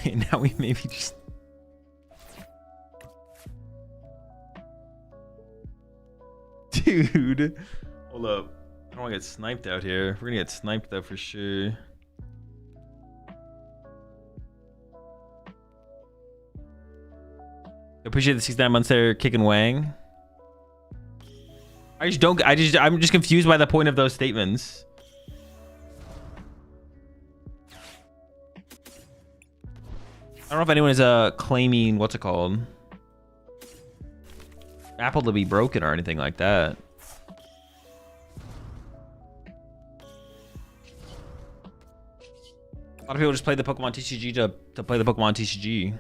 Now we maybe just... Dude. Hold up. I don't want to get sniped out here. We're gonna get sniped though for sure. Appreciate the 69 months there, kicking Wang. I'm just confused by the point of those statements. I don't know if anyone is claiming, what's it called? Apple to be broken or anything like that. A lot of people just play the Pokemon TCG to play the Pokemon TCG.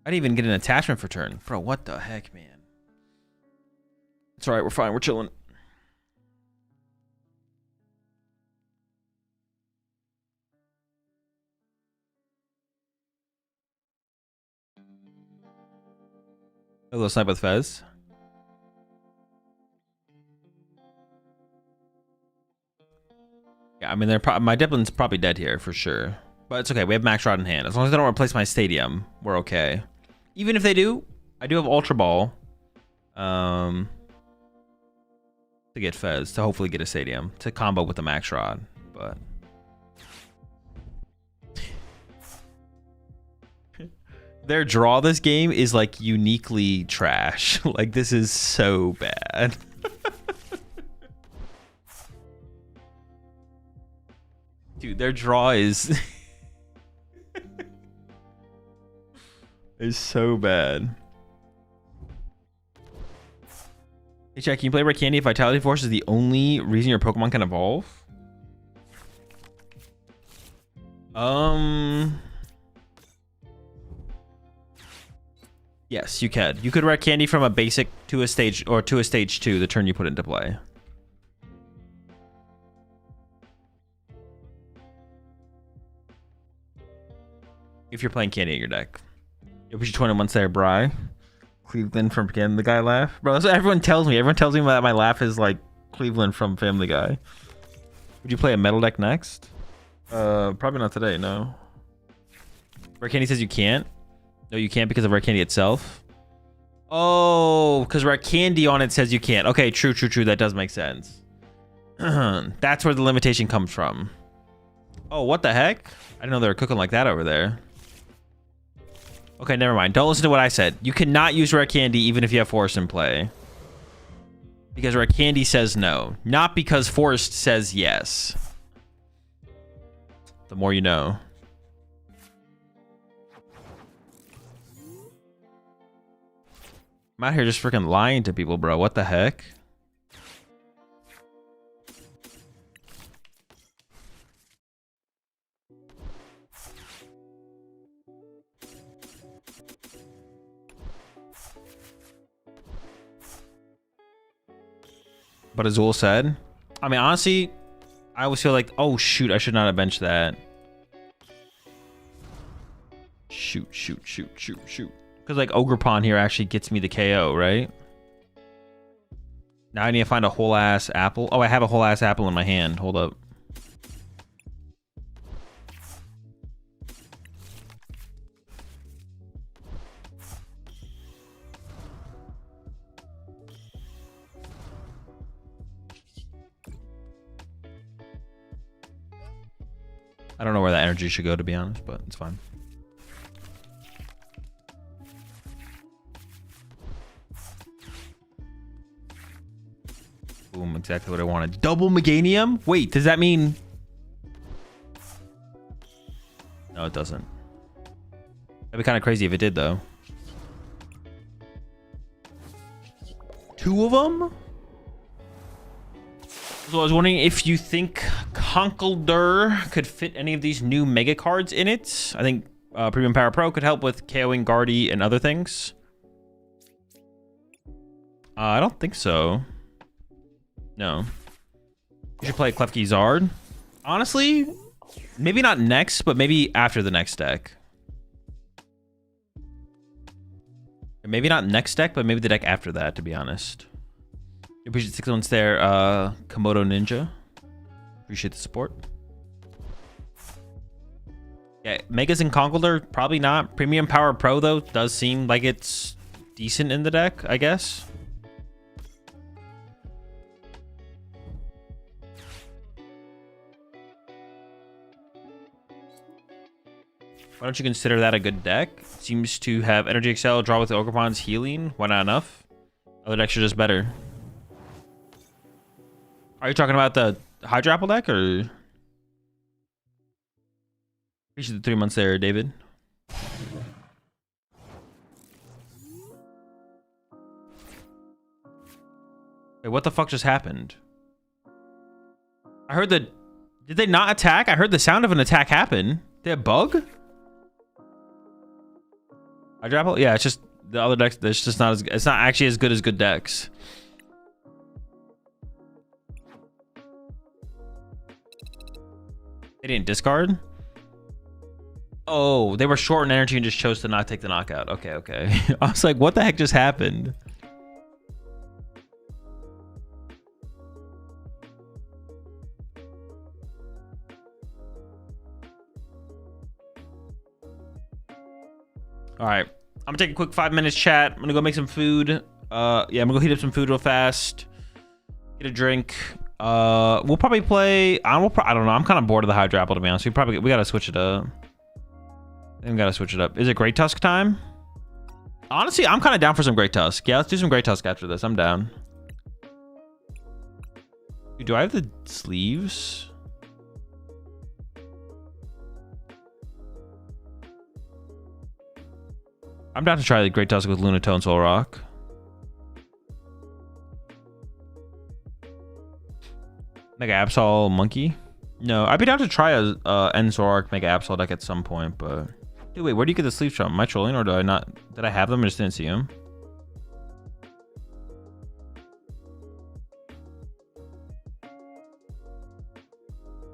I didn't even get an attachment for turn. Bro, what the heck, man? It's alright, we're fine, we're chilling. A little snipe with Fez. Yeah, I mean, my Deplin's probably dead here for sure. But it's okay, we have Max Rod in hand. As long as they don't replace my Stadium, we're okay. Even if they do, I do have Ultra Ball. To get Fez, to hopefully get a Stadium. To combo with the Max Rod, but... Their draw this game is like uniquely trash. Like this is so bad. Dude, their draw is is so bad. Hey Jack, can you play Red Candy if Vitality Force is the only reason your Pokemon can evolve? Yes, you can. You could Red Candy from a basic to a stage or to a stage 2 the turn you put into play. If you're playing Candy in your deck. It was 20 months there, Bri. Cleveland from Family Guy laugh. Bro, that's what everyone tells me. Everyone tells me that my laugh is like Cleveland from Family Guy. Would you play a metal deck next? Probably not today, no. Red Candy says you can't. No, you can't because of Red Candy itself. Oh, because Red Candy on it says you can't. Okay, true. That does make sense. That's where the limitation comes from. Oh, what the heck? I didn't know they were cooking like that over there. Okay, never mind. Don't listen to what I said. You cannot use Red Candy even if you have Forest in play. Because Red Candy says no. Not because Forest says yes. The more you know. I'm out here just freaking lying to people, bro. What the heck? But Azul said, I mean, honestly, I always feel like, oh, shoot, I should not have benched that. Shoot. Because, like, Ogerpon here actually gets me the KO, right? Now I need to find a whole ass apple. Oh, I have a whole ass apple in my hand. Hold up. I don't know where that energy should go, to be honest, but it's fine. Boom, exactly what I wanted. Double Meganium? Wait, does that mean... No, it doesn't. That'd be kind of crazy if it did, though. 2 of them? So I was wondering if you think Conkeldurr could fit any of these new mega cards in it. I think Premium Power Pro could help with KOing Guardy and other things. I don't think so. No. You should play Klefki Zard. Honestly, maybe not next, but maybe after the next deck. Maybe not next deck, but maybe the deck after that, to be honest. Appreciate 6 months there, Komodo Ninja. Appreciate the support. Yeah, Megas and Conkeldurr, probably not. Premium Power Pro, though, does seem like it's decent in the deck, I guess. Why don't you consider that a good deck? Seems to have Energy Excel, draw with the Ogrepon's healing. Why not enough? Other decks are just better. Are you talking about the Hydro Apple deck, or? Appreciate the 3 months there, David. Wait, what the fuck just happened? I heard the... Did they not attack? I heard the sound of an attack happen. Did it bug? Hydro Apple? Yeah, it's just the other decks. It's just not as... It's not actually as good as good decks. They didn't discard? Oh, they were short in energy and just chose to not take the knockout. Okay, okay. I was like, what the heck just happened? All right. I'm gonna take a quick 5 minutes chat. I'm gonna go make some food. Yeah, I'm gonna go heat up some food real fast. Get a drink. We'll probably play. I don't know. I'm kind of bored of the Hydro Apple, to be honest. We gotta switch it up. I think we gotta switch it up. Is it Great Tusk time? Honestly, I'm kind of down for some Great Tusk. Yeah, let's do some Great Tusk after this. I'm down. Dude, do I have the sleeves? I'm down to try the Great Tusk with Lunatone Soul Rock. Mega Absol Monkey? No, I'd be down to try a Enzorark Mega Absol deck at some point, but... Dude, wait, where do you get the sleeves from? Am I trolling, or do I not... Did I have them? I just didn't see them.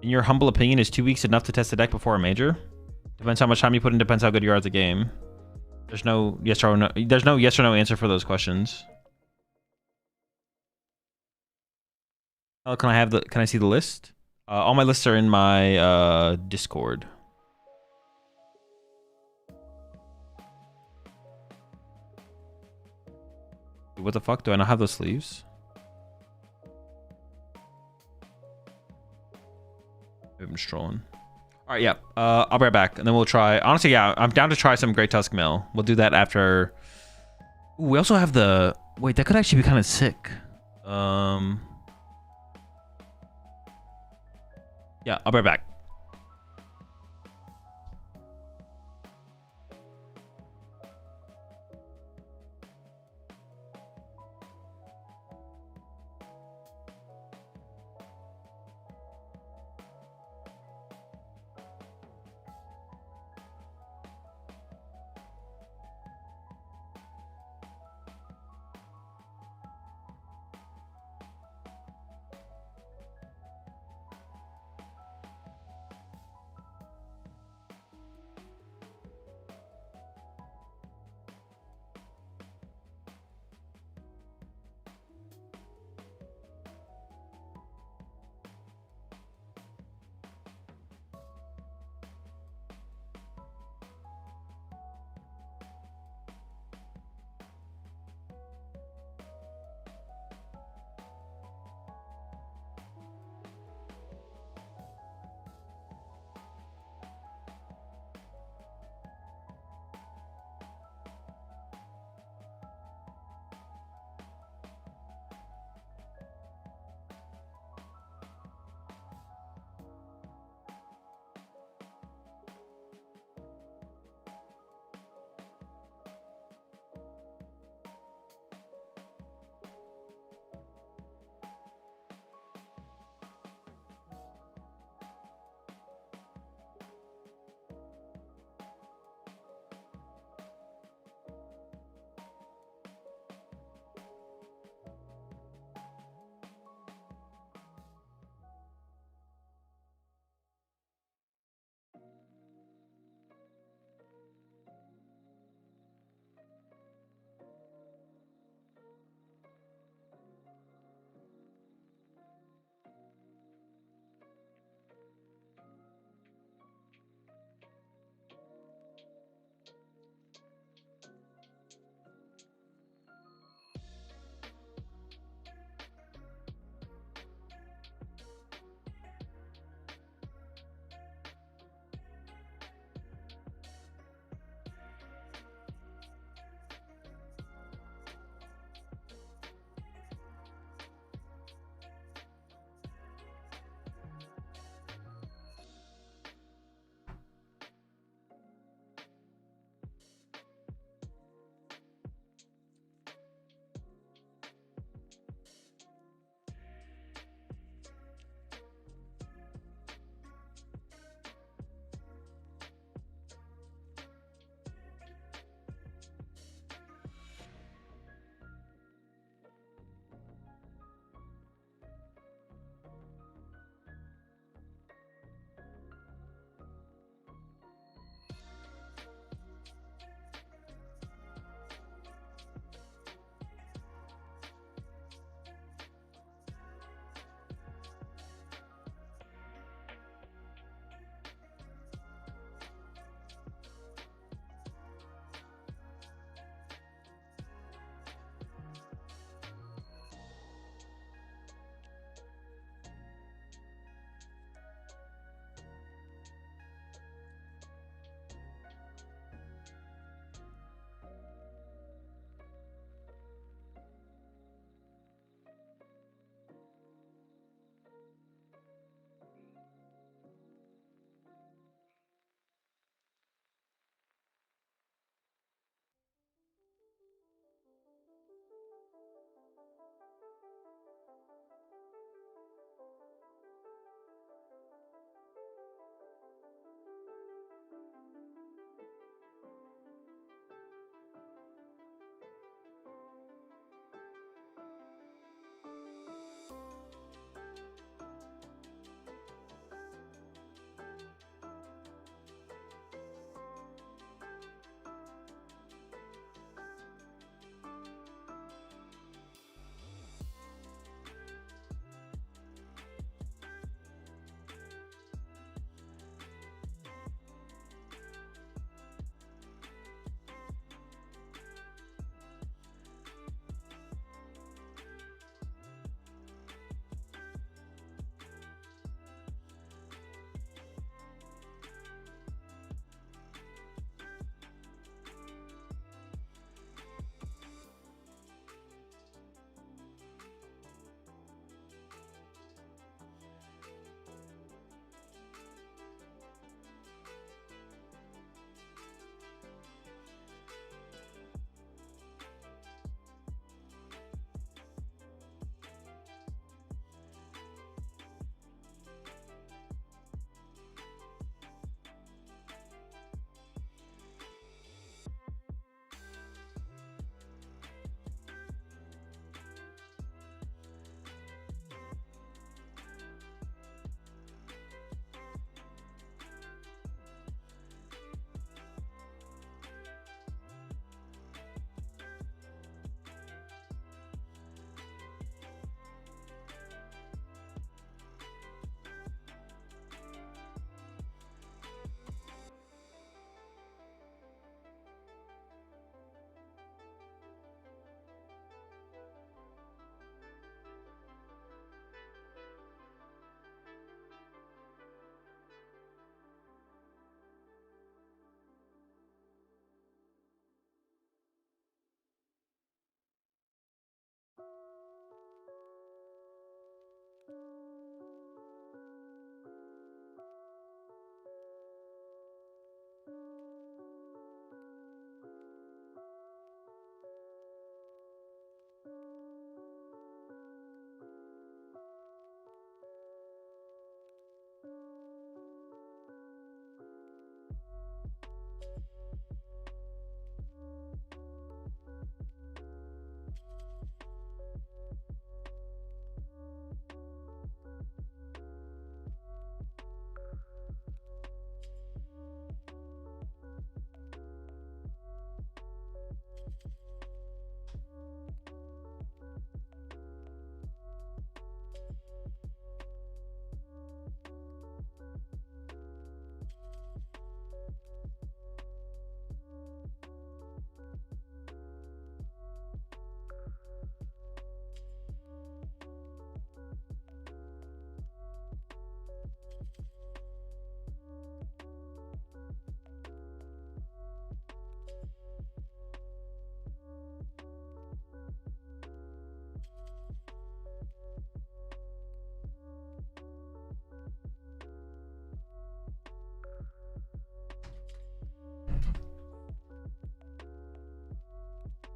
In your humble opinion, is 2 weeks enough to test the deck before a major? Depends how much time you put in, depends how good you are at the game. There's no yes or no. There's no yes or no answer for those questions. Oh, can I see the list? All my lists are in my Discord. What the fuck? Do I not have those sleeves? I'm just trolling. All right, yeah. I'll be right back, and then we'll try. Honestly, yeah, I'm down to try some Great Tusk Mill. We'll do that after. Ooh, we also have the. Wait, that could actually be kind of sick. Yeah, I'll be right back.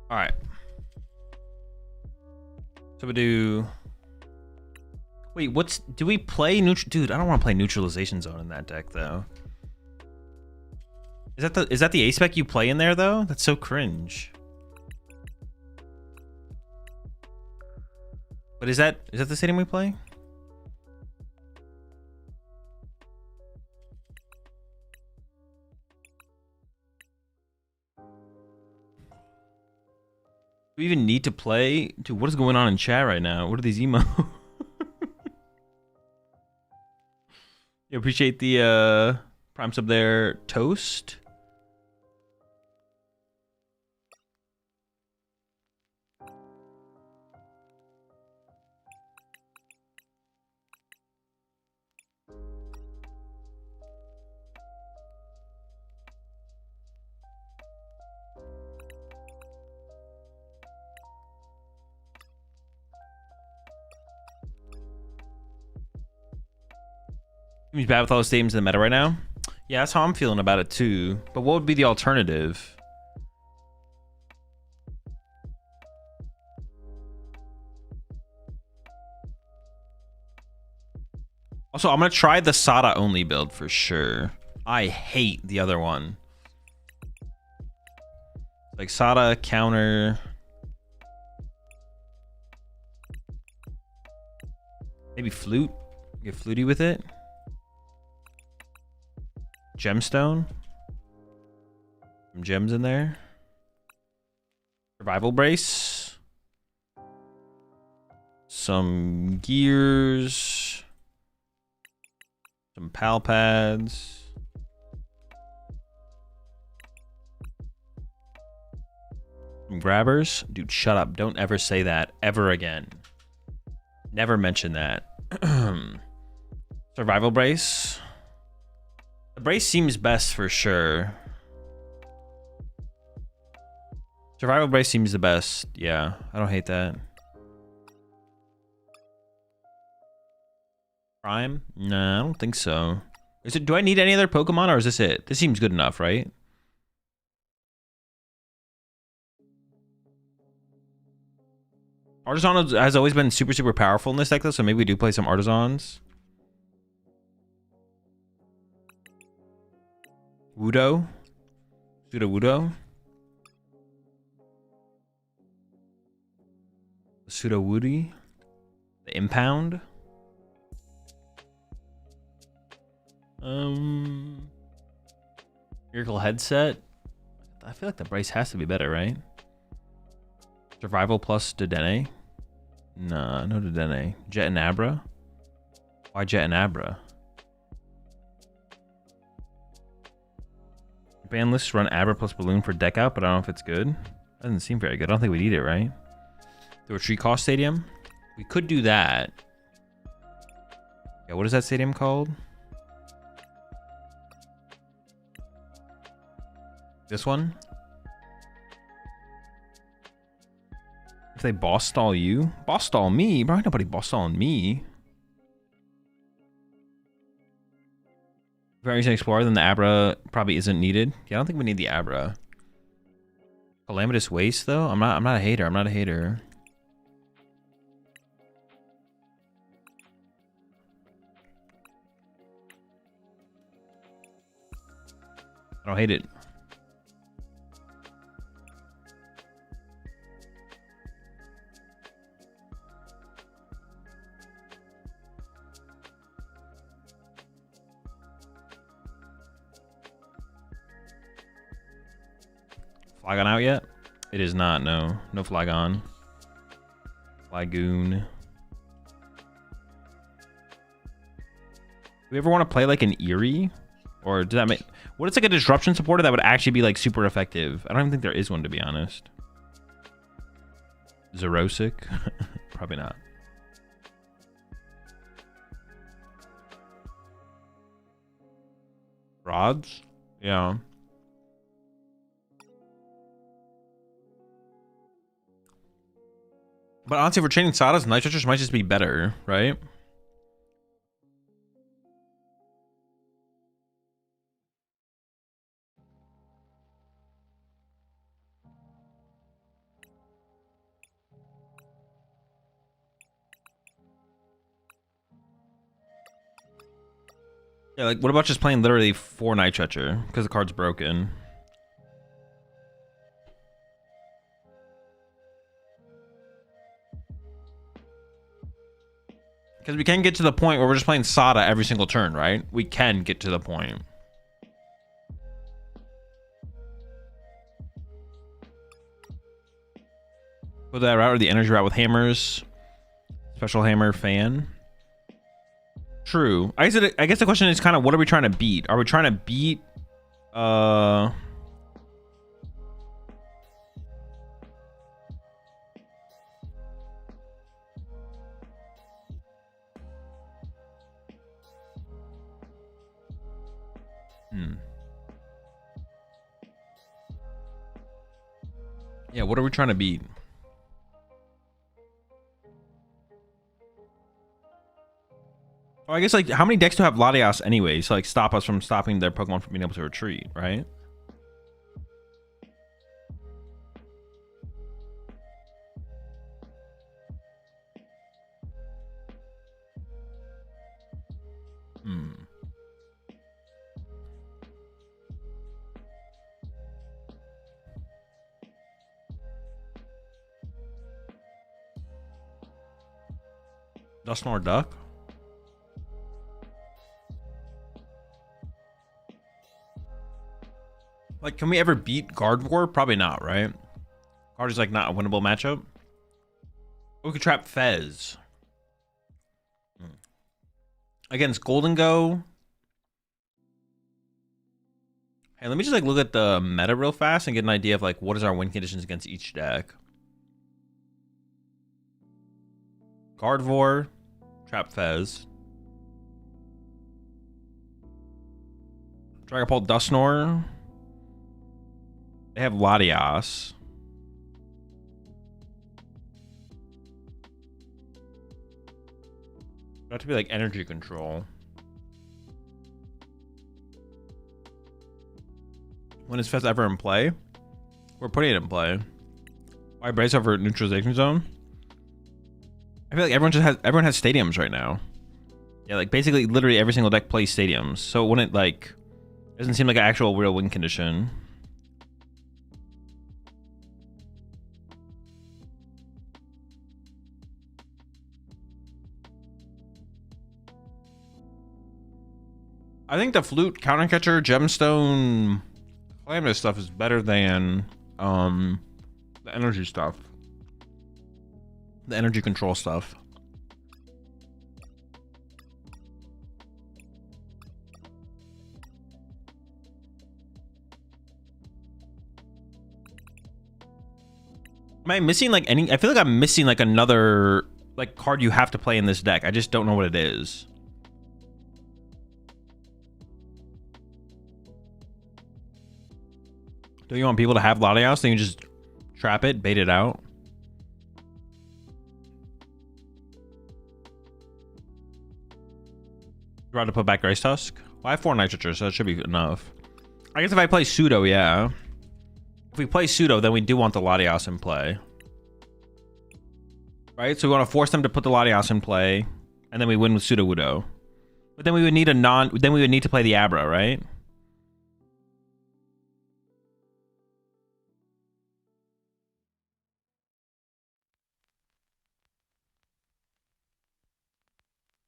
All right. So we do. Wait, do we play neutral? Dude, I don't want to play neutralization zone in that deck though. Is that the ace spec you play in there though? That's so cringe. But is that the stadium we play? Do we even need to play? Dude, what is going on in chat right now? What are these emo? You appreciate the prime sub there, Toast. He's bad with all the stadiums in the meta right now. Yeah, that's how I'm feeling about it too. But what would be the alternative? Also, I'm gonna try the Sada only build for sure. I hate the other one. Like Sada counter. Maybe flute. Get fluty with it. Gemstone. Some gems in there. Survival brace. Some gears. Some pal pads. Some grabbers. Dude, shut up. Don't ever say that ever again. Never mention that. Survival brace. The brace seems best for sure. Survival brace seems the best. Yeah, I don't hate that. Prime? Nah, I don't think so. Do I need any other Pokemon or is this it? This seems good enough, right? Artisan has always been super, super powerful in this deck though, so maybe we do play some Artisans. Wudo. Pseudo-Wudo. Pseudo-Woody. The Impound. Miracle Headset. I feel like the brace has to be better, right? Survival plus Dedenne. Nah, no Dedenne. Jet and Abra. Why Jet and Abra? Ban lists run Abra plus Balloon for deck out, but I don't know if it's good. Doesn't seem very good. I don't think we need it, right? The Retreat Cost Stadium. We could do that. Yeah, what is that stadium called? This one? If they boss stall you? Boss stall me? Bro, ain't nobody boss stalling me. If we're using Explorer, then the Abra probably isn't needed. Yeah, I don't think we need the Abra. Calamitous Waste, though? I'm not a hater. I'm not a hater. I don't hate it. Flygon out yet? It is not, no. No Flygon. Flygoon. Do we ever want to play like an Eerie? Or does that make... What is like a disruption supporter that would actually be like super effective? I don't even think there is one, to be honest. Zerosic? Probably not. Rods? Yeah. But honestly, if we're training Sadas, Night Stretchers might just be better, right? Yeah, like what about just playing literally 4 Night Stretcher because the card's broken? Because we can get to the point where we're just playing Sada every single turn, right? We can get to the point. Go that route or the energy route with hammers. Special hammer fan. True. I guess the question is kind of what are we trying to beat? Are we trying to beat Yeah, what are we trying to beat? Oh, I guess like how many decks do have Latias anyway? So like stop us from stopping their Pokemon from being able to retreat, right? Dusknoir Duck? Like, can we ever beat Gardevoir? Probably not, right? Guard is like not a winnable matchup. We could trap Fez. Against Golden Go. Hey, let me just like look at the meta real fast and get an idea of like what is our win conditions against each deck. Gardevoir, trap Fez. Dragapult Dusknoir. They have Latias. That to be like energy control. When is Fez ever in play? We're putting it in play. Why brace over neutralization zone? I feel like everyone has stadiums right now. Yeah, like basically literally every single deck plays stadiums. So it wouldn't like doesn't seem like an actual real win condition. I think the flute, countercatcher, gemstone, calamitous stuff is better than the energy stuff. The energy control stuff. Am I missing like any? I feel like I'm missing like another like card you have to play in this deck. I just don't know what it is. Do you want people to have Latias? Then you just trap it, bait it out. You want to put back Grace Tusk? Well, I have 4 Nitratures, so that should be enough. I guess if I play Pseudo, yeah. If we play Pseudo, then we do want the Latias in play. Right? So we want to force them to put the Latias in play, and then we win with Sudowoodo. But then we would need then we would need to play the Abra, right?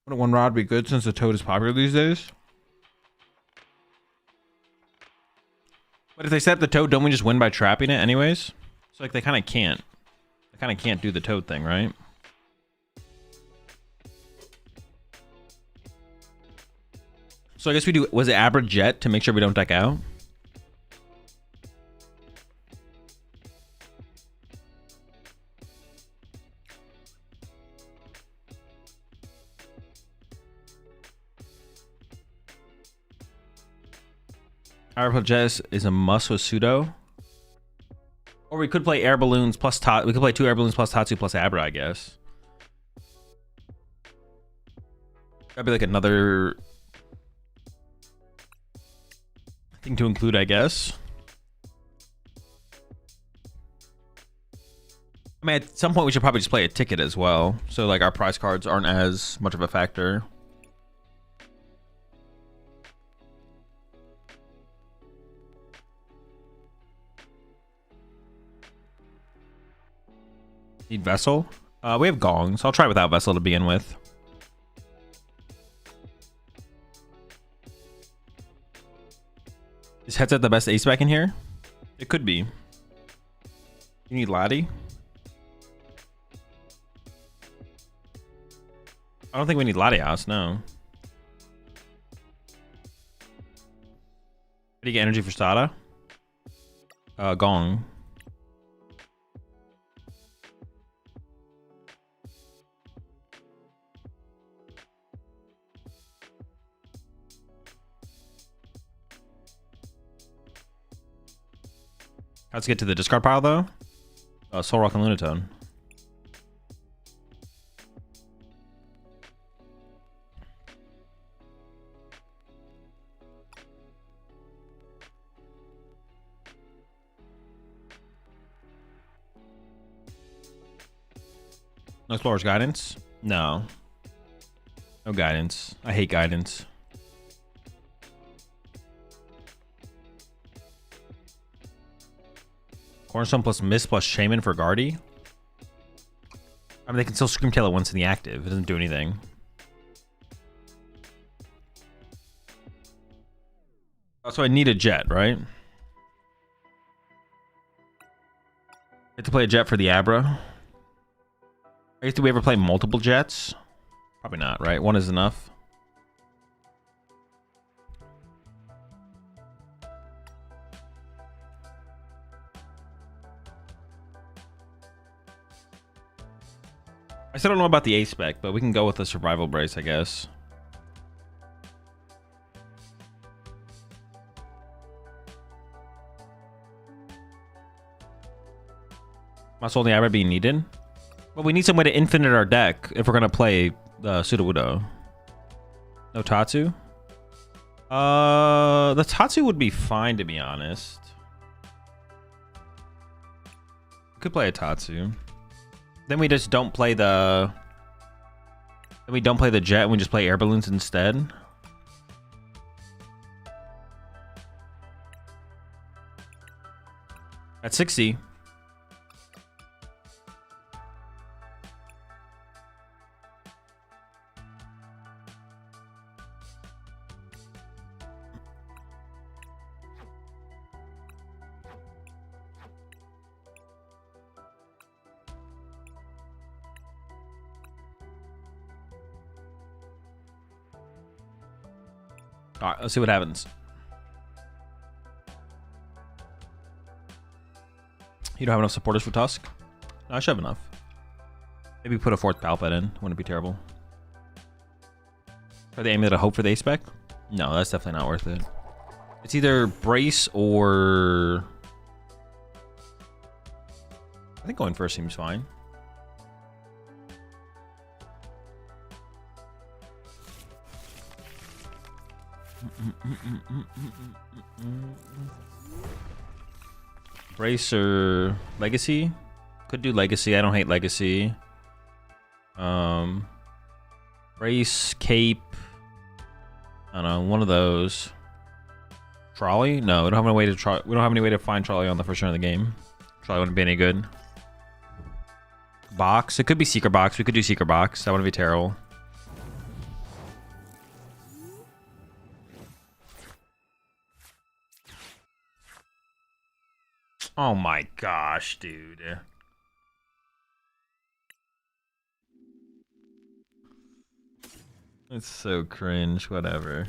Wouldn't one rod be good since the toad is popular these days? But if they set up the toad, don't we just win by trapping it anyways? So like they kind of can't. They kind of can't do the toad thing, right? So I guess we do, was it Abra Jet to make sure we don't deck out? Abra Jet is a must with Pseudo. Or we could play Air Balloons plus we could play 2 Air Balloons plus Tatsu plus Abra, I guess. That'd be like another thing to include, I guess. I mean, at some point we should probably just play a ticket as well. So like our prize cards aren't as much of a factor. Need Vessel. We have Gong, so I'll try without Vessel to begin with. Is Headset the best ace back in here? It could be. You need Laddie? I don't think we need Latias, no. How do you get energy for Stada? Gong. Let's get to the discard pile though. Soul Rock and Lunatone. No Explorer's Guidance? No. No guidance. I hate guidance. Cornerstone plus Mist plus Shaman for Guardy? I mean, they can still Screamtail it once in the active. It doesn't do anything. Oh, so I need a Jet, right? I have to play a Jet for the Abra. I guess, do we ever play multiple Jets? Probably not, right? One is enough. I still don't know about the ace spec, but we can go with the survival brace, I guess. Must only Abra be needed? Well, we need some way to infinite our deck if we're gonna play the Sudowoodo. No Tatsu? The Tatsu would be fine, to be honest. Could play a Tatsu. Then we just don't play the... Then we don't play the Jet and we just play Air Balloons instead. At 60. All right, let's see what happens. You don't have enough supporters for Tusk? No, I should have enough. Maybe put a fourth Palpet in. Wouldn't be terrible. Are they aiming at a hope for the ace spec? No, that's definitely not worth it. It's either Brace or... I think going first seems fine. Brace or Legacy? Could do Legacy. I don't hate Legacy. Brace, Cape. I don't know, one of those. Trolley? No, we don't have any way to try. We don't have any way to find Trolley on the first turn of the game. Trolley wouldn't be any good. Box. It could be Secret Box. We could do Secret Box. That wouldn't be terrible. Oh my gosh, dude. It's so cringe, whatever.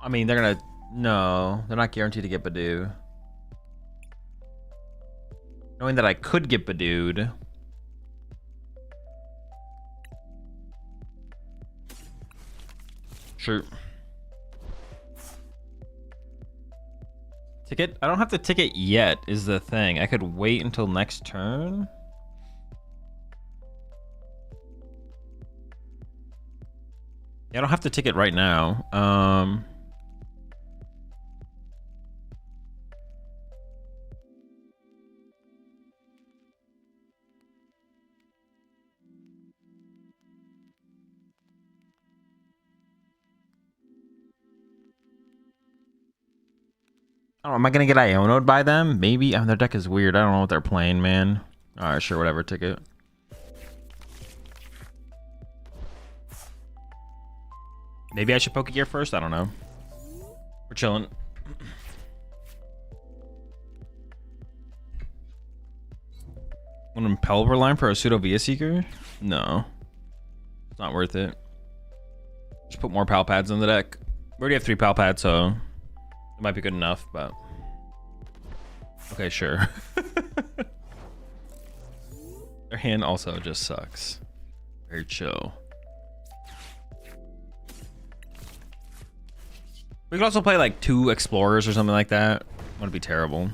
I mean, they're gonna... No, they're not guaranteed to get Badoo. Knowing that I could get Badooed. Sure. Ticket? I don't have to ticket yet, is the thing. I could wait until next turn. Yeah, I don't have to ticket right now. I don't know, am I gonna get Iono'd by them? Maybe. I mean, their deck is weird. I don't know what they're playing, man. Alright, sure, whatever, ticket. Maybe I should poke gear first? I don't know. We're chilling. Want to impel line for a pseudo Via Seeker? No. It's not worth it. Just put more pal pads in the deck. We already have 3 pal pads, so it might be good enough, but okay, sure. Their hand also just sucks. Very chill. We could also play like 2 explorers or something like that. Wouldn't be terrible.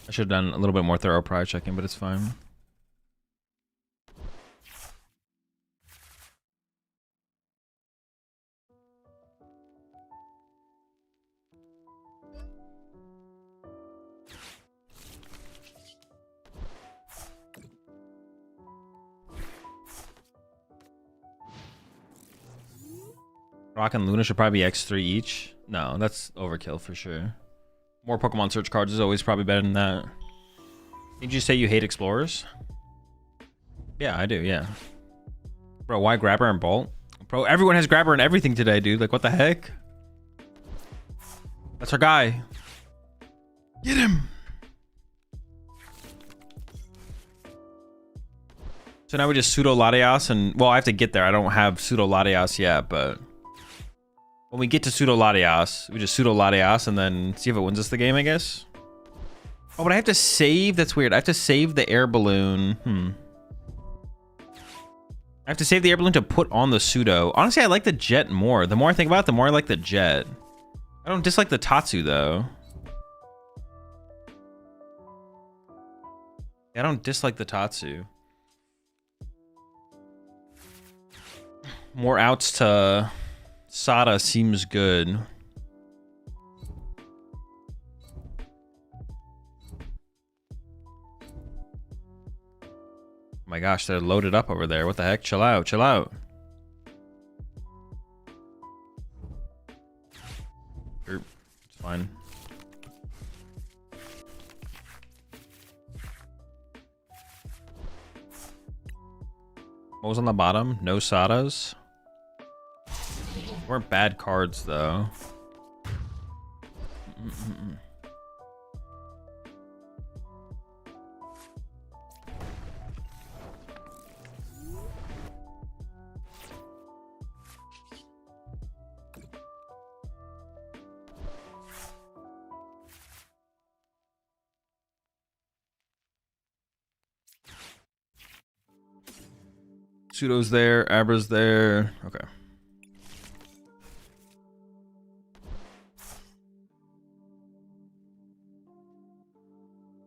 I should have done a little bit more thorough prior checking, but it's fine. Rock and Luna should probably be X3 each. No, that's overkill for sure. More Pokemon search cards is always probably better than that. Did you say you hate explorers? Yeah, I do, yeah. Bro, why Grabber and Bolt? Bro, everyone has Grabber and everything today, dude. Like, what the heck? That's our guy. Get him! So now we just pseudo Latias and... Well, I have to get there. I don't have pseudo Latias yet, but... When we get to pseudo Latias, we just pseudo Latias and then see if it wins us the game, I guess. Oh, but I have to save. That's weird. I have to save the air balloon. I have to save the air balloon to put on the pseudo. Honestly, I like the jet more. The more I think about it, the more I like the jet. I don't dislike the Tatsu, though. I don't dislike the Tatsu. More outs to... Sada seems good. Oh my gosh, they're loaded up over there. What the heck? Chill out, chill out. It's fine. What was on the bottom? No Sadas. Weren't bad cards though. Pseudo's there, Abra's there. Okay.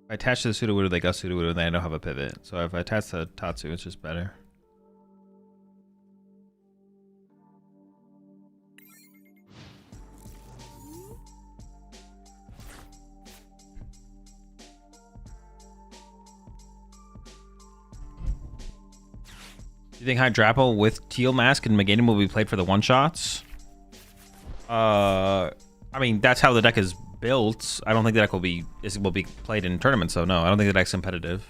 If I attach to the Sudowoodo, they got Sudowoodo, and I don't have a pivot. So if I attach to Tatsu, it's just better. Do you think Hydrapple with Teal Mask and Meganium will be played for the one-shots? I mean, that's how the deck is built. I don't think the deck will be played in tournaments, so no, I don't think the deck's competitive.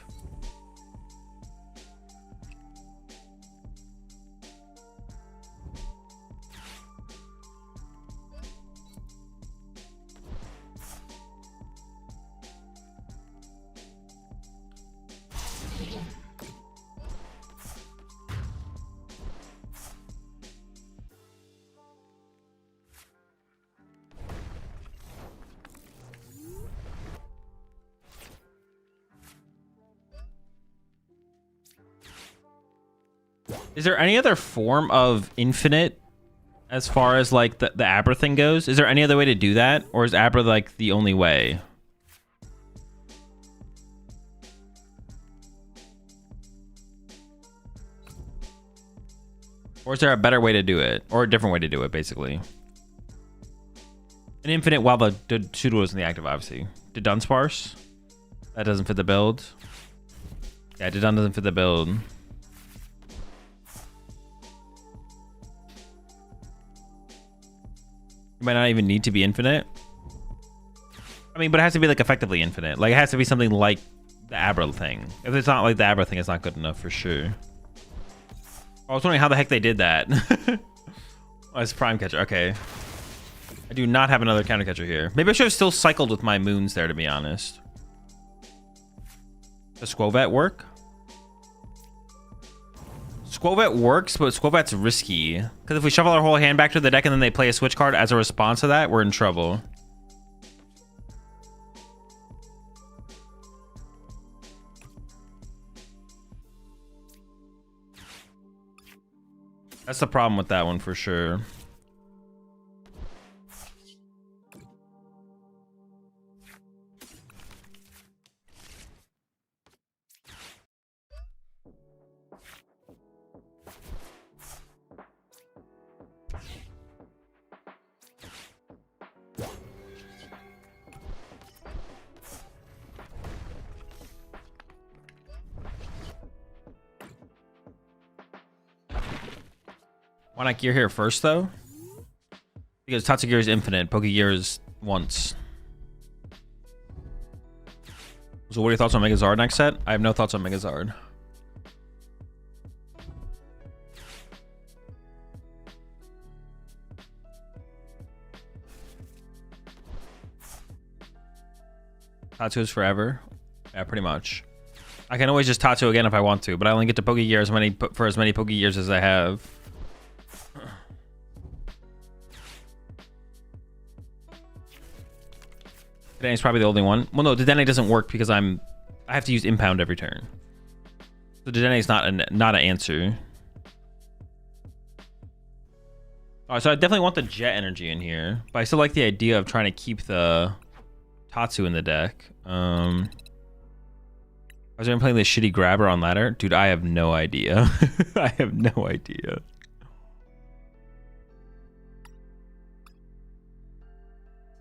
Is there any other form of infinite as far as like the Abra thing goes? Is there any other way to do that? Or is Abra like the only way? Or is there a better way to do it? Or a different way to do it, basically? An infinite while the pseudo is in the active, obviously. Did Dunsparce? That doesn't fit the build. Yeah, Didon doesn't fit the build. might not even need to be infinite. I mean, but it has to be like effectively infinite. Like it has to be something like the Abra thing. If it's not like the Abra thing, it's not good enough for sure. I was wondering how the heck they did that. Oh, it's Prime Catcher. Okay. I do not have another counter catcher here. Maybe I should have still cycled with my moons there, to be honest. Does Squovet work? Squovet works, but Squovet's risky. Because if we shuffle our whole hand back to the deck and then they play a switch card as a response to that, we're in trouble. That's the problem with that one for sure. Why not Gear here first, though? Because Tatsu Gear is infinite, Poke Gear is once. So what are your thoughts on Megazard next set? I have no thoughts on Megazard. Tatsu is forever. Yeah, pretty much. I can always just Tatsu again if I want to, but I only get to Poke Gear for as many Poke Gears as I have. Dedene's probably the only one. Well, no, Dedenne doesn't work because I have to use impound every turn. So Dedene's not an answer. Alright, so I definitely want the Jet energy in here, but I still like the idea of trying to keep the Tatsu in the deck. I was even playing this shitty grabber on ladder. Dude, I have no idea. I have no idea.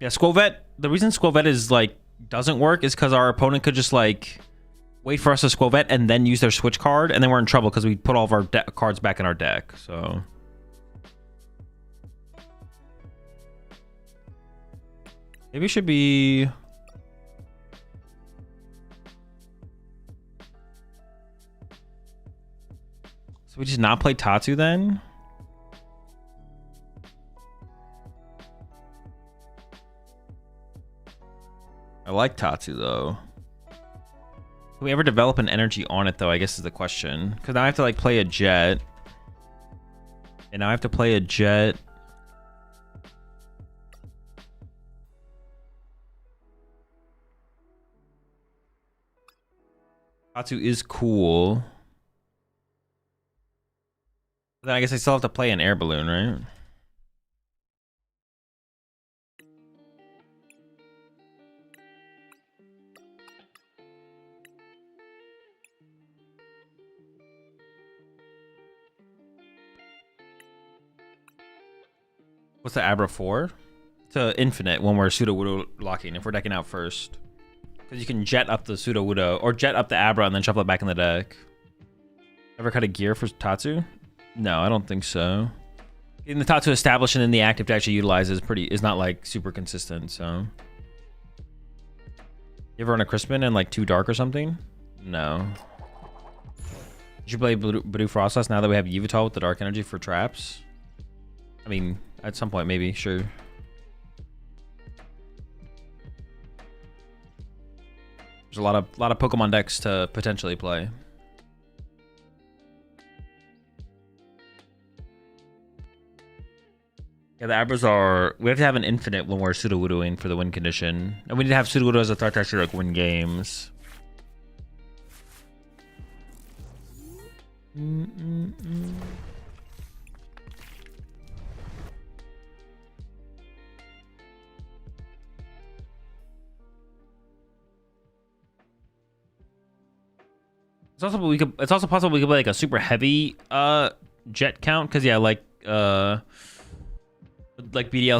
Yeah, Squovet. The reason Squovet is like doesn't work is because our opponent could just like wait for us to Squovet and then use their switch card, and then we're in trouble because we put all of our cards back in our deck. So maybe it should be. So we just not play Tatsu then? I like Tatsu though. Can we ever develop an energy on it though, I guess is the question. Because now I have to like play a Jet. And now I have to play a Jet. Tatsu is cool. But then I guess I still have to play an air balloon, right? What's the Abra for? It's infinite when we're pseudo-wudo locking, if we're decking out first. Because you can jet up the pseudo-wudo, or jet up the Abra and then shuffle it back in the deck. Ever cut a gear for Tatsu? No, I don't think so. Getting the Tatsu established and then the active to actually utilize is not like super consistent, so. You ever run a Crispin and like 2 dark or something? No. You should play Badu Frostlass now that we have Yveltal with the dark energy for traps. I mean, at some point, maybe, sure. There's a lot of Pokemon decks to potentially play. Yeah, the Abras are... We have to have an infinite when we're pseudo-woodoing for the win condition. And we need to have pseudo-woodo as a threat to actually like win games. It's also possible we could play like a super heavy Jet count, because yeah, like BDL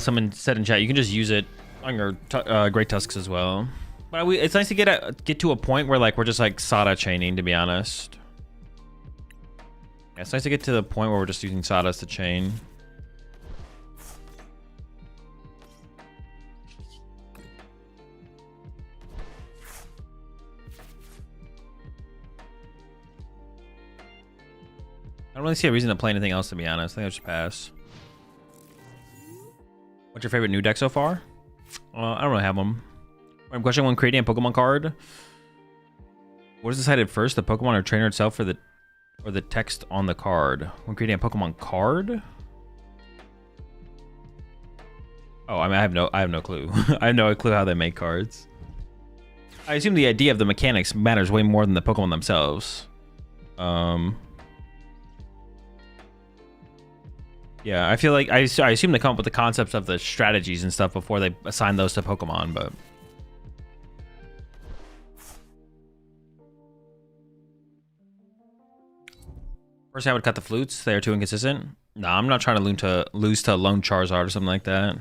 someone said in chat, you can just use it on your Great Tusks as well. But it's nice to get to a point where like we're just like Sada chaining, to be honest. Yeah, it's nice to get to the point where we're just using Sadas to chain. don't really see a reason to play anything else, to be honest. I think I'll just pass. What's your favorite new deck so far? I don't really have them. I'm questioning when creating a Pokemon card. What is decided first, the Pokemon or trainer itself, or the text on the card? When creating a Pokemon card? Oh, I mean, I have no clue. I have no clue how they make cards. I assume the idea of the mechanics matters way more than the Pokemon themselves. Yeah, I feel like I assume they come up with the concepts of the strategies and stuff before they assign those to Pokemon, but... First, I would cut the flutes. They are too inconsistent. Nah, I'm not trying to lose to Lone Charizard or something like that.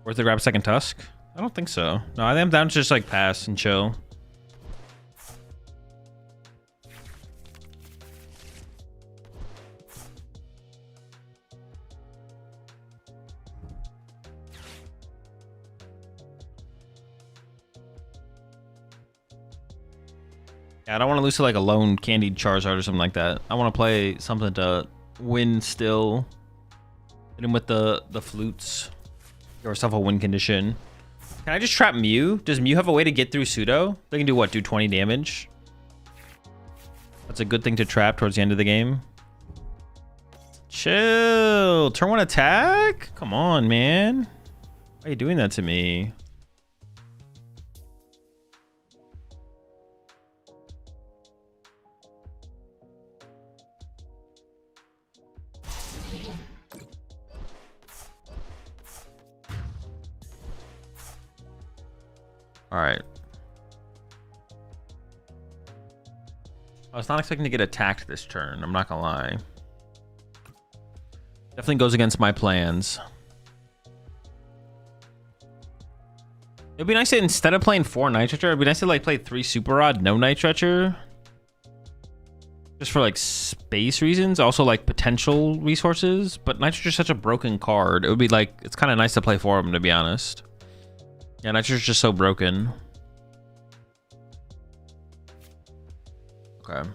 Worth it, grab a second Tusk? I don't think so. No, I think I'm down to just like pass and chill. Yeah, I don't want to lose to like a lone candied Charizard or something like that. I want to play something to win still. Hit him with the flutes. Give yourself a win condition. Can I just trap Mew? Does Mew have a way to get through Pseudo? They can do what? Do 20 damage? That's a good thing to trap towards the end of the game. Chill. Turn 1 attack? Come on, man. Why are you doing that to me? All right. I was not expecting to get attacked this turn. I'm not gonna lie. Definitely goes against my plans. It'd be nice to, instead of playing 4 Night Stretcher, it'd be nice to like play 3 Super Rod, no Night Stretcher. Just for like space reasons, also like potential resources. But Night Stretcher's such a broken card. It would be like, it's kind of nice to play 4 of them, to be honest. Yeah, Night Stretcher's just so broken. Okay.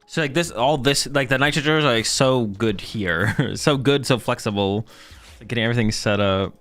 So like this, all this, like the Night Stretchers are like so good here. So good, so flexible. Like getting everything set up.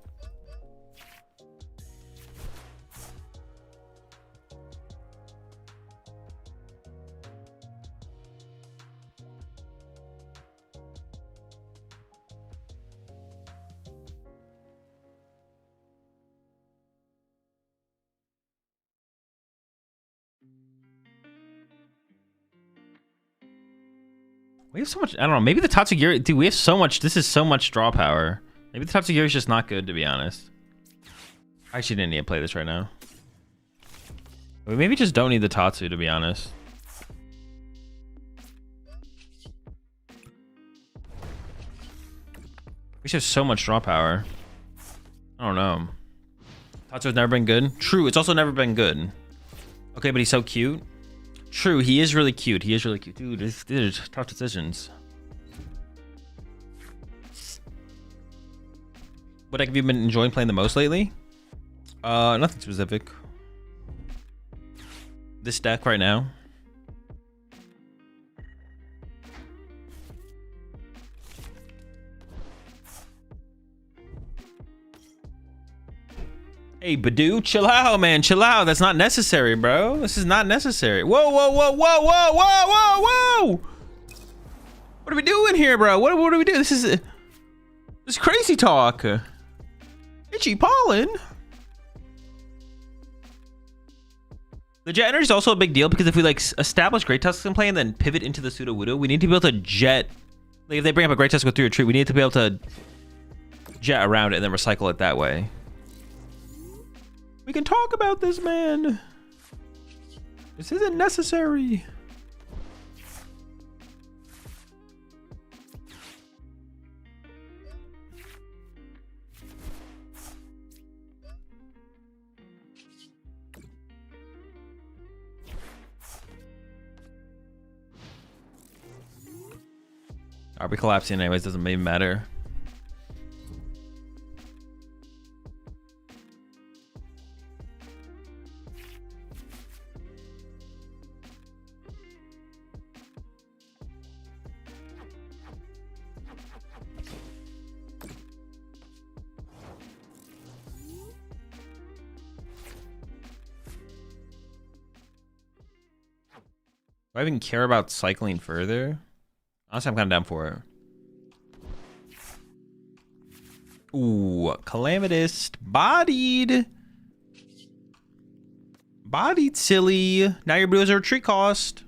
We have so much, I don't know, maybe the Tatsugiri, dude, we have so much, this is so much draw power. Maybe the Tatsugiri is just not good, to be honest. I actually didn't need to play this right now. We maybe just don't need the Tatsu, to be honest. We just have so much draw power. I don't know. Tatsu's never been good. True, it's also never been good. Okay, but he's so cute. True, he is really cute. He is really cute. Dude, these are tough decisions. What deck have you been enjoying playing the most lately? Nothing specific. This deck right now. Hey, Badoo, chill out, man. Chill out. That's not necessary, bro. This is not necessary. Whoa, whoa, whoa, whoa, whoa, whoa, whoa, whoa. What are we doing here, bro? What do we do? This is crazy talk. Itchy pollen. The jet energy is also a big deal because if we like establish Great Tusk in play and then pivot into the Sudowoodo, we need to be able to jet. Like if they bring up a Great Tusk with 3 retreat, we need to be able to jet around it and then recycle it that way. We can talk about this, man. This isn't necessary. Are we collapsing anyways? Doesn't even matter. Do I even care about cycling further? Honestly, I'm kind of down for it. Ooh, Calamitous. Bodied. Bodied, silly. Now your blues are retreat cost.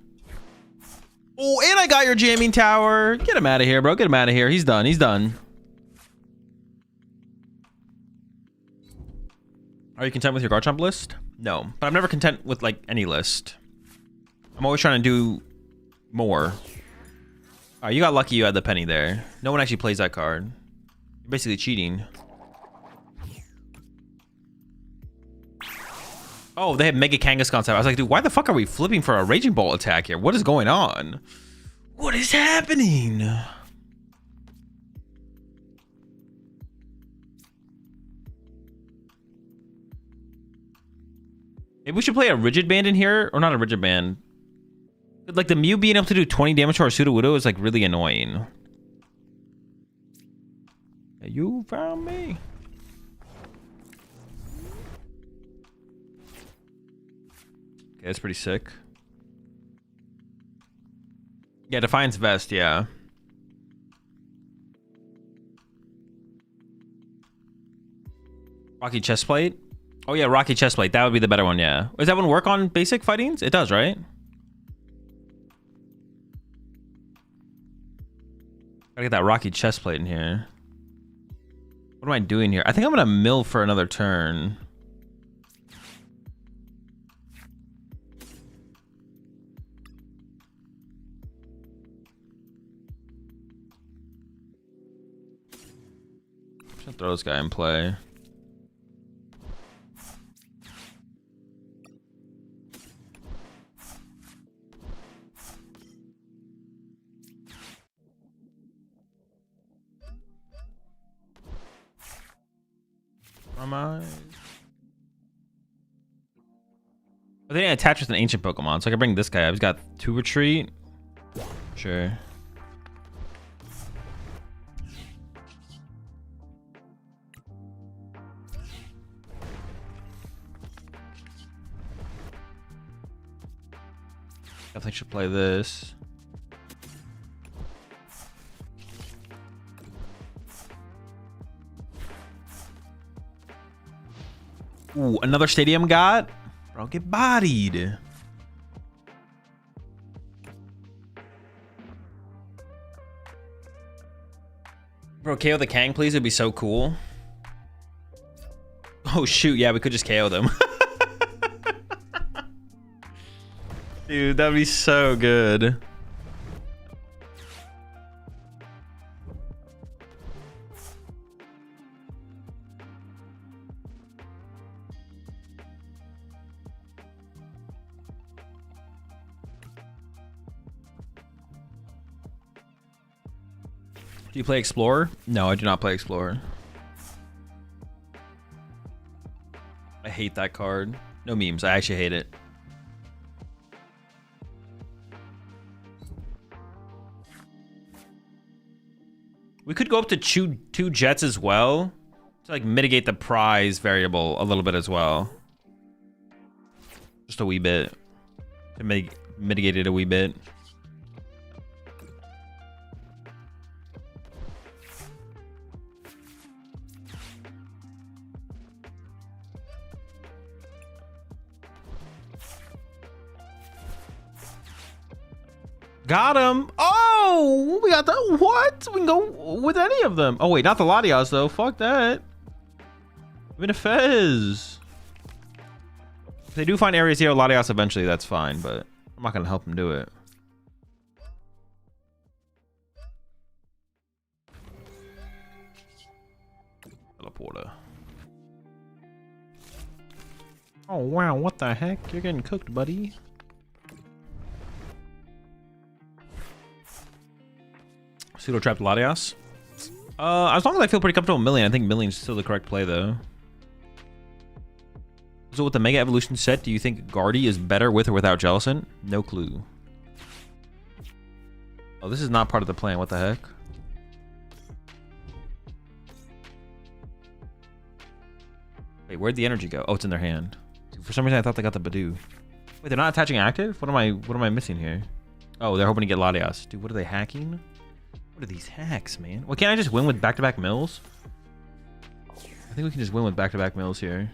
Oh, and I got your jamming tower. Get him out of here, bro. Get him out of here. He's done. He's done. Are you content with your Garchomp list? No, but I'm never content with like any list. I'm always trying to do more. All right, you got lucky you had the penny there. No one actually plays that card. You're basically cheating. Oh, they have Mega Kangaskhan. I was like, dude, why the fuck are we flipping for a Raging Bolt attack here? What is going on? What is happening? Maybe we should play a Rigid Band in here. Or not a Rigid Band. Like the Mew being able to do 20 damage to our Sudowoodo is like really annoying. You found me. Okay, that's pretty sick. Yeah, Defiance Vest, yeah. Rocky Chestplate? Oh yeah, Rocky Chestplate. That would be the better one, yeah. Does that one work on basic fightings? It does, right? Gotta get that Rocky Chestplate in here. What am I doing here? I think I'm gonna mill for another turn. Just gonna throw this guy in play. Am I? They didn't attach with an ancient Pokemon, so I can bring this guy up. He's got 2 retreat. Sure. Definitely should play this. Ooh, another Stadium God? Bro, get bodied. Bro, KO the Kang, please. It'd be so cool. Oh, shoot. Yeah, we could just KO them. Dude, that'd be so good. Do you play Explorer? No, I do not play Explorer. I hate that card. No memes. I actually hate it. We could go up to two Jets as well to like mitigate the prize variable a little bit as well. Just a wee bit. To mitigate it a wee bit. Got him. Oh, we got the what? We can go with any of them. Oh wait, not the Latias though. Fuck that. Even a Fez. If they do find areas here, Latias eventually, that's fine, but I'm not gonna help them do it. Teleporter. Oh wow, what the heck? You're getting cooked, buddy. Pseudo trapped Latias. As long as I feel pretty comfortable with Million, I think Million's still the correct play though. So with the Mega Evolution set, do you think Guardy is better with or without Jellicent? No clue. Oh, this is not part of the plan. What the heck? Wait, where'd the energy go? Oh, it's in their hand. For some reason, I thought they got the Badoo. Wait, they're not attaching active? What am I missing here? Oh, they're hoping to get Latias. Dude, what are they hacking? What are these hacks, man? Well, can't I just win with back-to-back mills? I think we can just win with back-to-back mills here.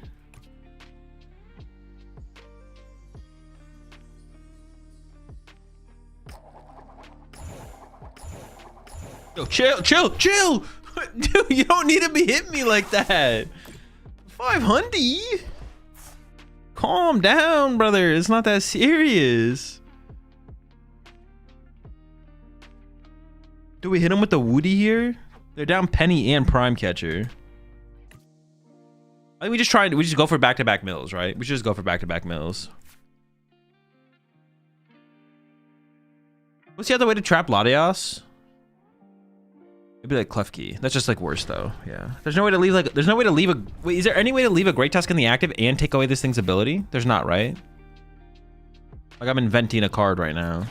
Yo, chill! Dude, you don't need to be hitting me like that. 500? Calm down, brother. It's not that serious. Do we hit him with the Woody here? They're down Penny and Prime Catcher. I think we just go for back-to-back mills, right? We should just go for back-to-back mills. What's the other way to trap Latias? Maybe like Klefki. That's just like worse though. Yeah. There's no way to leave a wait, is there any way to leave a Great Tusk in the active and take away this thing's ability? There's not, right? Like I'm inventing a card right now.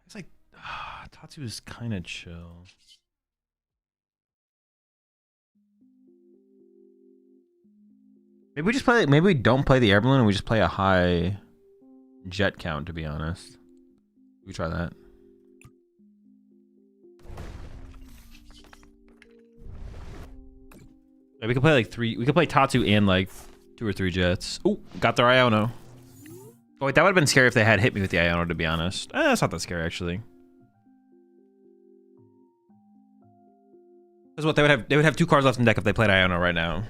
It's like Tatsu is kind of chill. Maybe we just play. Maybe we don't play the air balloon and we just play a high jet count. To be honest, we try that. Yeah, we could play like 3. We could play Tatsu and like 2 or 3 jets. Oh, got their Iono. Oh wait, that would have been scary if they had hit me with the Iono, to be honest. That's not that scary, actually. Because what, they would have 2 cards left in deck if they played Iono right now.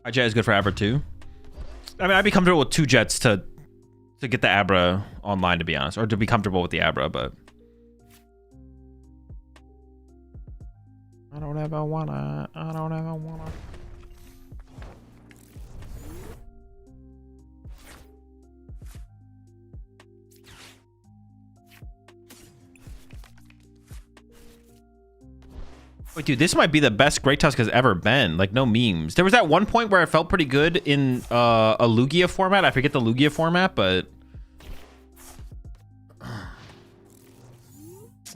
A jet is good for Abra too. I mean, I'd be comfortable with 2 jets to get the Abra online, to be honest. Or to be comfortable with the Abra, but... I don't ever wanna. Wait, dude, this might be the best Great Tusk has ever been. Like, no memes. There was that one point where it felt pretty good in a Lugia format. I forget the Lugia format, but...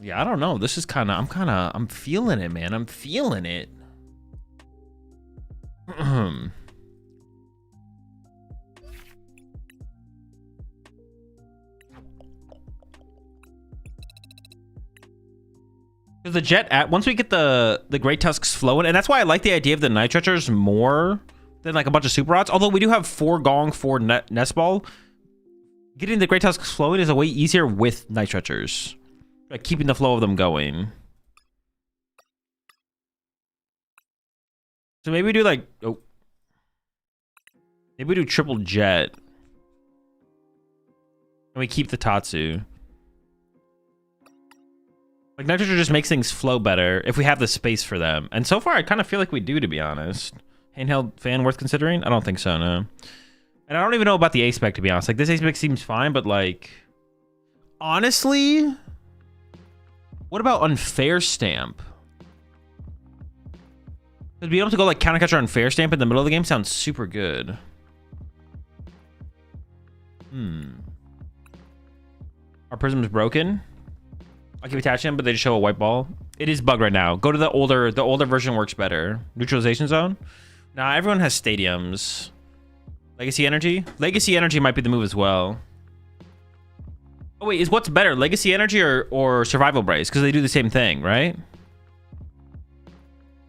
Yeah, I don't know. This is I'm feeling it, man. I'm feeling it. The jet once we get the Great Tusks flowing, and that's why I like the idea of the Night Stretchers more than like a bunch of Super Rots. Although we do have 4 Gong, 4 Nest Ball, getting the Great Tusks flowing is a way easier with Night Stretchers. Like keeping the flow of them going. So maybe we do like maybe we do triple jet, and we keep the Tatsu. Like Night Stretcher just makes things flow better if we have the space for them. And so far, I kind of feel like we do, to be honest. Handheld fan worth considering? I don't think so, no. And I don't even know about the A-Spec, to be honest. Like this A-Spec seems fine, but like honestly. What about Unfair Stamp? To be able to go like Counter Catcher Unfair Stamp in the middle of the game sounds super good. Our Prism's broken. I keep attaching them, but they just show a white ball. It is bugged right now. Go to the older version works better. Neutralization Zone. Nah, everyone has stadiums. Legacy Energy? Legacy Energy might be the move as well. Oh wait, is what's better, Legacy Energy or Survival Brace? Because they do the same thing, right?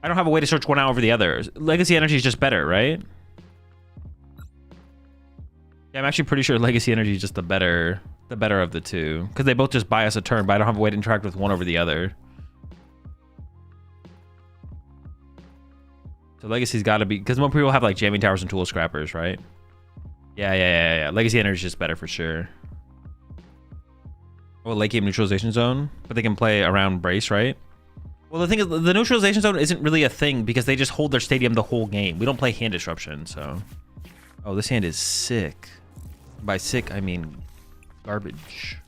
I don't have a way to search one out over the other. Legacy Energy is just better, right? Yeah, I'm actually pretty sure Legacy Energy is just the better of the two. Because they both just buy us a turn, but I don't have a way to interact with one over the other. So Legacy's got to be... Because more people have like Jamming Towers and Tool Scrappers, right? Yeah. Legacy Energy is just better for sure. Well, late game Neutralization Zone. But they can play around Brace, right? Well, the thing is, the Neutralization Zone isn't really a thing because they just hold their stadium the whole game. We don't play hand disruption, so... Oh, this hand is sick. By sick, I mean garbage.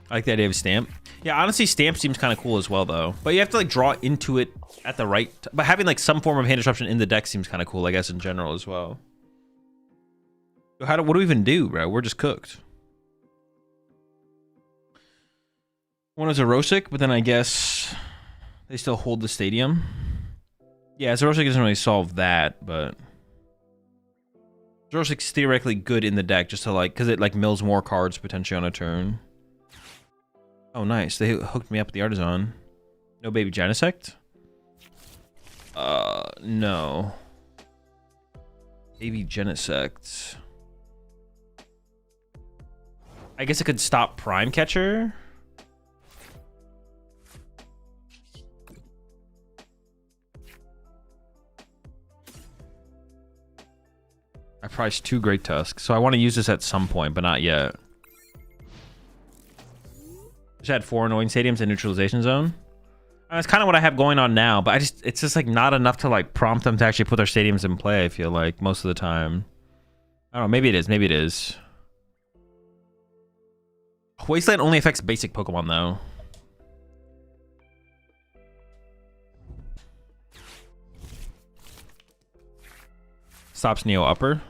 I like the idea of Stamp. Yeah, honestly, Stamp seems kind of cool as well, though. But you have to, like, draw into it at the right... But having, like, some form of hand disruption in the deck seems kind of cool, I guess, in general as well. What do we even do, bro? We're just cooked. One is a Rosic, but then I guess they still hold the stadium. Yeah, Rosic doesn't really solve that, but Rosic's theoretically good in the deck just to like, because it like mills more cards potentially on a turn. Oh, nice. They hooked me up with the Artisan. No baby Genesect? No. Baby Genesect. I guess it could stop Prime Catcher. I priced 2 Great Tusk, so I want to use this at some point, but not yet. Just had 4 annoying stadiums in Neutralization Zone. And that's kind of what I have going on now, but it's just like not enough to like prompt them to actually put their stadiums in play, I feel like, most of the time. I don't know, maybe it is. Wasteland only affects basic Pokemon, though. Stops Neo Upper.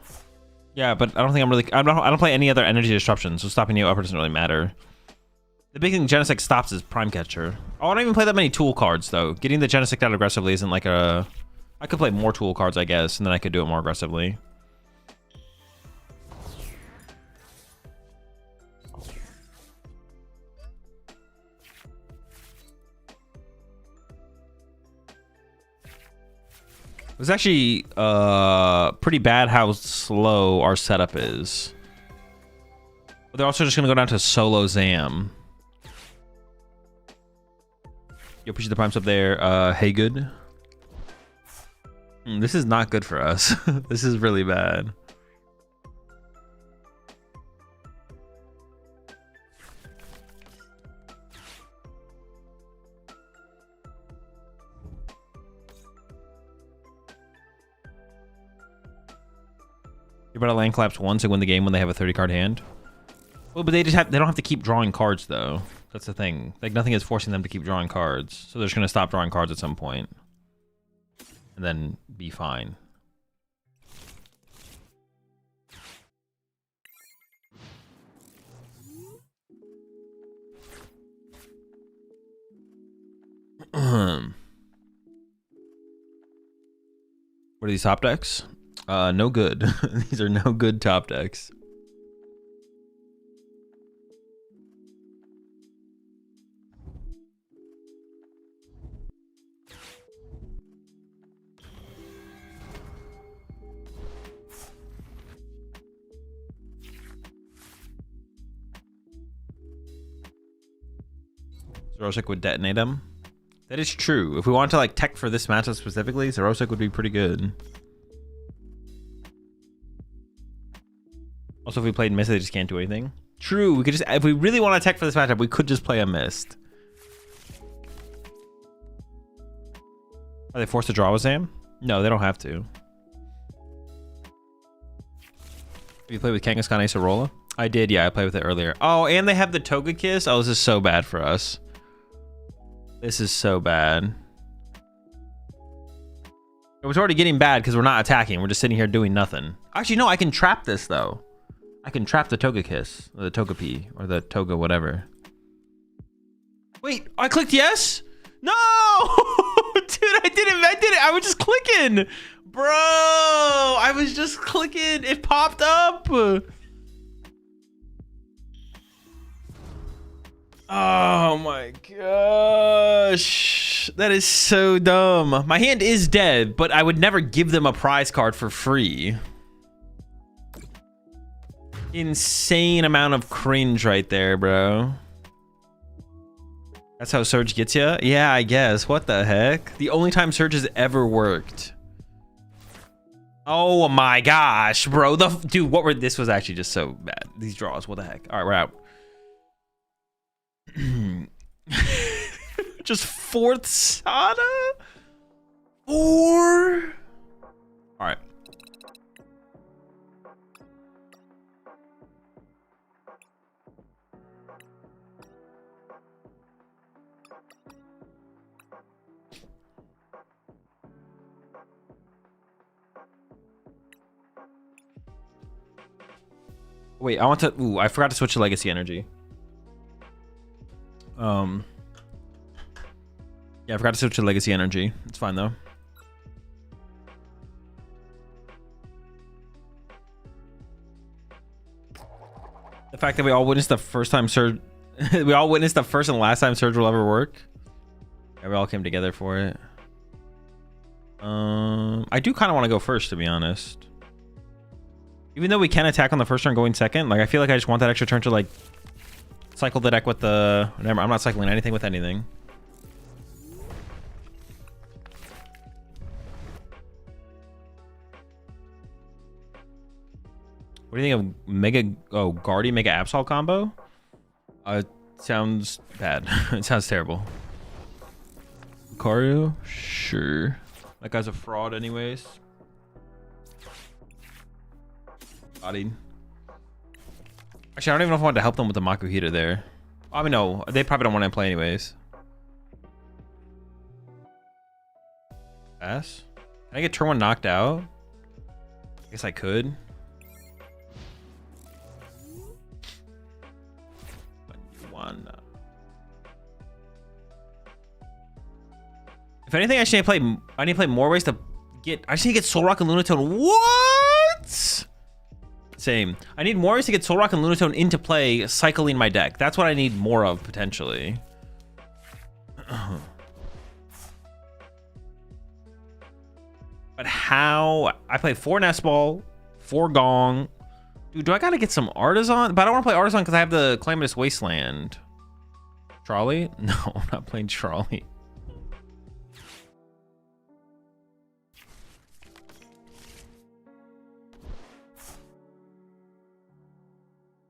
Yeah, but I don't think I don't play any other energy disruption, so stopping Neo Upper doesn't really matter. The big thing Genesect stops is Prime Catcher. Oh, I don't even play that many tool cards, though. Getting the Genesect out aggressively isn't like a... I could play more tool cards, I guess, and then I could do it more aggressively. It was actually pretty bad how slow our setup is. But they're also just going to go down to solo Zam. Yo, push the primes up there. Hey, good. This is not good for us. This is really bad. You're about to land collapse once and win the game when they have a 30-card hand. Well, but they don't have to keep drawing cards, though. That's the thing. Like, nothing is forcing them to keep drawing cards. So they're just going to stop drawing cards at some point. And then be fine. What are these top decks? No good. These are no good top decks. Xerosic would detonate them. That is true. If we wanted to like tech for this matchup specifically, Xerosic would be pretty good. Also, if we played Mist, they just can't do anything. True. We could just, if we really want to tech for this matchup, we could just play a Mist. Are they forced to draw with Zam? No, they don't have to. Have you played with Kangaskhan Acerola? I did, yeah. I played with it earlier. Oh, and they have the Togekiss? Oh, this is so bad for us. This is so bad. It was already getting bad because we're not attacking. We're just sitting here doing nothing. Actually, no, I can trap this, though. I can trap the Togekiss, or the Togepi, or the Toga, whatever. Wait, I clicked yes? No! Dude, I did it. I was just clicking. Bro, I was just clicking. It popped up. Oh my gosh. That is so dumb. My hand is dead, but I would never give them a prize card for free. Insane amount of cringe right there, bro. That's how Surge gets you? Yeah, I guess. What the heck? The only time Surge has ever worked. Oh my gosh, bro. Dude, what were... This was actually just so bad. These draws, what the heck? All right, we're out. Just fourth Sada? 4? All right. Wait, I want to... Ooh, I forgot to switch to Legacy Energy. Yeah, I forgot to switch to Legacy Energy. It's fine, though. The fact that we all witnessed the first time Surge... we all witnessed the first and last time Surge will ever work. Yeah, we all came together for it. I do kind of want to go first, to be honest. Even though we can attack on the first turn going second, like I feel like I just want that extra turn to like cycle the deck with the... Never, I'm not cycling anything with anything. What do you think of Mega... Oh, Guardy Mega Absol combo? It sounds bad. It sounds terrible. Lucario? Sure. That guy's a fraud anyways. Bodied. Actually, I don't even know if I want to help them with the Makuhita there. I mean, no. They probably don't want to play anyways. Pass? Can I get turn 1 knocked out? I guess I could. If anything, I need to play more ways to get... I just need to get Soul Rock and Lunatone. What? Same. I need more ways to get Soul Rock and Lunatone into play, cycling my deck. That's what I need more of, potentially. But how... I play 4 Nest Ball, 4 Gong. Dude, do I gotta get some Artisan? But I don't want to play Artisan because I have the Calamitous Wasteland. Trolley? No, I'm not playing Trolley.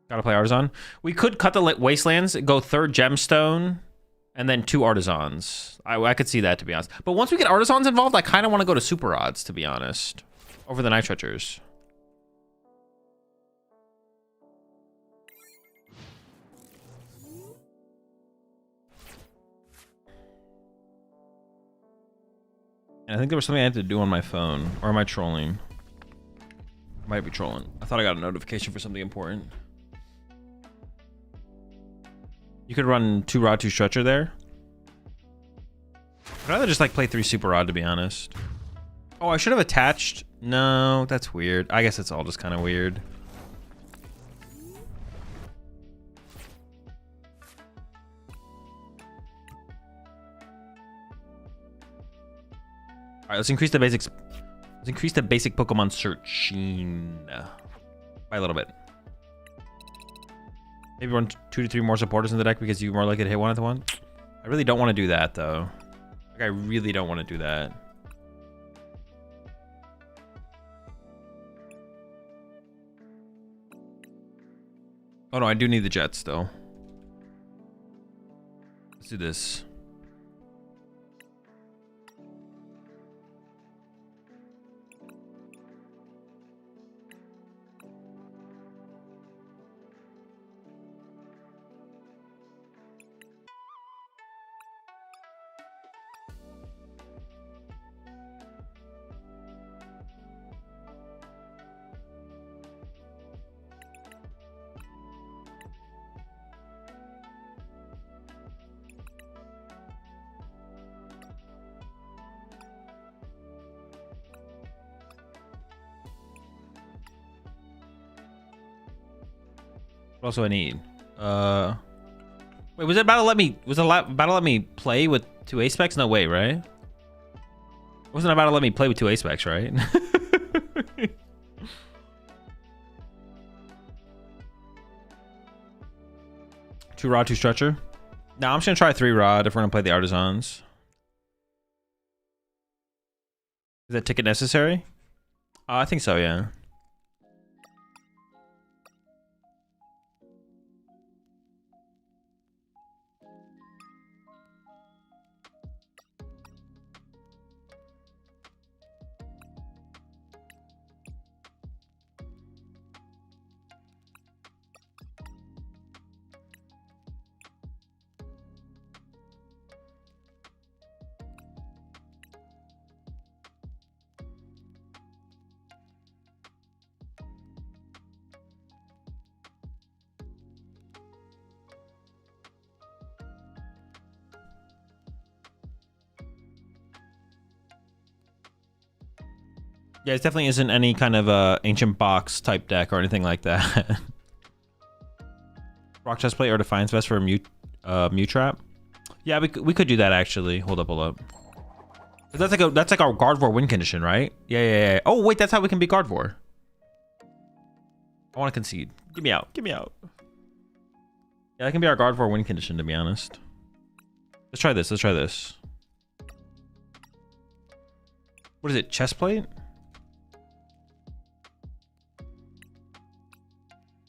Gotta play Artisan. We could cut the Wastelands, go 3rd Gemstone, and then 2 Artisans. I could see that, to be honest. But once we get Artisans involved, I kind of want to go to Super Odds, to be honest. Over the Night Stretchers. And I think there was something I had to do on my phone. Or am I trolling? I might be trolling. I thought I got a notification for something important. You could run 2 Rod, 2 Stretcher there. I'd rather just like play 3 Super Rod, to be honest. Oh, I should have attached. No, that's weird. I guess it's all just kind of weird. All right, let's increase the basics. Let's increase the basic Pokemon searching by a little bit. Maybe run 2 to 3 more supporters in the deck because you're more likely to hit 1 at the 1. I really don't want to do that, though. Like, I really don't want to do that. Oh, no, I do need the Jets, though. Let's do this. What else do I need? Wait, was it about to let me? Was it about to let me play with 2 ace specs? No way, right? It wasn't about to let me play with 2 ace specs, right? 2 rod, 2 stretcher. No, I'm just gonna try 3 rod if we're gonna play the artisans. Is that ticket necessary? I think so, yeah. Yeah, it definitely isn't any kind of ancient box type deck or anything like that. Rock chest plate or defiance vest for a mute trap. Yeah, we could do that actually. Hold up. But that's like our Gardevoir win condition, right? Yeah. Oh wait, that's how we can beat Gardevoir. I want to concede. Get me out. Yeah, that can be our Gardevoir win condition, to be honest. Let's try this. What is it? Chest plate?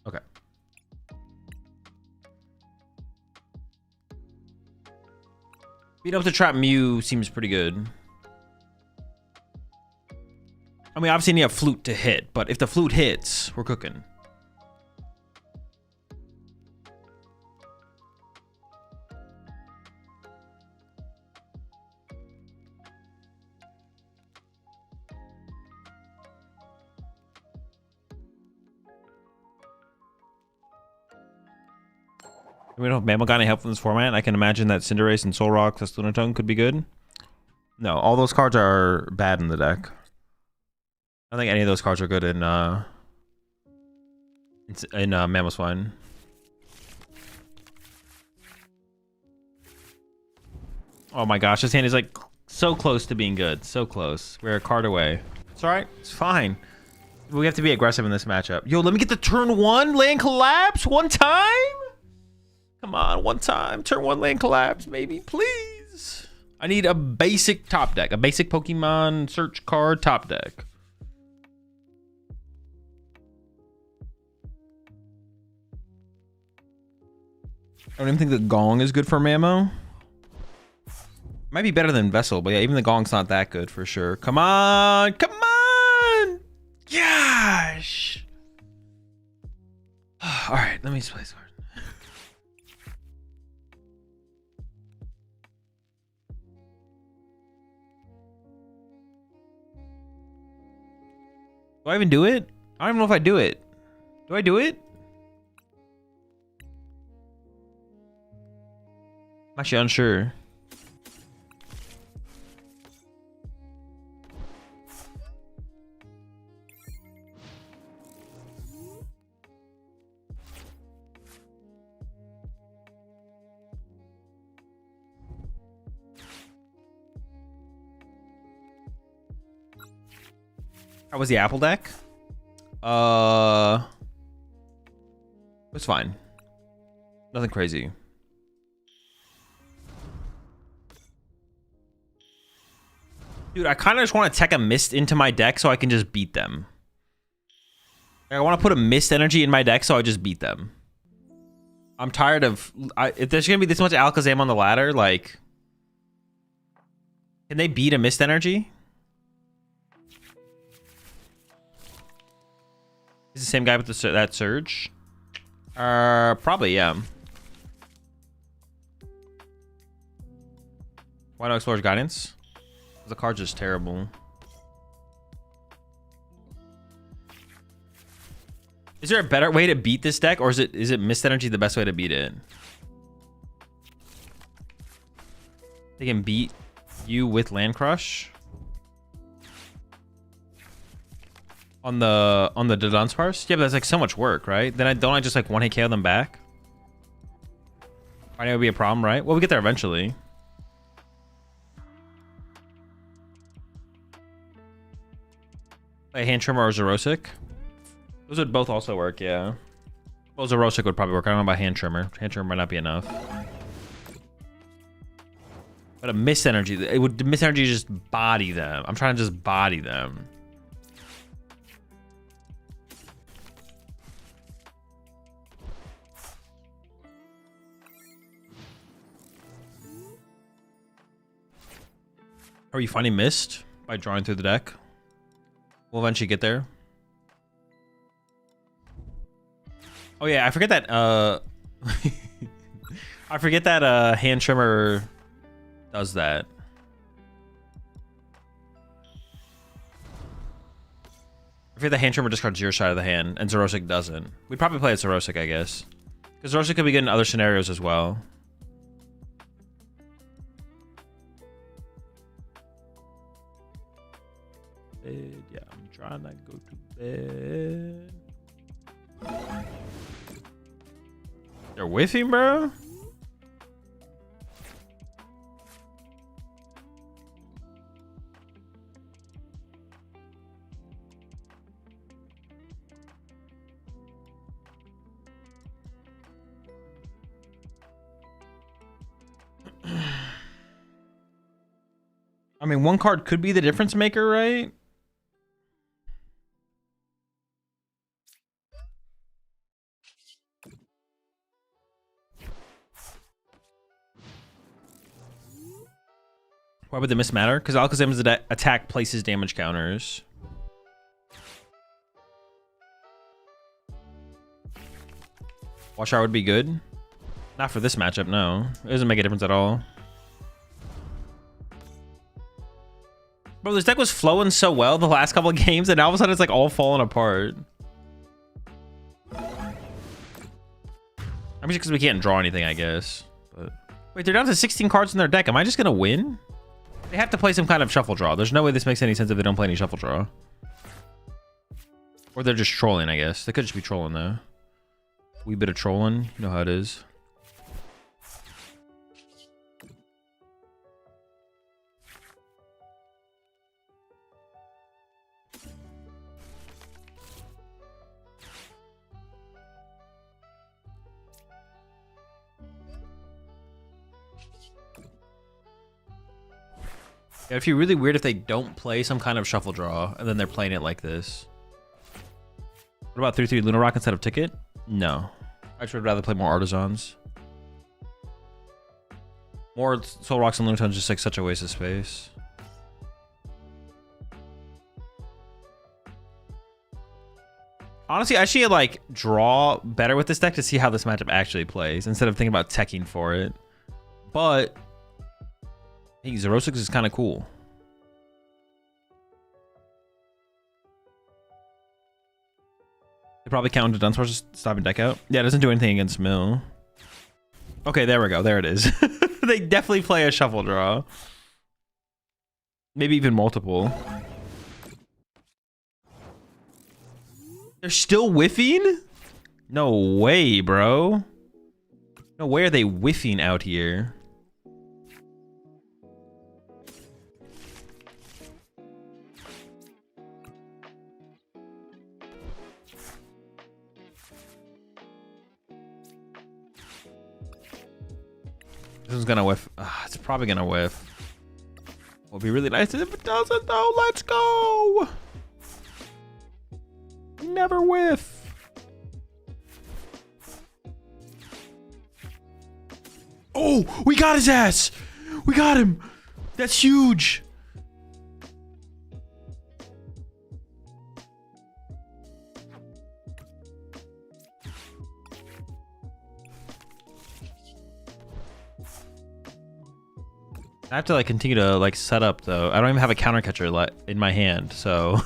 Okay. Being able to trap Mew seems pretty good. I mean, obviously you need a flute to hit, but if the flute hits, we're cooking. We don't have Mammal got any help from this format. I can imagine that Cinderace and Solrock, Lunatone could be good. No, all those cards are bad in the deck. I don't think any of those cards are good in Mamoswine. Oh my gosh, this hand is like so close to being good. So close. We're a card away. It's alright. It's fine. We have to be aggressive in this matchup. Yo, let me get the turn 1 land collapse one time. Come on, one time. Turn 1 land collapse, maybe, please. I need a basic top deck. A basic Pokemon search card top deck. I don't even think the Gong is good for Mamo. Might be better than Vessel, but yeah, even the Gong's not that good for sure. Come on! Come on! Gosh! Alright, let me just play this card. Do I even do it? I don't even know if I do it. Do I do it? I'm actually unsure. How was the Apple deck? It was fine. Nothing crazy. Dude, I kind of just want to tech a Mist into my deck so I can just beat them. I want to put a Mist energy in my deck so I just beat them. I'm tired of... if there's going to be this much Alakazam on the ladder, like... Can they beat a Mist energy? Is the same guy with that Surge? Probably, yeah. Why not Explorer's Guidance? The card's just terrible. Is there a better way to beat this deck, or is it Mist Energy the best way to beat it? They can beat you with Land Crush on the Dunsparce? Yeah, but that's like so much work, right? Then don't I just like one hit KO them back? I know it would be a problem, right? Well, we get there eventually. A hand trimmer or Zerosic? Those would both also work, yeah. Well, Zerosic would probably work. I don't know about hand trimmer. Hand trimmer might not be enough. But a mist energy, it would mist energy just body them. I'm trying to just body them. Are you finding mist by drawing through the deck? We'll eventually get there. Oh yeah, I forget that I forget that hand trimmer does that. I forget the hand trimmer discards your side of the hand and Zerosic doesn't. We'd probably play it Zerosic, I guess. Because Zerosic could be good in other scenarios as well. Yeah, I'm trying to go to bed. They're whiffing, bro? I mean, one card could be the difference maker, right? Why would the miss matter? Because Alakazam's attack places damage counters. Wash Art would be good. Not for this matchup, no. It doesn't make a difference at all. Bro, this deck was flowing so well the last couple of games, and all of a sudden it's like all falling apart. I mean, just because we can't draw anything, I guess. But wait, they're down to 16 cards in their deck. Am I just gonna win? They have to play some kind of shuffle draw. There's no way this makes any sense if they don't play any shuffle draw. Or they're just trolling, I guess. They could just be trolling, though. Wee bit of trolling. You know how it is. Yeah, it'd be really weird if they don't play some kind of shuffle draw and then they're playing it like this. What about 3/3 Luna Rock instead of Ticket? No. I actually would rather play more Artisans. More Soul Rocks and Lunatons is just like such a waste of space. Honestly, I should like draw better with this deck to see how this matchup actually plays instead of thinking about teching for it. But hey, Zerosix is kind of cool. They probably count into Dunsparce stopping deck out. Yeah, it doesn't do anything against Mill. Okay, there we go. There it is. They definitely play a shuffle draw. Maybe even multiple. They're still whiffing? No way, bro. No way are they whiffing out here. This one's gonna whiff. It's probably gonna whiff. Will be really nice if it doesn't though. Let's go. Never whiff. Oh, we got his ass. We got him. That's huge. I have to like continue to like set up though. I don't even have a counter catcher in my hand, so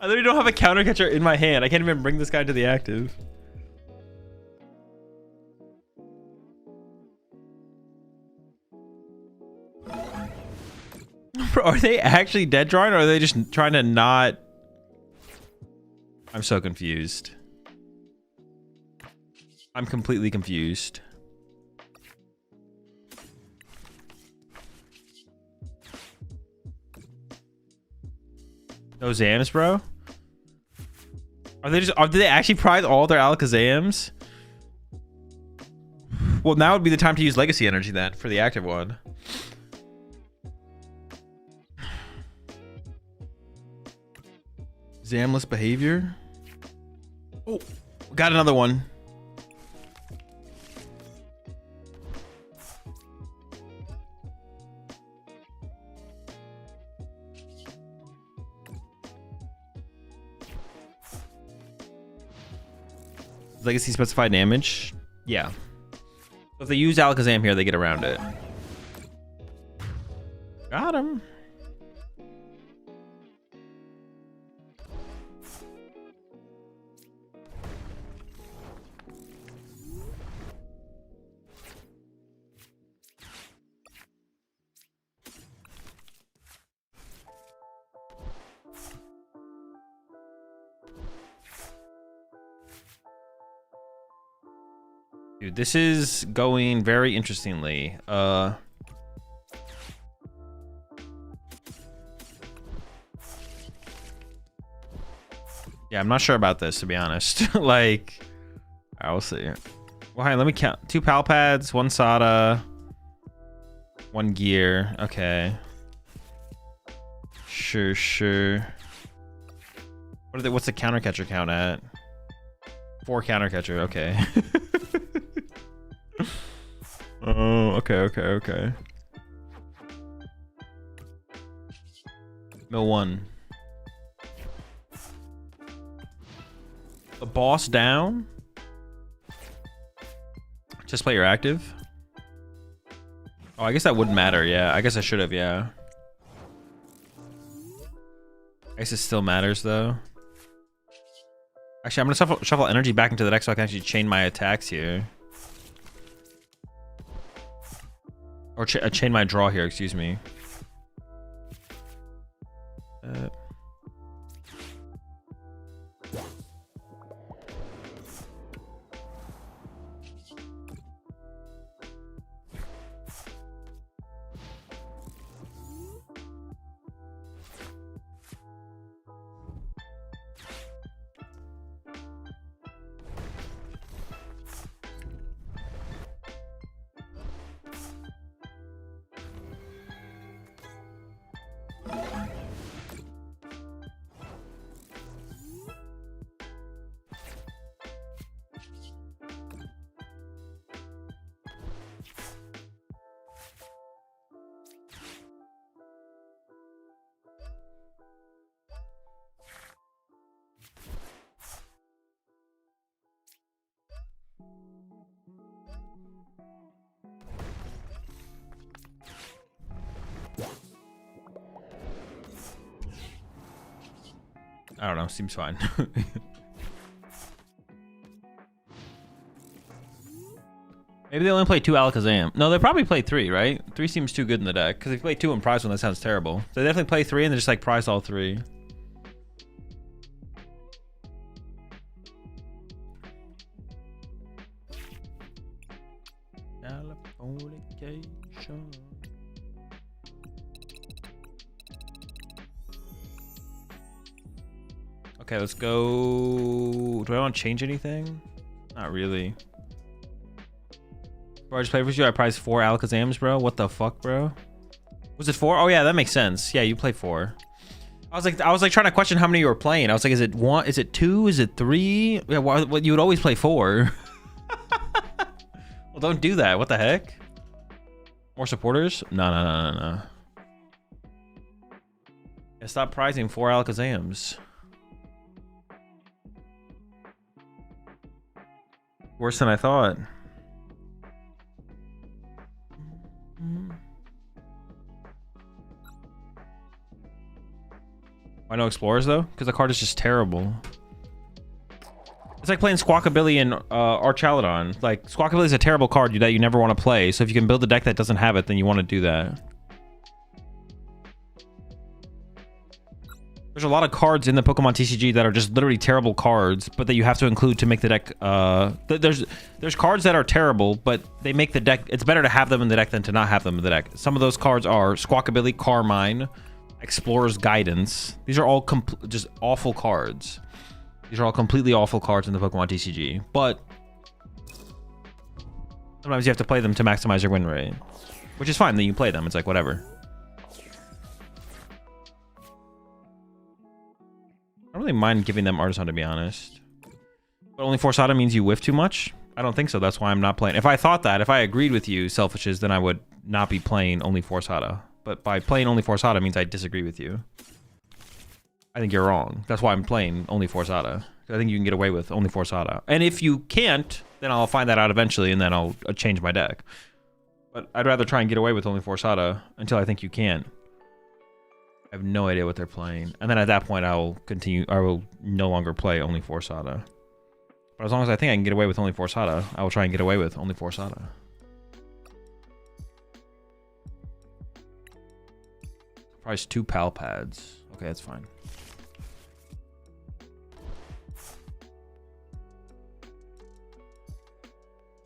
I literally don't have a counter catcher in my hand. I can't even bring this guy to the active. Bro, are they actually dead drawing or are they just trying to not? I'm so confused. I'm completely confused. No Zams, bro? Did they actually prize all their Alakazams? Well, now would be the time to use Legacy Energy then for the active one. Zamless behavior. Oh, got another one. Legacy specified damage. Yeah. So if they use Alakazam here, they get around it. Got him. Dude, this is going very interestingly. Yeah, I'm not sure about this, to be honest. Like, I'll see. Well, hey, let me count. 2 pal pads, 1 Sada, 1 gear. Okay. Sure. What's the counter catcher count at? 4 counter catcher. Okay. Oh, okay. Mill 1. The boss down. Just play your active. Oh, I guess that wouldn't matter. Yeah, I guess I should have. Yeah. I guess it still matters though. Actually, I'm gonna shuffle energy back into the deck so I can actually chain my attacks here. Or chain my draw here, excuse me. I don't know, seems fine. Maybe they only play 2 Alakazam. No, they probably play 3, right? 3 seems too good in the deck. Because if you play 2 and prize 1, that sounds terrible. So they definitely play 3 and they just like prize all 3. Californication. Okay, let's go. Do I want to change anything? Not really. Bro, I just played with you. I prized 4 Alakazams, bro. What the fuck, bro? Was it 4? Oh yeah, that makes sense. Yeah, you play 4. I was like trying to question how many you were playing. I was like, is it 1? Is it 2? Is it 3? Yeah, well, you would always play 4. Well, don't do that. What the heck? More supporters? No. Yeah, stop prizing 4 Alakazams. Worse than I thought. Why no Explorers though? Because the card is just terrible. It's like playing Squawkabilly and Archaludon. Like, Squawkabilly is a terrible card that you never want to play. So if you can build a deck that doesn't have it, then you want to do that. There's a lot of cards in the Pokemon TCG that are just literally terrible cards, but that you have to include to make the deck. There's cards that are terrible, but they make the deck. It's better to have them in the deck than to not have them in the deck. Some of those cards are Squawkabilly, Carmine, Explorer's Guidance. These are all just awful cards. These are all completely awful cards in the Pokemon TCG, but sometimes you have to play them to maximize your win rate, which is fine. Then you play them. It's like whatever. I don't really mind giving them Artisan, to be honest. But only Forsada means you whiff too much? I don't think so. That's why I'm not playing. If I thought that, if I agreed with you, Selfishes, then I would not be playing only Forsada. But by playing only Forsada means I disagree with you. I think you're wrong. That's why I'm playing only Forsada. I think you can get away with only Forsada. And if you can't, then I'll find that out eventually, and then I'll change my deck. But I'd rather try and get away with only Forsada until I think you can. I have no idea what they're playing. And then at that point, I will continue. I will no longer play only Forsada. But as long as I think I can get away with only Forsada, I will try and get away with only Forsada. Price 2 pal pads. Okay, that's fine.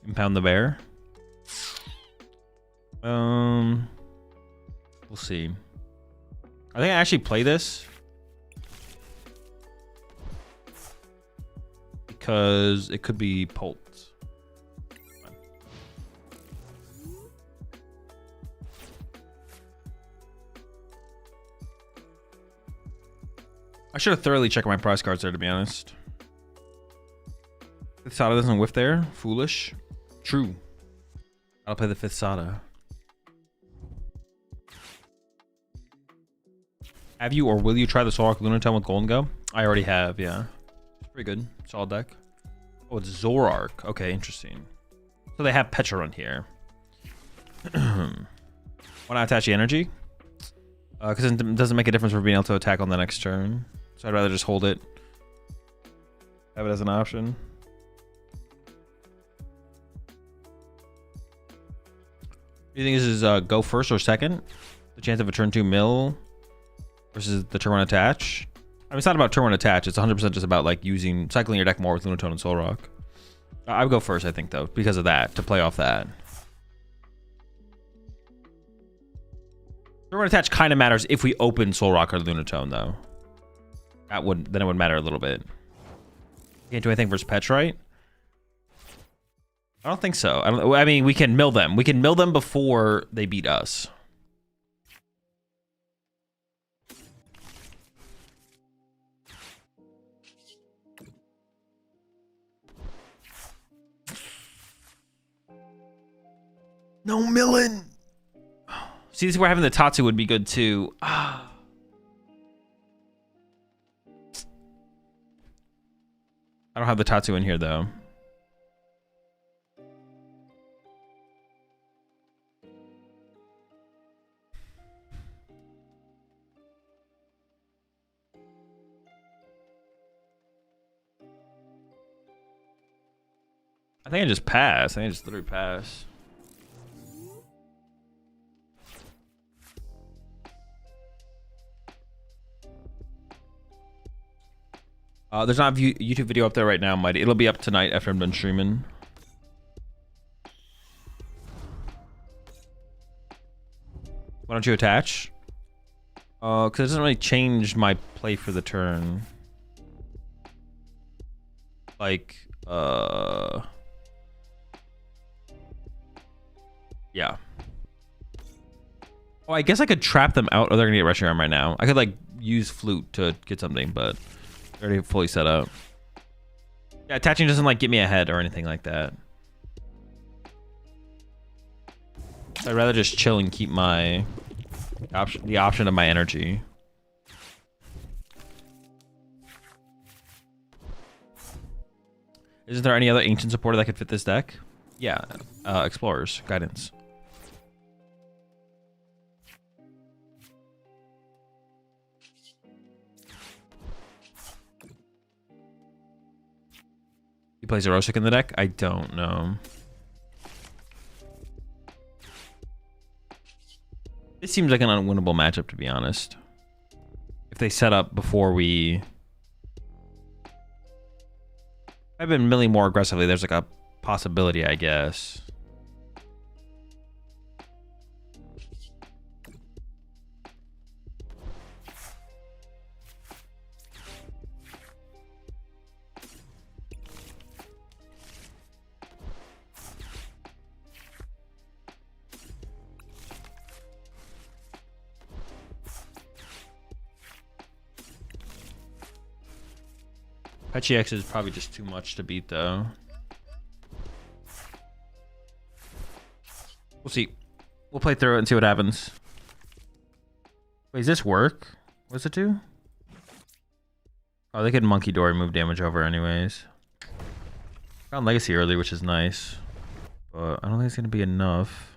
Impound the bear. We'll see. I think I actually play this because it could be Pult. I should have thoroughly checked my prize cards there, to be honest. Fifth Sada doesn't whiff there. Foolish. True. I'll play the Fifth Sada. Have you or will you try the Solrock Lunatone with Golden Go? I already have, yeah. It's pretty good. Solid deck. Oh, it's Zoroark. Okay, interesting. So they have Petra Run here. Want to attach the energy? Because it doesn't make a difference for being able to attack on the next turn. So I'd rather just hold it. Have it as an option. Do you think this is go first or second? The chance of a turn 2 mill versus the turn 1 attach? I mean, it's not about turn 1 attach. It's 100% just about like cycling your deck more with Lunatone and Solrock. I would go first, I think, though, because of that, to play off that. Turn 1 attach kind of matters if we open Solrock or Lunatone, though. Then it would matter a little bit. Can't do anything versus Petrite? I don't think so. I mean, we can mill them. We can mill them before they beat us. No milling. See, this is where having the Tatsu would be good too. I don't have the Tatsu in here though. I think I just pass. I think I just literally pass. There's not a YouTube video up there right now, Mighty. It'll be up tonight after I'm done streaming. Why don't you attach? Because it doesn't really change my play for the turn. Like, yeah. Oh, I guess I could trap them out. Oh, they're gonna get Rescue Arm right now. I could like use Flute to get something, but they're already fully set up. Yeah, attaching doesn't like get me ahead or anything like that. I'd rather just chill and keep my the option of my energy. Isn't there any other ancient supporter that could fit this deck? Yeah, Explorer's Guidance. He plays Erosic in the deck? I don't know. It seems like an unwinnable matchup, to be honest. if they set up before we... I've been milling more aggressively. There's like a possibility, I guess. Pechi X is probably just too much to beat, though. We'll see. We'll play through it and see what happens. Wait, does this work? What does it do? Oh, they could Monkey Door and move damage over anyways. Found Legacy early, which is nice. But I don't think it's going to be enough.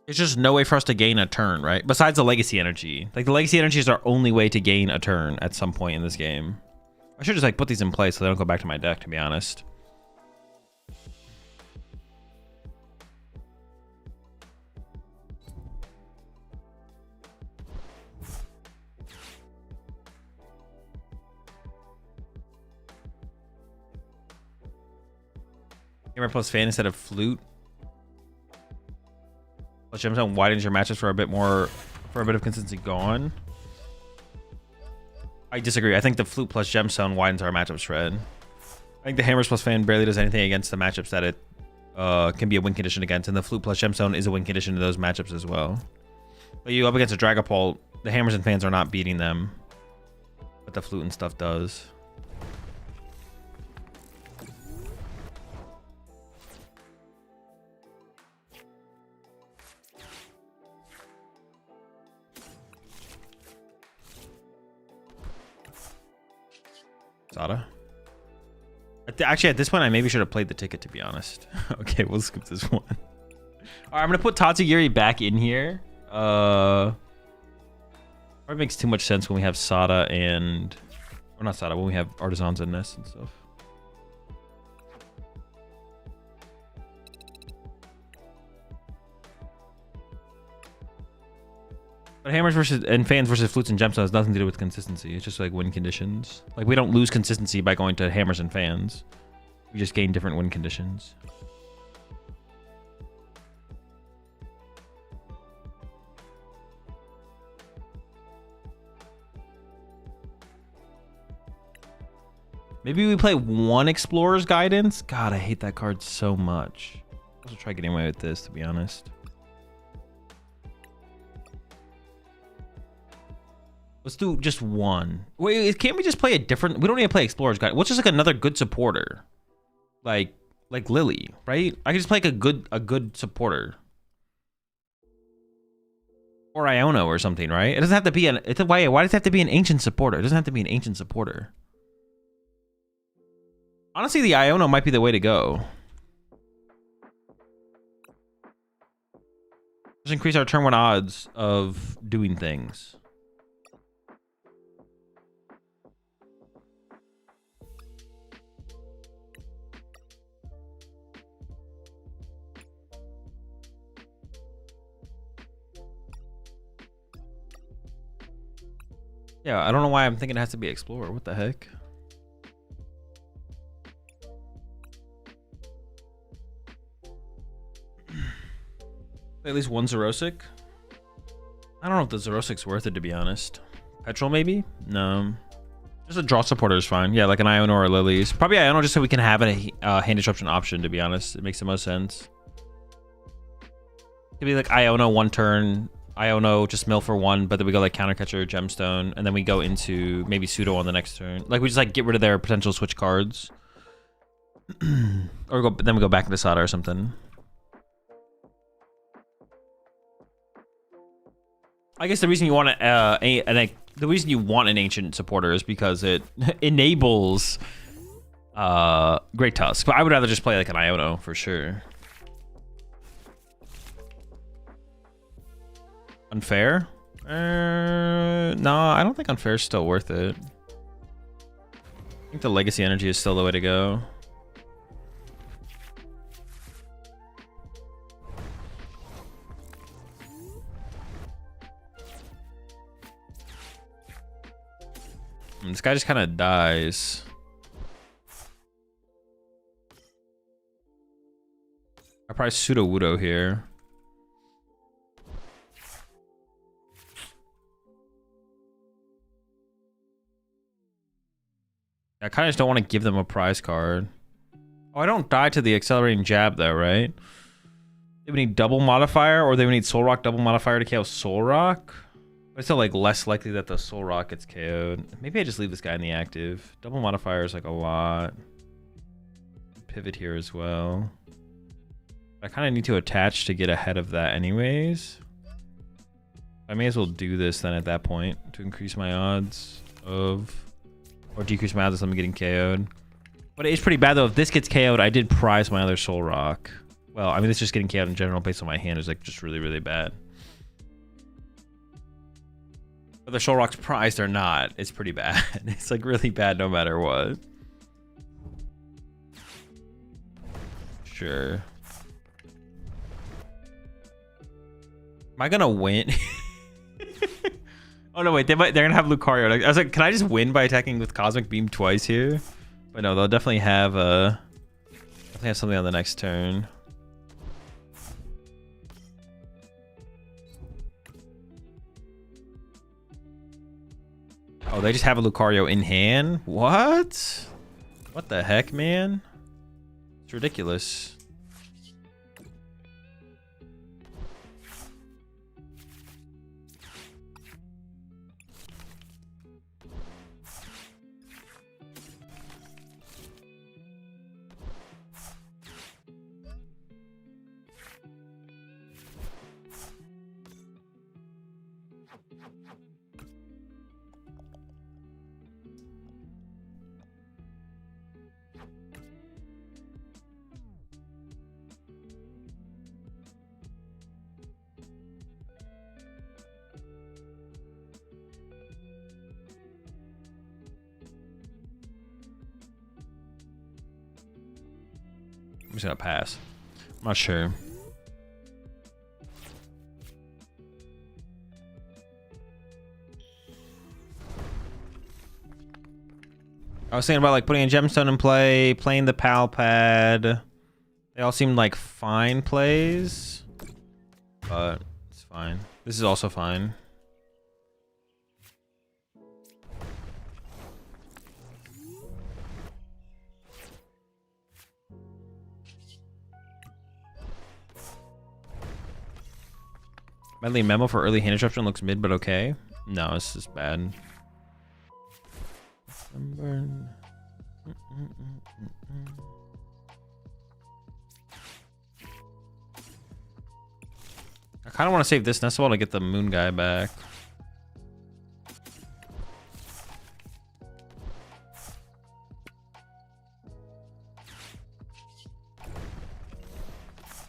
There's just no way for us to gain a turn, right? Besides the Legacy Energy. Like, the Legacy Energy is our only way to gain a turn at some point in this game. I should just, like, put these in place so they don't go back to my deck, to be honest. Hammer plus Fan instead of Flute. Plus Gemstone widens your matches for a bit of consistency gone. I disagree. I think the Flute plus Gemstone widens our matchup spread. I think the Hammers plus Fan barely does anything against the matchups that it can be a win condition against, and the Flute plus Gemstone is a win condition to those matchups as well. But you up against a Dragapult, the Hammers and Fans are not beating them, but the Flute and stuff does. Sada. Actually, at this point, I maybe should have played the ticket, to be honest. Okay, we'll skip this one. All right, I'm going to put Tatsugiri back in here. Probably makes too much sense when we have Sada and... Or not Sada, when we have Artisans and Nests and stuff. But Hammers versus and Fans versus Flutes and Gemstones has nothing to do with consistency. It's just like win conditions. Like, we don't lose consistency by going to Hammers and Fans. We just gain different win conditions. Maybe we play one Explorer's Guidance. God, I hate that card so much. I'll also try getting away with this, to be honest. Let's do just one. Wait, can't we just play a different... We don't need to play Explorer's Guide. What's just like another good supporter? Like Lily, right? I can just play like a good supporter. Or Iono or something, right? It doesn't have to be an... Why does it have to be an ancient supporter? It doesn't have to be an ancient supporter. Honestly, the Iono might be the way to go. Just increase our turn 1 odds of doing things. Yeah, I don't know why I'm thinking it has to be Explorer. What the heck? At least one Zerosic. I don't know if the Zerosic's worth it, to be honest. Petrol, maybe? No. Just a draw supporter is fine. Yeah, like an Iono or Lilies. Probably Iono just so we can have a hand disruption option, to be honest. It makes the most sense. Could be like Iono 1 turn. Iono just mill for 1, but then we go like Countercatcher, Gemstone, and then we go into maybe Pseudo on the next turn. Like, we just like get rid of their potential switch cards. Or then we go back into Sada or something. I guess the reason you want the reason you want an ancient supporter is because it enables Great Tusk. But I would rather just play like an Iono for sure. Unfair? No, I don't think unfair is still worth it. I think the legacy energy is still the way to go. And this guy just kind of dies. I probably pseudo Wudo here. I kind of just don't want to give them a prize card. Oh, I don't die to the accelerating jab though, right? They would need double modifier, or they would need Soul Rock double modifier to KO Soul Rock. But it's still like less likely that the Soul Rock gets KO'd. Maybe I just leave this guy in the active. Double modifier is like a lot. Pivot here as well. I kind of need to attach to get ahead of that anyways. I may as well do this then at that point to increase my odds of... Or decrease my odds of something getting KO'd. But it's pretty bad though. If this gets KO'd, I did prize my other Soul Rock. Well, I mean, it's just getting KO'd in general based on my hand is like just really, really bad. Whether Soul Rock's prized or not, it's pretty bad. It's like really bad no matter what. Sure. Am I gonna win? Oh no, wait, they're gonna have Lucario. I was like, can I just win by attacking with Cosmic Beam twice here? But no, they'll definitely have something on the next turn. Oh, they just have a Lucario in hand? What? What the heck, man? It's ridiculous. I'm just gonna pass. I'm not sure. I was thinking about like putting a gemstone in play, playing the pal pad. They all seemed like fine plays, but it's fine. This is also fine. Medley Memo for early hand disruption looks mid, but okay. No, this is bad. I kind of want to save this Nest Ball to get the moon guy back.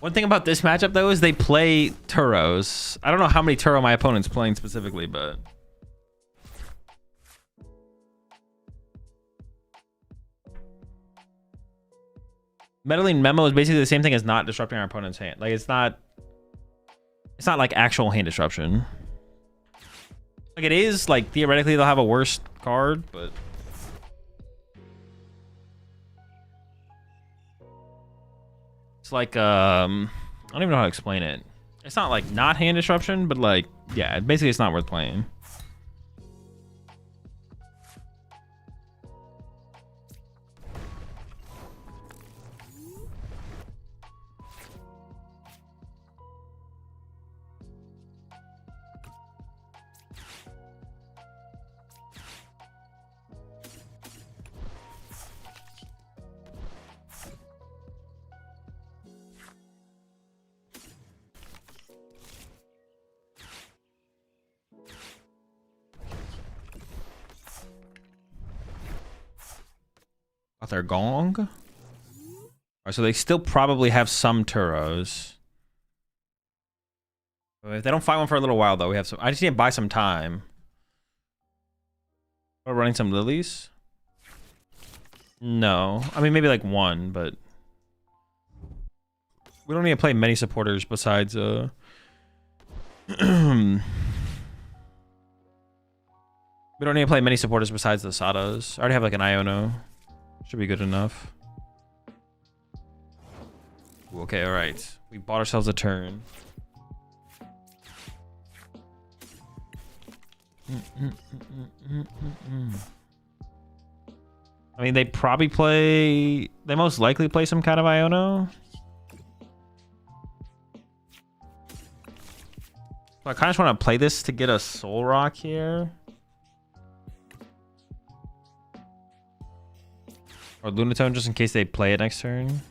One thing about this matchup, though, is they play Turos. I don't know how many Turo my opponent's playing specifically, but... Meddling Memo is basically the same thing as not disrupting our opponent's hand. Like, it's not like actual hand disruption. Like, it is, like, theoretically they'll have a worse card, but... It's like, I don't even know how to explain it. It's not like not hand disruption, but like, yeah, basically it's not worth playing. Got their Gong. All right, so they still probably have some Turos. If they don't find one for a little while, though, we have some. I just need to buy some time. We're running some lilies. No, I mean maybe like one, but we don't need to play many supporters besides we don't need to play many supporters besides the Sadas. I already have like an Iono. Should be good enough. Ooh, okay, all right. We bought ourselves a turn. I mean, they probably play... They most likely play some kind of Iono. So I kind of just want to play this to get a Soul Rock here. Or Lunatone just in case they play it next turn.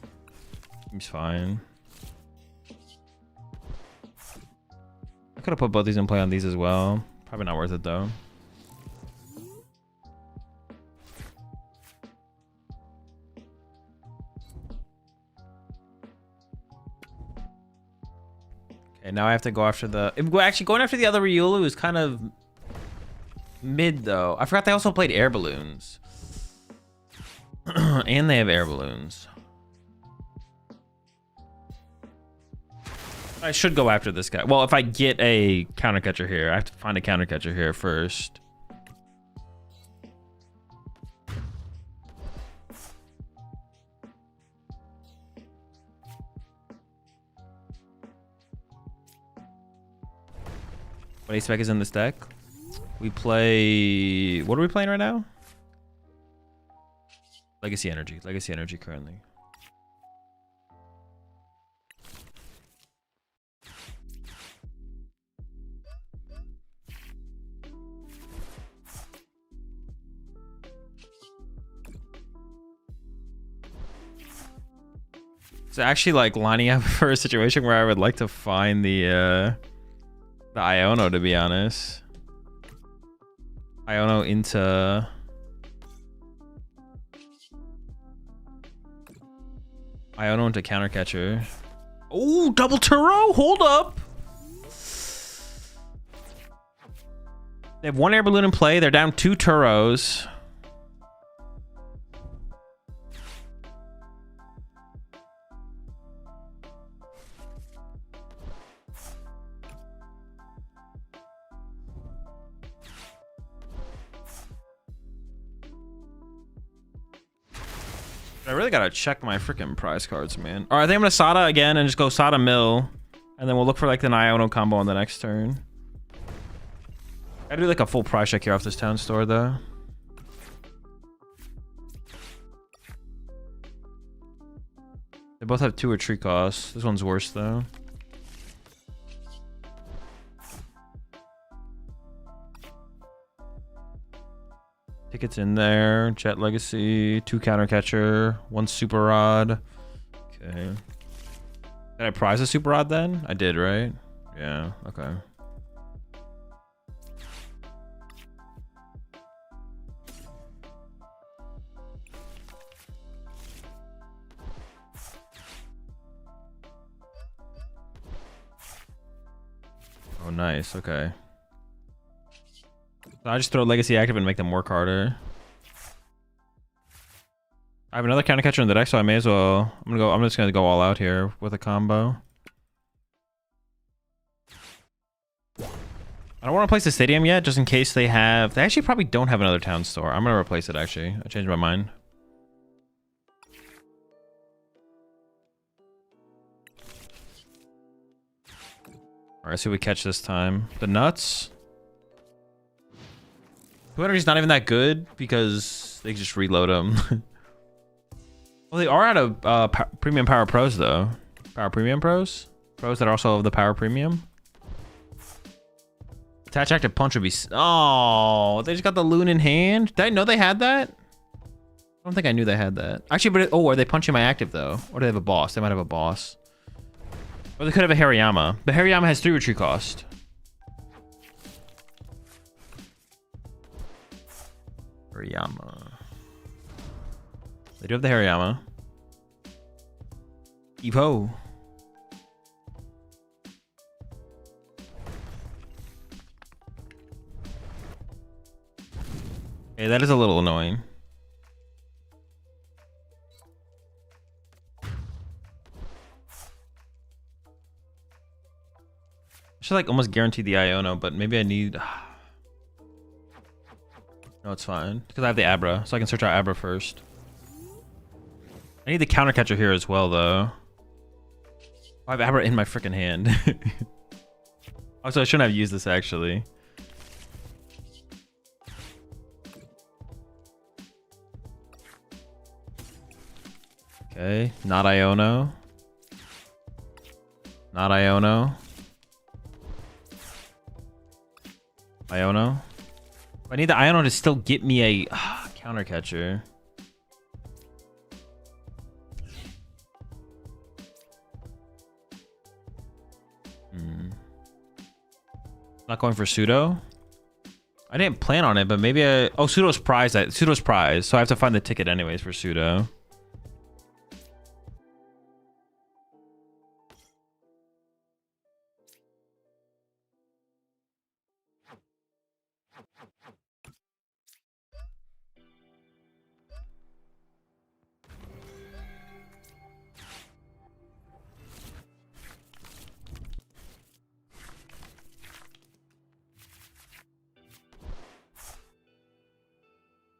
Seems fine. I could have put both these in play on these as well. Probably not worth it though. Okay, now I have to go after the... Actually, going after the other Riolu is kind of mid though. I forgot they also played air balloons. And they have air balloons. I should go after this guy. Well, if I get a counter catcher here, I have to find a counter catcher here first. What ace spec is in this deck? We play... What are we playing right now? Legacy Energy. Legacy Energy currently. It's actually like lining up for a situation where I would like to find the Iono, to be honest. Iono into... Iono into counter catcher. Oh, double Turo! Hold up! They have one air balloon in play. They're down 2 Turos. I really gotta check my freaking prize cards, man. All right, I think I'm gonna Sada again and just go Sada Mill, and then we'll look for like the Iono combo on the next turn. I do like a full prize check here off this town store though. They both have 2 retreat costs. This one's worse though. Tickets in there. Jet Legacy. 2 counter catcher. 1 super rod. Okay. Did I prize a super rod then? I did, right? Yeah. Okay. Oh, nice. Okay. I just throw Legacy active and make them work harder. I have another counter catcher in the deck, so I may as well. I'm just gonna go all out here with a combo. I don't want to replace the stadium yet, just in case they have. They actually probably don't have another town store. I'm gonna replace it. Actually, I changed my mind. All right, see what we catch this time. The nuts. 200 is not even that good because they just reload them. Well, they are out of premium power pros though. Power premium pros? Pros that are also of the power premium. Attach active punch would be... Oh, they just got the loon in hand? Did I know they had that? I don't think I knew they had that. Actually, but... Oh, are they punching my active though? Or do they have a boss? They might have a boss. Or they could have a Hariyama. But Hariyama has 3 retreat cost. Hariyama. They do have the Hariyama. Evo. Okay, that is a little annoying. I should like almost guarantee the Iono, but maybe I need... No, it's fine. Because I have the Abra, so I can search out Abra first. I need the counter catcher here as well, though. I have Abra in my freaking hand. Also, I shouldn't have used this, actually. Okay, not Iono. Not Iono. Iono. I need the Iono to still get me a counter catcher. Not going for pseudo. I didn't plan on it, but maybe oh, pseudo's prize. Pseudo's prize, so I have to find the ticket anyways for pseudo.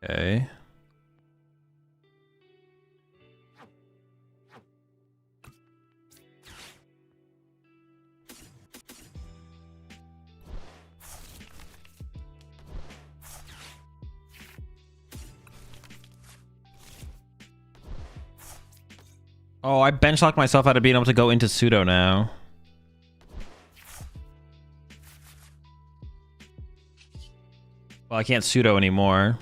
Okay. Oh, I bench locked myself out of being able to go into pseudo now. Well, I can't pseudo anymore.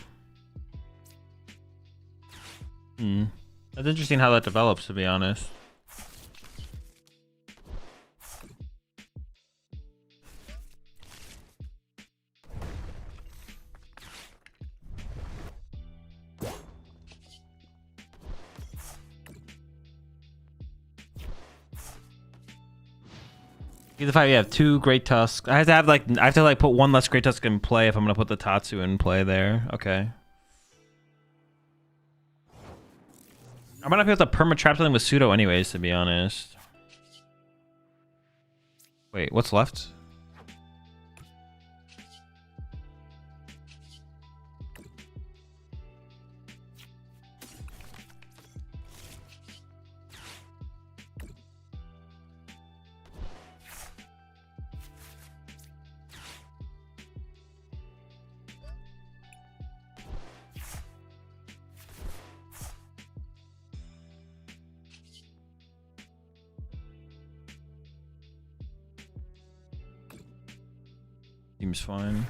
That's interesting how that develops, to be honest. Either if I have 2 Great Tusks. I have to like put 1 less Great Tusk in play if I'm gonna put the Tatsu in play there. Okay. I might not be able to perma trap something with pseudo anyways, to be honest. Wait, what's left? Seems fine.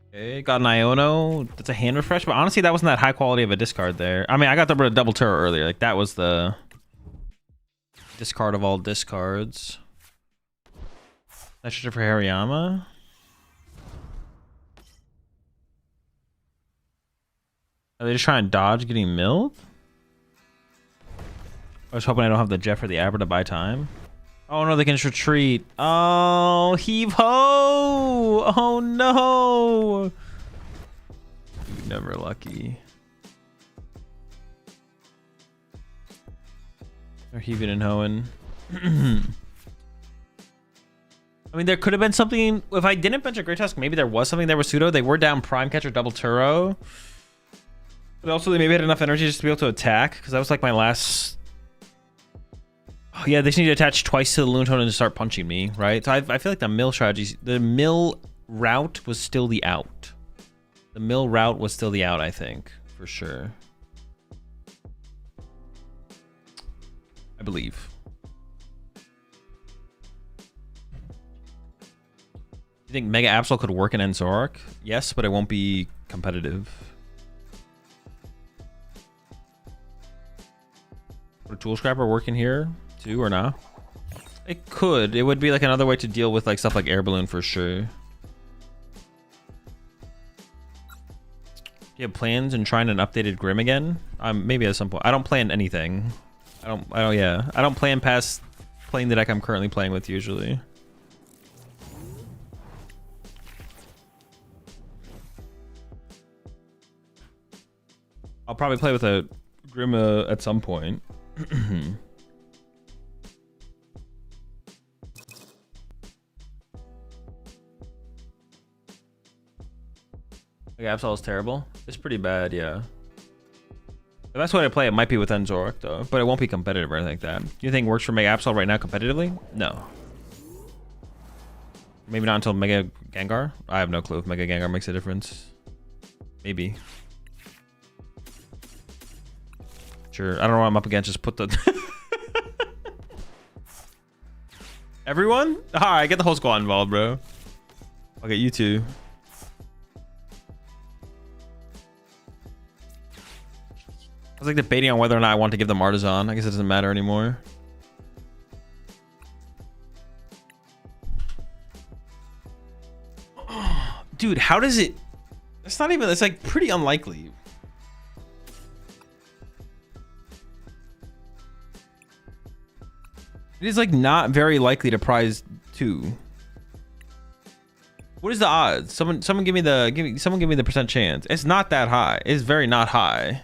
Okay, got an Iono. That's a hand refresh, but honestly, that wasn't that high quality of a discard there. I mean, I got the double turret earlier. Like, that was the discard of all discards. That's for Hariyama. Are they just trying to dodge getting milled? I was hoping I don't have the Jeff or the Abra to buy time. Oh no, they can just retreat. Oh, heave ho! Oh no! You're never lucky. They're heaving and hoeing. I mean, there could have been something. If I didn't bench a Great Tusk, maybe there was something there with pseudo. They were down Prime Catcher double Turo. But also, they maybe had enough energy just to be able to attack. Because that was like my last... Oh, yeah, they just need to attach twice to the Lunatone and just start punching me, right? So I feel like the mill strategy, the mill route was still the out. The mill route was still the out, I think, for sure. I believe. You think Mega Absol could work in Enzork? Yes, but it won't be competitive. Would a Tool Scrapper work in here? Too or not? It could. It would be like another way to deal with like stuff like Air Balloon for sure. Do you have plans in trying an updated Grim again? Maybe at some point. I don't plan anything. I don't plan past playing the deck I'm currently playing with usually. probably play with a Grima at some point. Like, Absol is terrible. It's pretty bad, yeah. The best way to play it might be with Enzork, though, but it won't be competitive or anything like that. You think works for Mega Absol right now competitively? No. Maybe not until Mega Gengar? I have no clue if Mega Gengar makes a difference. Maybe. Sure, I don't know what I'm up against. Just put the... Everyone? Alright, get the whole squad involved, bro. Okay, you two. I was like debating on whether or not I want to give them Artisan. I guess it doesn't matter anymore. Dude, how does it... It's not even... It's like pretty unlikely. It is like not very likely to prize 2. What is the odds? Someone give me the percent chance. It's not that high. It's very not high.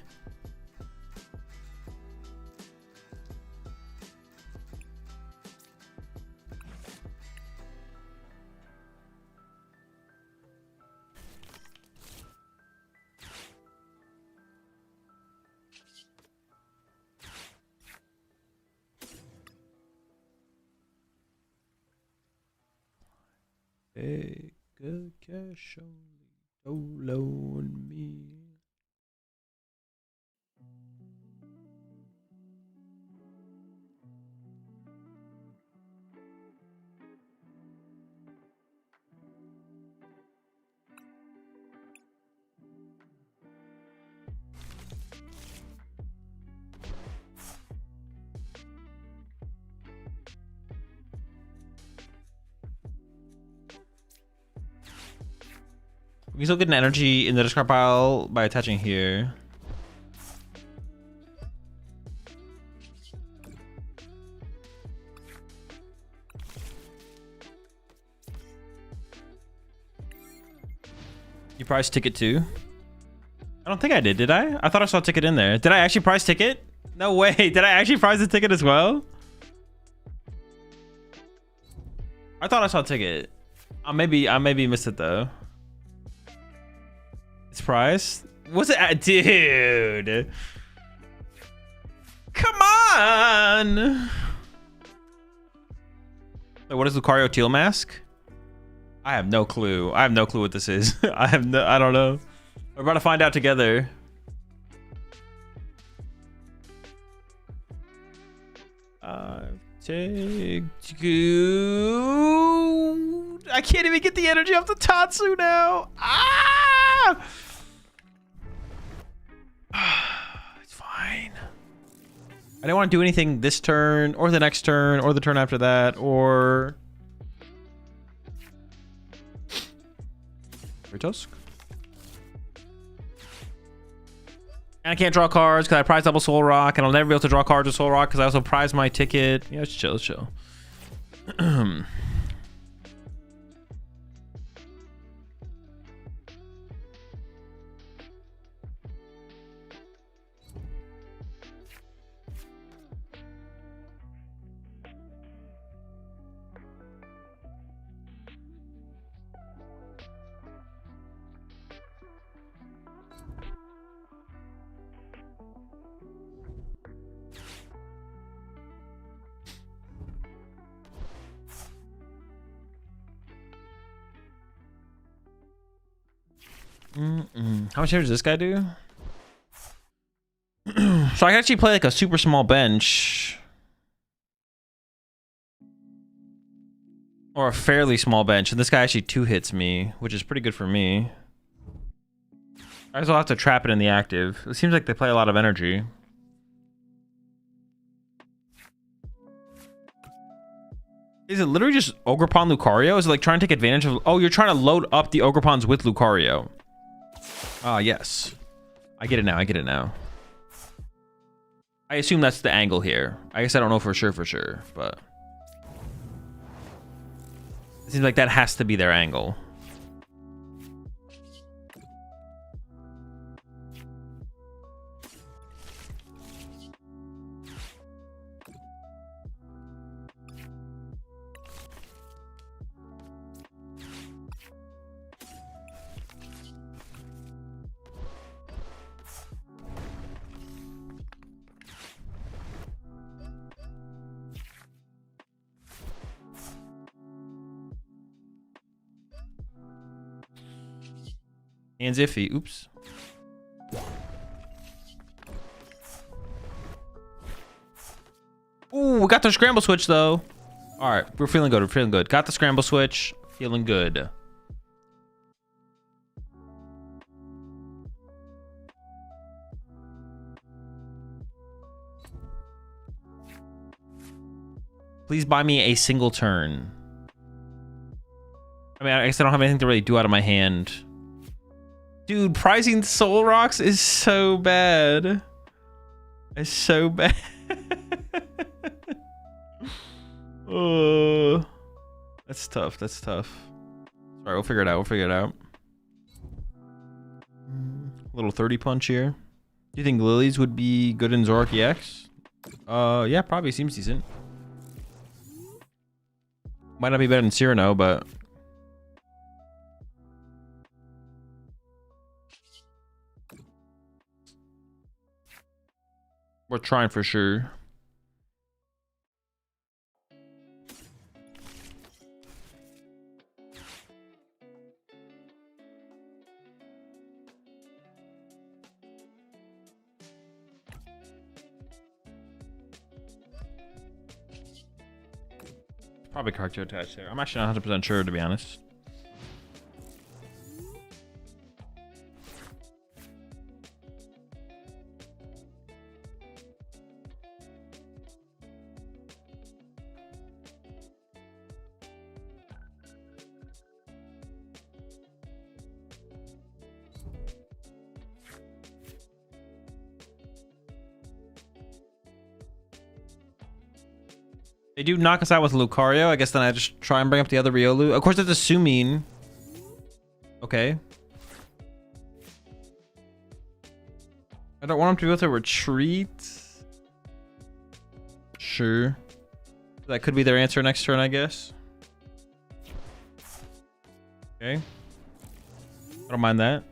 Hey, good cash only, solo and me. We can still get an energy in the discard pile by attaching here. You prize ticket too? I don't think I did I? I thought I saw a ticket in there. Did I actually prize ticket? No way. Did I actually prize the ticket as well? I thought I saw a ticket. I maybe missed it though. Price? What's it? Dude. Come on. Wait, what is Lucario Teal Mask? I have no clue. I have no clue what this is. I don't know. We're about to find out together. Take two. I can't even get the energy off the Tatsu now. Ah! It's fine. I don't want to do anything this turn or the next turn or the turn after that or Tusk. And I can't draw cards because I prize double Soul Rock, and I'll never be able to draw cards with Soul Rock because I also prize my ticket. Yeah, let's chill, let's chill. How much damage does this guy do? So I can actually play like a super small bench. Or a fairly small bench. And this guy actually 2-hits me, which is pretty good for me. I also have to trap it in the active. It seems like they play a lot of energy. Is it literally just Ogerpon Lucario? Is it like trying to take advantage of... Oh, you're trying to load up the Ogerpons with Lucario. Ah, yes. I get it now. I get it now. I assume that's the angle here. I guess I don't know for sure, but... It seems like that has to be their angle. Hands iffy. Oops. Ooh, we got the scramble switch though. All right, we're feeling good. We're feeling good. Got the scramble switch. Feeling good. Please buy me a single turn. I mean, I guess I don't have anything to really do out of my hand. Dude, prizing soul rocks is so bad. It's so bad. Oh, that's tough. That's tough. Sorry, we'll figure it out. We'll figure it out. Little 30 punch here. Do you think lilies would be good in Zoroark EX? Yeah, probably seems decent. Might not be better than Cyrano, but we're trying for sure. Probably correct to attach there. I'm actually not 100% sure, to be honest. They do knock us out with Lucario. I guess then I just try and bring up the other Riolu. Of course, that's assuming. Okay. I don't want him to be able to retreat. Sure. That could be their answer next turn, I guess. Okay. I don't mind that.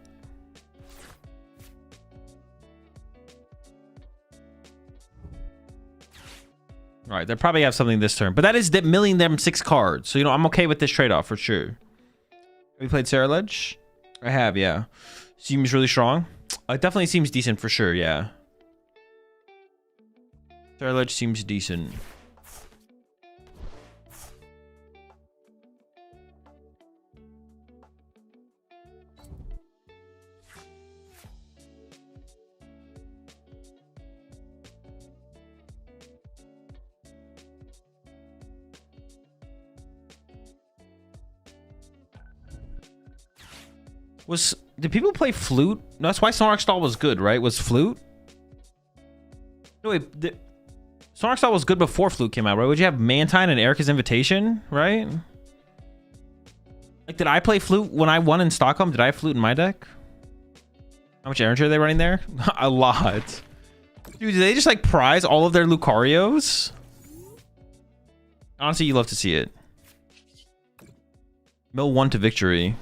All right, they probably have something this turn, but that is milling them 6 cards. So, you know, I'm okay with this trade-off for sure. Have you played Sarah Ledge? I have, yeah. Seems really strong. It definitely seems decent for sure, yeah. Sarah Ledge seems decent. Did people play Flute? No, that's why Snorlax Stall was good, right? Was Flute? No, wait. Snorlax Stall was good before Flute came out, right? Would you have Mantine and Erica's Invitation, right? Like, did I play Flute when I won in Stockholm? Did I have Flute in my deck? How much energy are they running there? A lot. Dude, do they just, like, prize all of their Lucarios? Honestly, you love to see it. Mill 1 to victory.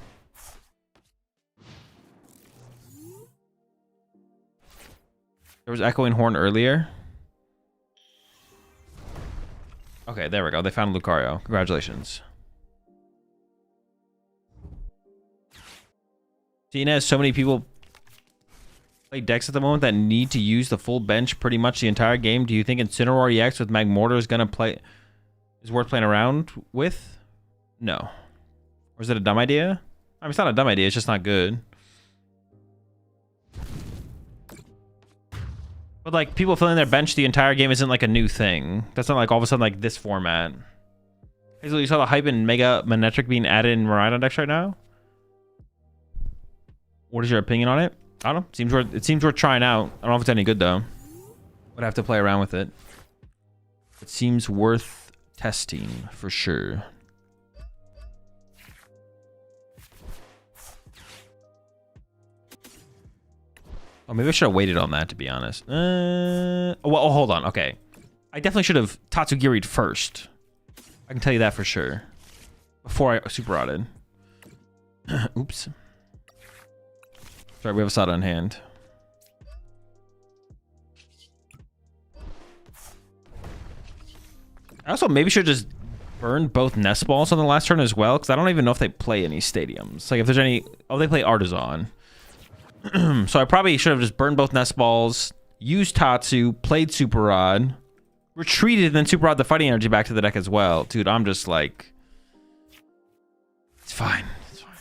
There was Echoing Horn earlier. Okay, there we go. They found Lucario. Congratulations. Tina has so many people play decks at the moment that need to use the full bench pretty much the entire game. Do you think Incineroar EX with Magmortar is worth playing around with? No. Or is it a dumb idea? I mean, it's not a dumb idea. It's just not good. But, like, people filling their bench the entire game isn't, like, a new thing. That's not, like, all of a sudden, like, this format. Hazel, you saw the hype in Mega Manetric being added in Miraidon decks right now? What is your opinion on it? I don't know. It seems worth trying out. I don't know if it's any good, though. Would have to play around with it. It seems worth testing, for sure. Oh, maybe I should have waited on that, to be honest. Well, oh, hold on. Okay. I definitely should have Tatsugiri'd first. I can tell you that for sure. Before I super rotted. Oops. Sorry, we have a Sada in hand. I also maybe should just burn both Nest Balls on the last turn as well, because I don't even know if they play any stadiums. Like, if there's any... Oh, they play Artisan. So I probably should have just burned both Nest Balls, used Tatsu, played Super Rod, retreated, and then Super Rod the fighting energy back to the deck as well. Dude, I'm just like... It's fine. It's fine.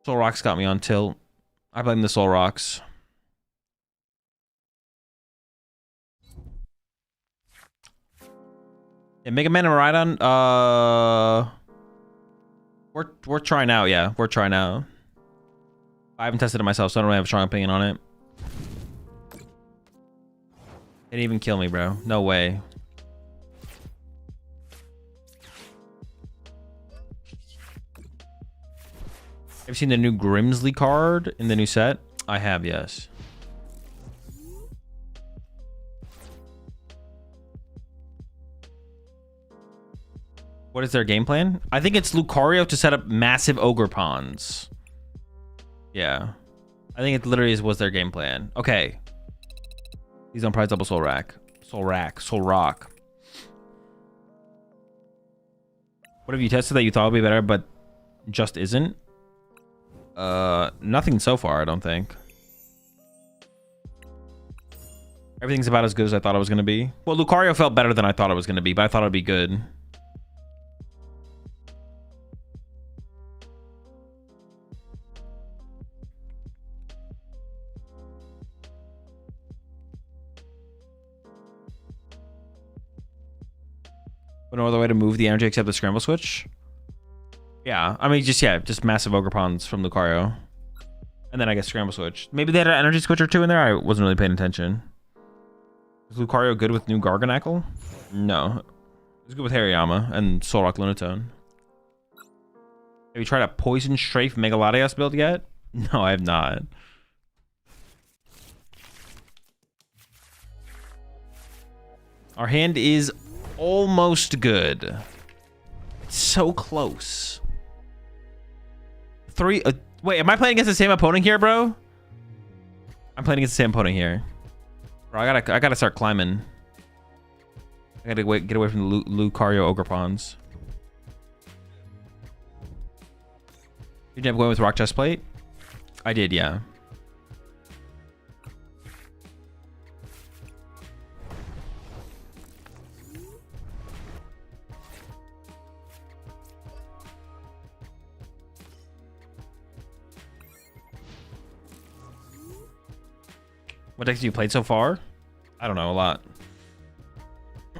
Soul Rocks got me on tilt. I blame the Soul Rocks. Yeah, Mega Man and Rhydon, we're trying out, yeah. We're trying out. I haven't tested it myself, so I don't really have a strong opinion on it. It didn't even kill me, bro. No way. Have you seen the new Grimsley card in the new set? I have, yes. What is their game plan? I think it's Lucario to set up massive ogre pawns. Yeah. I think it literally was their game plan. Okay. Please don't prize double Soul Rack. Soul Rock. What have you tested that you thought would be better, but just isn't? Nothing so far, I don't think. Everything's about as good as I thought it was going to be. Well, Lucario felt better than I thought it was going to be, but I thought it would be good. No other way to move the energy except the scramble switch? Yeah, I mean, just massive ogre pawns from Lucario. And then I guess scramble switch. Maybe they had an energy switch or two in there. I wasn't really paying attention. Is Lucario good with new Garganackle? No. It's good with Hariyama and Solrock Lunatone. Have you tried a Poison Strafe Mega Latias build yet? No, I have not. Our hand is almost good. It's so close. Wait, am I playing against the same opponent here, bro? I'm playing against the same opponent here. Bro, I gotta start climbing. I gotta get away from the Lucario Ogre Pawns. Did you end up going with Rock Chest Plate? I did, yeah. What decks have you played so far? I don't know, a lot.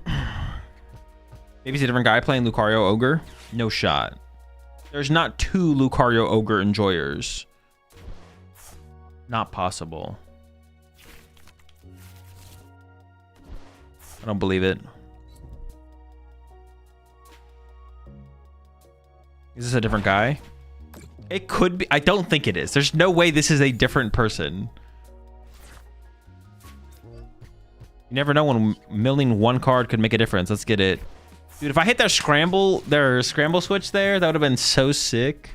Maybe it's a different guy playing Lucario Ogre? No shot. There's not two Lucario Ogre enjoyers. Not possible. I don't believe it. Is this a different guy? It could be. I don't think it is. There's no way this is a different person. You never know when milling one card could make a difference. Let's get it. Dude, if I hit their scramble switch there, that would have been so sick.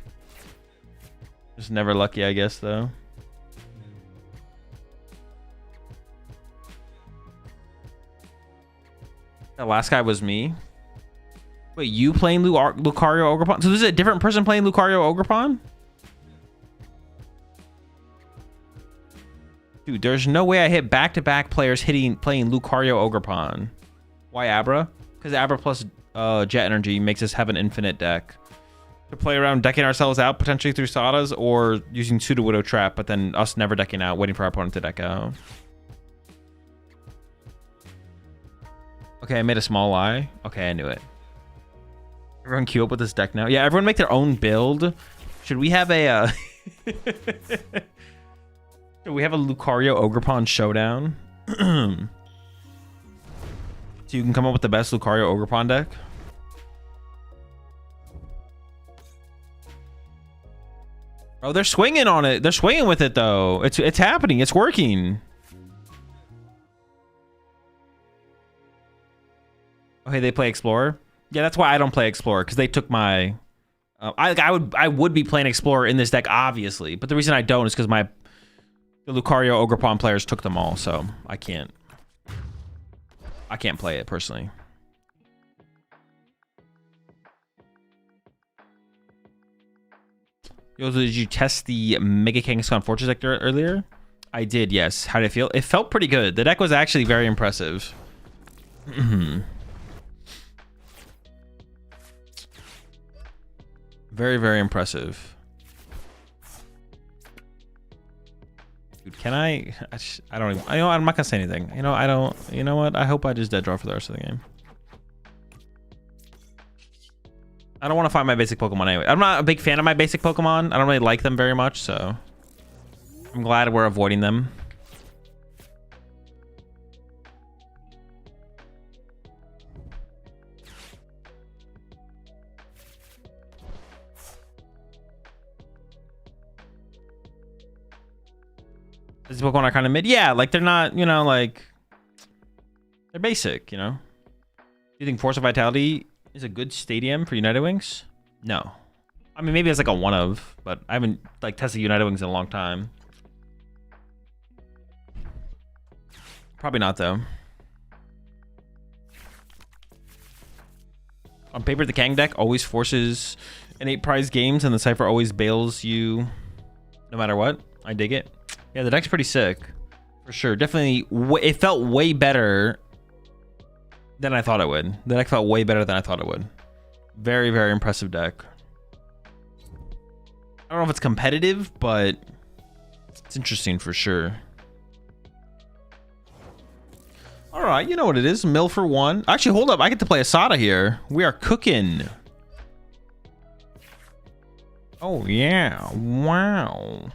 Just never lucky, I guess, though. The last guy was me. Wait, you playing Lucario Ogrepon? So this is a different person playing Lucario Ogrepon? Dude, there's no way I hit back-to-back players playing Lucario Ogrepon. Why Abra? Because Abra plus Jet Energy makes us have an infinite deck. To play around decking ourselves out, potentially through Sadas, or using Pseudo Widow Trap, but then us never decking out, waiting for our opponent to deck out. Okay, I made a small lie. Okay, I knew it. Everyone queue up with this deck now. Yeah, everyone make their own build. Should we have a... Should we have a Lucario Ogrepon showdown? So you can come up with the best Lucario Ogrepon deck? Oh, they're swinging on it. They're swinging with it, though. It's happening. It's working. Okay, they play Explorer. Yeah, that's why I don't play Explorer, because they took my... I would be playing Explorer in this deck, obviously, but the reason I don't is because the Lucario Ogrepon players took them all, so I can't play it personally. Yo, did you test the Mega Kangaskhan Fortress deck earlier? I did, yes. How did it feel? It felt pretty good. The deck was actually very impressive. Very, very impressive. Dude, can I don't even, I'm not gonna say anything. You know what? I hope I just dead draw for the rest of the game. I don't want to find my basic Pokemon anyway. I'm not a big fan of my basic Pokemon. I don't really like them very much, so I'm glad we're avoiding them. These Pokemon are kind of mid. Yeah, like they're not, like they're basic, Do you think Force of Vitality is a good stadium for United Wings? No. I mean, maybe it's like a one of, but I haven't like tested United Wings in a long time. Probably not though. On paper, the Kang deck always forces an 8 prize games, and the Cypher always bails you no matter what. I dig it. Yeah, the deck's pretty sick. For sure. Definitely, it felt way better than I thought it would. The deck felt way better than I thought it would. Very, very impressive deck. I don't know if it's competitive, but it's interesting for sure. All right, you know what it is. Mill for 1. Actually, hold up. I get to play Asada here. We are cooking. Oh, yeah. Wow.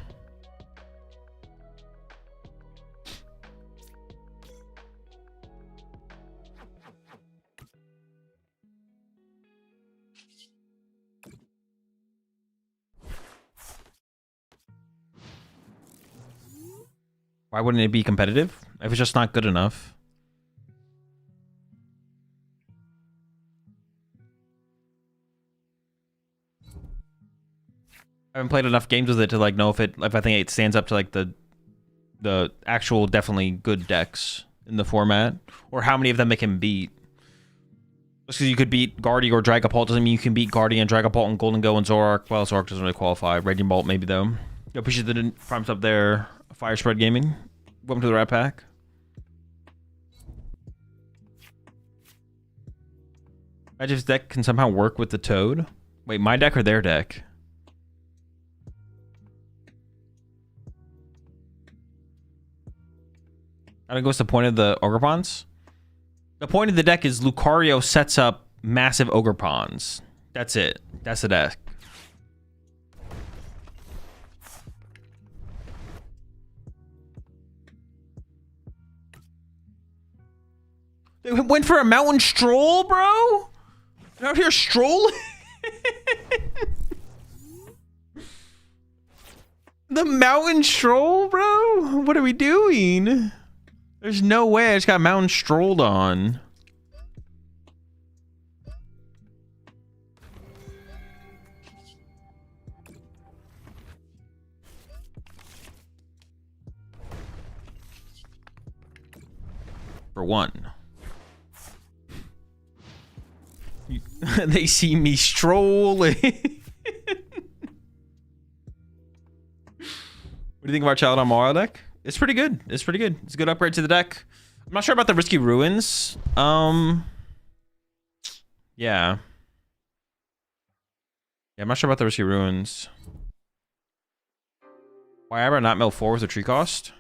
Why wouldn't it be competitive if it's just not good enough? I haven't played enough games with it to like know if I think it stands up to like the actual definitely good decks in the format, or how many of them it can beat. Just because you could beat Guardy or Dragapult doesn't mean you can beat Guardy and Dragapult and Golden Go and Zoroark. Well, Zoroark doesn't really qualify. Raging Bolt maybe though. I appreciate the primes up there. Fire Spread Gaming. Welcome to the Rat Pack. Imagine if this deck can somehow work with the Toad. Wait, my deck or their deck? I think what's the point of the Ogrepons? The point of the deck is Lucario sets up massive Ogrepons. That's it. That's the deck. They went for a mountain stroll, bro? They're out here strolling? The mountain stroll, bro? What are we doing? There's no way I just got mountain strolled on. For 1. They see me strolling. What do you think of our Child on Mario deck? It's pretty good. It's pretty good. It's a good upgrade to the deck. I'm not sure about the Risky Ruins. Yeah. Yeah, I'm not sure about the Risky Ruins. Why ever not mill 4 with a tree cost?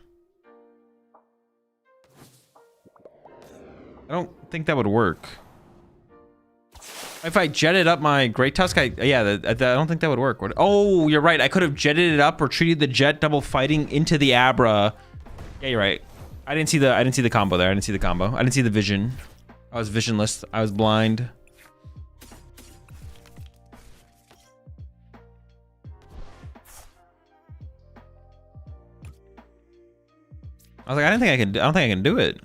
I don't think that would work. If I jetted up my Great Tusk, I don't think that would work. Oh, you're right. I could have jetted it up, retreated the jet, double fighting into the Abra. Yeah, you're right. I didn't see the combo there. I didn't see the combo. I didn't see the vision. I was visionless. I was blind. I was like, I don't think I can do it.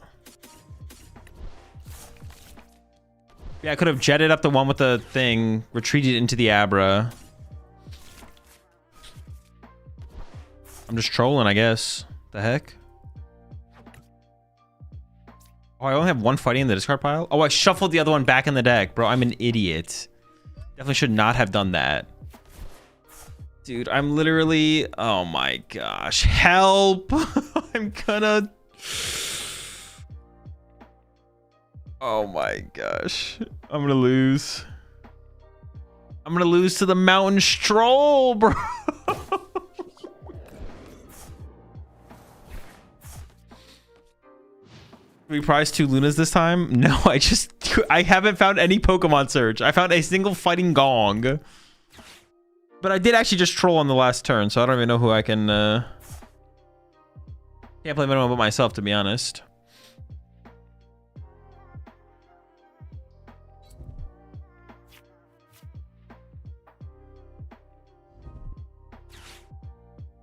Yeah, I could have jetted up the one with the thing, retreated into the Abra. I'm just trolling, I guess. The heck? Oh, I only have one fighting in the discard pile? Oh, I shuffled the other one back in the deck. Bro, I'm an idiot. Definitely should not have done that. Dude, I'm literally... Oh my gosh. Help! I'm gonna... Oh my gosh. I'm gonna lose. I'm gonna lose to the Mountain Stroll, bro. We prized 2 Lunas this time? No, I haven't found any Pokemon search. I found a single fighting Gong. But I did actually just troll on the last turn, so I don't even know who I can, can't blame anyone but myself, to be honest.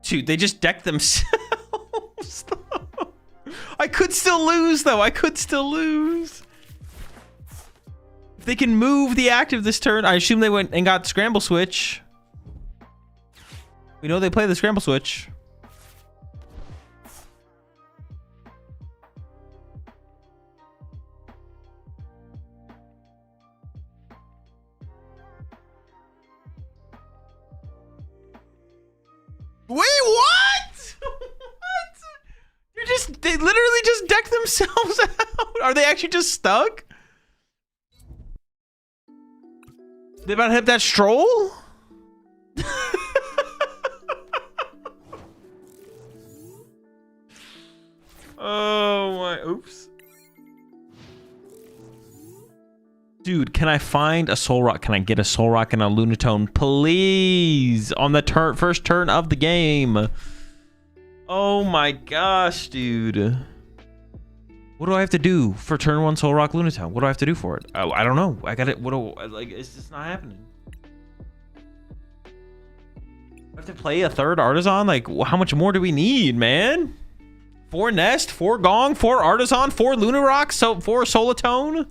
Dude, they just decked themselves. I could still lose, though. I could still lose. If they can move the active this turn, I assume they went and got Scramble Switch. We know they play the Scramble Switch. Wait, what? What? They literally just decked themselves out. Are they actually just stuck? They about to hit that Stroll? Oh my, oops. Dude, can I find a Soul Rock? Can I get a Soul Rock and a Lunatone, please? On the first turn of the game. Oh my gosh, dude. What do I have to do for turn 1 Soul Rock Lunatone? What do I have to do for it? I don't know. I got it. Like, it's just not happening. I have to play a 3rd Artisan? Like, how much more do we need, man? 4 Nest, 4 Gong, 4 Artisan, 4 Lunarock, so 4 Solatone.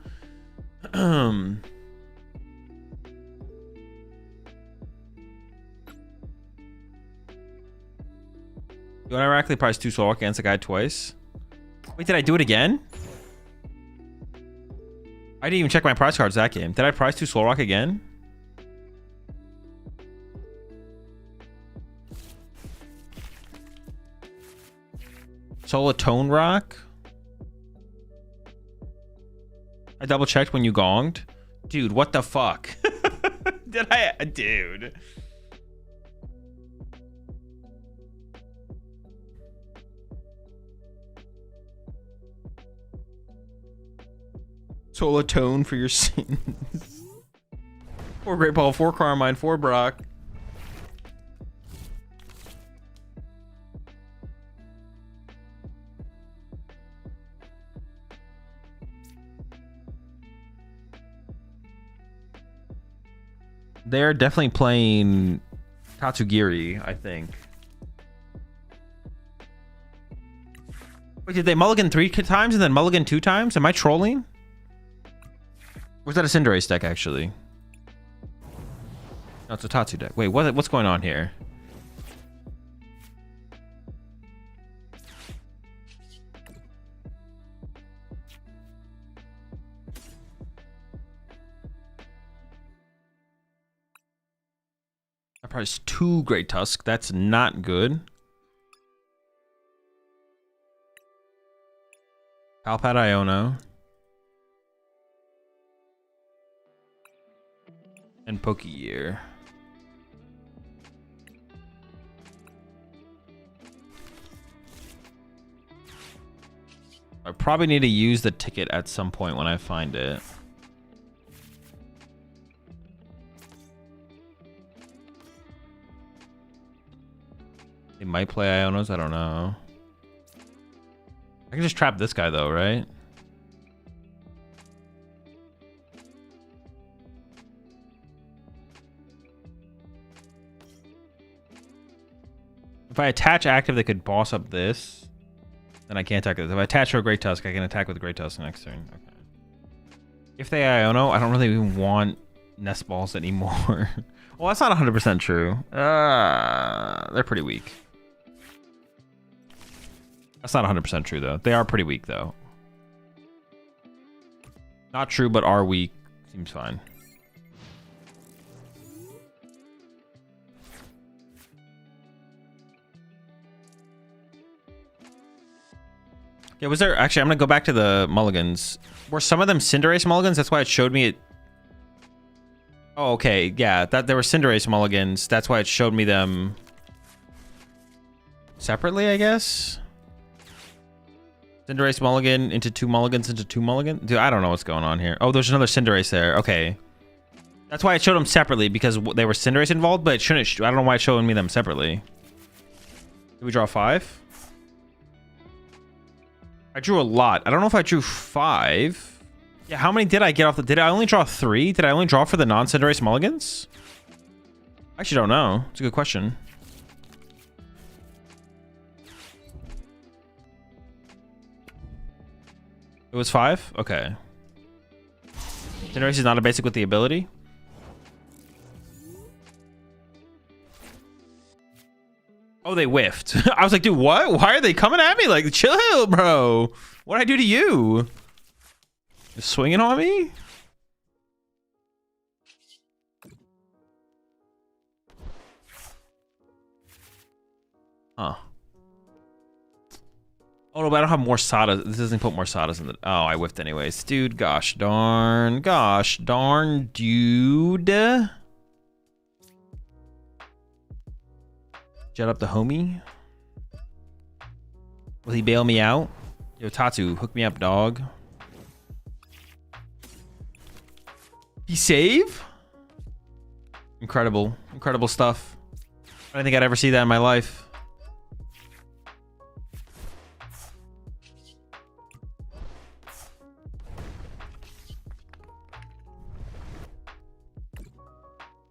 You automatically prize 2 Soul Rock against a guy twice. Wait, did I do it again? I didn't even check my prize cards that game. Did I prize 2 Soul Rock again? Solatone Rock? I double checked when you gonged. Dude, what the fuck? Did I? Dude. Solatone for your sins. 4 Great Ball, 4 Carmine, 4 Brock. They're definitely playing Tatsugiri, I think. Wait, did they mulligan 3 times and then mulligan 2 times? Am I trolling? Or is that a Cinderace deck, actually? No, it's a Tatsu deck. Wait, what's going on here? I priced 2 Great Tusk. That's not good. Palpat Iono. And Pokegear. I probably need to use the ticket at some point when I find it. They might play Ionos, I don't know. I can just trap this guy though, right? If I attach active that could boss up this, then I can't attack this. If I attach to a Great Tusk, I can attack with a Great Tusk next turn. Okay. If they Iono, I don't really even want Nest Balls anymore. Well, that's not 100% true. They're pretty weak. That's not 100% true, though. They are pretty weak, though. Not true, but are weak. Seems fine. Yeah, was there actually? I'm gonna go back to the mulligans. Were some of them Cinderace mulligans? That's why it showed me it. Oh, okay. Yeah, that there were Cinderace mulligans. That's why it showed me them separately, I guess. Cinderace mulligan into two mulligans into two mulligans. Dude, I don't know what's going on here. Oh, there's another Cinderace there. Okay. That's why it showed them separately, because they were Cinderace involved, but it shouldn't. I don't know why it's showing me them separately. Did we draw 5? I drew a lot. I don't know if I drew 5. Yeah, how many did I get off the... Did I only draw 3? Did I only draw for the non-Cinderace mulligans? I actually don't know. It's a good question. It was 5? Okay. Cinderace is not a basic with the ability? Oh, they whiffed. I was like, dude, what? Why are they coming at me? Like, chill, bro. What'd I do to you? Just swinging on me? Huh. Oh, no, but I don't have more Sada. This doesn't put more Sadas in the... Oh, I whiffed anyways. Dude, gosh darn. Gosh darn, dude. Jet up the homie. Will he bail me out? Yo, Tatu, hook me up, dog. He save? Incredible. Incredible stuff. I don't think I'd ever see that in my life.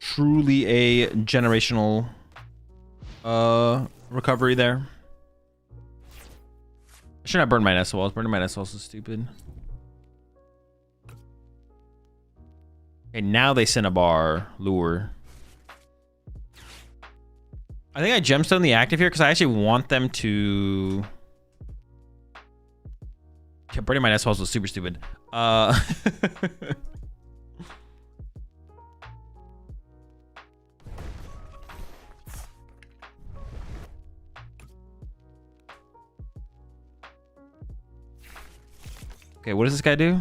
Truly a generational recovery there. I should not burn my Nest Walls. Burning my Nest Walls is stupid. Okay, now they Cinnabar lure. I think I gemstone the active here because I actually want them to... Okay, burning my Nest Walls was super stupid. Okay, what does this guy do?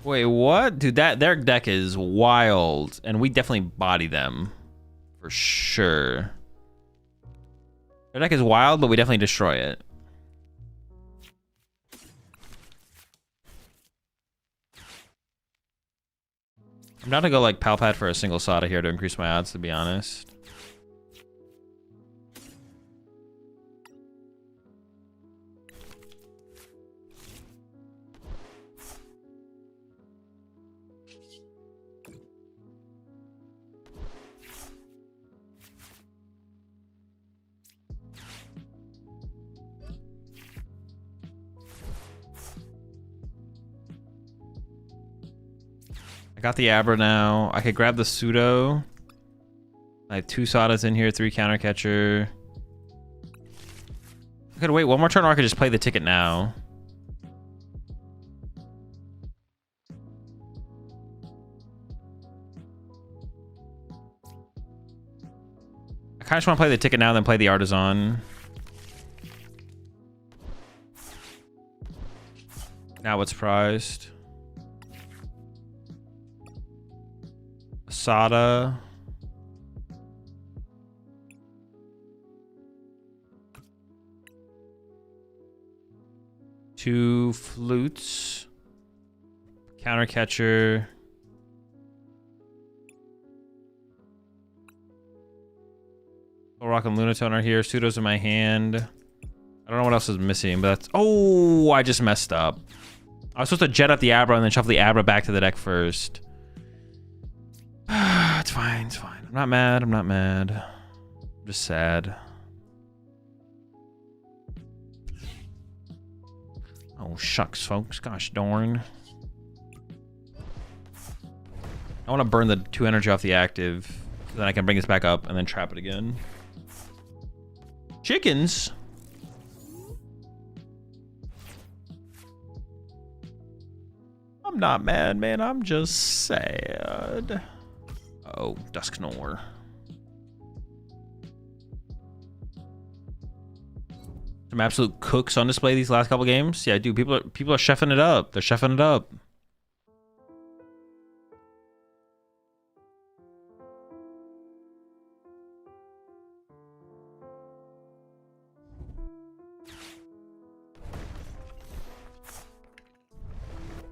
Wait, what? Dude, their deck is wild. And we definitely body them. For sure. Their deck is wild, but we definitely destroy it. I'm not gonna go like Palpat for a single Sada here to increase my odds, to be honest. I got the Abra now. I could grab the Pseudo. I have 2 Sadas in here, 3 Counter Catcher. I could wait one more turn, or I could just play the ticket now. I kind of just want to play the ticket now, then play the Artisan. Now it's prized. Sada. Two flutes. Counter catcher. Rock and Lunatone are here. Pseudo's in my hand. I don't know what else is missing, but that's... Oh, I just messed up. I was supposed to jet up the Abra and then shuffle the Abra back to the deck first. It's fine, it's fine. I'm not mad, I'm not mad. I'm just sad. Oh, shucks, folks. Gosh darn. I want to burn the 2 energy off the active, so then I can bring this back up and then trap it again. Chickens? I'm not mad, man. I'm just sad. Oh, Dusk Snore. Some absolute cooks on display these last couple games. Yeah, dude, people are chefing it up. They're chefing it up.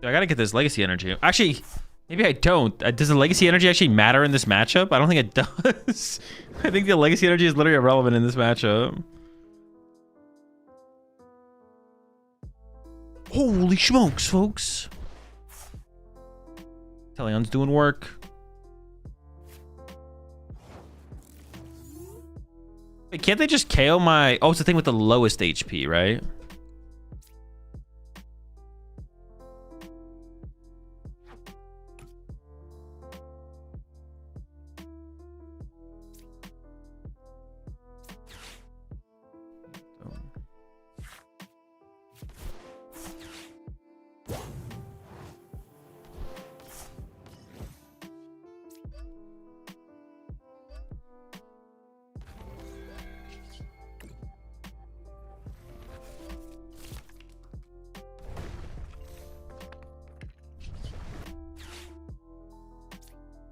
Dude, I gotta get this legacy energy. Actually, maybe I don't. Does the legacy energy actually matter in this matchup? I don't think it does. I think the legacy energy is literally irrelevant in this matchup. Holy smokes, folks. Teleon's doing work. Wait, can't they just KO my... Oh, it's the thing with the lowest HP, right?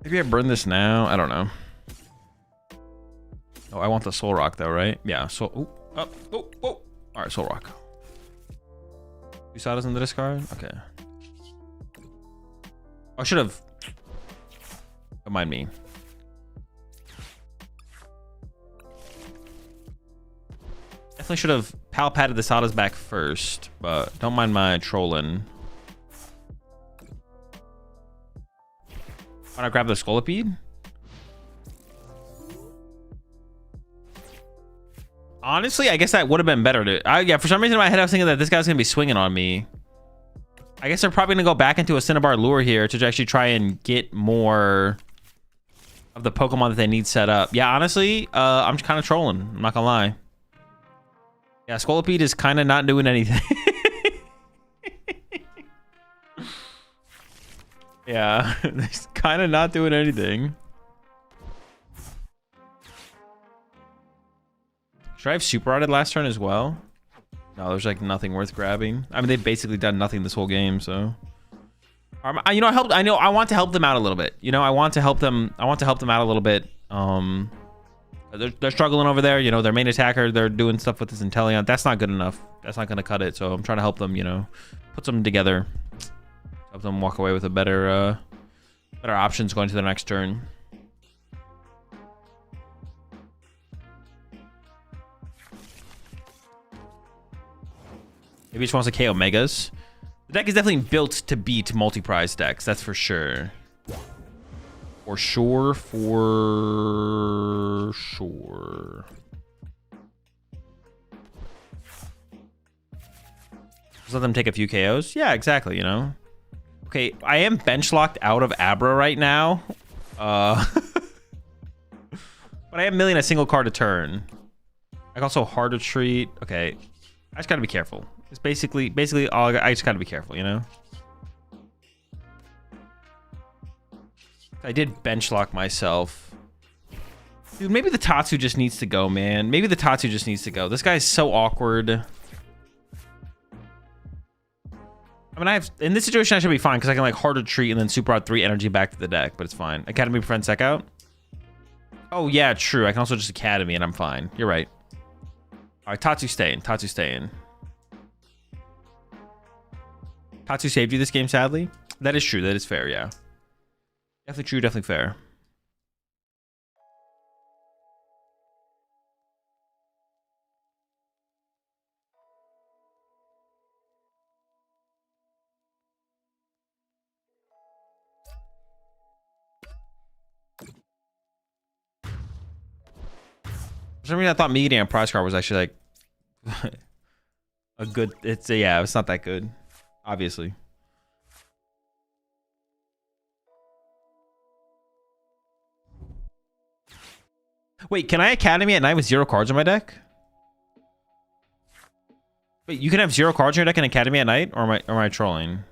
Maybe I burn this now. I don't know. Oh, I want the soul rock though, right? Yeah. So, oh, up, oh, oh. All right, soul rock. You saw this in the discard. Okay. I should have. Don't mind me. Definitely should have pal patted the Sada's back first, but don't mind my trolling. Why not grab the Scolipede? Honestly, I guess that would have been better. Yeah, for some reason in my head I was thinking that this guy's gonna be swinging on me. I guess they're probably gonna go back into a Cinnabar lure here to actually try and get more of the Pokemon that they need set up. Yeah, honestly, I'm kind of trolling. I'm not gonna lie. Yeah, Scolipede is kind of not doing anything. Yeah, it's kind of not doing anything. Should I have super rotted last turn as well? No, there's like nothing worth grabbing. I mean, they've basically done nothing this whole game, so. You know, I want to help them out a little bit. You know, I want to help them out a little bit. They're struggling over there. You know, their main attacker, they're doing stuff with this Inteleon. That's not good enough. That's not going to cut it. So I'm trying to help them, you know, put them together. Help them walk away with a better options going to the next turn. Maybe he just wants to KO Megas. The deck is definitely built to beat multi-prize decks. That's for sure. For sure. Just let them take a few KOs. Yeah, exactly, you know. Okay, I am bench locked out of Abra right now. But I am milling a single card a turn. I can also harder treat. Okay, I just gotta be careful. It's basically all I just gotta be careful, you know. I did bench lock myself. Dude, maybe the Tatsu just needs to go, man. Maybe the Tatsu just needs to go. This guy's so awkward. I mean, in this situation, I should be fine because I can like harder treat and then super out 3 energy back to the deck, but it's fine. Academy prevent sec out. Oh yeah, true. I can also just Academy and I'm fine. You're right. All right, Tatsu staying. Tatsu staying. Tatsu saved you this game, sadly. That is true. That is fair. Yeah. Definitely true. Definitely fair. For some reason, I thought Meganium prize card was actually like a good. Yeah, it's not that good, obviously. Wait, can I Academy at night with 0 cards in my deck? Wait, you can have 0 cards in your deck in Academy at night, or am I trolling?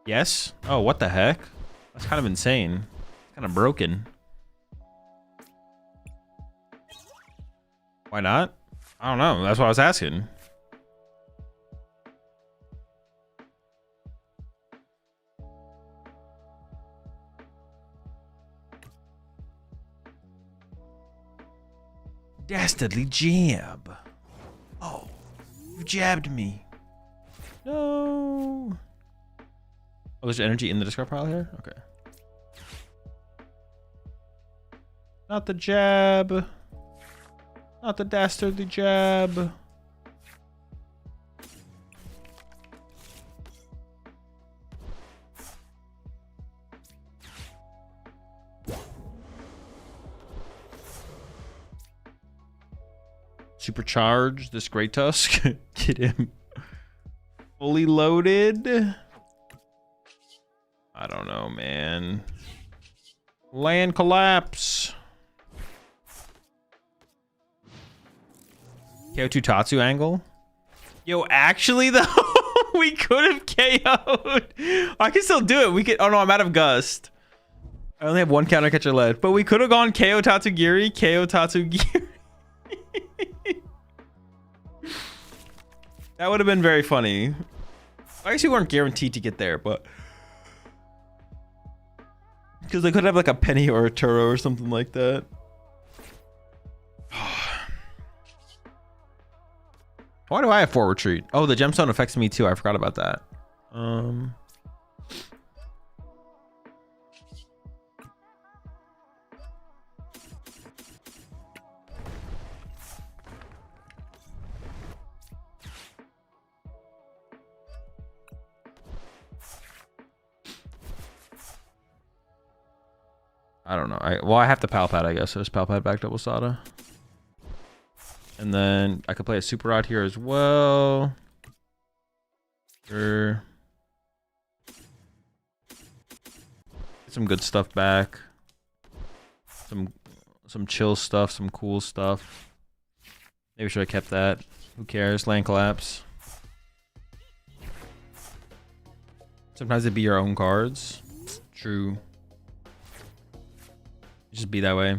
Yes. Oh, what the heck? That's kind of insane. Kind of broken. Why not? I don't know. That's what I was asking. Dastardly jab. Oh, you jabbed me. No. Oh, there's energy in the discard pile here? Okay. Not the jab. Not the dastardly jab. Supercharge this Great Tusk. Get him fully loaded. I don't know, man. Land collapse. KO2 Tatsu angle. Yo, actually though, we could have KO'd. I can still do it. We could. Oh no, I'm out of Gust. I only have one counter catcher left, but we could have gone KO Tatsugiri, KO Tatsugiri. That would have been very funny. I guess we weren't guaranteed to get there, but because they could have like a penny or a Turo or something like that. Why do I have 4 retreat? Oh, the gemstone affects me too. I forgot about that. I don't know. I have to Palpad, I guess. So just Palpad back double Sada. And then I could play a Super Rod here as well. Sure. Get some good stuff back. Some chill stuff, some cool stuff. Maybe should have kept that. Who cares? Land collapse. Sometimes it'd be your own cards. True. Just be that way.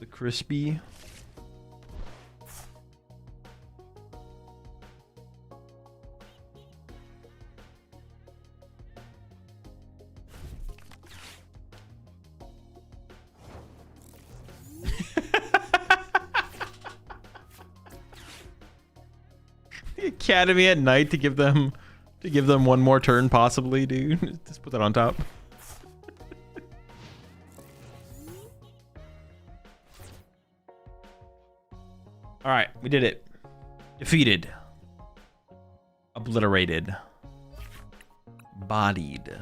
The crispy. Academy at night to give them one more turn possibly, dude. Just put that on top. All right, we did it. Defeated. Obliterated. Bodied.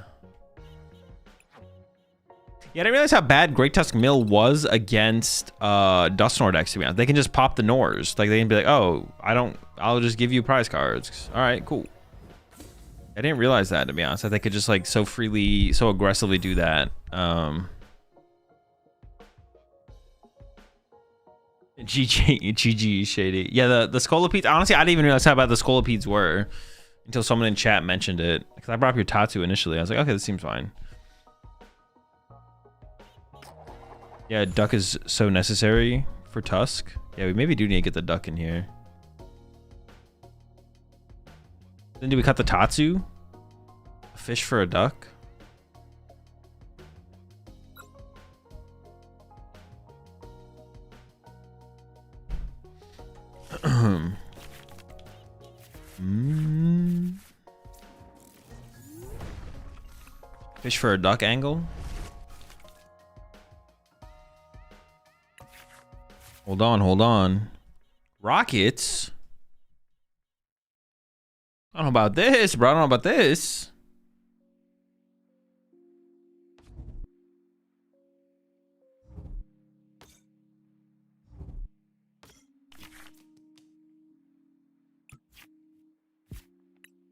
Yeah, I didn't realize how bad Great Tusk Mill was against Dusknoir decks, to be honest. They can just pop the Nors. Like, they can be like, oh, I'll just give you prize cards. All right, cool. I didn't realize that, to be honest, that they could just like so freely, so aggressively do that. GG shady. Yeah, the Scolopedes, honestly, I didn't even realize how bad the Scolopedes were until someone in chat mentioned it. Because I brought up your Tatsu initially. I was like, okay, this seems fine. Yeah, duck is so necessary for Tusk. Yeah, we maybe do need to get the duck in here. Then do we cut the Tatsu? A fish for a duck? Fish for a duck angle? Hold on, hold on. Rockets? I don't know about this, bro. I don't know about this.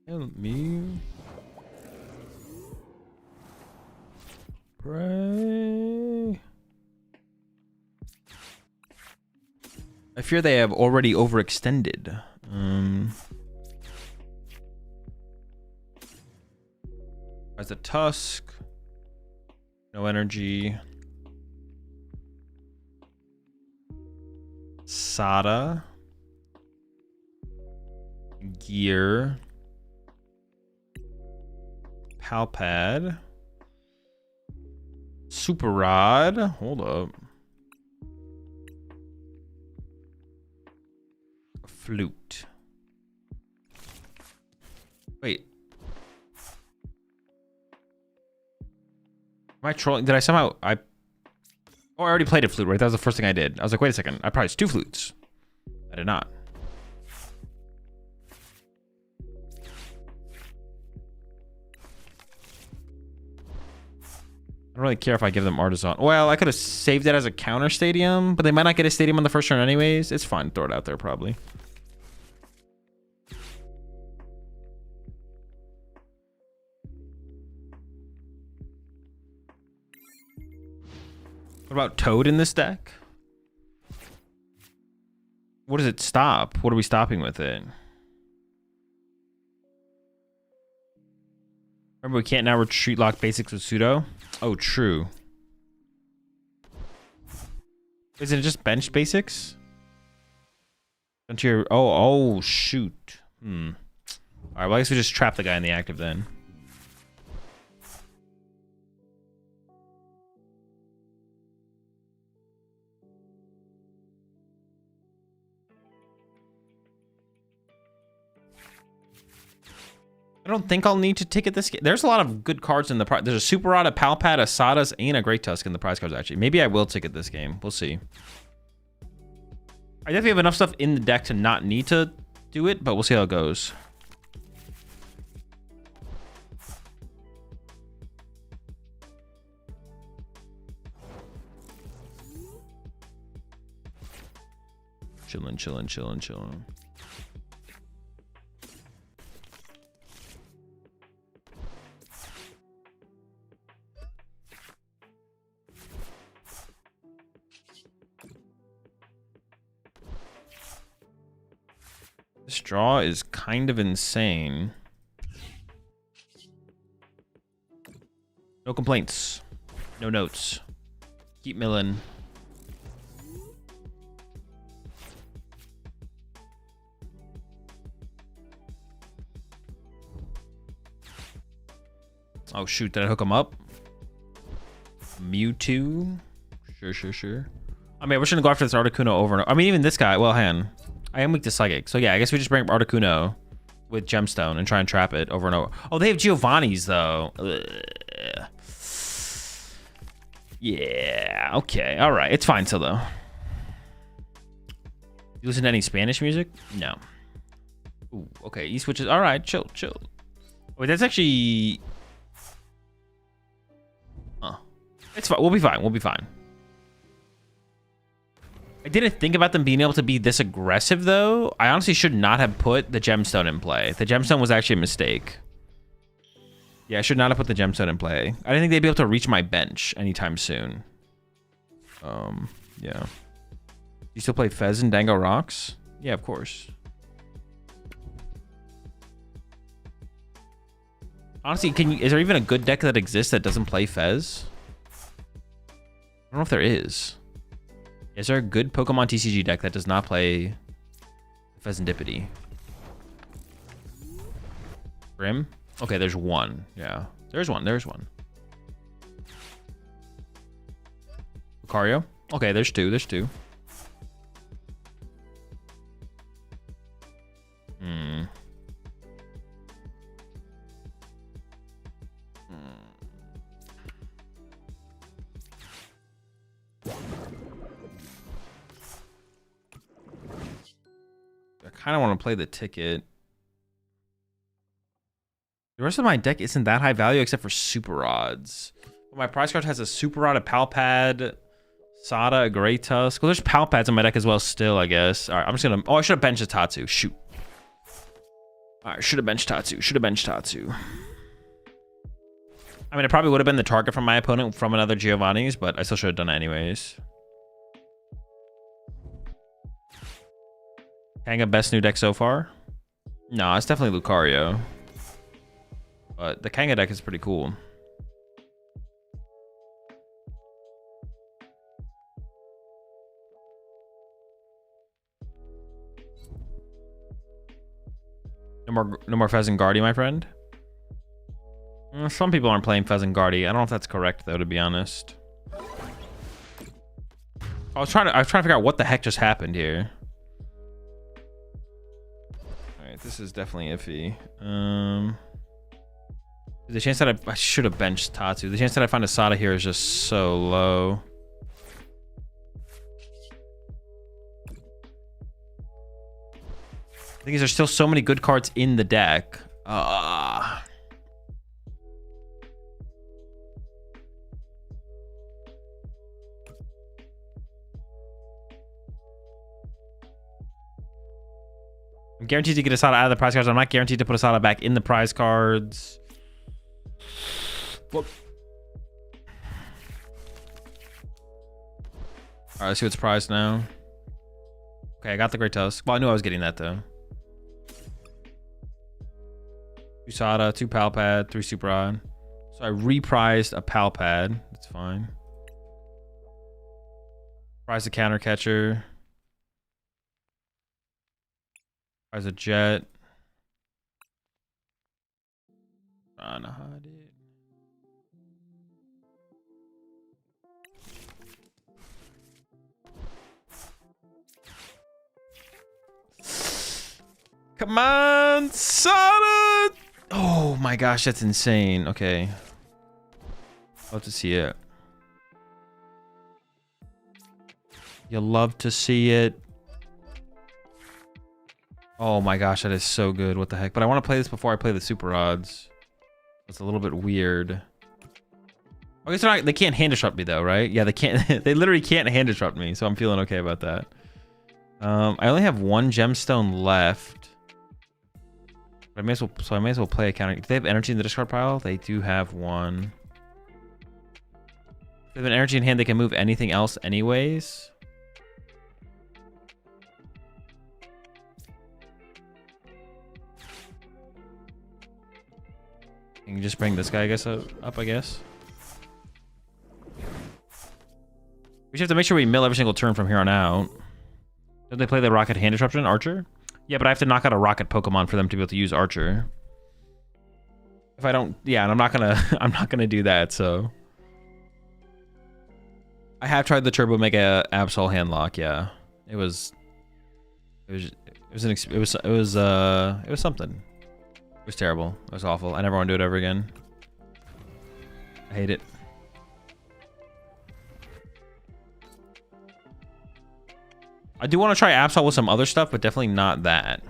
Help me. Pray. I fear they have already overextended. As a Tusk. No energy. Sada. Gear. Palpad. Super Rod. Hold up. A flute. Wait. Am I trolling? Did I somehow... Oh, I already played a flute, right? That was the first thing I did. I was like, wait a second. I priced 2 flutes. I did not. I don't really care if I give them Artisan. Well, I could have saved it as a counter stadium, but they might not get a stadium on the first turn anyways. It's fine. Throw it out there, probably. What about Toad in this deck? What does it stop? What are we stopping with it? Remember, we can't now retreat lock basics with pseudo. Oh, true. Isn't it just bench basics? Oh, shoot. All right, well, I guess we just trap the guy in the active then. I don't think I'll need to ticket this game. There's a lot of good cards in the prize. There's a Super Rod, a Palpad, a Sadas, and a Great Tusk in the prize cards, actually. Maybe I will ticket this game. We'll see. I definitely have enough stuff in the deck to not need to do it, but we'll see how it goes. Chillin', chillin', chillin', chillin'. This draw is kind of insane. No complaints. No notes. Keep milling. Oh shoot, did I hook him up? Mewtwo? Sure. I mean, we're gonna go after this Articuno over and over. I mean, even this guy, well, hang on. I am weak to Psychic. So yeah, I guess we just bring up Articuno with Gemstone and try and trap it over and over. Oh, they have Giovanni's though. Ugh. Yeah, okay. All right. It's fine still though. You listen to any Spanish music? No. Ooh, okay. He switches. All right. Chill. Wait, that's actually... It's fine. We'll be fine. I didn't think about them being able to be this aggressive, though. I honestly should not have put the Gemstone in play. The Gemstone was actually a mistake. Yeah, I should not have put the Gemstone in play. I didn't think they'd be able to reach my bench anytime soon. Yeah. You still play Fez and Dango Rocks? Yeah, of course. Honestly, is there even a good deck that exists that doesn't play Fez? I don't know if there is. Is there a good PokemonTCG deck that does not play Pheasantipity? Grim? Okay, there's one. Yeah, there's one. Lucario? Okay, there's two. I kind of want to play the ticket. The rest of my deck isn't that high value except for Super Rods. But my prize card has a Super Rod, a Palpad, Sada, a Great Tusk. Well, there's Palpads in my deck as well still, I guess. All right, I'm just going to... Oh, I should have benched a Tatsu. Shoot. All right, should have benched Tatsu. I mean, it probably would have been the target from my opponent from another Giovanni's, but I still should have done it anyways. Kanga best new deck so far? No, it's definitely Lucario. But the Kanga deck is pretty cool. No more Pheasant Guardy, my friend. Some people aren't playing Pheasant Guardy. I don't know if that's correct though, to be honest. I was trying to figure out what the heck just happened here. Alright, this is definitely iffy. The chance that I should have benched Tatsu. The chance that I find a Sada here is just so low. The thing is, there's still so many good cards in the deck. I'm guaranteed to get a Sada out of the prize cards. I'm not guaranteed to put a Sada back in the prize cards. Well, alright, let's see what's prized now. Okay, I got the Great Tusk. Well, I knew I was getting that though. 2 Sada, 2 Palpad, 3 Super Odd. So I reprized a Palpad. That's fine. Prize a Counter Catcher. Prize a Jet. Come on, Sada! Oh my gosh, that's insane. Okay. Love to see it. You love to see it. Oh my gosh, that is so good. What the heck? But I want to play this before I play the Super Odds. It's a little bit weird. I guess they can't hand disrupt me though, right? Yeah, they can't. They literally can't hand disrupt me, so I'm feeling okay about that. I only have 1 gemstone left. But I may as well play a counter. Do they have energy in the discard pile? They do have 1. If they have an energy in hand, they can move anything else anyways. You can just bring this guy, I guess, up, I guess. We just have to make sure we mill every single turn from here on out. Don't they play the Rocket Hand Disruption, Archer? Yeah, but I have to knock out a Rocket Pokemon for them to be able to use Archer. If I don't, yeah, and I'm not gonna do that. So I have tried the Turbo Mega Absol Handlock. Yeah, it was something. It was terrible. It was awful. I never want to do it ever again. I hate it. I do want to try Absol with some other stuff, but definitely not that.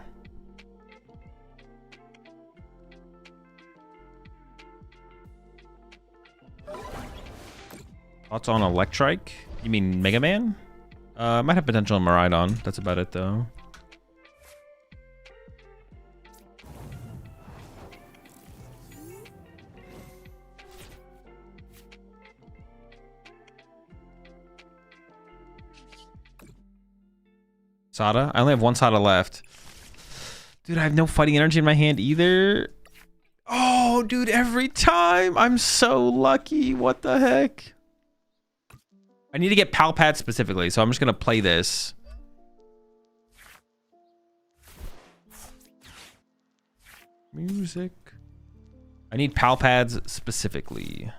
Thoughts on Electrike? You mean Mega Man? Might have potential in Miraidon. That's about it, though. Sada? I only have 1 Sada left. Dude, I have no fighting energy in my hand either. Oh, dude, every time. I'm so lucky. What the heck? I need to get Palpad specifically, so I'm just going to play this. Music. I need Palpads specifically.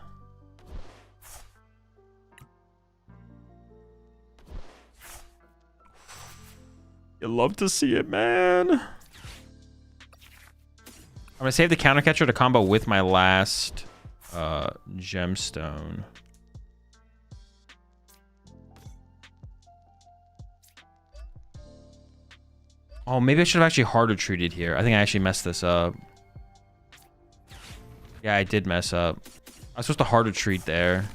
You love to see it, man. I'm gonna save the counter catcher to combo with my last gemstone. Oh, maybe I should have actually harder treated here. I think I actually messed this up. Yeah, I did mess up. I was supposed to harder treat there.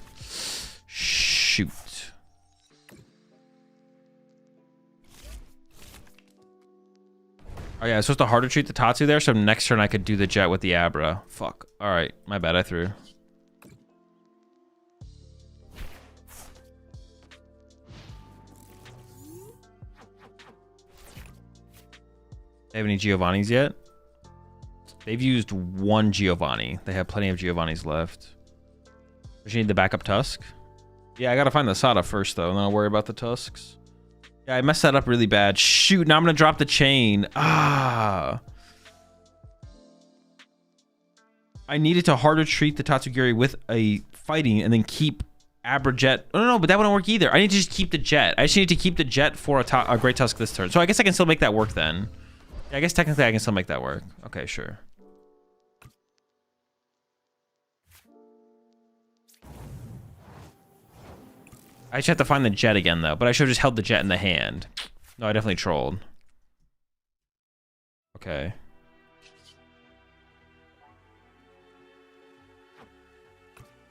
Shoot. Oh yeah, I was supposed to harder treat the Tatsu there, so next turn I could do the jet with the Abra. Fuck. Alright, my bad, I threw. They have any Giovannis yet? They've used one Giovanni. They have plenty of Giovannis left. Does she need the backup Tusk? Yeah, I gotta find the Sada first though, and then I'll worry about the Tusks. Yeah, I messed that up really bad. Shoot, now I'm gonna drop the chain. Ah. I needed to harder treat the Tatsugiri with a fighting and then keep Abrajet. Oh, no, but that wouldn't work either. I need to just keep the jet. I just need to keep the jet for a Great Tusk this turn. So I guess I can still make that work then. Yeah, I guess technically I can still make that work. Okay, sure. I just have to find the jet again, though. But I should have just held the jet in the hand. No, I definitely trolled. Okay.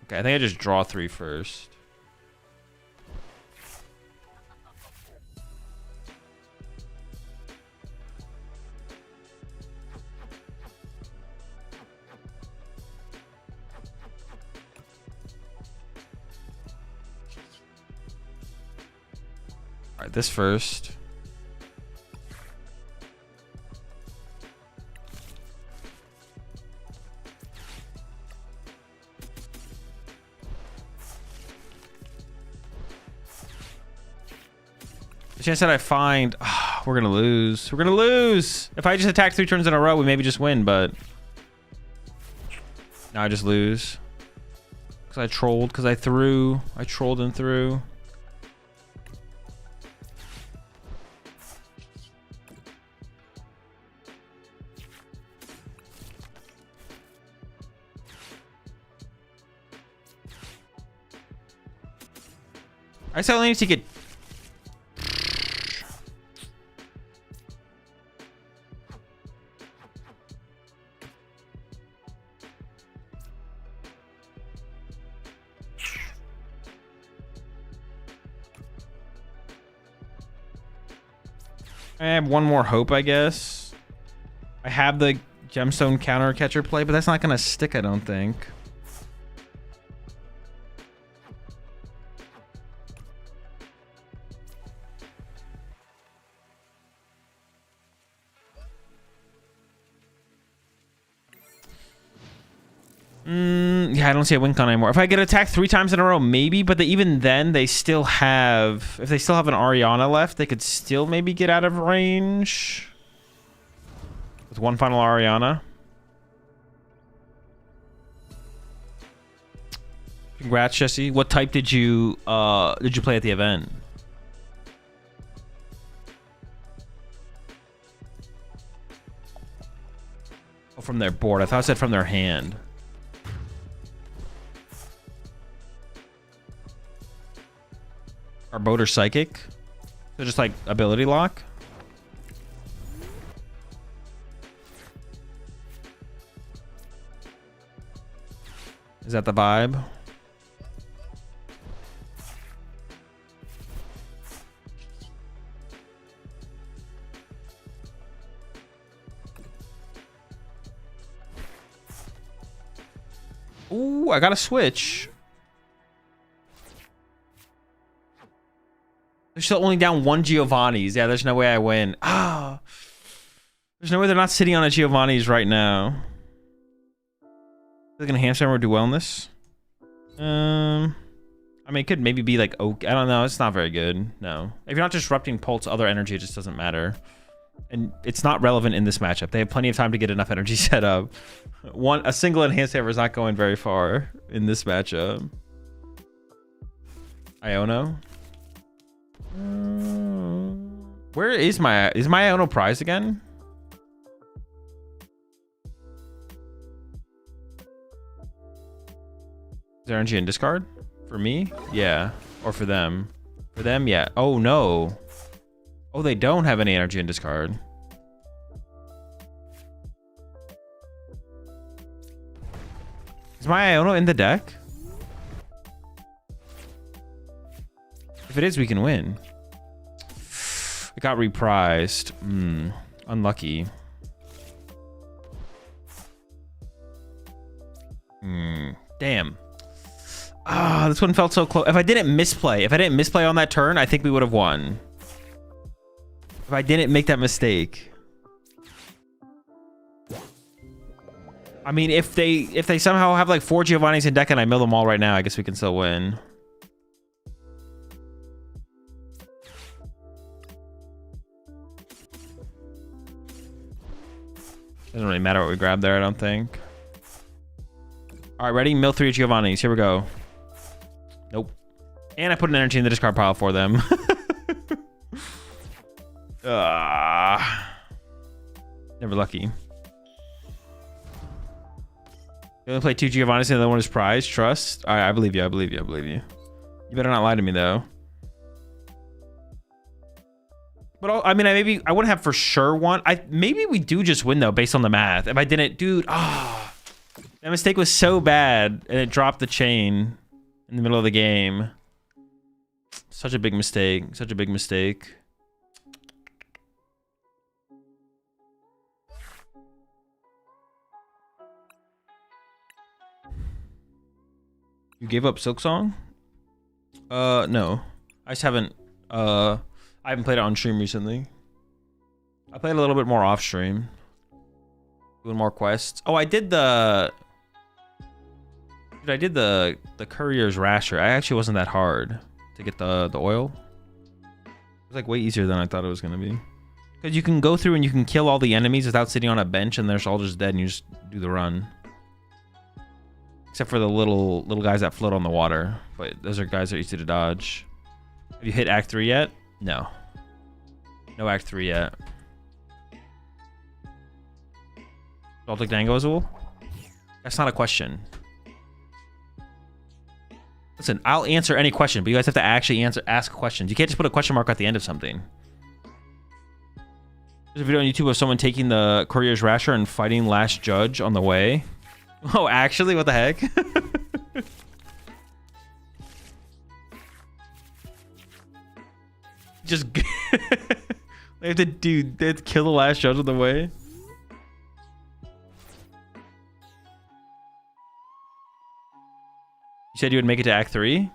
Okay, I think I just draw 3 first. All right, this first. The chance that I find, we're gonna lose. We're gonna lose. If I just attack 3 turns in a row, we maybe just win, but now I just lose. Because I trolled, because I trolled and threw. I still only need to get. I have one more hope, I guess. I have the gemstone counter catcher play, but that's not gonna stick, I don't think. Yeah, I don't see a win con anymore. If I get attacked 3 times in a row, maybe, but even then, they still have... If they still have an Ariana left, they could still maybe get out of range. With one final Ariana. Congrats, Jesse. What type did you play at the event? Oh, from their board. I thought it said from their hand. Our boat or psychic? So just like ability lock? Is that the vibe? Ooh, I got a switch. They're still only down 1 Giovanni's. Yeah, there's no way I win. Ah, there's no way they're not sitting on a Giovanni's right now. They're gonna hamster or do well in this. I mean, it could maybe be like oak. I don't know. It's not very good. No, if you're not disrupting Pult's other energy, it just doesn't matter. And it's not relevant in this matchup. They have plenty of time to get enough energy set up. A single enhanced hammer is not going very far in this matchup. Iono. Where is my Iono prize again? Is there energy in discard? For me? Yeah. Or for them? For them, yeah. Oh no. Oh, they don't have any energy in discard. Is my Iono in the deck? If it is, we can win. It got reprised. Unlucky. Damn. Ah, this one felt so close. If I didn't misplay on that turn, I think we would have won. If I didn't make that mistake. I mean, if they somehow have like 4 Giovannis in deck and I mill them all right now, I guess we can still win. Doesn't really matter what we grab there, I don't think. All right, ready? Mill 3 Giovannis. Here we go. Nope. And I put an energy in the discard pile for them. Never lucky. You only play 2 Giovannis and the other one is prize. Trust. All right, I believe you. I believe you. I believe you. You better not lie to me though. But I mean, I wouldn't have for sure one. Maybe we do just win though, based on the math. If I didn't, dude, that mistake was so bad, and it dropped the chain in the middle of the game. Such a big mistake. Such a big mistake. You gave up Silksong? No. I just haven't, I haven't played it on stream recently. I played a little bit more off stream. Doing more quests. Oh, I did the... Dude, I did the Courier's Rasher. I actually wasn't that hard to get the oil. It was like way easier than I thought it was gonna be. Because you can go through and you can kill all the enemies without sitting on a bench and they're all just dead and you just do the run. Except for the little guys that float on the water. But those are guys that are easy to dodge. Have you hit Act 3 yet? No. No Act 3 yet. Baltic Dango Azul? That's not a question. Listen, I'll answer any question, but you guys have to actually ask questions. You can't just put a question mark at the end of something. There's a video on YouTube of someone taking the Courier's Rasher and fighting Last Judge on the way. Oh, actually? What the heck? Just... they have to kill the Last Judge on the way? You said you would make it to Act 3?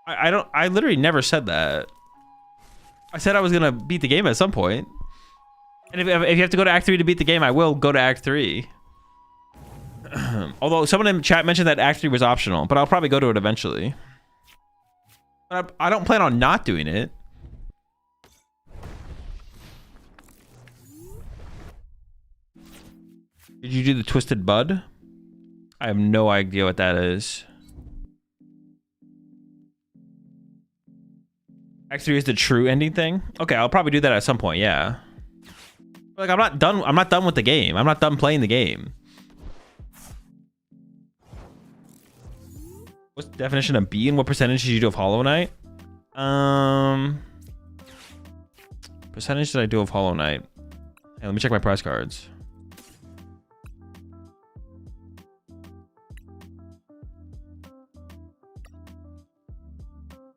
I literally never said that. I said I was gonna beat the game at some point. And if you have to go to Act 3 to beat the game, I will go to Act 3. Although someone in chat mentioned that Act 3 was optional, but I'll probably go to it eventually. But I don't plan on not doing it. Did you do the Twisted Bud? I have no idea what that is. Act 3 is the true ending thing? Okay, I'll probably do that at some point, yeah. Like, I'm not done with the game. I'm not done playing the game. What's the definition of B and what percentage did you do of Hollow Knight? Percentage did I do of Hollow Knight? Hey, let me check my prize cards.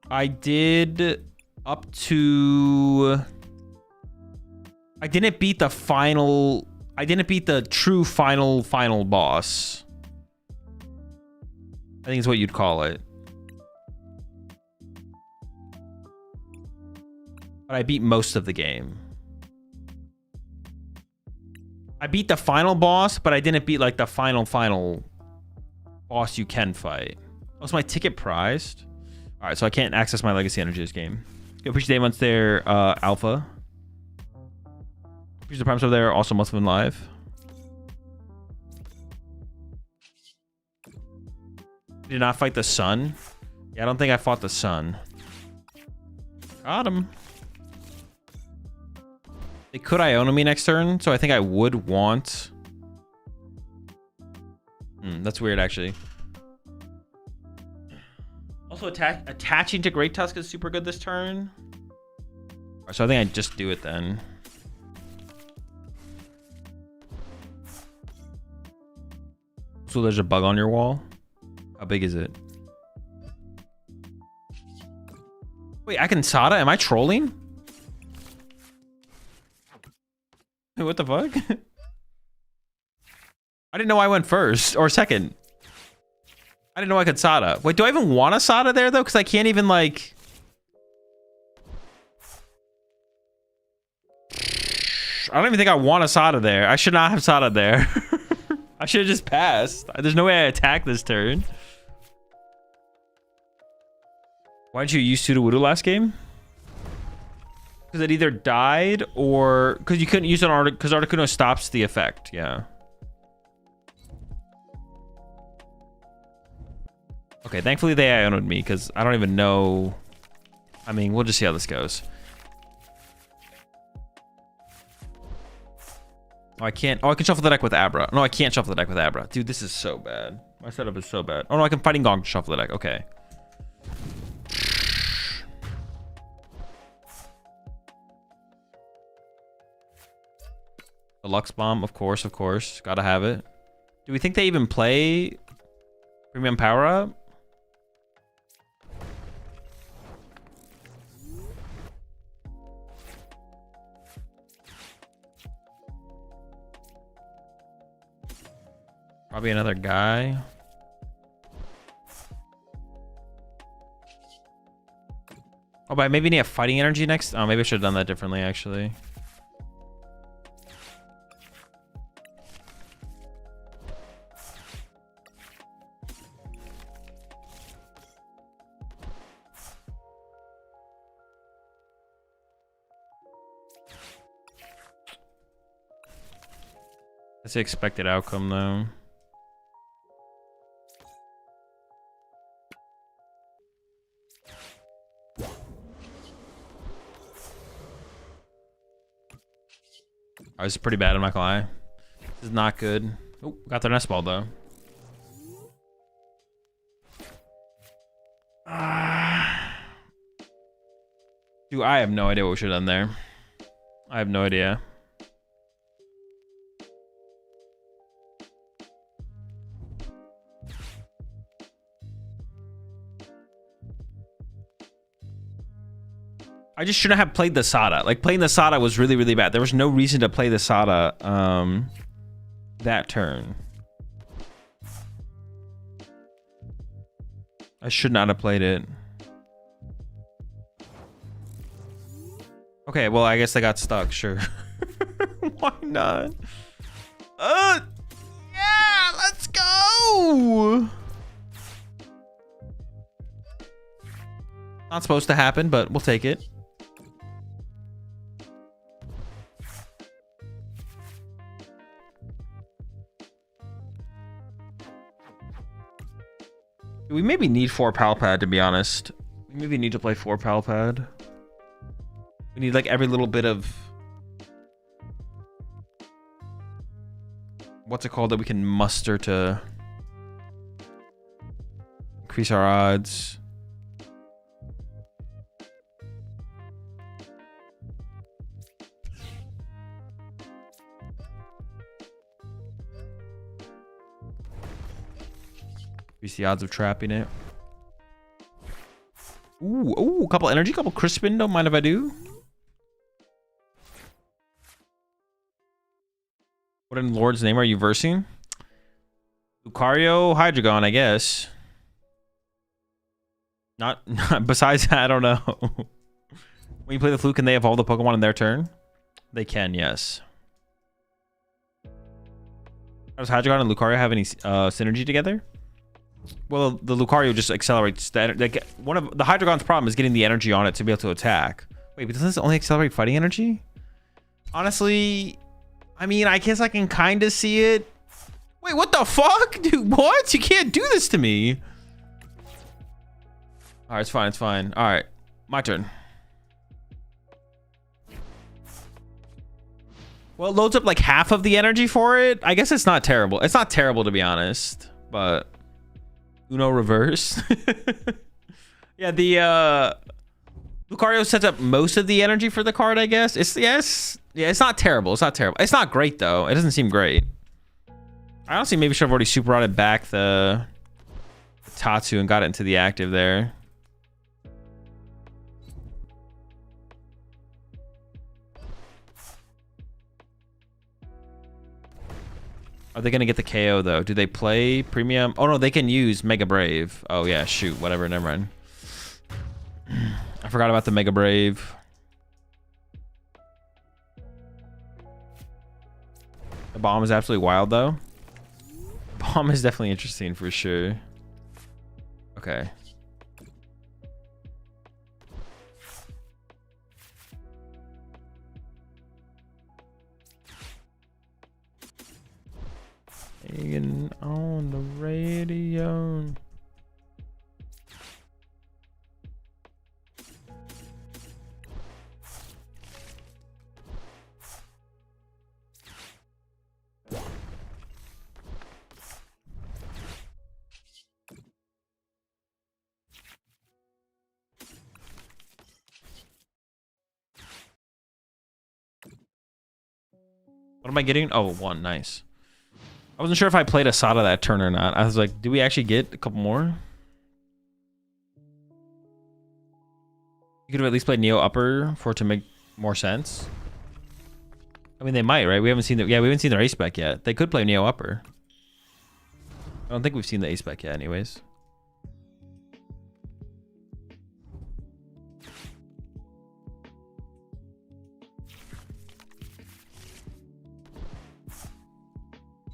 I did up to... I didn't beat the final... I didn't beat the true final boss. I think is what you'd call it. But I beat most of the game. I beat the final boss, but I didn't beat like the final boss you can fight. Was my ticket prized? All right, so I can't access my legacy energy this game. Go appreciate Dave once there, Alpha. Appreciate the primes over there. Also, must have been live. Did not fight the sun. Yeah, I don't think I fought the sun. Got him. They could Iona me next turn, so I think I would want. That's weird, actually. Also, attaching to Great Tusk is super good this turn. So I think I just do it then. So there's a bug on your wall. How big is it? Wait, I can Sada? Am I trolling? Wait, what the fuck? I didn't know I went first or second. I didn't know I could Sada. Wait, do I even want a Sada there though? Because I can't even like... I don't even think I want a Sada there. I should not have Sada there. I should have just passed. There's no way I attack this turn. Why didn't you use Sudowoodo last game? Because it either died or... Because you couldn't use an Articuno because Articuno stops the effect. Yeah. Okay, thankfully they Iono'd me because I don't even know... I mean, we'll just see how this goes. Oh, I can't... Oh, I can shuffle the deck with Abra. No, I can't shuffle the deck with Abra. Dude, this is so bad. My setup is so bad. Oh, no, I can Fighting Gong to shuffle the deck. Okay. The Lux Bomb, of course, of course. Gotta have it. Do we think they even play Premium Power Up? Probably another guy. Oh, but maybe need a Fighting Energy next. Oh, maybe I should have done that differently, actually. That's the expected outcome, though. Oh, this is pretty bad, I'm not gonna lie. This is not good. Oh, got their nest ball, though. Dude, I have no idea what we should have done there. I have no idea. I just shouldn't have played the Sada. Like, playing the Sada was really, really bad. There was no reason to play the Sada that turn. I should not have played it. Okay, well, I guess they got stuck, sure. Why not? Yeah, let's go! Not supposed to happen, but we'll take it. We maybe need 4 Palpad, to be honest. We maybe need to play 4 Palpad. We need like every little bit of... What's it called that we can muster to increase our odds. Increase the odds of trapping it. Ooh, a couple energy, couple Crispin. Don't mind if I do. What in Lord's name are you versing? Lucario, Hydreigon, I guess. Not besides that, I don't know. When you play the Fluke, can they evolve the Pokemon in their turn? They can, yes. Does Hydreigon and Lucario have any synergy together? Well, the Lucario just accelerates the energy. One of the Hydreigon's problem is getting the energy on it to be able to attack. Wait, but doesn't this only accelerate fighting energy? Honestly, I mean, I guess I can kind of see it. Wait, what the fuck? Dude, what? You can't do this to me. All right, it's fine. It's fine. All right, my turn. Well, it loads up like half of the energy for it. I guess it's not terrible. It's not terrible, to be honest, but... Uno reverse. Yeah, the Lucario sets up most of the energy for the card, I guess. Yeah, it's not terrible. It's not terrible. It's not great though. It doesn't seem great. I honestly maybe should have already super routed back the Tatsu and got it into the active there. Are they going to get the KO, though? Do they play Premium? Oh, no, they can use Mega Brave. Oh, yeah, shoot. Whatever, never mind. I forgot about the Mega Brave. The bomb is absolutely wild, though. Bomb is definitely interesting for sure. Okay. Megan on the radio. What am I getting? Oh, one. Nice. I wasn't sure if I played Asada that turn or not. I was like, do we actually get a couple more? You could have at least played Neo Upper for it to make more sense. I mean, they might, right? We haven't seen we haven't seen their ace spec yet. They could play Neo Upper. I don't think we've seen the ace spec yet, anyways.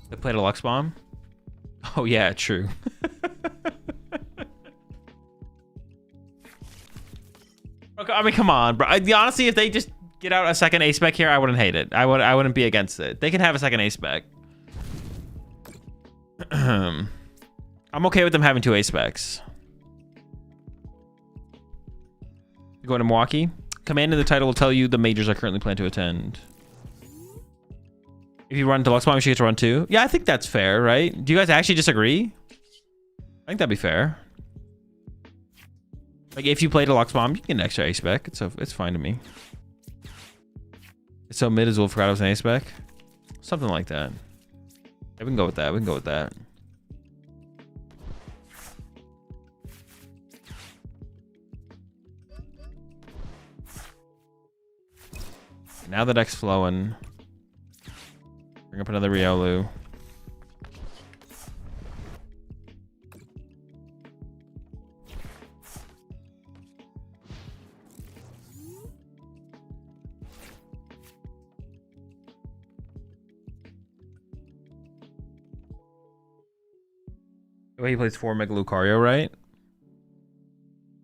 They played a Lux Bomb? Oh, yeah, true. Okay, I mean, come on, bro. Honestly, if they just get out a second ace spec here, I wouldn't hate it. I wouldn't be against it. They can have a second ace spec. I'm okay with them having two ace specs. Going to Milwaukee. Command in the title will tell you the majors I currently plan to attend. If you run Deluxe Bomb, you should get to run two. Yeah, I think that's fair, right? Do you guys actually disagree? I think that'd be fair. Like, if you play Deluxe Bomb, you can get an extra ace spec. It's fine to me. It's so mid as well. Forgot it was an ace spec. Something like that. Yeah, we can go with that. We can go with that. Now the deck's flowing. Bring up another Riolu. The way he plays 4 Mega Lucario, right?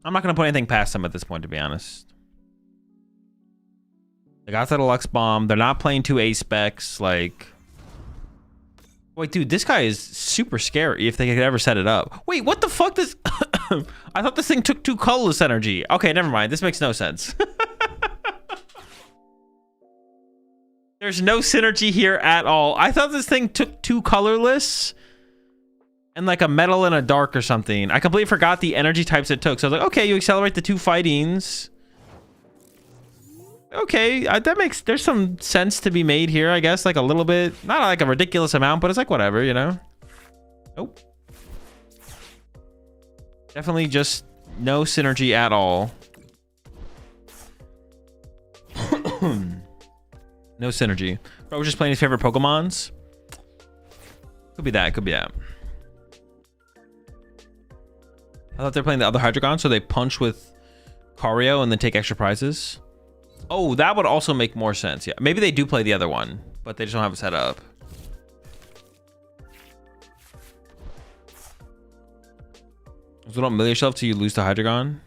I'm not going to put anything past him at this point, to be honest. They got the Deluxe Bomb. They're not playing two ace specs. Like, wait, dude, this guy is super scary if they could ever set it up. Wait, what the fuck does... I thought this thing took 2 colorless energy. Okay, never mind. This makes no sense. There's no synergy here at all. I thought this thing took 2 colorless and like a metal and a dark or something. I completely forgot the energy types it took. So I was like, okay, you accelerate the 2 fightings. Okay, that makes... There's some sense to be made here, I guess. Like a little bit. Not like a ridiculous amount, but it's like whatever, you know? Nope. Definitely just no synergy at all. No synergy. Bro, we're just playing his favorite Pokemons. Could be that. Could be that. I thought they're playing the other Hydreigon, so they punch with Cario and then take extra prizes. Oh, that would also make more sense. Yeah, maybe they do play the other one, but they just don't have it set up. So don't mill yourself till you lose to Hydreigon.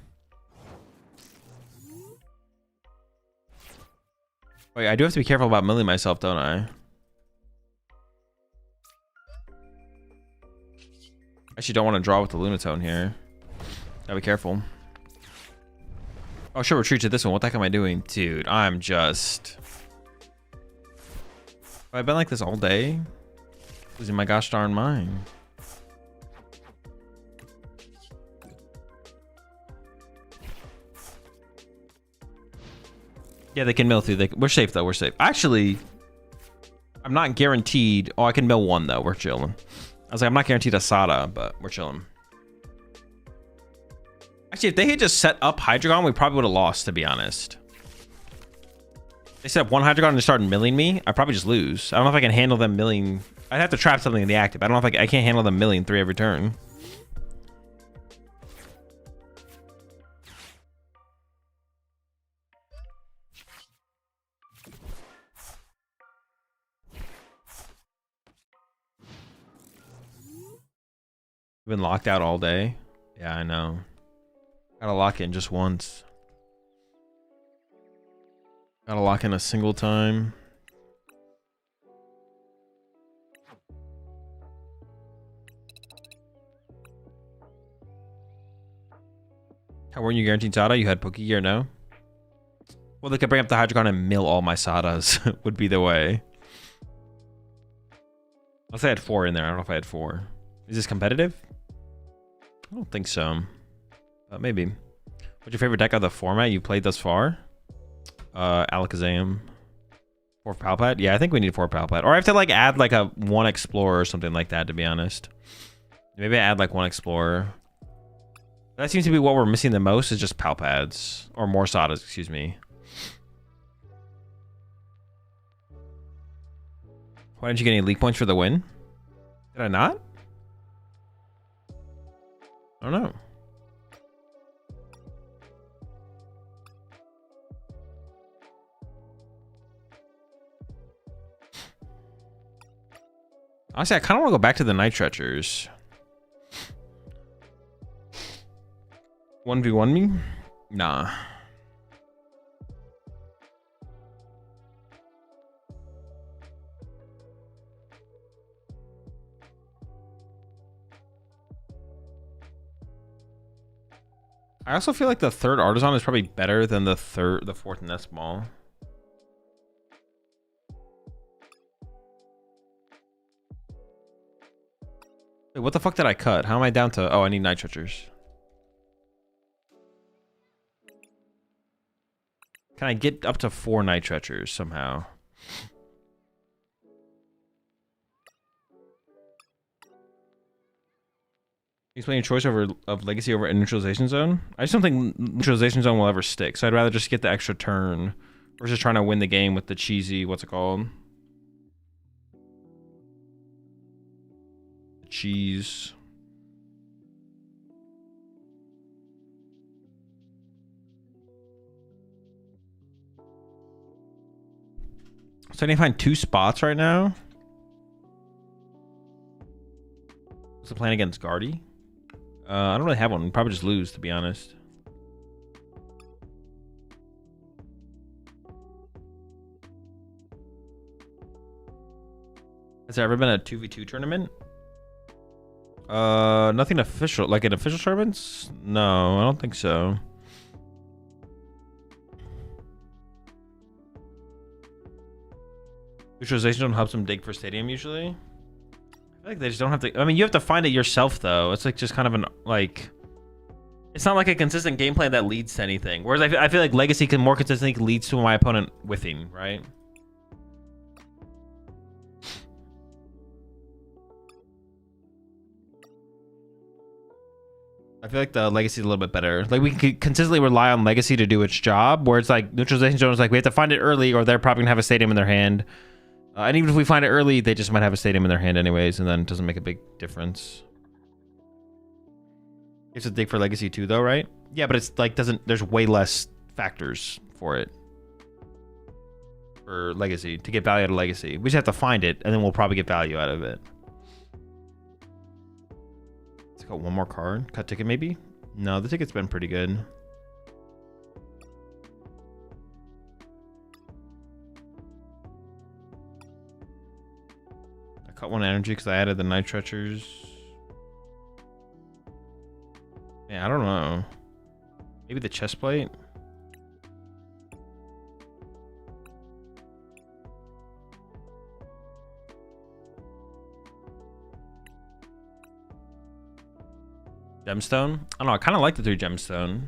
Wait, I do have to be careful about milling myself, don't I? Actually, don't want to draw with the Lunatone here. Gotta be careful. Oh, sure, retreat to this one. What the heck am I doing? Dude, I'm just... Have I been like this all day? Losing my gosh darn mind. Yeah, they can mill through. We're safe, though. We're safe. Actually, I'm not guaranteed... Oh, I can mill 1, though. We're chilling. I was like, I'm not guaranteed Asada, but we're chilling. Actually, if they had just set up Hydreigon, we probably would have lost, to be honest. They set up 1 Hydreigon and started milling me. I'd probably just lose. I don't know if I can handle them milling. I'd have to trap something in the active. I don't know if I can't handle them milling 3 every turn. Been locked out all day. Yeah, I know. Gotta lock in just once. Gotta lock in a single time. How weren't you guaranteed Sada? You had Pokegear, no? Well, they could bring up the Hydreigon and mill all my Sadas. Would be the way. Unless I had 4 in there. I don't know if I had 4. Is this competitive? I don't think so. But maybe. What's your favorite deck of the format you played thus far? Alakazam. 4 Palpat? Yeah, I think we need 4 Palpat. Or I have to like add like a 1 Explorer or something like that, to be honest. Maybe I add like 1 Explorer. That seems to be what we're missing the most, is just Palpads. Or more Sadas, excuse me. Why didn't you get any league points for the win? Did I not? I don't know. Honestly, I kind of want to go back to the Night Treacher's. 1v1 me? Nah. I also feel like the 3rd Artisan is probably better than the 4th Nest Ball. Wait, what the fuck did I cut? How am I down to... Oh, I need Night Treachers. Can I get up to 4 Night Treachers somehow? Explain your choice of Legacy over Neutralization Zone. I just don't think Neutralization Zone will ever stick, so I'd rather just get the extra turn versus trying to win the game with the cheesy, what's it called? Cheese. So I need to find 2 spots right now. What's the plan against Guardy? I don't really have one. We'll probably just lose, to be honest. Has there ever been a 2v2 tournament? Nothing official. Like in official tournaments? No, I don't think so. Neutralization Zone helps them dig for stadium usually. I feel like they just don't have to. I mean, you have to find it yourself though. It's like just kind of an like. It's not like a consistent game plan that leads to anything. Whereas I feel like Legacy can more consistently leads to my opponent whiffing, right? I feel like the Legacy is a little bit better. Like we can consistently rely on Legacy to do its job, where it's like Neutralization Zone is like we have to find it early, or they're probably gonna have a stadium in their hand. And even if we find it early, they just might have a stadium in their hand anyways, and then it doesn't make a big difference. You have to dig for Legacy too, though, right? Yeah, but it's like there's way less factors for it. For Legacy, to get value out of Legacy. We just have to find it, and then we'll probably get value out of it. Let's go one more card. Cut ticket, maybe? No, the ticket's been pretty good. I cut 1 energy because I added the Night Treachers. Yeah, I don't know. Maybe the chest plate? Gemstone? I don't know. I kind of like the 3 gemstone.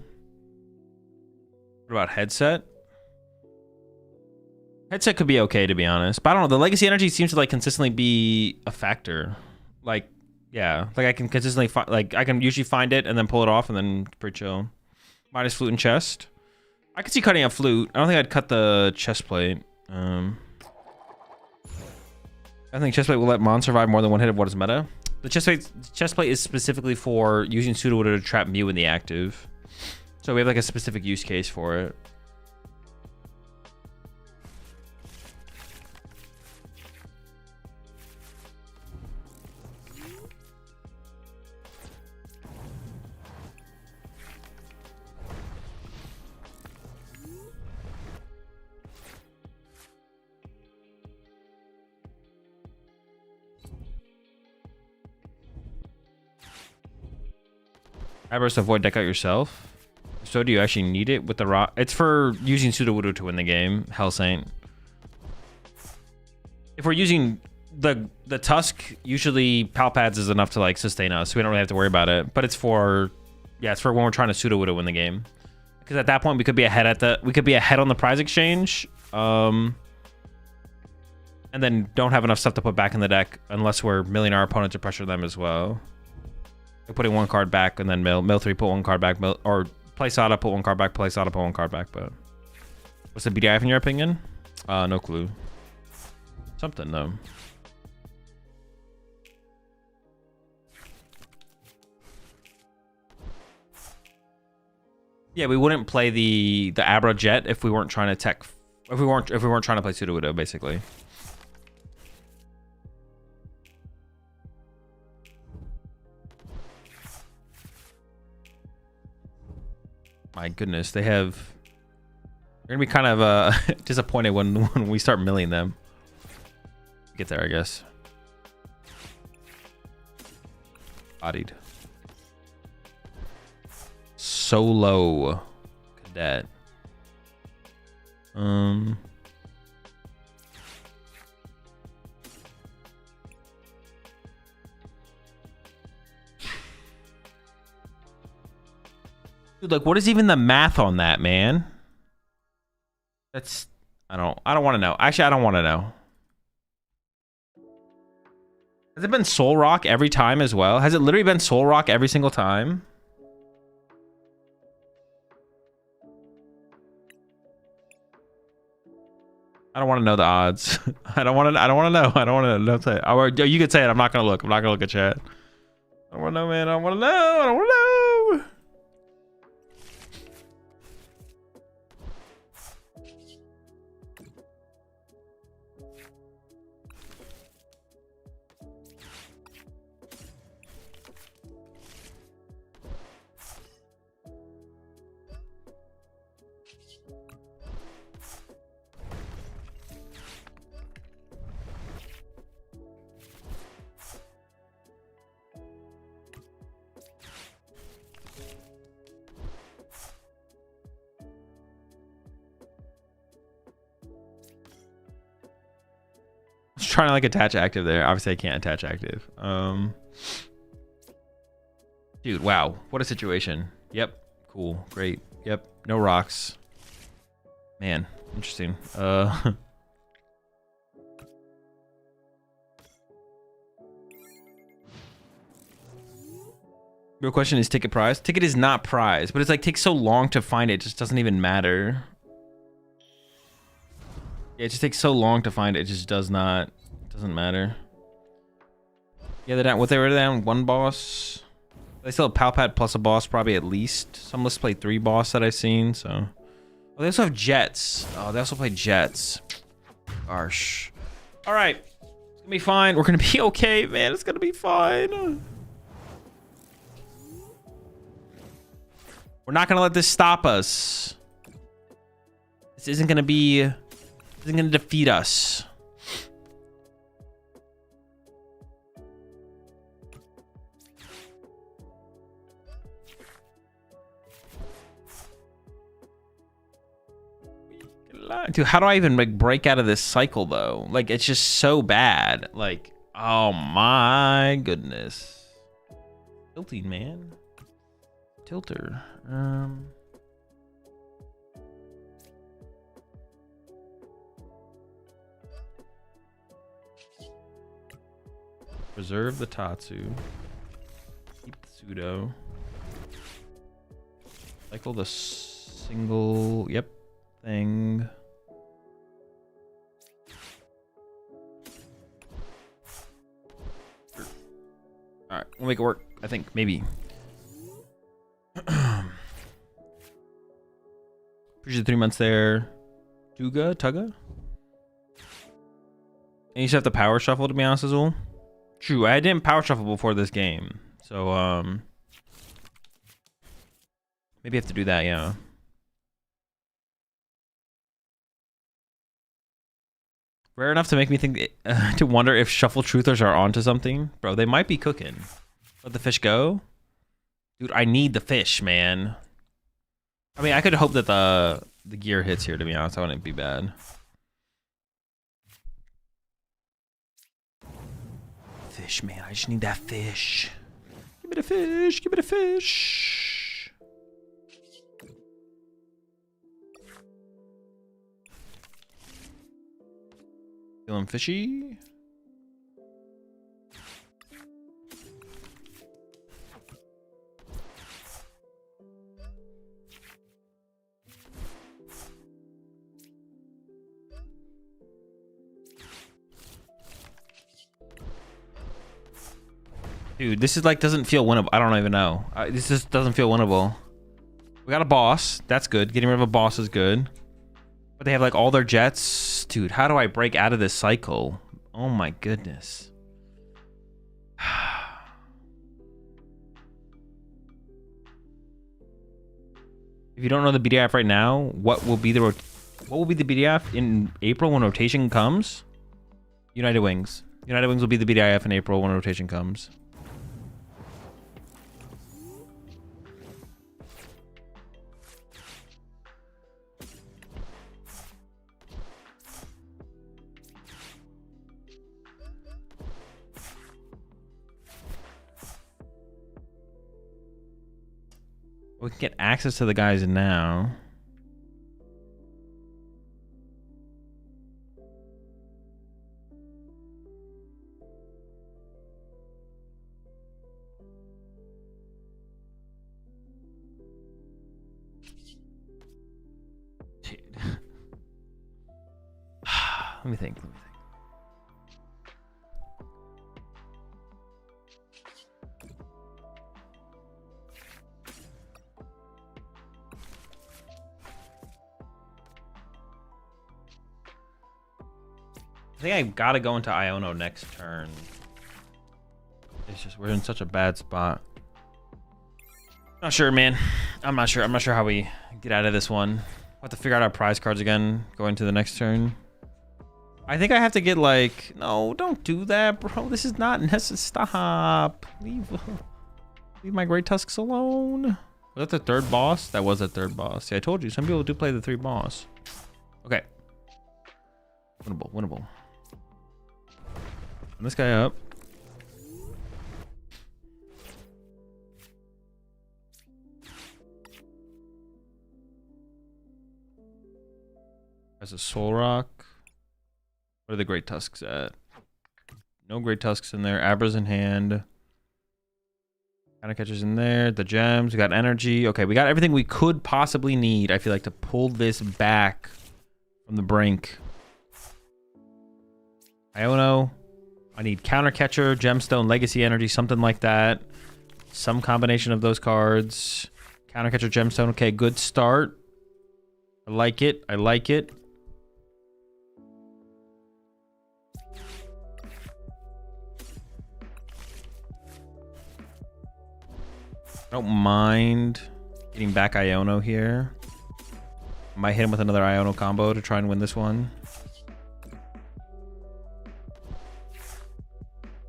What about headset? Headset could be okay, to be honest. But I don't know. The Legacy energy seems to like consistently be a factor. Like, yeah. Like I can consistently find, like I can usually find it and then pull it off and then pretty chill. Minus flute and chest. I could see cutting a flute. I don't think I'd cut the chest plate. I think chest plate will let Mon survive more than 1 hit of what is meta. The chest plate is specifically for using Sudowoodo to trap Mew in the active. So we have like a specific use case for it. Hybrids to avoid deck out yourself. So do you actually need it with the rock? It's for using Sudowoodo to win the game. Hell Saint. If we're using the Tusk, usually Palpads is enough to like sustain us, so we don't really have to worry about it. But it's for, yeah, it's for when we're trying to Sudowoodo win the game. Because at that point we could be ahead on the prize exchange, and then don't have enough stuff to put back in the deck unless we're milling our opponent to pressure them as well. We're putting one card back and then mill 3, put one card back, or play Sada, put one card back, play Sada, put one card back. But what's the BDI in your opinion? No clue. Something though. Yeah, we wouldn't play the Abra Jet if we weren't trying to tech, if we weren't trying to play Sudowoodo, basically. My goodness, they have. They're gonna be kind of disappointed when we start milling them. Get there, I guess. Bodied. Solo cadet. Dude, like, what is even the math on that, man? That's I don't want to know. Actually, I don't want to know. Has it been Soul Rock every time as well? Has it literally been Soul Rock every single time? I don't want to know the odds. I don't want to know. Don't say it. Or you could say it. I'm not gonna look. I'm not gonna look at chat. I don't want to know, man. I don't want to know. I don't want to know. Trying to like attach active there. Obviously I can't attach active. Dude, wow, what a situation. Yep, cool, great. Yep, no rocks, man. Interesting. Real question, is ticket prize? Ticket is not prize, but it's like takes so long to find it, just doesn't even matter. Yeah, it just takes so long to find it, it just doesn't matter. Yeah, they're down. What they were down? One boss. They still have Palpat plus a boss, probably at least. Some lists play 3 boss that I've seen. So, oh, they also have Jets. Oh, they also play Jets. Gosh. All right, it's gonna be fine. We're gonna be okay, man. It's gonna be fine. We're not gonna let this stop us. This isn't gonna defeat us. Dude, how do I even like break out of this cycle though? Like, it's just so bad. Like, oh my goodness. Tilting, man. Tilter. Preserve the Tatsu. Keep the pseudo. Cycle the single. Yep. Thing. All right, we'll make it work. I think maybe. Appreciate the 3 months there. Tugga. And you just have to power shuffle, to be honest, Azul. True, I didn't power shuffle before this game, so maybe I have to do that. Yeah. Rare enough to make me think to wonder if Shuffle Truthers are onto something. Bro, they might be cooking. Let the fish go. Dude, I need the fish, man. I mean, I could hope that the gear hits here, to be honest. I wouldn't be bad. Fish, man. I just need that fish. Give me the fish. Give me the fish. Feeling fishy. Dude, this is like doesn't feel winnable. I don't even know. This just doesn't feel winnable. We got a boss. That's good. Getting rid of a boss is good. But they have like all their jets. Dude, how do I break out of this cycle? Oh my goodness. If you don't know the BDF right now, what will be the BDF in April when rotation comes? United Wings. United Wings will be the BDIF in April when rotation comes. We can get access to the guys now. Dude. Let me think. I think I gotta go into Iono next turn. It's just we're in such a bad spot. Not sure, man. I'm not sure. I'm not sure how we get out of this one. We'll have to figure out our prize cards again going to the next turn. I think I have to get like no, don't do that, bro. This is not necessary. Stop. Leave my great tusks alone. Was that the third boss? That was the third boss. See, I told you. Some people do play the 3 boss. Okay. Winnable. Winnable. This guy up. There's a soul rock. Where are the great tusks at? No great tusks in there. Abra's in hand. Catcher's in there. The gems. We got energy. Okay, we got everything we could possibly need. I feel like to pull this back from the brink. Iono. I need counter catcher, gemstone, legacy energy, something like that. Some combination of those cards. Counter catcher, gemstone. Okay, good start. I like it. I like it. I don't mind getting back Iono here. I might hit him with another Iono combo to try and win this one.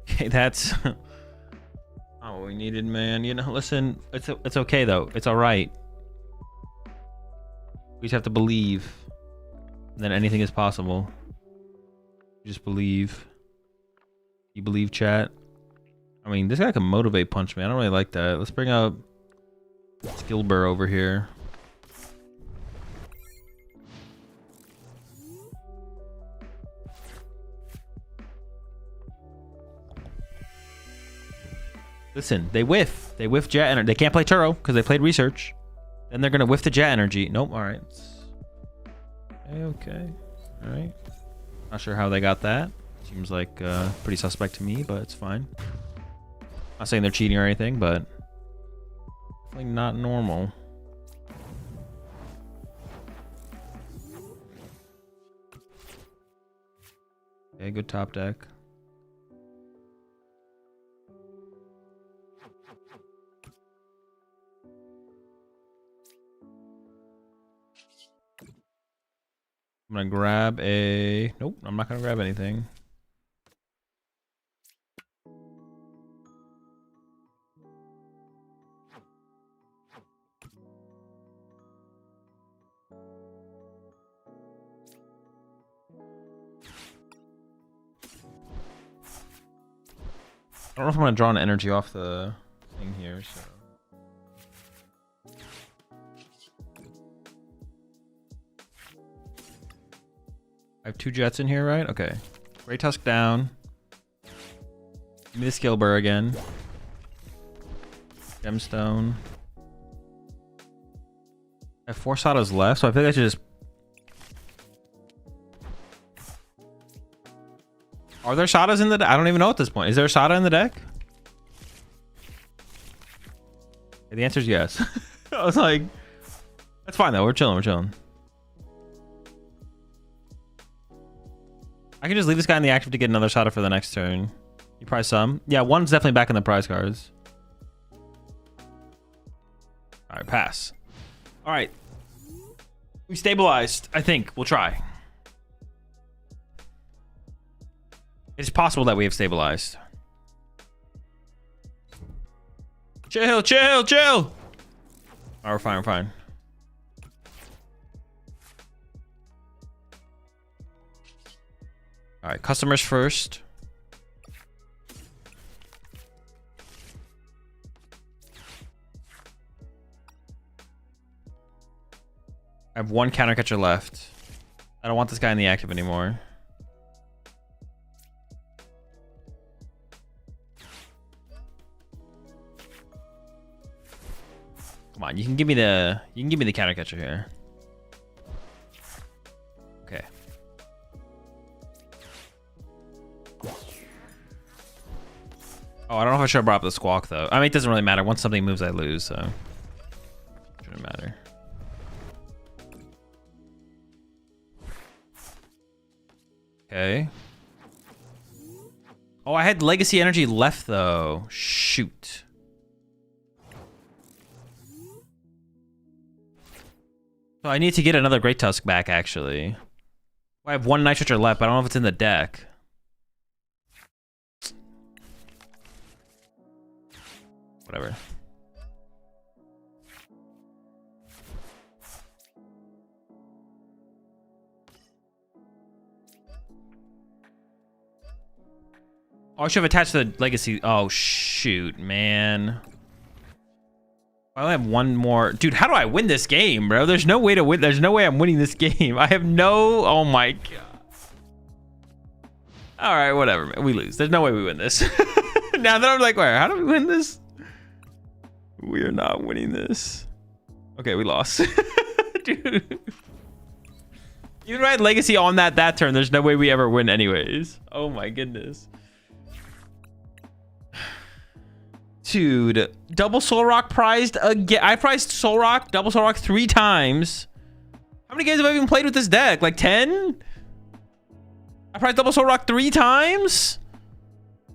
Okay, that's not what we needed, man. You know, listen, it's okay though. It's all right. We just have to believe. And then anything is possible. You just believe. You believe, chat. I mean, this guy can motivate punch me. I don't really like that. Let's bring up Skillbur over here. Listen, they whiff. They whiff jet energy. They can't play Turo because they played research. Then they're going to whiff the jet energy. Nope. All right. Okay. All right. Not sure how they got that. Seems like pretty suspect to me, but it's fine. Not saying they're cheating or anything, but definitely not normal. Okay, good top deck. I'm gonna grab a... Nope, I'm not gonna grab anything. I don't know if I'm gonna draw an energy off the thing here, so. I have 2 jets in here, right? Okay. Great Tusk down. Give me the skill burr again. Gemstone. I have 4 Sadas left, so I feel like I should just... Are there Sadas in the deck? I don't even know at this point. Is there a Sada in the deck? The answer is yes. I was like, that's fine though. We're chilling. We're chilling. I can just leave this guy in the active to get another Sada for the next turn. You prize some. Yeah, one's definitely back in the prize cards. All right, pass. All right. We stabilized, I think. We'll try. It's possible that we have stabilized. Chill, chill, chill. Oh, we're fine, we're fine. All right, customers first. I have 1 counter catcher left. I don't want this guy in the active anymore. Come on, you can give me the counter catcher here. Okay. Oh, I don't know if I should have brought up the squawk though. I mean, it doesn't really matter. Once something moves, I lose, so it shouldn't matter. Okay. Oh, I had legacy energy left though. Shoot. So I need to get another Great Tusk back, actually. I have 1 Nitroger left, but I don't know if it's in the deck. Whatever. Oh, I should have attached the legacy. Oh, shoot, man. I only have 1 more. Dude, how do I win this game, bro? There's no way to win. There's no way I'm winning this game. I have no... Oh, my God. All right, whatever, man. We lose. There's no way we win this. Now that I'm like, where? How do we win this? We are not winning this. Okay, we lost. Dude. Even if I had legacy on that turn, there's no way we ever win anyways. Oh, my goodness. Dude, double Soul Rock prized again. I prized Soul Rock, double Soul Rock 3 times. How many games have I even played with this deck? Like 10? I prized double Soul Rock 3 times?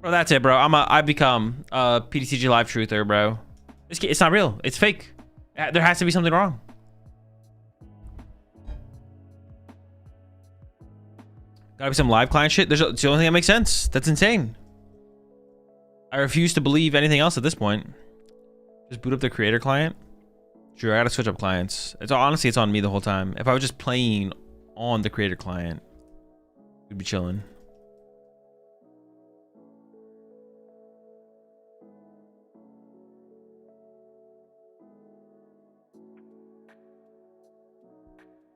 Bro, that's it, bro. I become a PTCG live truther, bro. It's not real. It's fake. There has to be something wrong. Gotta be some live client shit. It's the only thing that makes sense. That's insane. I refuse to believe anything else at this point. Just boot up the creator client. Sure, I gotta switch up clients. Honestly, it's on me the whole time. If I was just playing on the creator client, we'd be chilling.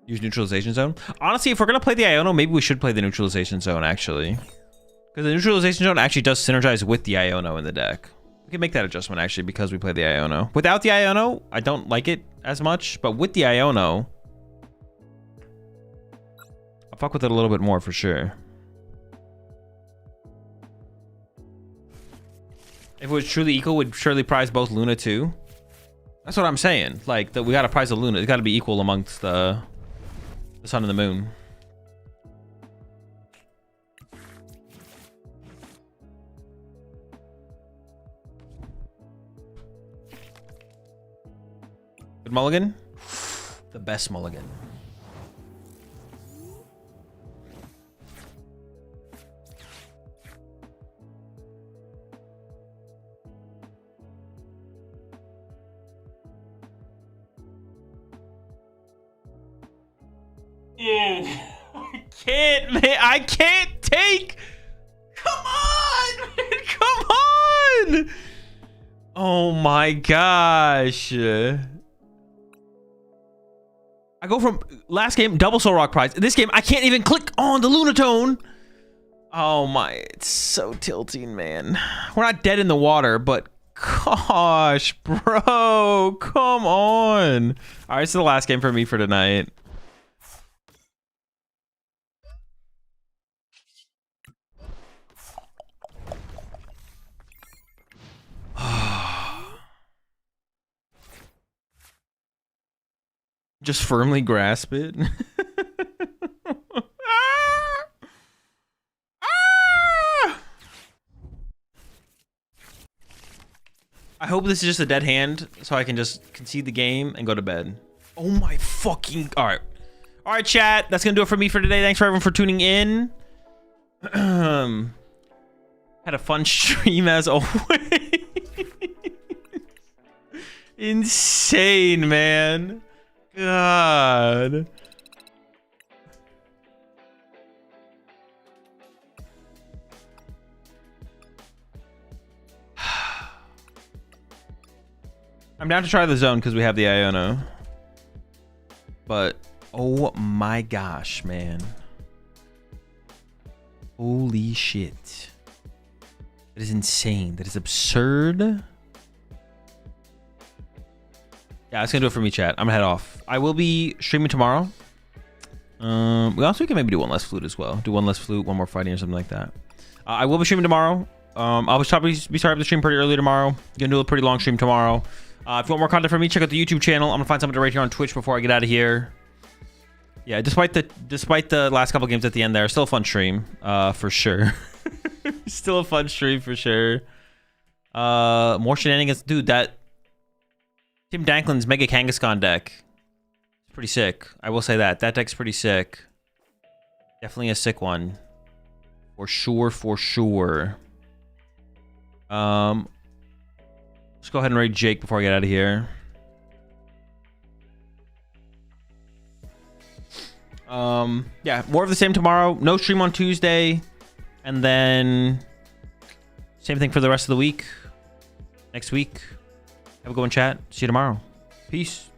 Use neutralization zone. Honestly, if we're gonna play the Iono, maybe we should play the neutralization zone actually. Because the neutralization zone actually does synergize with the Iono in the deck. We can make that adjustment actually because we play the Iono. Without the Iono, I don't like it as much. But with the Iono, I'll fuck with it a little bit more for sure. If it was truly equal, we'd surely prize both Luna too. That's what I'm saying. Like, we gotta prize the Luna. It's gotta be equal amongst the sun and the moon. Good mulligan? The best mulligan. I can't, man. I can't take. Come on, man. Come on. again. Oh my gosh. I go from last game, double soul rock prize. This game, I can't even click on the Lunatone. Oh my, it's so tilting, man. We're not dead in the water, but gosh, bro, come on. All right, this is the last game for me for tonight. Just firmly grasp it. I hope this is just a dead hand so I can just concede the game and go to bed. Oh my fucking... All right, chat. That's going to do it for me for today. Thanks for everyone for tuning in. Had a fun stream as always. Insane, man. God. I'm down to try the zone because we have the Iono. But, oh my gosh, man. Holy shit. That is insane. That is absurd. Yeah, that's going to do it for me, chat. I'm going to head off. I will be streaming tomorrow. We can maybe do one less flute as well. Do one less flute, one more fighting or something like that. I will be streaming tomorrow. I'll probably be starting the stream pretty early tomorrow. Gonna do a pretty long stream tomorrow. If you want more content from me, check out the YouTube channel. I'm gonna find something right here on Twitch before I get out of here. Yeah, despite the last couple games at the end there, still a fun stream, for sure. Still a fun stream for sure. More shenanigans, dude. That Tim Danklin's Mega Kangaskhan deck is pretty sick. I will say that deck's pretty sick. Definitely a sick one, for sure. Let's go ahead and raid Jake before I get out of here. Yeah, more of the same tomorrow. No stream on Tuesday. And then same thing for the rest of the week. Next week. Have a good one, chat. See you tomorrow. Peace.